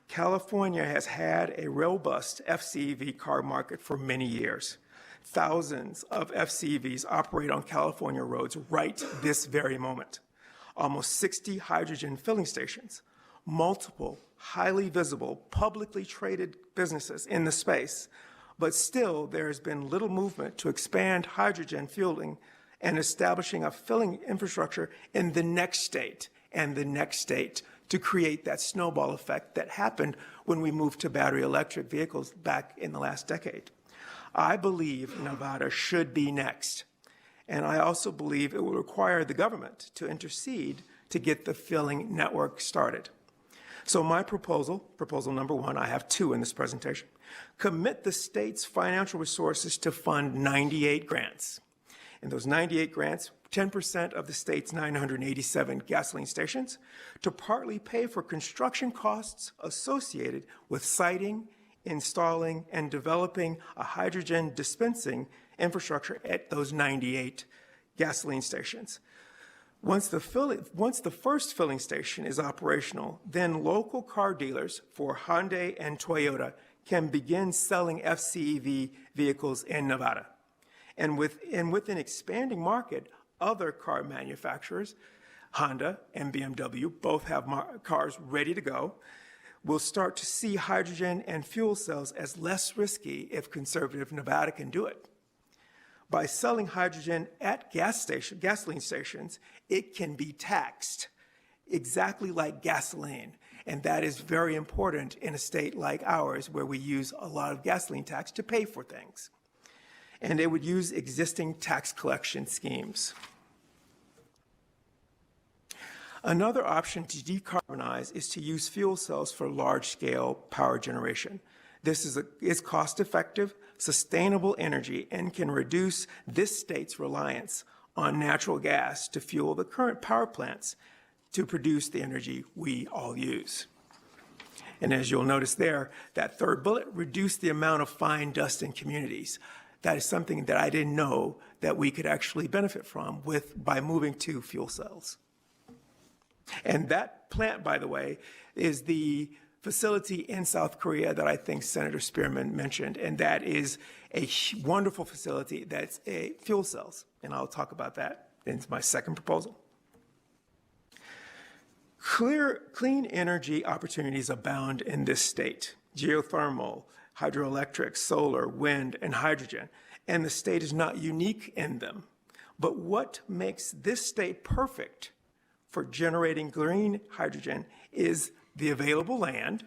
California has had a robust FCEV car market for many years. Thousands of FCEVs operate on California roads right this very moment. Almost 60 hydrogen filling stations, multiple highly visible, publicly traded businesses in the space, but still there has been little movement to expand hydrogen fueling and establishing a filling infrastructure in the next state and the next state to create that snowball effect that happened when we moved to battery electric vehicles back in the last decade. I believe Nevada should be next. And I also believe it will require the government to intercede to get the filling network started. So my proposal number one, I have two in this presentation, commit the state's financial resources to fund 98 grants. In those 98 grants, 10% of the state's 987 gasoline stations to partly pay for construction costs associated with siting, installing, and developing a hydrogen dispensing infrastructure at those 98 gasoline stations. Once the first filling station is operational, then local car dealers for Hyundai and Toyota can begin selling FCEV vehicles in Nevada. And with an expanding market, other car manufacturers, Honda and BMW, both have cars ready to go, will start to see hydrogen and fuel cells as less risky if conservative Nevada can do it. By selling hydrogen at gasoline stations, it can be taxed exactly like gasoline. And that is very important in a state like ours where we use a lot of gasoline tax to pay for things. And it would use existing tax collection schemes. Another option to decarbonize is to use fuel cells for large-scale power generation. This is cost-effective, sustainable energy and can reduce this state's reliance on natural gas to fuel the current power plants to produce the energy we all use. And as you'll notice there, that third bullet, reduce the amount of fine dust in communities. That is something that I didn't know that we could actually benefit from by moving to fuel cells. And that plant, by the way, is the facility in South Korea that I think Senator Spearman mentioned, and that is a wonderful facility that's a fuel cells, and I'll talk about that in my second proposal. Clean energy opportunities abound in this state: geothermal, hydroelectric, solar, wind, and hydrogen, and the state is not unique in them. But what makes this state perfect for generating green hydrogen is the available land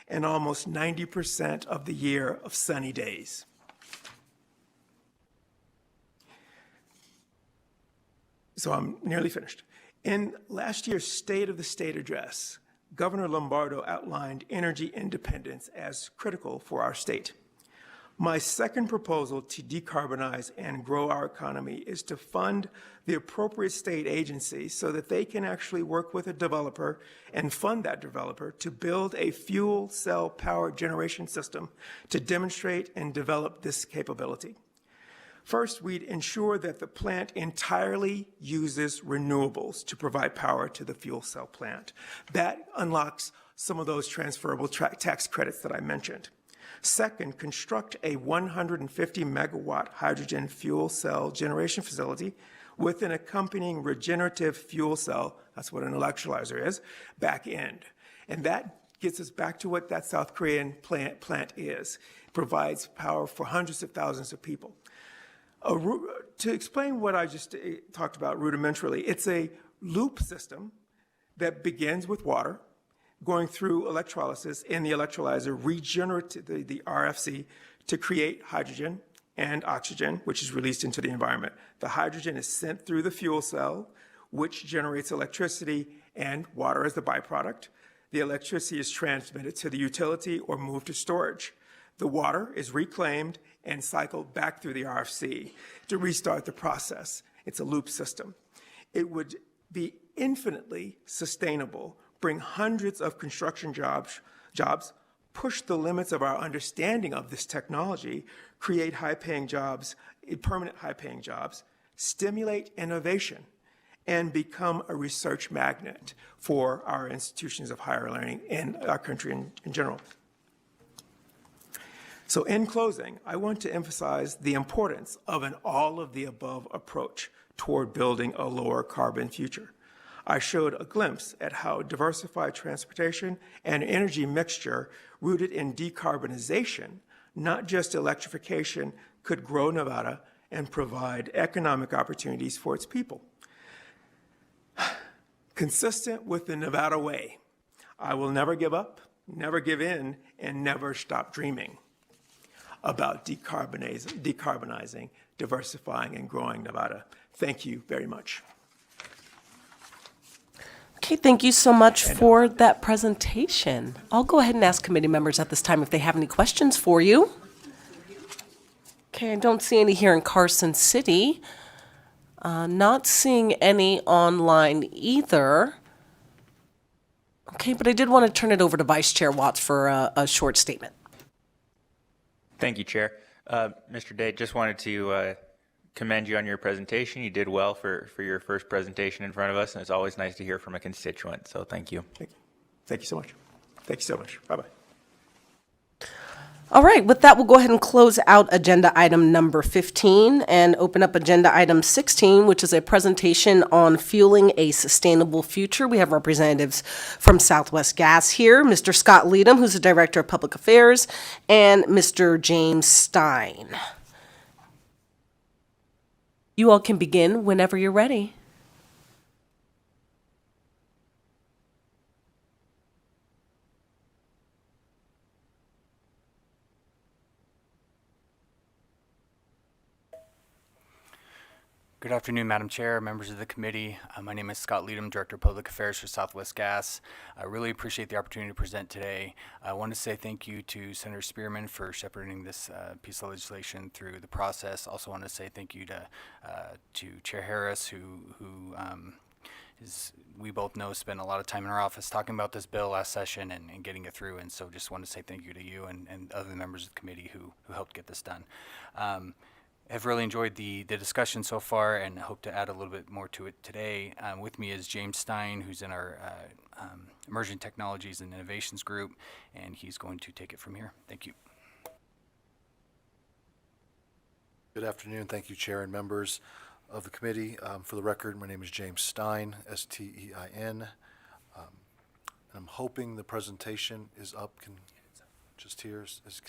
and almost 90% of the year of sunny days. So I'm nearly finished. In last year's State of the State address, Governor Lombardo outlined energy independence as critical for our state. My second proposal to decarbonize and grow our economy is to fund the appropriate state agencies so that they can actually work with a developer and fund that developer to build a fuel cell power generation system to demonstrate and develop this capability. First, we'd ensure that the plant entirely uses renewables to provide power to the fuel cell plant. That unlocks some of those transferable tax credits that I mentioned. Second, construct a 150 megawatt hydrogen fuel cell generation facility with an accompanying regenerative fuel cell, that's what an electrolyzer is, back end. And that gets us back to what that South Korean plant is. It provides power for hundreds of thousands of people. To explain what I just talked about rudimentarily, it's a loop system that begins with water, going through electrolysis in the electrolyzer, regenerate the RFC to create hydrogen and oxygen, which is released into the environment. The hydrogen is sent through the fuel cell, which generates electricity and water as the byproduct. The electricity is transmitted to the utility or moved to storage. The water is reclaimed and cycled back through the RFC to restart the process. It's a loop system. It would be infinitely sustainable, bring hundreds of construction jobs, push the limits of our understanding of this technology, create high-paying jobs, permanent high-paying jobs, stimulate innovation, and become a research magnet for our institutions of higher learning in our country in general. So in closing, I want to emphasize the importance of an all-of-the-above approach toward building a lower carbon future. I showed a glimpse at how diversified transportation and energy mixture rooted in decarbonization, not just electrification, could grow Nevada and provide economic opportunities for its people. Consistent with the Nevada way, I will never give up, never give in, and never stop dreaming about decarbonizing, diversifying, and growing Nevada. Thank you very much. Okay, thank you so much for that presentation. I'll go ahead and ask committee members at this time if they have any questions for you. Okay, I don't see any here in Carson City. Not seeing any online either. Okay, but I did want to turn it over to Vice Chair Watts for a short statement. Thank you, Chair. Mr. Day, just wanted to commend you on your presentation. You did well for your first presentation in front of us, and it's always nice to hear from a constituent, so thank you. Thank you so much. Thank you so much. Bye-bye. All right, with that, we'll go ahead and close out agenda item number 15 and open up agenda item 16, which is a presentation on fueling a sustainable future. We have representatives from Southwest Gas here, Mr. Scott Leadham, who's the Director of Public Affairs, and Mr. James Stein. You all can begin whenever you're ready. Good afternoon, Madam Chair, members of the committee. My name is Scott Leadham, Director of Public Affairs for Southwest Gas. I really appreciate the opportunity to present today. I want to say thank you to Senator Spearman for shepherding this piece of legislation through the process. Also want to say thank you to Chair Harris, who we both know spent a lot of time in our office talking about this bill last session and getting it through. And so just want to say thank you to you and other members of the committee who helped get this done. I've really enjoyed the discussion so far and hope to add a little bit more to it today. With me is James Stein, who's in our Emerging Technologies and Innovations group, and he's going to take it from here. Thank you. Good afternoon. Thank you, Chair and members of the committee. For the record, my name is James Stein, S-T-E-I-N. I'm hoping the presentation is up. Can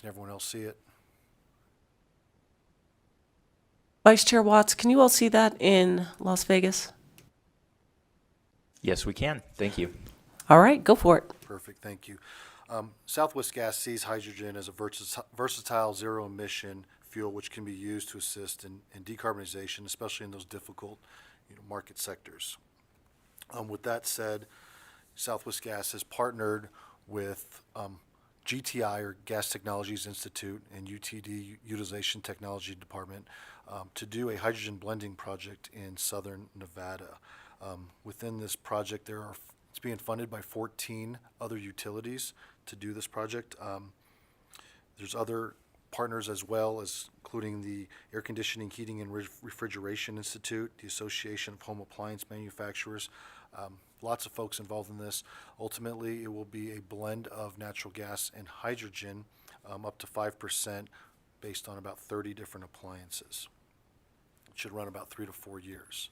everyone else see it? Vice Chair Watts, can you all see that in Las Vegas? Yes, we can. Thank you. All right, go for it. Perfect, thank you. Southwest Gas sees hydrogen as a versatile zero-emission fuel which can be used to assist in decarbonization, especially in those difficult market sectors. With that said, Southwest Gas has partnered with GTI, or Gas Technologies Institute, and UTD, Utilization Technology Department, to do a hydrogen blending project in southern Nevada. Within this project, it's being funded by 14 other utilities to do this project. There's other partners as well, as including the Air Conditioning, Heating, and Refrigeration Institute, the Association of Home Appliance Manufacturers. Lots of folks involved in this. Ultimately, it will be a blend of natural gas and hydrogen, up to 5%, based on about 30 different appliances. It should run about 3 to 4 years.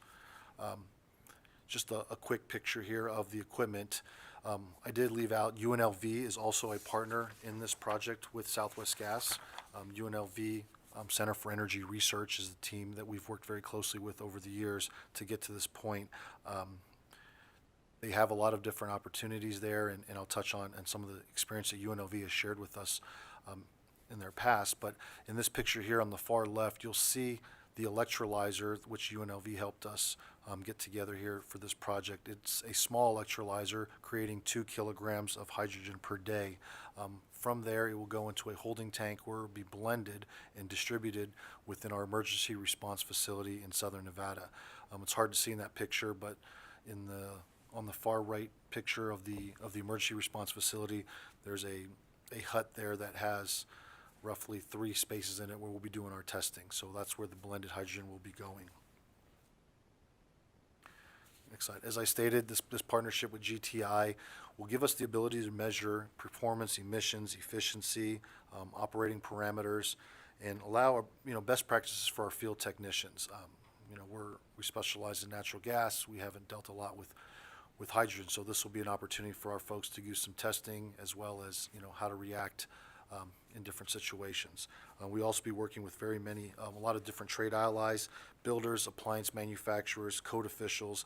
Just a quick picture here of the equipment. I did leave out UNLV is also a partner in this project with Southwest Gas. UNLV, Center for Energy Research, is the team that we've worked very closely with over the years to get to this point. They have a lot of different opportunities there, and I'll touch on some of the experience that UNLV has shared with us in their past. But in this picture here on the far left, you'll see the electrolyzer, which UNLV helped us get together here for this project. It's a small electrolyzer creating 2 kilograms of hydrogen per day. From there, it will go into a holding tank where it will be blended and distributed within our emergency response facility in southern Nevada. It's hard to see in that picture, but on the far right picture of the emergency response facility, there's a hut there that has roughly 3 spaces in it where we'll be doing our testing. So that's where the blended hydrogen will be going. Next slide. As I stated, this partnership with GTI will give us the ability to measure performance, emissions, efficiency, operating parameters, and allow best practices for our field technicians. We specialize in natural gas. We haven't dealt a lot with hydrogen, so this will be an opportunity for our folks to do some testing as well as how to react in different situations. We also be working with a lot of different trade allies, builders, appliance manufacturers, code officials,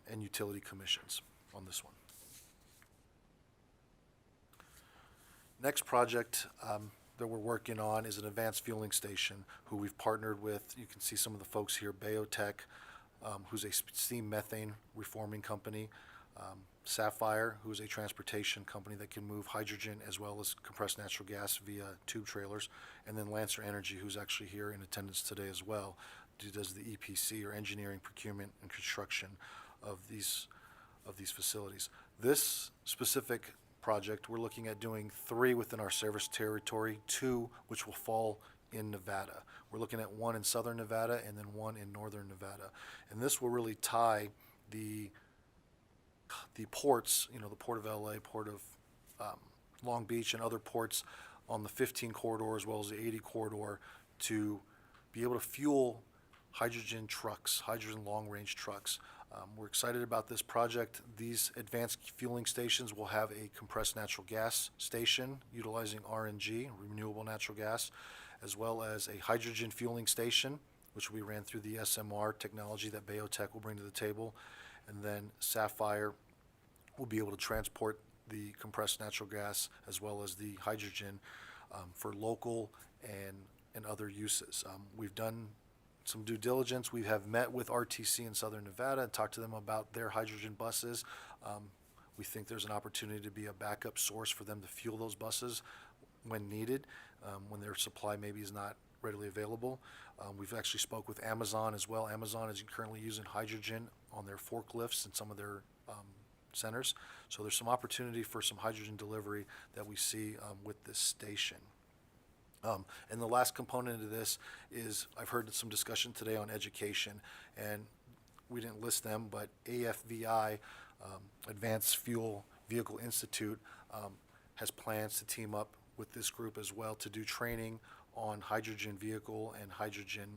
and utility commissions on this one. Next project that we're working on is an advanced fueling station who we've partnered with. You can see some of the folks here, Biotech, who's a steam methane reforming company, Sapphire, who's a transportation company that can move hydrogen as well as compressed natural gas via tube trailers, and then Lancer Energy, who's actually here in attendance today as well, who does the EPC, or engineering, procurement, and construction of these facilities. This specific project, we're looking at doing 3 within our service territory, 2 which will fall in Nevada. We're looking at 1 in southern Nevada and then 1 in northern Nevada. And this will really tie the ports, the Port of LA, Port of Long Beach, and other ports on the 15 corridor as well as the 80 corridor to be able to fuel hydrogen trucks, hydrogen long-range trucks. We're excited about this project. These advanced fueling stations will have a compressed natural gas station utilizing RNG, renewable natural gas, as well as a hydrogen fueling station, which we ran through the SMR technology that Biotech will bring to the table. And then Sapphire will be able to transport the compressed natural gas as well as the hydrogen for local and other uses. We've done some due diligence. We have met with RTC in Southern Nevada and talked to them about their hydrogen buses. We think there's an opportunity to be a backup source for them to fuel those buses when needed, when their supply maybe is not readily available. We've actually spoke with Amazon as well. Amazon is currently using hydrogen on their forklifts in some of their centers. So there's some opportunity for some hydrogen delivery that we see with this station. And the last component of this is, I've heard some discussion today on education, and we didn't list them, but AFVI, Advanced Fuel Vehicle Institute, has plans to team up with this group as well to do training on hydrogen vehicle and hydrogen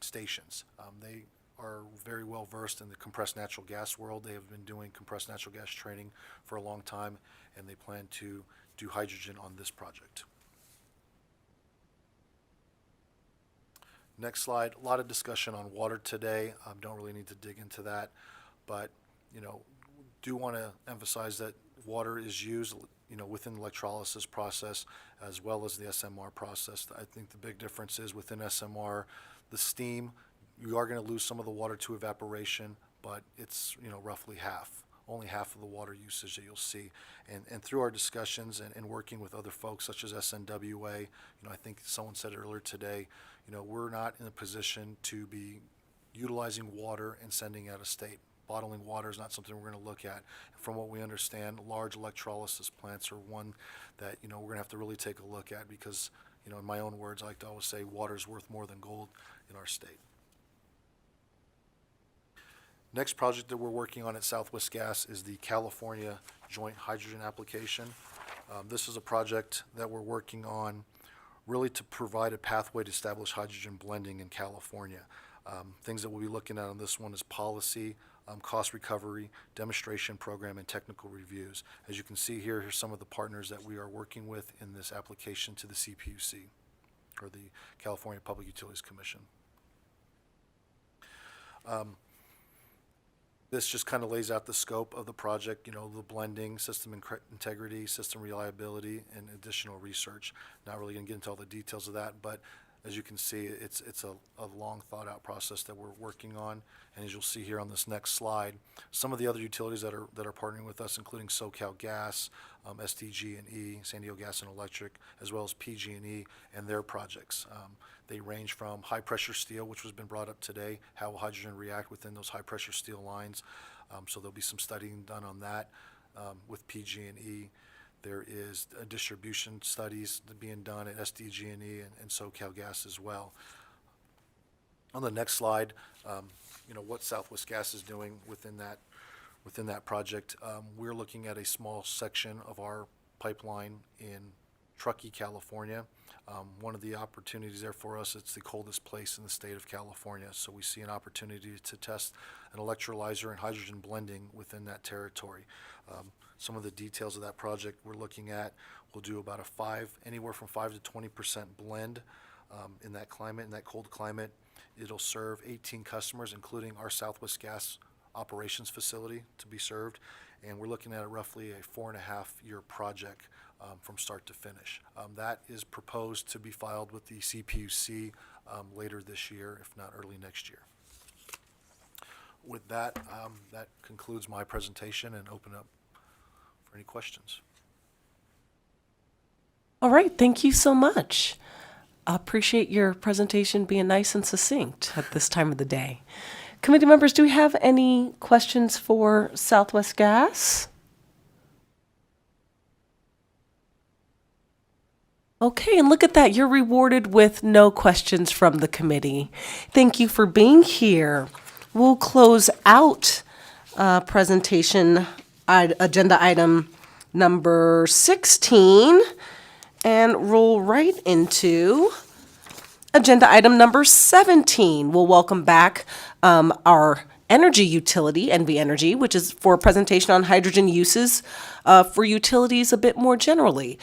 stations. They are very well versed in the compressed natural gas world. They have been doing compressed natural gas training for a long time, and they plan to do hydrogen on this project. Next slide. A lot of discussion on water today. Don't really need to dig into that, but do want to emphasize that water is used within the electrolysis process as well as the SMR process. I think the big difference is within SMR, the steam, you are going to lose some of the water to evaporation, but it's roughly only half of the water usage that you'll see. And through our discussions and working with other folks such as SNWA, I think someone said it earlier today, we're not in a position to be utilizing water and sending out of state. Bottling water is not something we're going to look at. From what we understand, large electrolysis plants are one that we're going to have to really take a look at because, in my own words, I like to always say water is worth more than gold in our state. Next project that we're working on at Southwest Gas is the California Joint Hydrogen Application. This is a project that we're working on really to provide a pathway to establish hydrogen blending in California. Things that we'll be looking at on this one is policy, cost recovery, demonstration program, and technical reviews. As you can see here, here's some of the partners that we are working with in this application to the CPUC, or the California Public Utilities Commission. This just kind of lays out the scope of the project, the blending, system integrity, system reliability, and additional research. Not really going to get into all the details of that, but As you can see, it's a long thought-out process that we're working on. And as you'll see here on this next slide, some of the other utilities that are partnering with us, including SoCal Gas, SDG&E, San Diego Gas and Electric, as well as PG&E and their projects. They range from high-pressure steel, which has been brought up today. How will hydrogen react within those high-pressure steel lines? So there'll be some studying done on that with PG&E. There is distribution studies being done at SDG&E and SoCal Gas as well. On the next slide, what Southwest Gas is doing within that project. We're looking at a small section of our pipeline in Truckee, California. One of the opportunities there for us, it's the coldest place in the state of California, so we see an opportunity to test an electrolyzer and hydrogen blending within that territory. Some of the details of that project we're looking at, we'll do about anywhere from 5 to 20% blend in that climate, in that cold climate. It'll serve 18 customers, including our Southwest Gas operations facility to be served, and we're looking at roughly a 4.5-year project from start to finish. That is proposed to be filed with the CPUC later this year, if not early next year. With that, that concludes my presentation, and open up for any questions. All right, thank you so much. I appreciate your presentation being nice and succinct at this time of the day. Committee members, do we have any questions for Southwest Gas? Okay, and look at that. You're rewarded with no questions from the committee. Thank you for being here. We'll close out presentation agenda item number 16 and roll right into agenda item number 17. We'll welcome back our energy utility, NV Energy, which is for a presentation on hydrogen uses for utilities a bit more generally.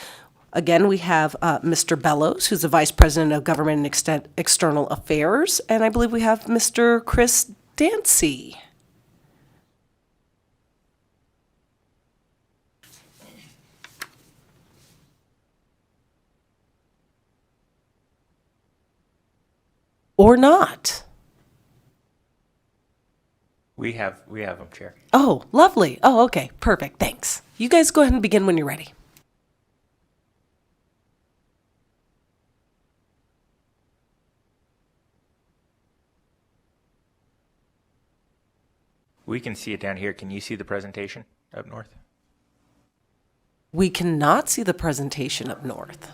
Again, we have Mr. Bellows, who's the Vice President of Government and External Affairs, and I believe we have Mr. Chris Dancy. Or not. We have them, Chair. Oh, lovely. Oh, okay. Perfect. Thanks. You guys go ahead and begin when you're ready. We can see it down here. Can you see the presentation up north? We cannot see the presentation up north.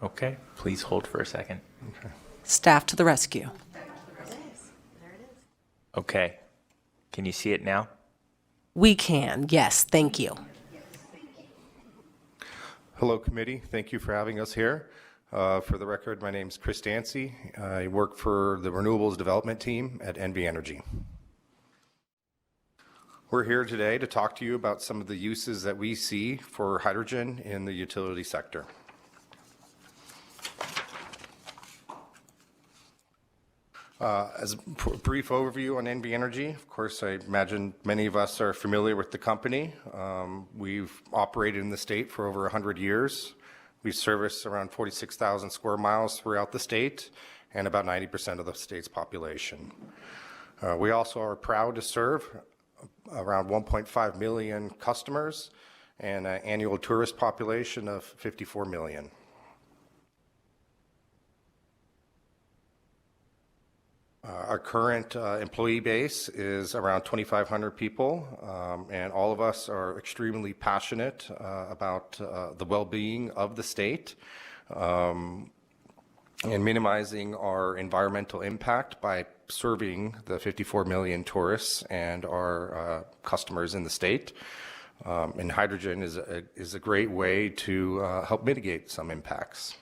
Okay, please hold for a second. Okay. Staff to the rescue. Okay, can you see it now? We can, yes, thank you. Hello, committee. Thank you for having us here. For the record, my name is Chris Dancy. I work for the Renewables Development Team at NV Energy. We're here today to talk to you about some of the uses that we see for hydrogen in the utility sector. As a brief overview on NV Energy, of course, I imagine many of us are familiar with the company. We've operated in the state for over 100 years. We service around 46,000 square miles throughout the state and about 90% of the state's population. We also are proud to serve around 1.5 million customers and an annual tourist population of 54 million. Our current employee base is around 2,500 people, and all of us are extremely passionate about the well-being of the state and minimizing our environmental impact by serving the 54 million tourists and our customers in the state. And hydrogen is a great way to help mitigate some impacts.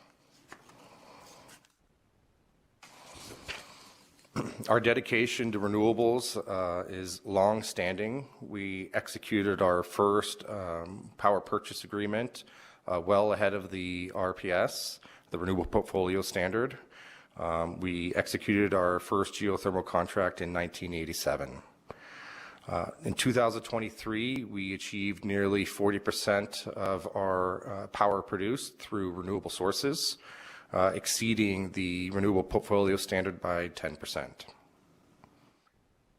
Our dedication to renewables is long-standing. We executed our first power purchase agreement well ahead of the RPS, the Renewable Portfolio Standard. We executed our first geothermal contract in 1987. In 2023, we achieved nearly 40% of our power produced through renewable sources. exceeding the renewable portfolio standard by 10%.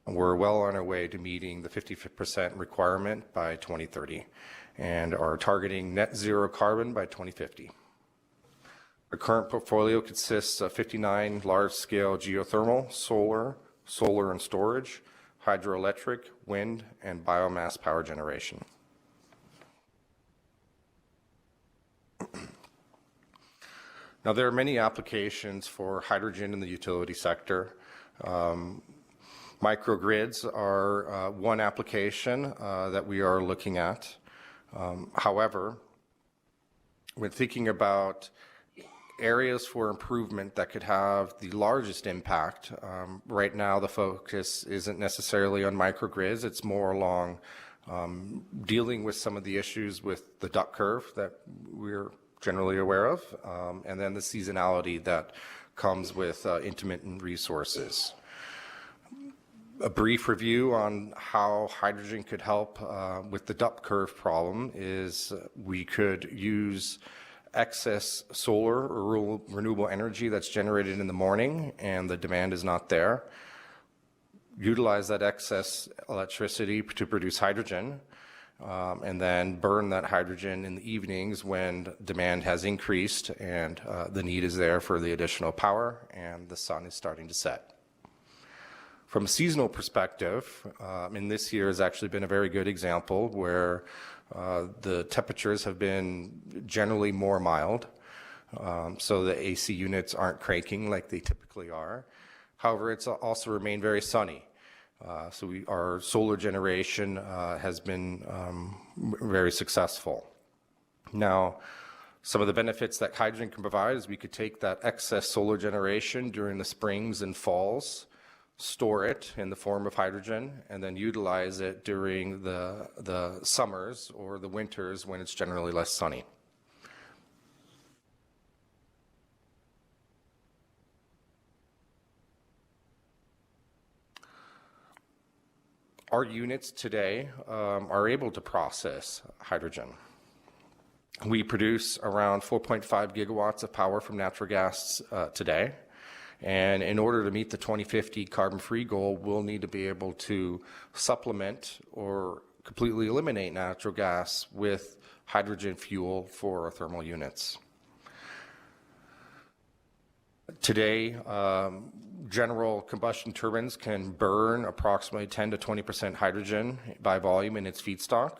We're well on our way to meeting the 50% requirement by 2030 and are targeting net zero carbon by 2050. Our current portfolio consists of 59 large-scale geothermal, solar and storage, hydroelectric, wind, and biomass power generation. Now, there are many applications for hydrogen in the utility sector. Microgrids are one application that we are looking at. However, when thinking about areas for improvement that could have the largest impact, right now the focus isn't necessarily on microgrids. It's more along dealing with some of the issues with the duck curve that we're generally aware of, and then the seasonality that comes with intermittent resources. A brief review on how hydrogen could help with the duck curve problem is we could use excess solar or renewable energy that's generated in the morning and the demand is not there. Utilize that excess electricity to produce hydrogen, and then burn that hydrogen in the evenings when demand has increased and the need is there for the additional power and the sun is starting to set. From a seasonal perspective, and this year has actually been a very good example where the temperatures have been generally more mild, so the AC units aren't cranking like they typically are. However, it's also remained very sunny. So our solar generation has been very successful. Now, some of the benefits that hydrogen can provide is we could take that excess solar generation during the springs and falls, store it in the form of hydrogen, and then utilize it during the summers or the winters when it's generally less sunny. Our units today are able to process hydrogen. We produce around 4.5 gigawatts of power from natural gas today. And in order to meet the 2050 carbon-free goal, we'll need to be able to supplement or completely eliminate natural gas with hydrogen fuel for our thermal units. Today, general combustion turbines can burn approximately 10 to 20% hydrogen by volume in its feedstock.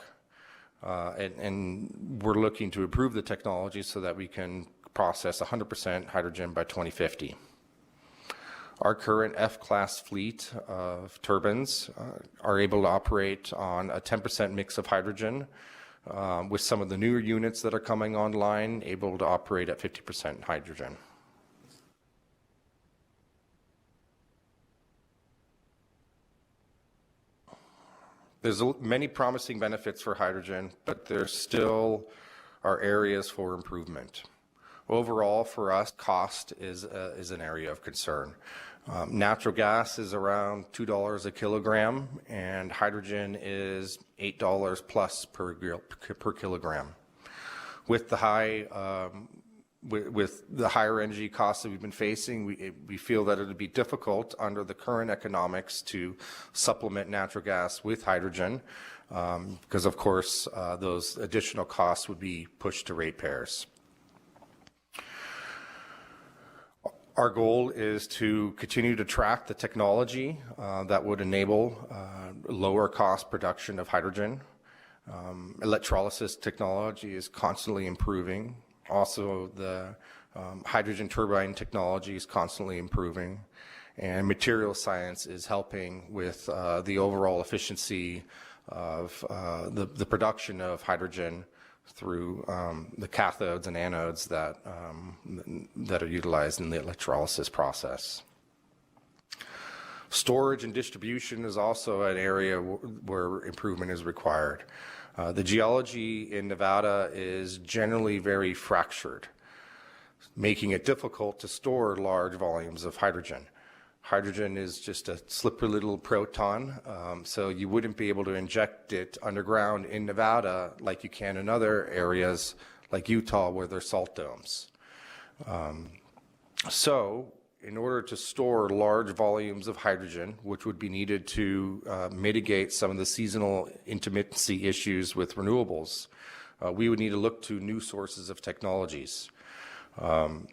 And we're looking to improve the technology so that we can process 100% hydrogen by 2050. Our current F-class fleet of turbines are able to operate on a 10% mix of hydrogen, with some of the newer units that are coming online able to operate at 50% hydrogen. There's many promising benefits for hydrogen, but there still are areas for improvement. Overall, for us, cost is an area of concern. Natural gas is around $2 a kilogram, and hydrogen is $8 plus per kilogram. With the higher energy costs that we've been facing, we feel that it would be difficult under the current economics to supplement natural gas with hydrogen, because of course those additional costs would be pushed to ratepayers. Our goal is to continue to track the technology that would enable lower cost production of hydrogen. Electrolysis technology is constantly improving. Also, the hydrogen turbine technology is constantly improving. And material science is helping with the overall efficiency of the production of hydrogen through the cathodes and anodes that are utilized in the electrolysis process. Storage and distribution is also an area where improvement is required. The geology in Nevada is generally very fractured, making it difficult to store large volumes of hydrogen. Hydrogen is just a slippery little proton, so you wouldn't be able to inject it underground in Nevada like you can in other areas like Utah where there's salt domes. So in order to store large volumes of hydrogen, which would be needed to mitigate some of the seasonal intermittency issues with renewables, we would need to look to new sources of technologies. An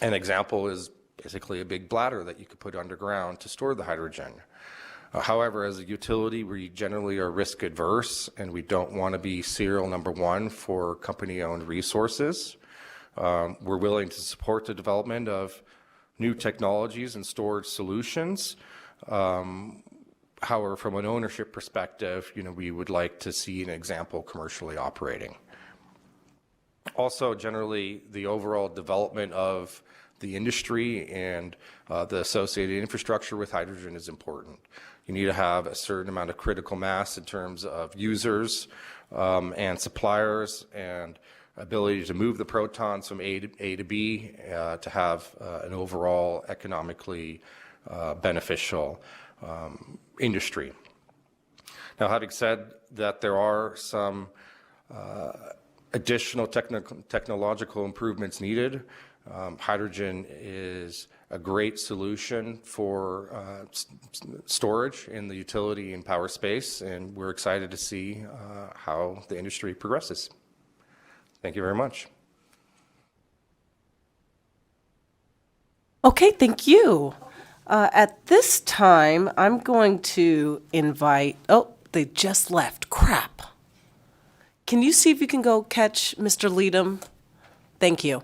example is basically a big bladder that you could put underground to store the hydrogen. However, as a utility, we generally are risk adverse and we don't want to be serial number one for company-owned resources. We're willing to support the development of new technologies and storage solutions. However, from an ownership perspective, we would like to see an example commercially operating. Also, generally, the overall development of the industry and the associated infrastructure with hydrogen is important. You need to have a certain amount of critical mass in terms of users and suppliers and ability to move the protons from A to B to have an overall economically beneficial industry. Now, having said that, there are some additional technological improvements needed. Hydrogen is a great solution for storage in the utility and power space, and we're excited to see how the industry progresses. Thank you very much. Okay, thank you. At this time, I'm going to invite, oh, they just left. Crap. Can you see if you can go catch Mr. Leadham? Thank you.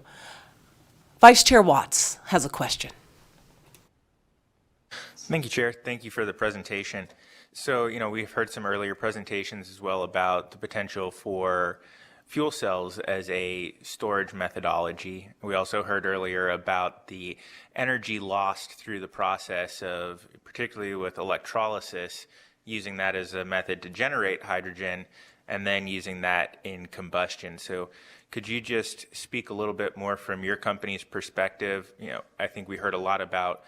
Vice Chair Watts has a question. Thank you, Chair. Thank you for the presentation. So, we've heard some earlier presentations as well about the potential for fuel cells as a storage methodology. We also heard earlier about the energy lost through the process of, particularly with electrolysis, using that as a method to generate hydrogen and then using that in combustion. So could you just speak a little bit more from your company's perspective? I think we heard a lot about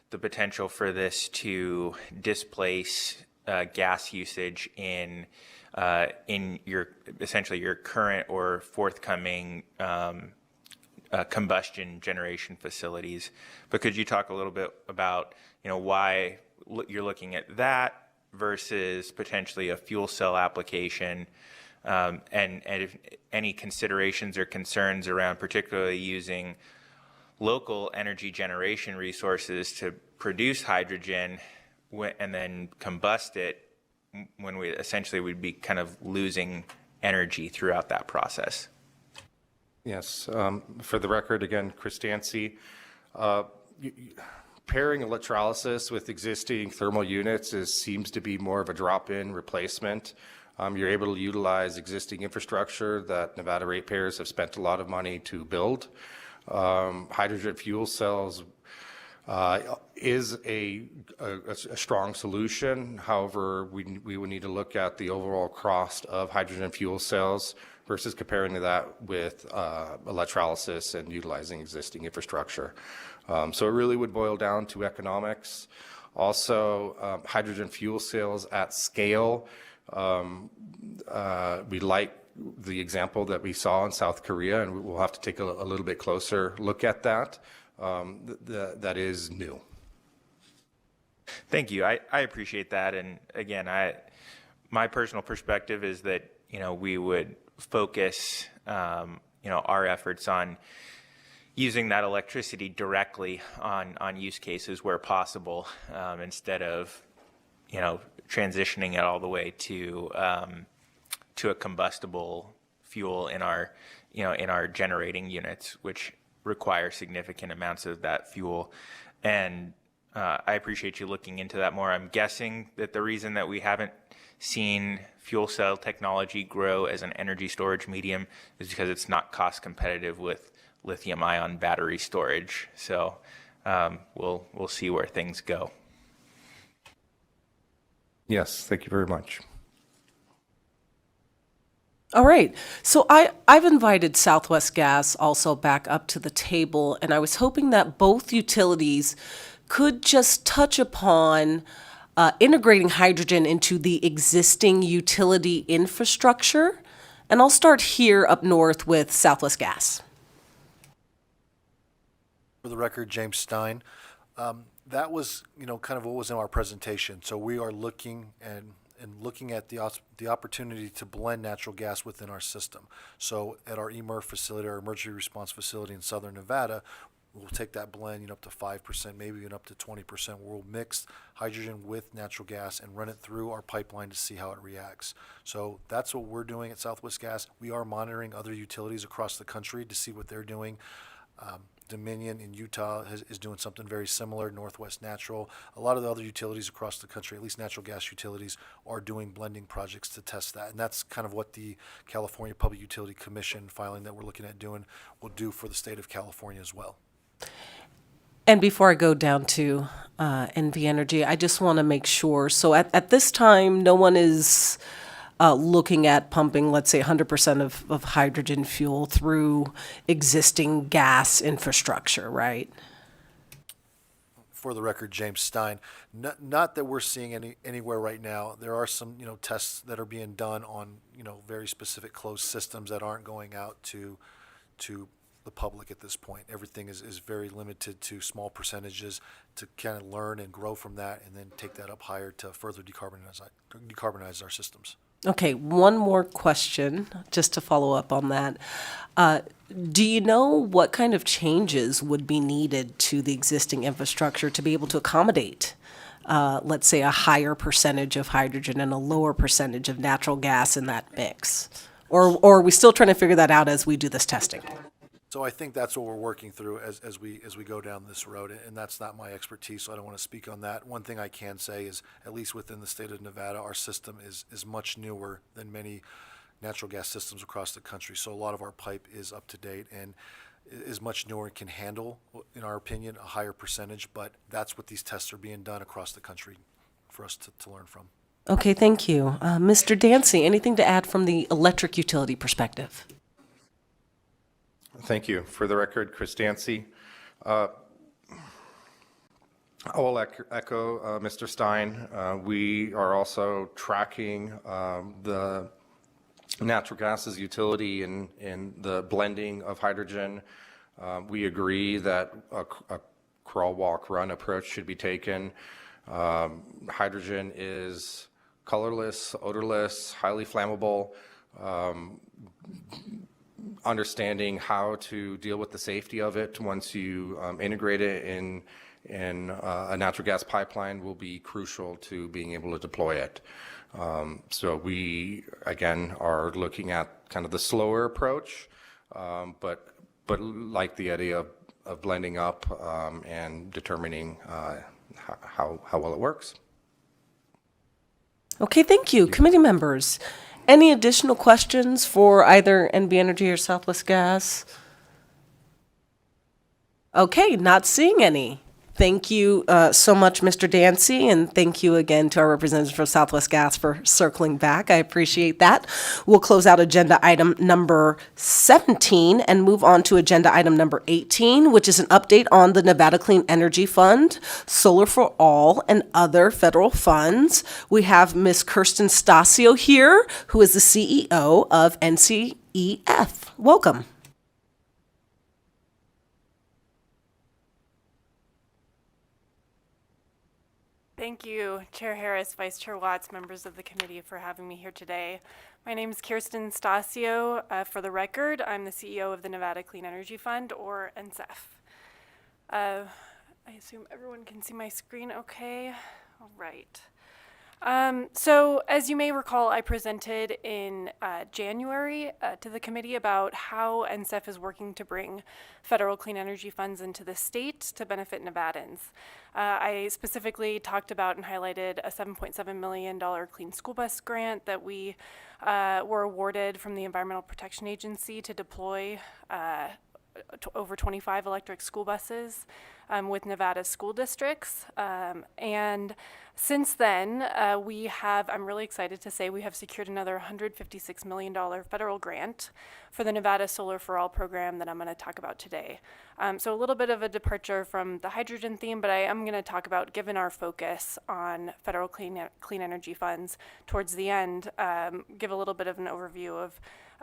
the potential for this to displace gas usage in your essentially your current or forthcoming combustion generation facilities. But could you talk a little bit about why you're looking at that versus potentially a fuel cell application, and if any considerations or concerns around particularly using local energy generation resources to produce hydrogen and then combust it, when we essentially would be kind of losing energy throughout that process. Yes, for the record, again, Chris Dancy. Pairing electrolysis with existing thermal units seems to be more of a drop-in replacement. You're able to utilize existing infrastructure that Nevada ratepayers have spent a lot of money to build. Hydrogen fuel cells is a strong solution. However, we would need to look at the overall cost of hydrogen fuel cells versus comparing to that with electrolysis and utilizing existing infrastructure. So it really would boil down to economics. Also, hydrogen fuel cells at scale. We like the example that we saw in South Korea, and we'll have to take a little bit closer look at that. That is new. Thank you. I appreciate that. And again, my personal perspective is that, we would focus, our efforts on using that electricity directly on use cases where possible, instead of, transitioning it all the way to a combustible fuel in our generating units, which require significant amounts of that fuel. And I appreciate you looking into that more. I'm guessing that the reason that we haven't seen fuel cell technology grow as an energy storage medium is because it's not cost competitive with lithium-ion battery storage. So we'll see where things go. Yes, thank you very much. All right. So I've invited Southwest Gas also back up to the table, and I was hoping that both utilities could just touch upon integrating hydrogen into the existing utility infrastructure. And I'll start here up north with Southwest Gas. For the record, James Stein. That was, kind of what was in our presentation. So we are looking and looking at the opportunity to blend natural gas within our system. So at our EMER facility, our emergency response facility in Southern Nevada, we'll take that blend, up to 5%, maybe even up to 20%. We'll mix hydrogen with natural gas and run it through our pipeline to see how it reacts. So that's what we're doing at Southwest Gas. We are monitoring other utilities across the country to see what they're doing. Dominion in Utah is doing something very similar. Northwest Natural, a lot of the other utilities across the country, at least natural gas utilities, are doing blending projects to test that. And that's kind of what the California Public Utility Commission filing that we're looking at doing will do for the state of California as well. And before I go down to NV Energy, I just want to make sure. So at this time, no one is looking at pumping, let's say, 100% of hydrogen fuel through existing gas infrastructure, right? For the record, James Stein. Not that we're seeing anywhere right now. There are some, tests that are being done on, very specific closed systems that aren't going out to the public at this point. Everything is very limited to small percentages to kind of learn and grow from that, and then take that up higher to further decarbonize our systems. Okay, one more question, just to follow up on that. Do you know what kind of changes would be needed to the existing infrastructure to be able to accommodate, let's say, a higher percentage of hydrogen and a lower percentage of natural gas in that mix? Or are we still trying to figure that out as we do this testing? So I think that's what we're working through as we go down this road, and that's not my expertise, so I don't want to speak on that. One thing I can say is, at least within the state of Nevada, our system is much newer than many natural gas systems across the country. So a lot of our pipe is up to date and is much newer and can handle, in our opinion, a higher percentage. But that's what these tests are being done across the country for us to learn from. Okay, thank you. Mr. Dancy, anything to add from the electric utility perspective? Thank you. For the record, Chris Dancy. I will echo Mr. Stein. We are also tracking the natural gas as utility in the blending of hydrogen. We agree that a crawl, walk, run approach should be taken. Hydrogen is colorless, odorless, highly flammable. Understanding how to deal with the safety of it once you integrate it in a natural gas pipeline will be crucial to being able to deploy it. So we, again, are looking at kind of the slower approach, but like the idea of blending up and determining how well it works. Okay, thank you. Committee members, any additional questions for either NB Energy or Southwest Gas? Okay, not seeing any. Thank you so much, Mr. Dancy, and thank you again to our representative from Southwest Gas for circling back. I appreciate that. We'll close out agenda item number 17 and move on to agenda item number 18, which is an update on the Nevada Clean Energy Fund, Solar for All, and other federal funds. We have Ms. Kirsten Stasio here, who is the CEO of NCEF. Welcome. Thank you, Chair Harris, Vice Chair Watts, members of the committee for having me here today. My name is Kirsten Stasio. For the record, I'm the CEO of the Nevada Clean Energy Fund, or NCEF. I assume everyone can see my screen okay? All right. So as you may recall, I presented in January to the committee about how NCEF is working to bring federal clean energy funds into the state to benefit Nevadans. I specifically talked about and highlighted a $7.7 million clean school bus grant that we were awarded from the Environmental Protection Agency to deploy over 25 electric school buses with Nevada school districts. And since then, I'm really excited to say we have secured another $156 million federal grant for the Nevada Solar for All program that I'm going to talk about today. So a little bit of a departure from the hydrogen theme, but I am going to talk about, given our focus on federal clean energy funds towards the end, give a little bit of an overview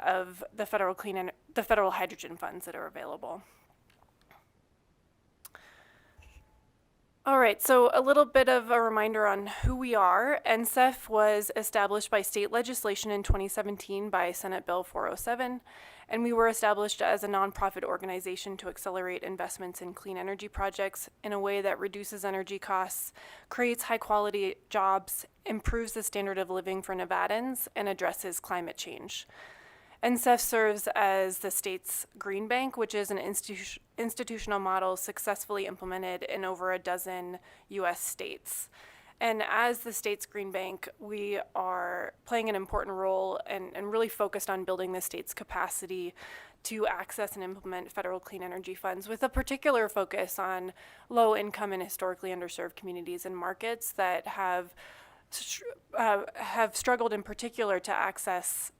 of the federal hydrogen funds that are available. All right, so a little bit of a reminder on who we are. NSEF was established by state legislation in 2017 by Senate Bill 407, and we were established as a nonprofit organization to accelerate investments in clean energy projects in a way that reduces energy costs, creates high-quality jobs, improves the standard of living for Nevadans, and addresses climate change. NSEF serves as the state's green bank, which is an institutional model successfully implemented in over a dozen U.S. states. And as the state's green bank, we are playing an important role and really focused on building the state's capacity to access and implement federal clean energy funds, with a particular focus on low-income and historically underserved communities and markets that have struggled in particular to access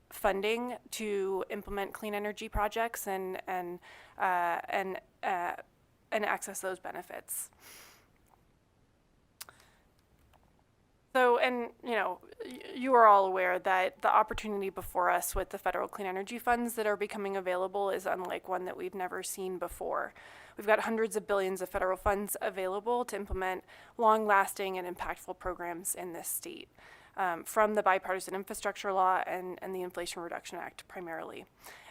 funding to implement clean energy projects and access those benefits. So, and you know, you are all aware that the opportunity before us with the federal clean energy funds that are becoming available is unlike one that we've never seen before. We've got hundreds of billions of federal funds available to implement long-lasting and impactful programs in this state, from the Bipartisan Infrastructure Law and the Inflation Reduction Act primarily.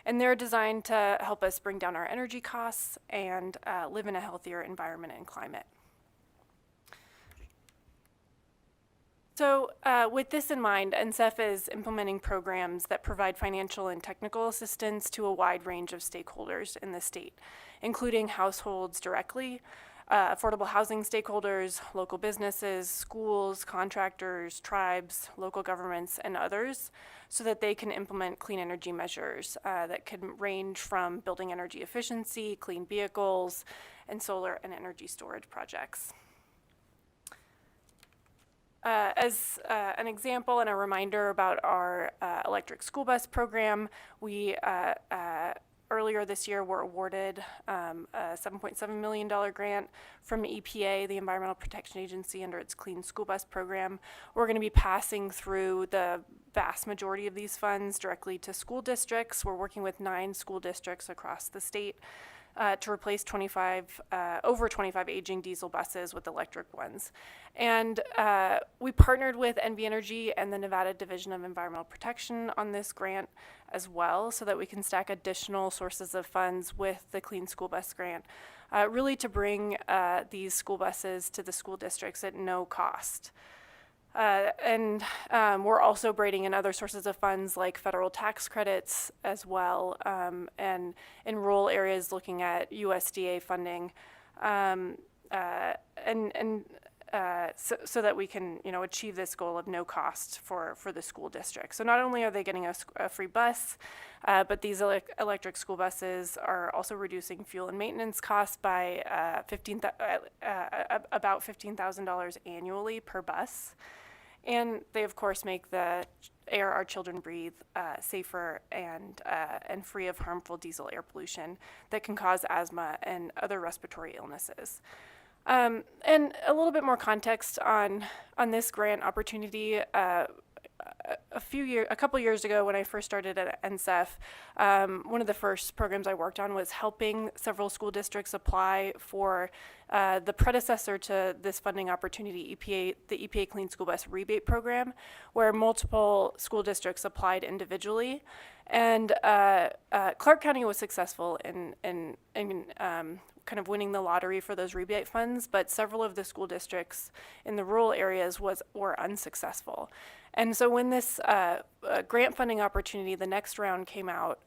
And they're designed to help us bring down our energy costs and live in a healthier environment and climate. So with this in mind, NSEF is implementing programs that provide financial and technical assistance to a wide range of stakeholders in the state, including households directly, affordable housing stakeholders, local businesses, schools, contractors, tribes, local governments, and others, so that they can implement clean energy measures that can range from building energy efficiency, clean vehicles, and solar and energy storage projects. As an example and a reminder about our electric school bus program, we earlier this year were awarded a $7.7 million grant from EPA, the Environmental Protection Agency, under its Clean School Bus program. We're going to be passing through the vast majority of these funds directly to school districts. We're working with 9 school districts across the state to replace over 25 aging diesel buses with electric ones. And we partnered with NV Energy and the Nevada Division of Environmental Protection on this grant as well, so that we can stack additional sources of funds with the Clean School Bus grant, really to bring these school buses to the school districts at no cost. And we're also braiding in other sources of funds like federal tax credits as well, and in rural areas looking at USDA funding, so that we can, you know, achieve this goal of no cost for the school district. So not only are they getting a free bus, but these electric school buses are also reducing fuel and maintenance costs by about $15,000 annually per bus. And they, of course, make the air our children breathe safer and free of harmful diesel air pollution that can cause asthma and other respiratory illnesses. And a little bit more context on this grant opportunity. A couple years ago, when I first started at NSEF, one of the first programs I worked on was helping several school districts apply for the predecessor to this funding opportunity, the EPA Clean School Bus Rebate Program, where multiple school districts applied individually. And Clark County was successful in kind of winning the lottery for those rebate funds, but several of the school districts in the rural areas were unsuccessful. And so when this grant funding opportunity, the next round, came out,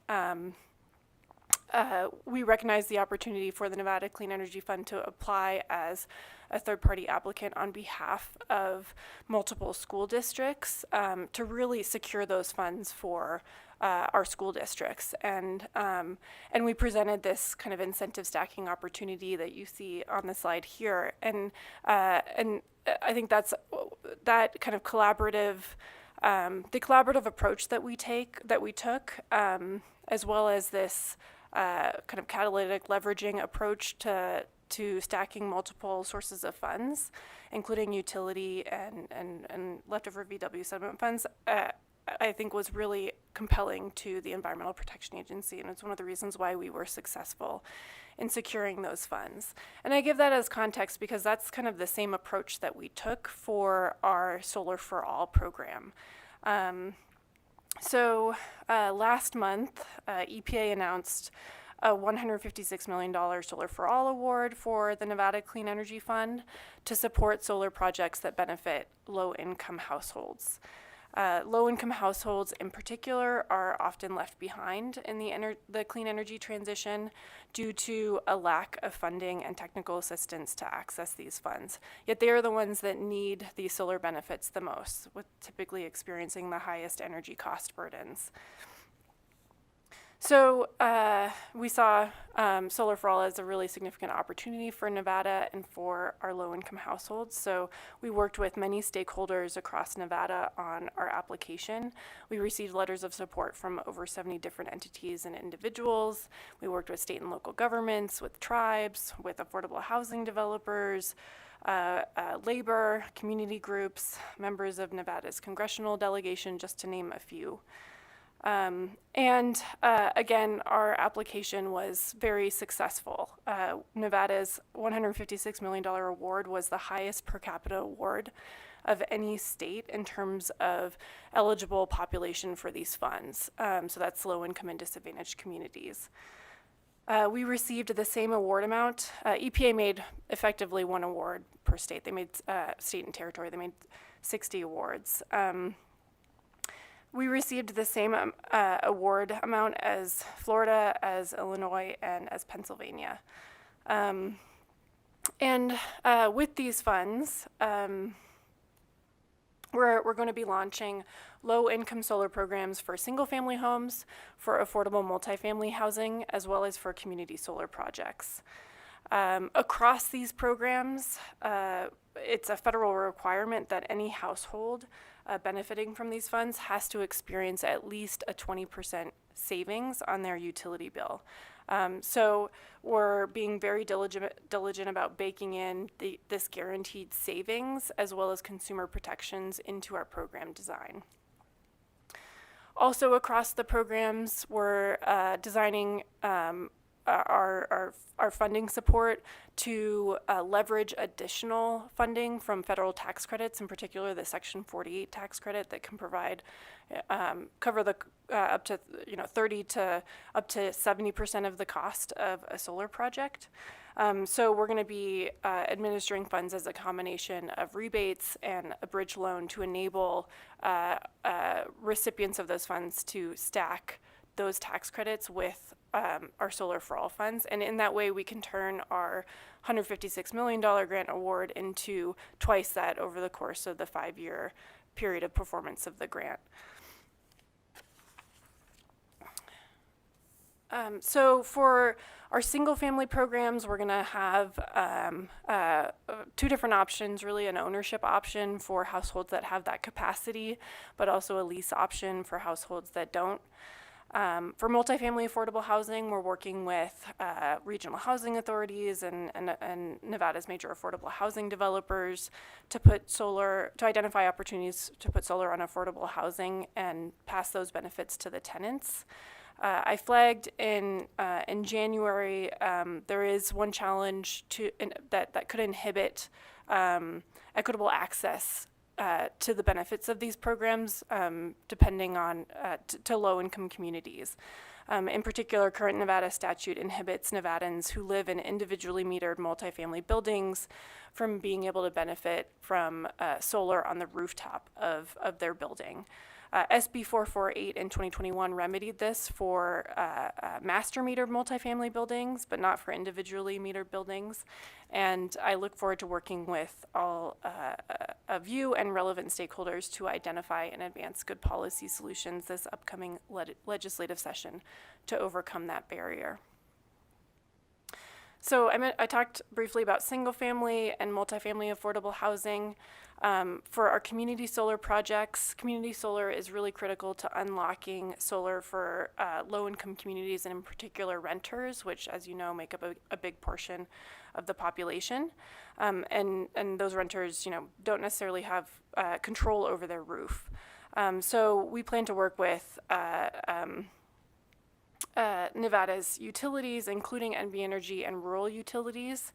we recognized the opportunity for the Nevada Clean Energy Fund to apply as a third-party applicant on behalf of multiple school districts to really secure those funds for our school districts. And we presented this kind of incentive stacking opportunity that you see on the slide here. And I think that kind of collaborative, the collaborative approach that we took, as well as this kind of catalytic leveraging approach to stacking multiple sources of funds, including utility and leftover VW settlement funds, I think was really compelling to the Environmental Protection Agency, and it's one of the reasons why we were successful in securing those funds. And I give that as context because that's kind of the same approach that we took for our Solar for All program. Last month, EPA announced a $156 million Solar for All award for the Nevada Clean Energy Fund to support solar projects that benefit low-income households. Low-income households in particular are often left behind in the clean energy transition due to a lack of funding and technical assistance to access these funds. Yet they are the ones that need these solar benefits the most, with typically experiencing the highest energy cost burdens. So we saw Solar for All as a really significant opportunity for Nevada and for our low-income households. So we worked with many stakeholders across Nevada on our application. We received letters of support from over 70 different entities and individuals. We worked with state and local governments, with tribes, with affordable housing developers, labor, community groups, members of Nevada's congressional delegation, just to name a few. Again, our application was very successful. Nevada's $156 million award was the highest per capita award of any state in terms of eligible population for these funds. So that's low-income and disadvantaged communities. We received the same award amount. EPA made effectively one award per state. They made state and territory. They made 60 awards. We received the same award amount as Florida, as Illinois, and as Pennsylvania. With these funds, we're going to be launching low-income solar programs for single-family homes, for affordable multifamily housing, as well as for community solar projects. Across these programs, it's a federal requirement that any household benefiting from these funds has to experience at least a 20% savings on their utility bill. So we're being very diligent about baking in this guaranteed savings as well as consumer protections into our program design. Also across the programs, we're designing our funding support to leverage additional funding from federal tax credits, in particular the Section 48 tax credit that can provide cover the up to 30 to up to 70% of the cost of a solar project. So we're going to be administering funds as a combination of rebates and a bridge loan to enable recipients of those funds to stack those tax credits with our Solar for All funds. And in that way, we can turn our $156 million grant award into twice that over the course of the 5-year period of performance of the grant. So for our single family programs, we're going to have 2 different options, really an ownership option for households that have that capacity, but also a lease option for households that don't. For multifamily affordable housing, we're working with regional housing authorities and Nevada's major affordable housing developers to identify opportunities to put solar on affordable housing and pass those benefits to the tenants. I flagged in January there is one challenge that could inhibit equitable access to the benefits of these programs, depending on to low-income communities. In particular, current Nevada statute inhibits Nevadans who live in individually metered multifamily buildings from being able to benefit from solar on the rooftop of their building. SB 448 in 2021 remedied this for master metered multifamily buildings, but not for individually metered buildings. And I look forward to working with all of you and relevant stakeholders to identify and advance good policy solutions this upcoming legislative session to overcome that barrier. So I talked briefly about single family and multifamily affordable housing. For our community solar projects, community solar is really critical to unlocking solar for low-income communities and in particular renters, which, as you know, make up a big portion of the population. And those renters, don't necessarily have control over their roof. So we plan to work with Nevada's utilities, including NV Energy and rural utilities,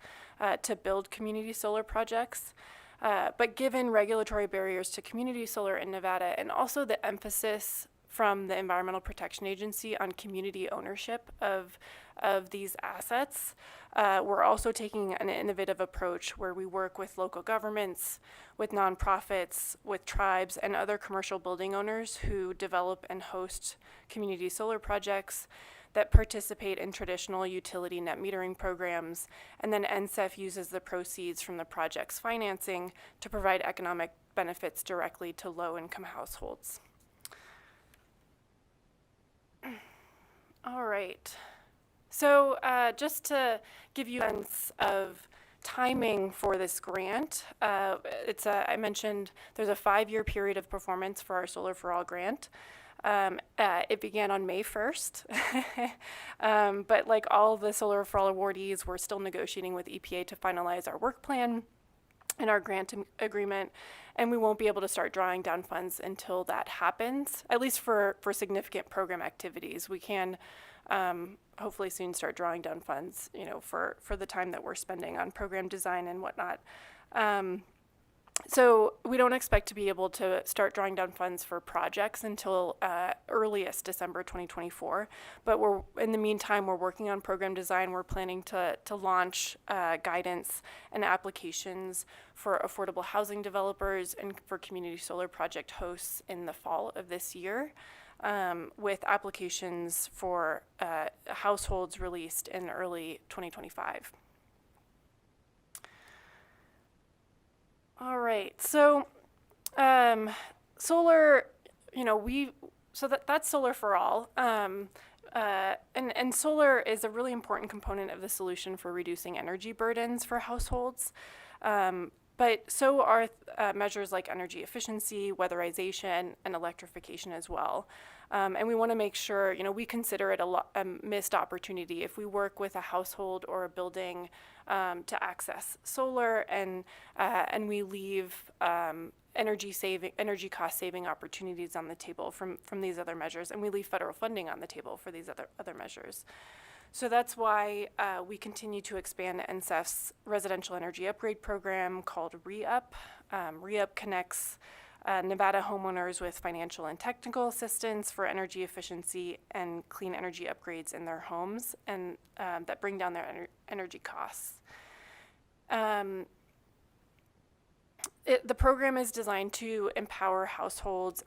to build community solar projects. But given regulatory barriers to community solar in Nevada, and also the emphasis from the Environmental Protection Agency on community ownership of these assets, we're also taking an innovative approach where we work with local governments, with nonprofits, with tribes, and other commercial building owners who develop and host community solar projects that participate in traditional utility net metering programs, and then NSEF uses the proceeds from the project's financing to provide economic benefits directly to low-income households. All right. So just to give you a sense of timing for this grant, I mentioned there's a 5-year period of performance for our Solar for All grant. It began on May 1st, but like all the Solar for All awardees, we're still negotiating with EPA to finalize our work plan and our grant agreement, and we won't be able to start drawing down funds until that happens, at least for significant program activities. We can hopefully soon start drawing down funds, for the time that we're spending on program design and whatnot. So we don't expect to be able to start drawing down funds for projects until earliest December 2024. But in the meantime, we're working on program design. We're planning to launch guidance and applications for affordable housing developers and for community solar project hosts in the fall of this year, with applications for households released in early 2025. All right, so solar, that's Solar for All. And solar is a really important component of the solution for reducing energy burdens for households. But so are measures like energy efficiency, weatherization, and electrification as well. And we want to make sure, we consider it a missed opportunity if we work with a household or a building to access solar, and we leave energy cost saving opportunities on the table from these other measures, and we leave federal funding on the table for these other measures. So that's why we continue to expand NSEF's residential energy upgrade program called RE-UP. RE-UP connects Nevada homeowners with financial and technical assistance for energy efficiency and clean energy upgrades in their homes, and that bring down their energy costs. The program is designed to empower households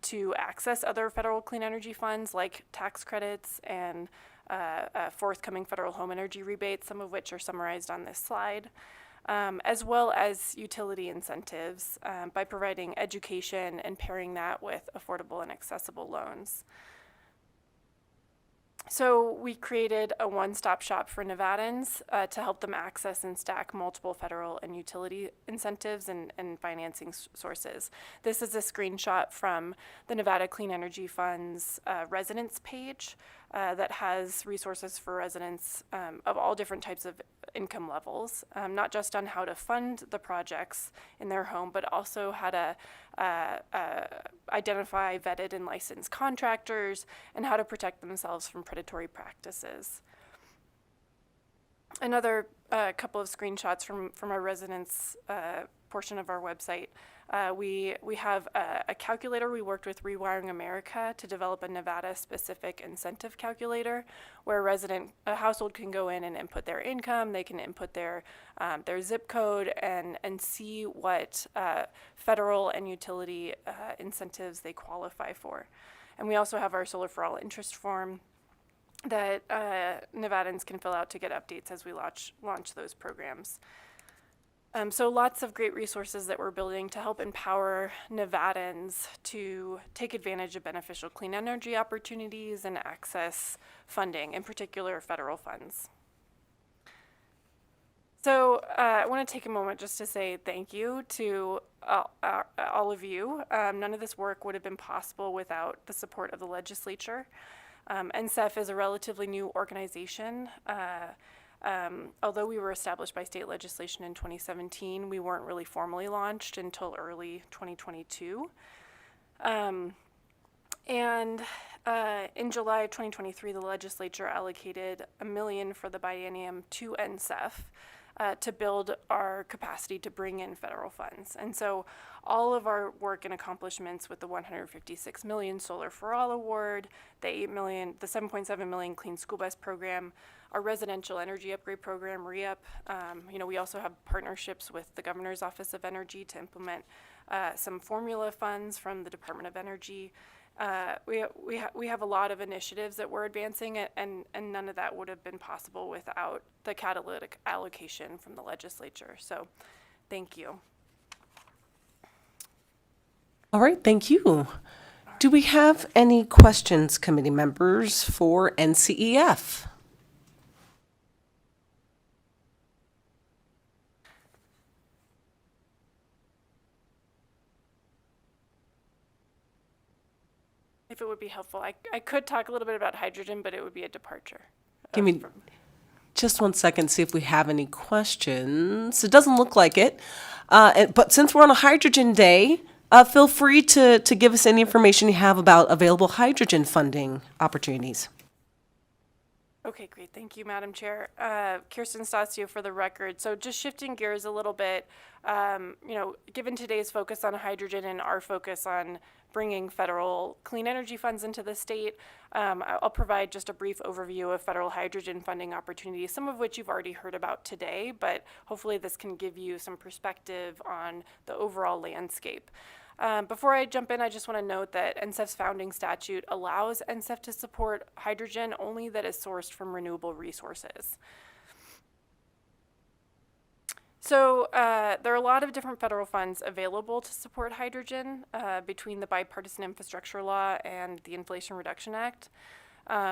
to access other federal clean energy funds like tax credits and forthcoming federal home energy rebates, some of which are summarized on this slide, as well as utility incentives by providing education and pairing that with affordable and accessible loans. So we created a one-stop shop for Nevadans to help them access and stack multiple federal and utility incentives and financing sources. This is a screenshot from the Nevada Clean Energy Fund's residents page that has resources for residents of all different types of income levels, not just on how to fund the projects in their home, but also how to identify vetted and licensed contractors and how to protect themselves from predatory practices. Another couple of screenshots from our residents portion of our website. We have a calculator. We worked with Rewiring America to develop a Nevada-specific incentive calculator where a household can go in and input their income. They can input their zip code and see what federal and utility incentives they qualify for. And we also have our Solar for All interest form that Nevadans can fill out to get updates as we launch those programs. So lots of great resources that we're building to help empower Nevadans to take advantage of beneficial clean energy opportunities and access funding, in particular federal funds. So I want to take a moment just to say thank you to all of you. None of this work would have been possible without the support of the legislature. NSEF is a relatively new organization. Although we were established by state legislation in 2017, we weren't really formally launched until early 2022. And in July of 2023, the legislature allocated $1 million for the biennium to NSEF to build our capacity to bring in federal funds. And so all of our work and accomplishments with the $156 million Solar for All Award, the $8 million, the $7.7 million Clean School Bus Program, our residential energy upgrade program, REUP. We also have partnerships with the Governor's Office of Energy to implement some formula funds from the Department of Energy. We have a lot of initiatives that we're advancing, and none of that would have been possible without the catalytic allocation from the legislature. So thank you. All right, thank you. Do we have any questions, committee members, for NCEF? If it would be helpful, I could talk a little bit about hydrogen, but it would be a departure. Give me just 1 second, see if we have any questions. It doesn't look like it. But since we're on a hydrogen day, feel free to give us any information you have about available hydrogen funding opportunities. Okay, great. Thank you, Madam Chair. Kirsten Stasio for the record. So just shifting gears a little bit, given today's focus on hydrogen and our focus on bringing federal clean energy funds into the state, I'll provide just a brief overview of federal hydrogen funding opportunities, some of which you've already heard about today, but hopefully this can give you some perspective on the overall landscape. Before I jump in, I just want to note that NSEF's founding statute allows NSEF to support hydrogen only that is sourced from renewable resources. So there are a lot of different federal funds available to support hydrogen between the Bipartisan Infrastructure Law and the Inflation Reduction Act.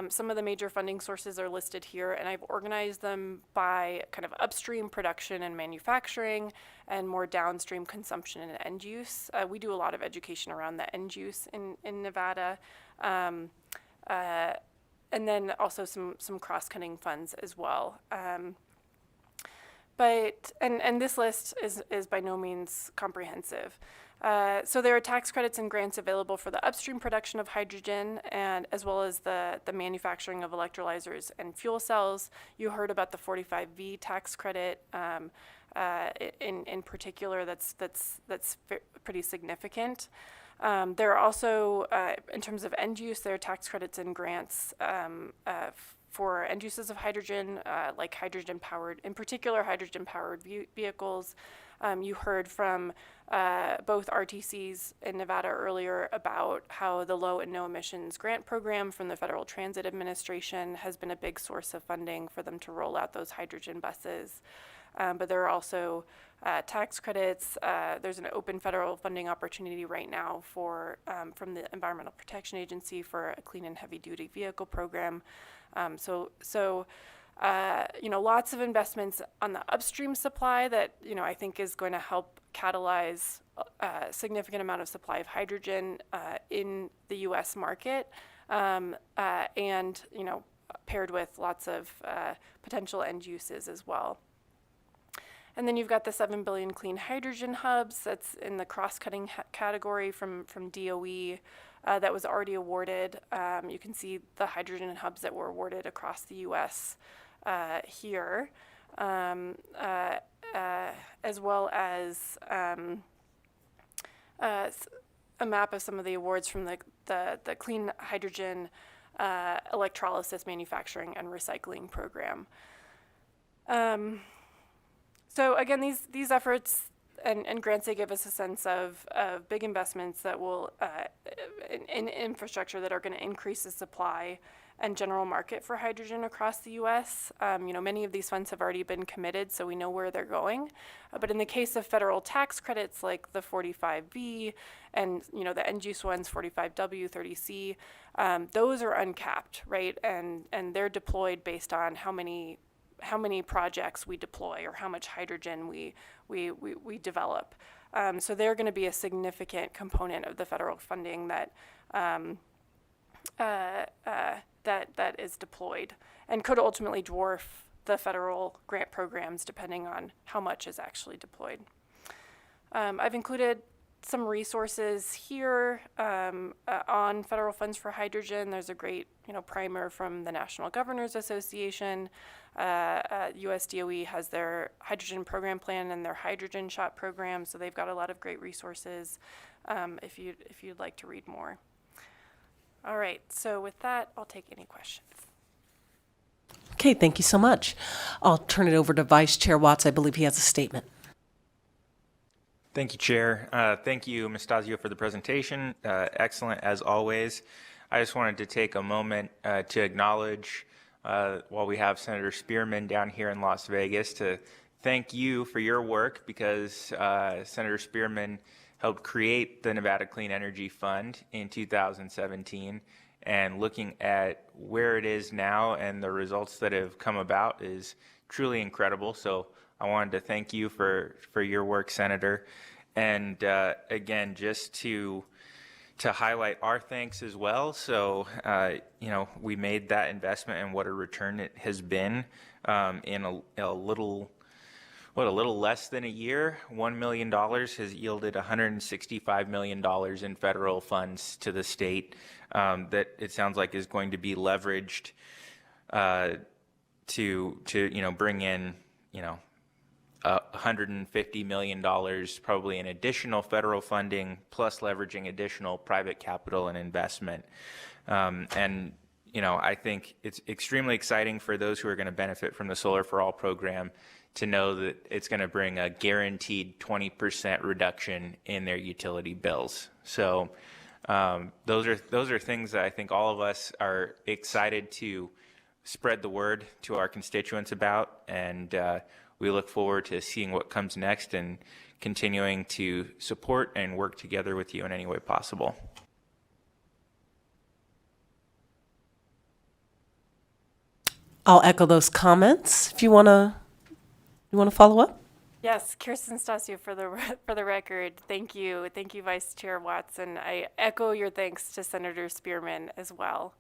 Some of the major funding sources are listed here, and I've organized them by kind of upstream production and manufacturing and more downstream consumption and end use. We do a lot of education around the end use in Nevada. And then also some cross-cutting funds as well. But this list is by no means comprehensive. So there are tax credits and grants available for the upstream production of hydrogen, and as well as the manufacturing of electrolyzers and fuel cells. You heard about the 45V tax credit in particular. That's pretty significant. There are also, in terms of end use, there are tax credits and grants for end uses of hydrogen, like hydrogen-powered, in particular hydrogen-powered vehicles. You heard from both RTCs in Nevada earlier about how the low and no emissions grant program from the Federal Transit Administration has been a big source of funding for them to roll out those hydrogen buses. But there are also tax credits. There's an open federal funding opportunity right now for from the Environmental Protection Agency for a clean and heavy duty vehicle program. Lots of investments on the upstream supply that, I think is going to help catalyze a significant amount of supply of hydrogen in the U.S. market, and, paired with lots of potential end uses as well. And then you've got the 7 billion clean hydrogen hubs. That's in the cross-cutting category from DOE that was already awarded. You can see the hydrogen hubs that were awarded across the U.S. Here, as well as a map of some of the awards from the Clean Hydrogen Electrolysis Manufacturing and Recycling Program. So again, these efforts and grants, they give us a sense of big investments that will in infrastructure that are going to increase the supply and general market for hydrogen across the U.S. Many of these funds have already been committed, so we know where they're going. But in the case of federal tax credits like the 45V and the end use ones, 45W, 30C, those are uncapped, right? And they're deployed based on how many projects we deploy or how much hydrogen we develop. So they're going to be a significant component of the federal funding that that is deployed and could ultimately dwarf the federal grant programs depending on how much is actually deployed. I've included some resources here on federal funds for hydrogen. There's a great, primer from the National Governors Association. USDOE has their hydrogen program plan and their hydrogen shot program, so they've got a lot of great resources if you'd like to read more. All right, so with that, I'll take any questions. Okay, thank you so much. I'll turn it over to Vice Chair Watts. I believe he has a statement. Thank you, Chair. Thank you, Ms. Stasio, for the presentation. Excellent as always. I just wanted to take a moment to acknowledge, while we have Senator Spearman down here in Las Vegas, to thank you for your work, because Senator Spearman helped create the Nevada Clean Energy Fund in 2017. And looking at where it is now and the results that have come about is truly incredible. So I wanted to thank you for your work, Senator. And again, just to highlight our thanks as well. So, we made that investment, and what a return it has been in a little less than a year. $1 million has yielded $165 million in federal funds to the state that it sounds like is going to be leveraged to bring in, $150 million probably in additional federal funding, plus leveraging additional private capital and investment. I think it's extremely exciting for those who are going to benefit from the Solar for All program to know that it's going to bring a guaranteed 20% reduction in their utility bills. So those are things that I think all of us are excited to spread the word to our constituents about, and we look forward to seeing what comes next and continuing to support and work together with you in any way possible. I'll echo those comments. If you want to follow up? Yes, Kirsten Stasio for the record. Thank you, Vice Chair Watson. I echo your thanks to Senator Spearman as well.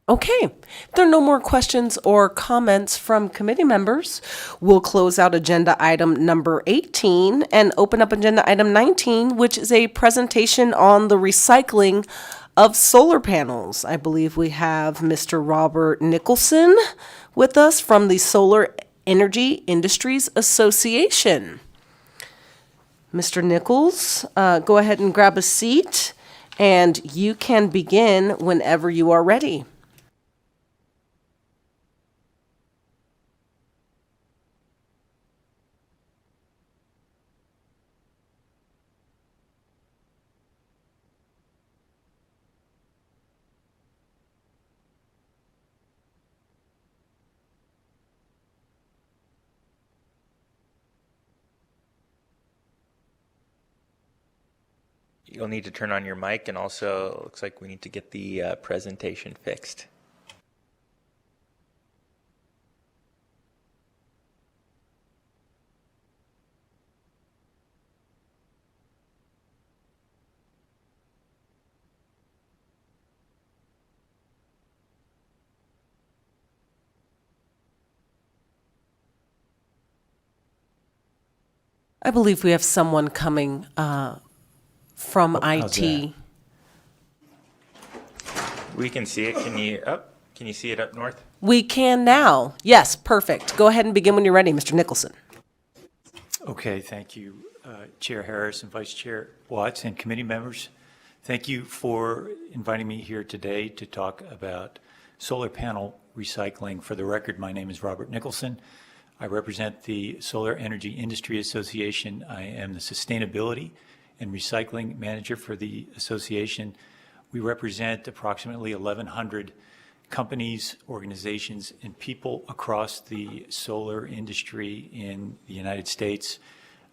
Okay, if there are no more questions or comments from committee members, we'll close out agenda item number 18 and open up agenda item 19, which is a presentation on the recycling of solar panels. I believe we have Mr. Robert Nicholson with us from the Solar Energy Industries Association. Mr. Nichols, go ahead and grab a seat, and you can begin whenever you are ready. You'll need to turn on your mic, and also it looks like we need to get the presentation fixed. I believe we have someone coming from IT. We can see it. Can you see it up north? We can now. Yes, perfect. Go ahead and begin when you're ready, Mr. Nicholson. Okay, thank you, Chair Harris and Vice Chair Watts and committee members. Thank you for inviting me here today to talk about solar panel recycling. For the record, my name is Robert Nicholson. I represent the Solar Energy Industry Association. I am the Sustainability and Recycling Manager for the association. We represent approximately 1,100 companies, organizations, and people across the solar industry in the United States.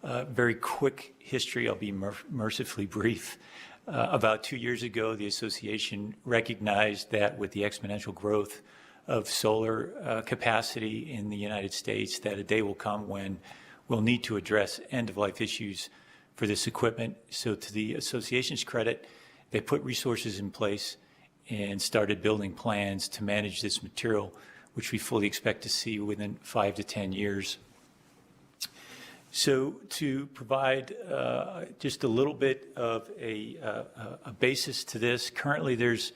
Very quick history, I'll be mercifully brief. About 2 years ago, the association recognized that with the exponential growth of solar capacity in the United States, that a day will come when we'll need to address end-of-life issues for this equipment. So to the association's credit, they put resources in place and started building plans to manage this material, which we fully expect to see within 5 to 10 years. So to provide just a little bit of a basis to this, currently there's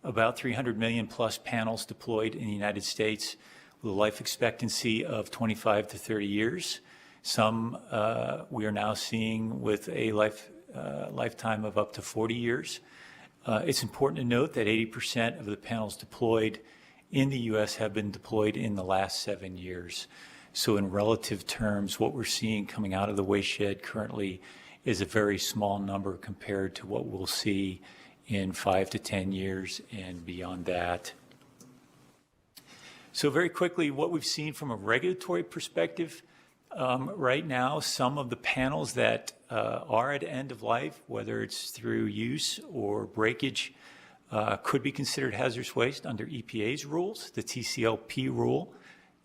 about 300 million plus panels deployed in the United States with a life expectancy of 25 to 30 years. Some we are now seeing with a lifetime of up to 40 years. It's important to note that 80% of the panels deployed in the U.S. have been deployed in the last 7 years. So in relative terms, what we're seeing coming out of the waste shed currently is a very small number compared to what we'll see in 5 to 10 years and beyond that. So very quickly, what we've seen from a regulatory perspective, right now, some of the panels that are at end of life, whether it's through use or breakage, could be considered hazardous waste under EPA's rules, the TCLP rule,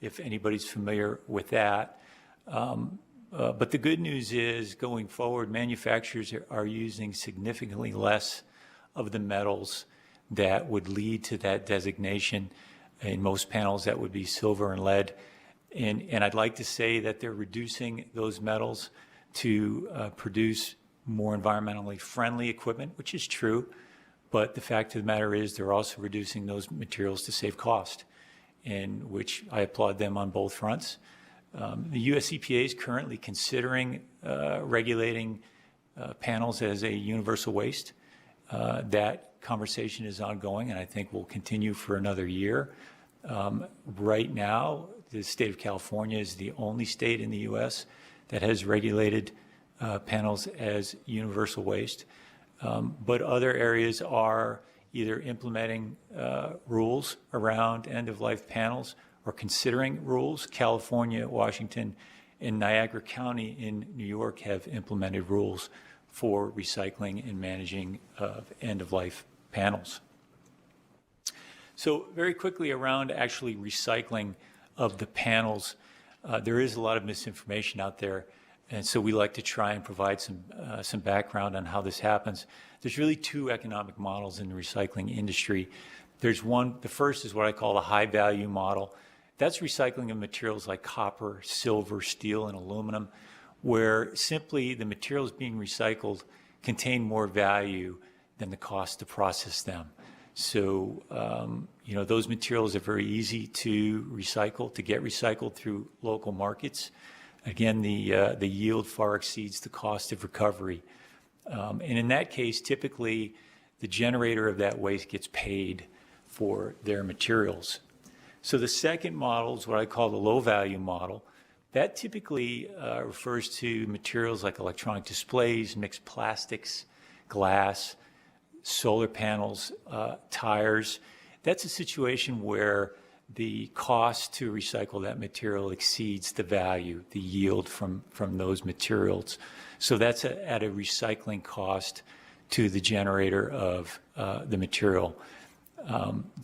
if anybody's familiar with that. But the good news is, going forward, manufacturers are using significantly less of the metals that would lead to that designation. In most panels, that would be silver and lead. And I'd like to say that they're reducing those metals to produce more environmentally friendly equipment, which is true. But the fact of the matter is they're also reducing those materials to save cost, in which I applaud them on both fronts. The US EPA is currently considering regulating panels as a universal waste. That conversation is ongoing, and I think will continue for another year. Right now, the state of California is the only state in the U.S. that has regulated panels as universal waste. But other areas are either implementing rules around end-of-life panels or considering rules. California, Washington, and Niagara County in New York have implemented rules for recycling and managing of end-of-life panels. So very quickly around actually recycling of the panels, there is a lot of misinformation out there, and so we like to try and provide some background on how this happens. There's really two economic models in the recycling industry. There's one, the first is what I call the high-value model. That's recycling of materials like copper, silver, steel, and aluminum, where simply the materials being recycled contain more value than the cost to process them. So, those materials are very easy to recycle, to get recycled through local markets. Again, the yield far exceeds the cost of recovery. And in that case, typically, the generator of that waste gets paid for their materials. So the second model is what I call the low-value model. That typically refers to materials like electronic displays, mixed plastics, glass, solar panels, tires. That's a situation where the cost to recycle that material exceeds the value, the yield from those materials. So that's at a recycling cost to the generator of the material.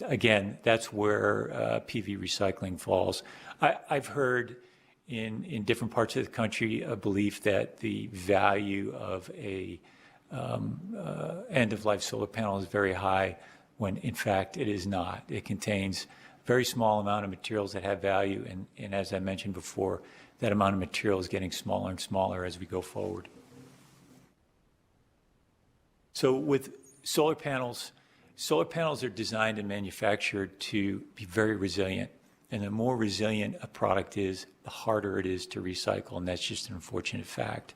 Again, that's where PV recycling falls. I've heard in different parts of the country a belief that the value of a end-of-life solar panel is very high, when in fact it is not. It contains a very small amount of materials that have value, and as I mentioned before, that amount of material is getting smaller and smaller as we go forward. So with solar panels are designed and manufactured to be very resilient. And the more resilient a product is, the harder it is to recycle, and that's just an unfortunate fact.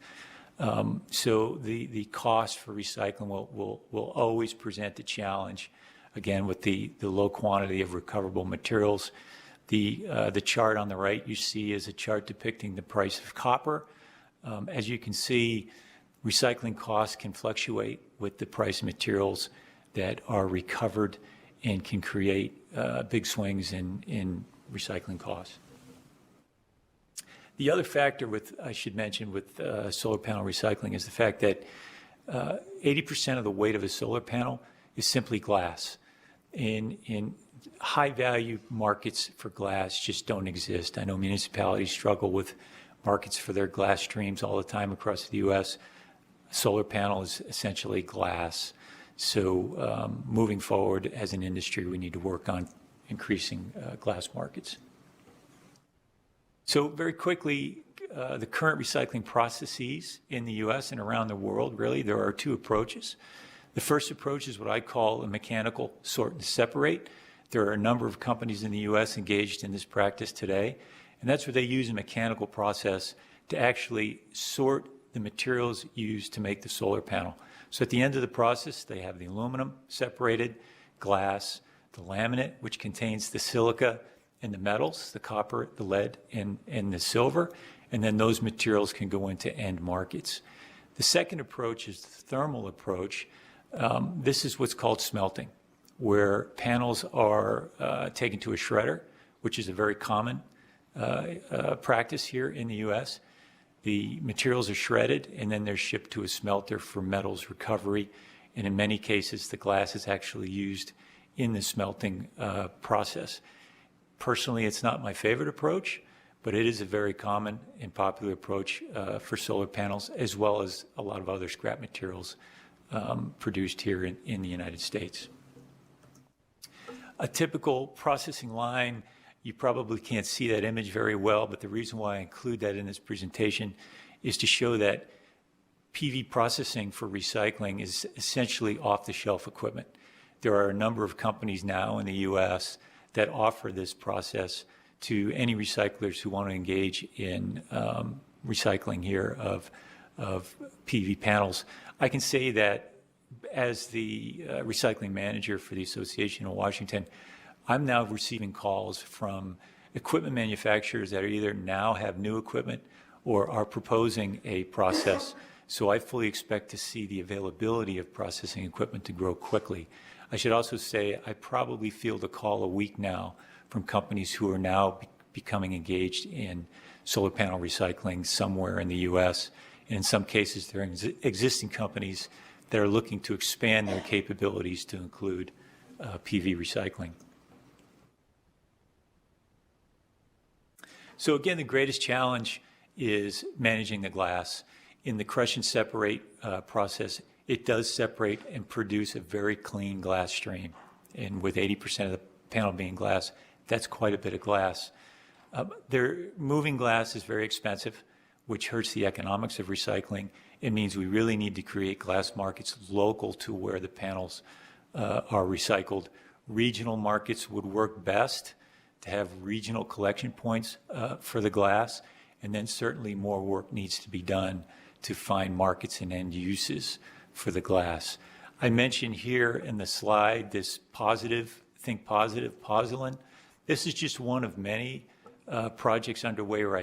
So the cost for recycling will always present a challenge, again, with the low quantity of recoverable materials. The chart on the right you see is a chart depicting the price of copper. As you can see, recycling costs can fluctuate with the price of materials that are recovered and can create big swings in recycling costs. The other factor I should mention with solar panel recycling is the fact that 80% of the weight of a solar panel is simply glass. In high-value markets for glass just don't exist. I know municipalities struggle with markets for their glass streams all the time across the U.S. A solar panel is essentially glass. So moving forward as an industry, we need to work on increasing glass markets. So very quickly, the current recycling processes in the U.S. and around the world, really, there are two approaches. The first approach is what I call a mechanical sort and separate. There are a number of companies in the U.S. engaged in this practice today, and that's where they use a mechanical process to actually sort the materials used to make the solar panel. So at the end of the process, they have the aluminum separated, glass, the laminate, which contains the silica and the metals, the copper, the lead, and the silver, and then those materials can go into end markets. The second approach is the thermal approach. This is what's called smelting, where panels are taken to a shredder, which is a very common practice here in the U.S. The materials are shredded, and then they're shipped to a smelter for metals recovery, and in many cases, the glass is actually used in the smelting process. Personally, it's not my favorite approach, but it is a very common and popular approach for solar panels, as well as a lot of other scrap materials produced here in the United States. A typical processing line, you probably can't see that image very well, but the reason why I include that in this presentation is to show that PV processing for recycling is essentially off-the-shelf equipment. There are a number of companies now in the U.S. that offer this process to any recyclers who want to engage in recycling here of PV panels. I can say that as the recycling manager for the Association of Washington, I'm now receiving calls from equipment manufacturers that either now have new equipment or are proposing a process. So I fully expect to see the availability of processing equipment to grow quickly. I should also say I probably field a call a week now from companies who are now becoming engaged in solar panel recycling somewhere in the U.S. And in some cases, there are existing companies that are looking to expand their capabilities to include PV recycling. So again, the greatest challenge is managing the glass. In the crush and separate process, it does separate and produce a very clean glass stream. And with 80% of the panel being glass, that's quite a bit of glass. Moving glass is very expensive, which hurts the economics of recycling. It means we really need to create glass markets local to where the panels are recycled. Regional markets would work best to have regional collection points for the glass, and then certainly more work needs to be done to find markets and end uses for the glass. I mentioned here in the slide this think positive, Pozzolan. This is just one of many projects underway right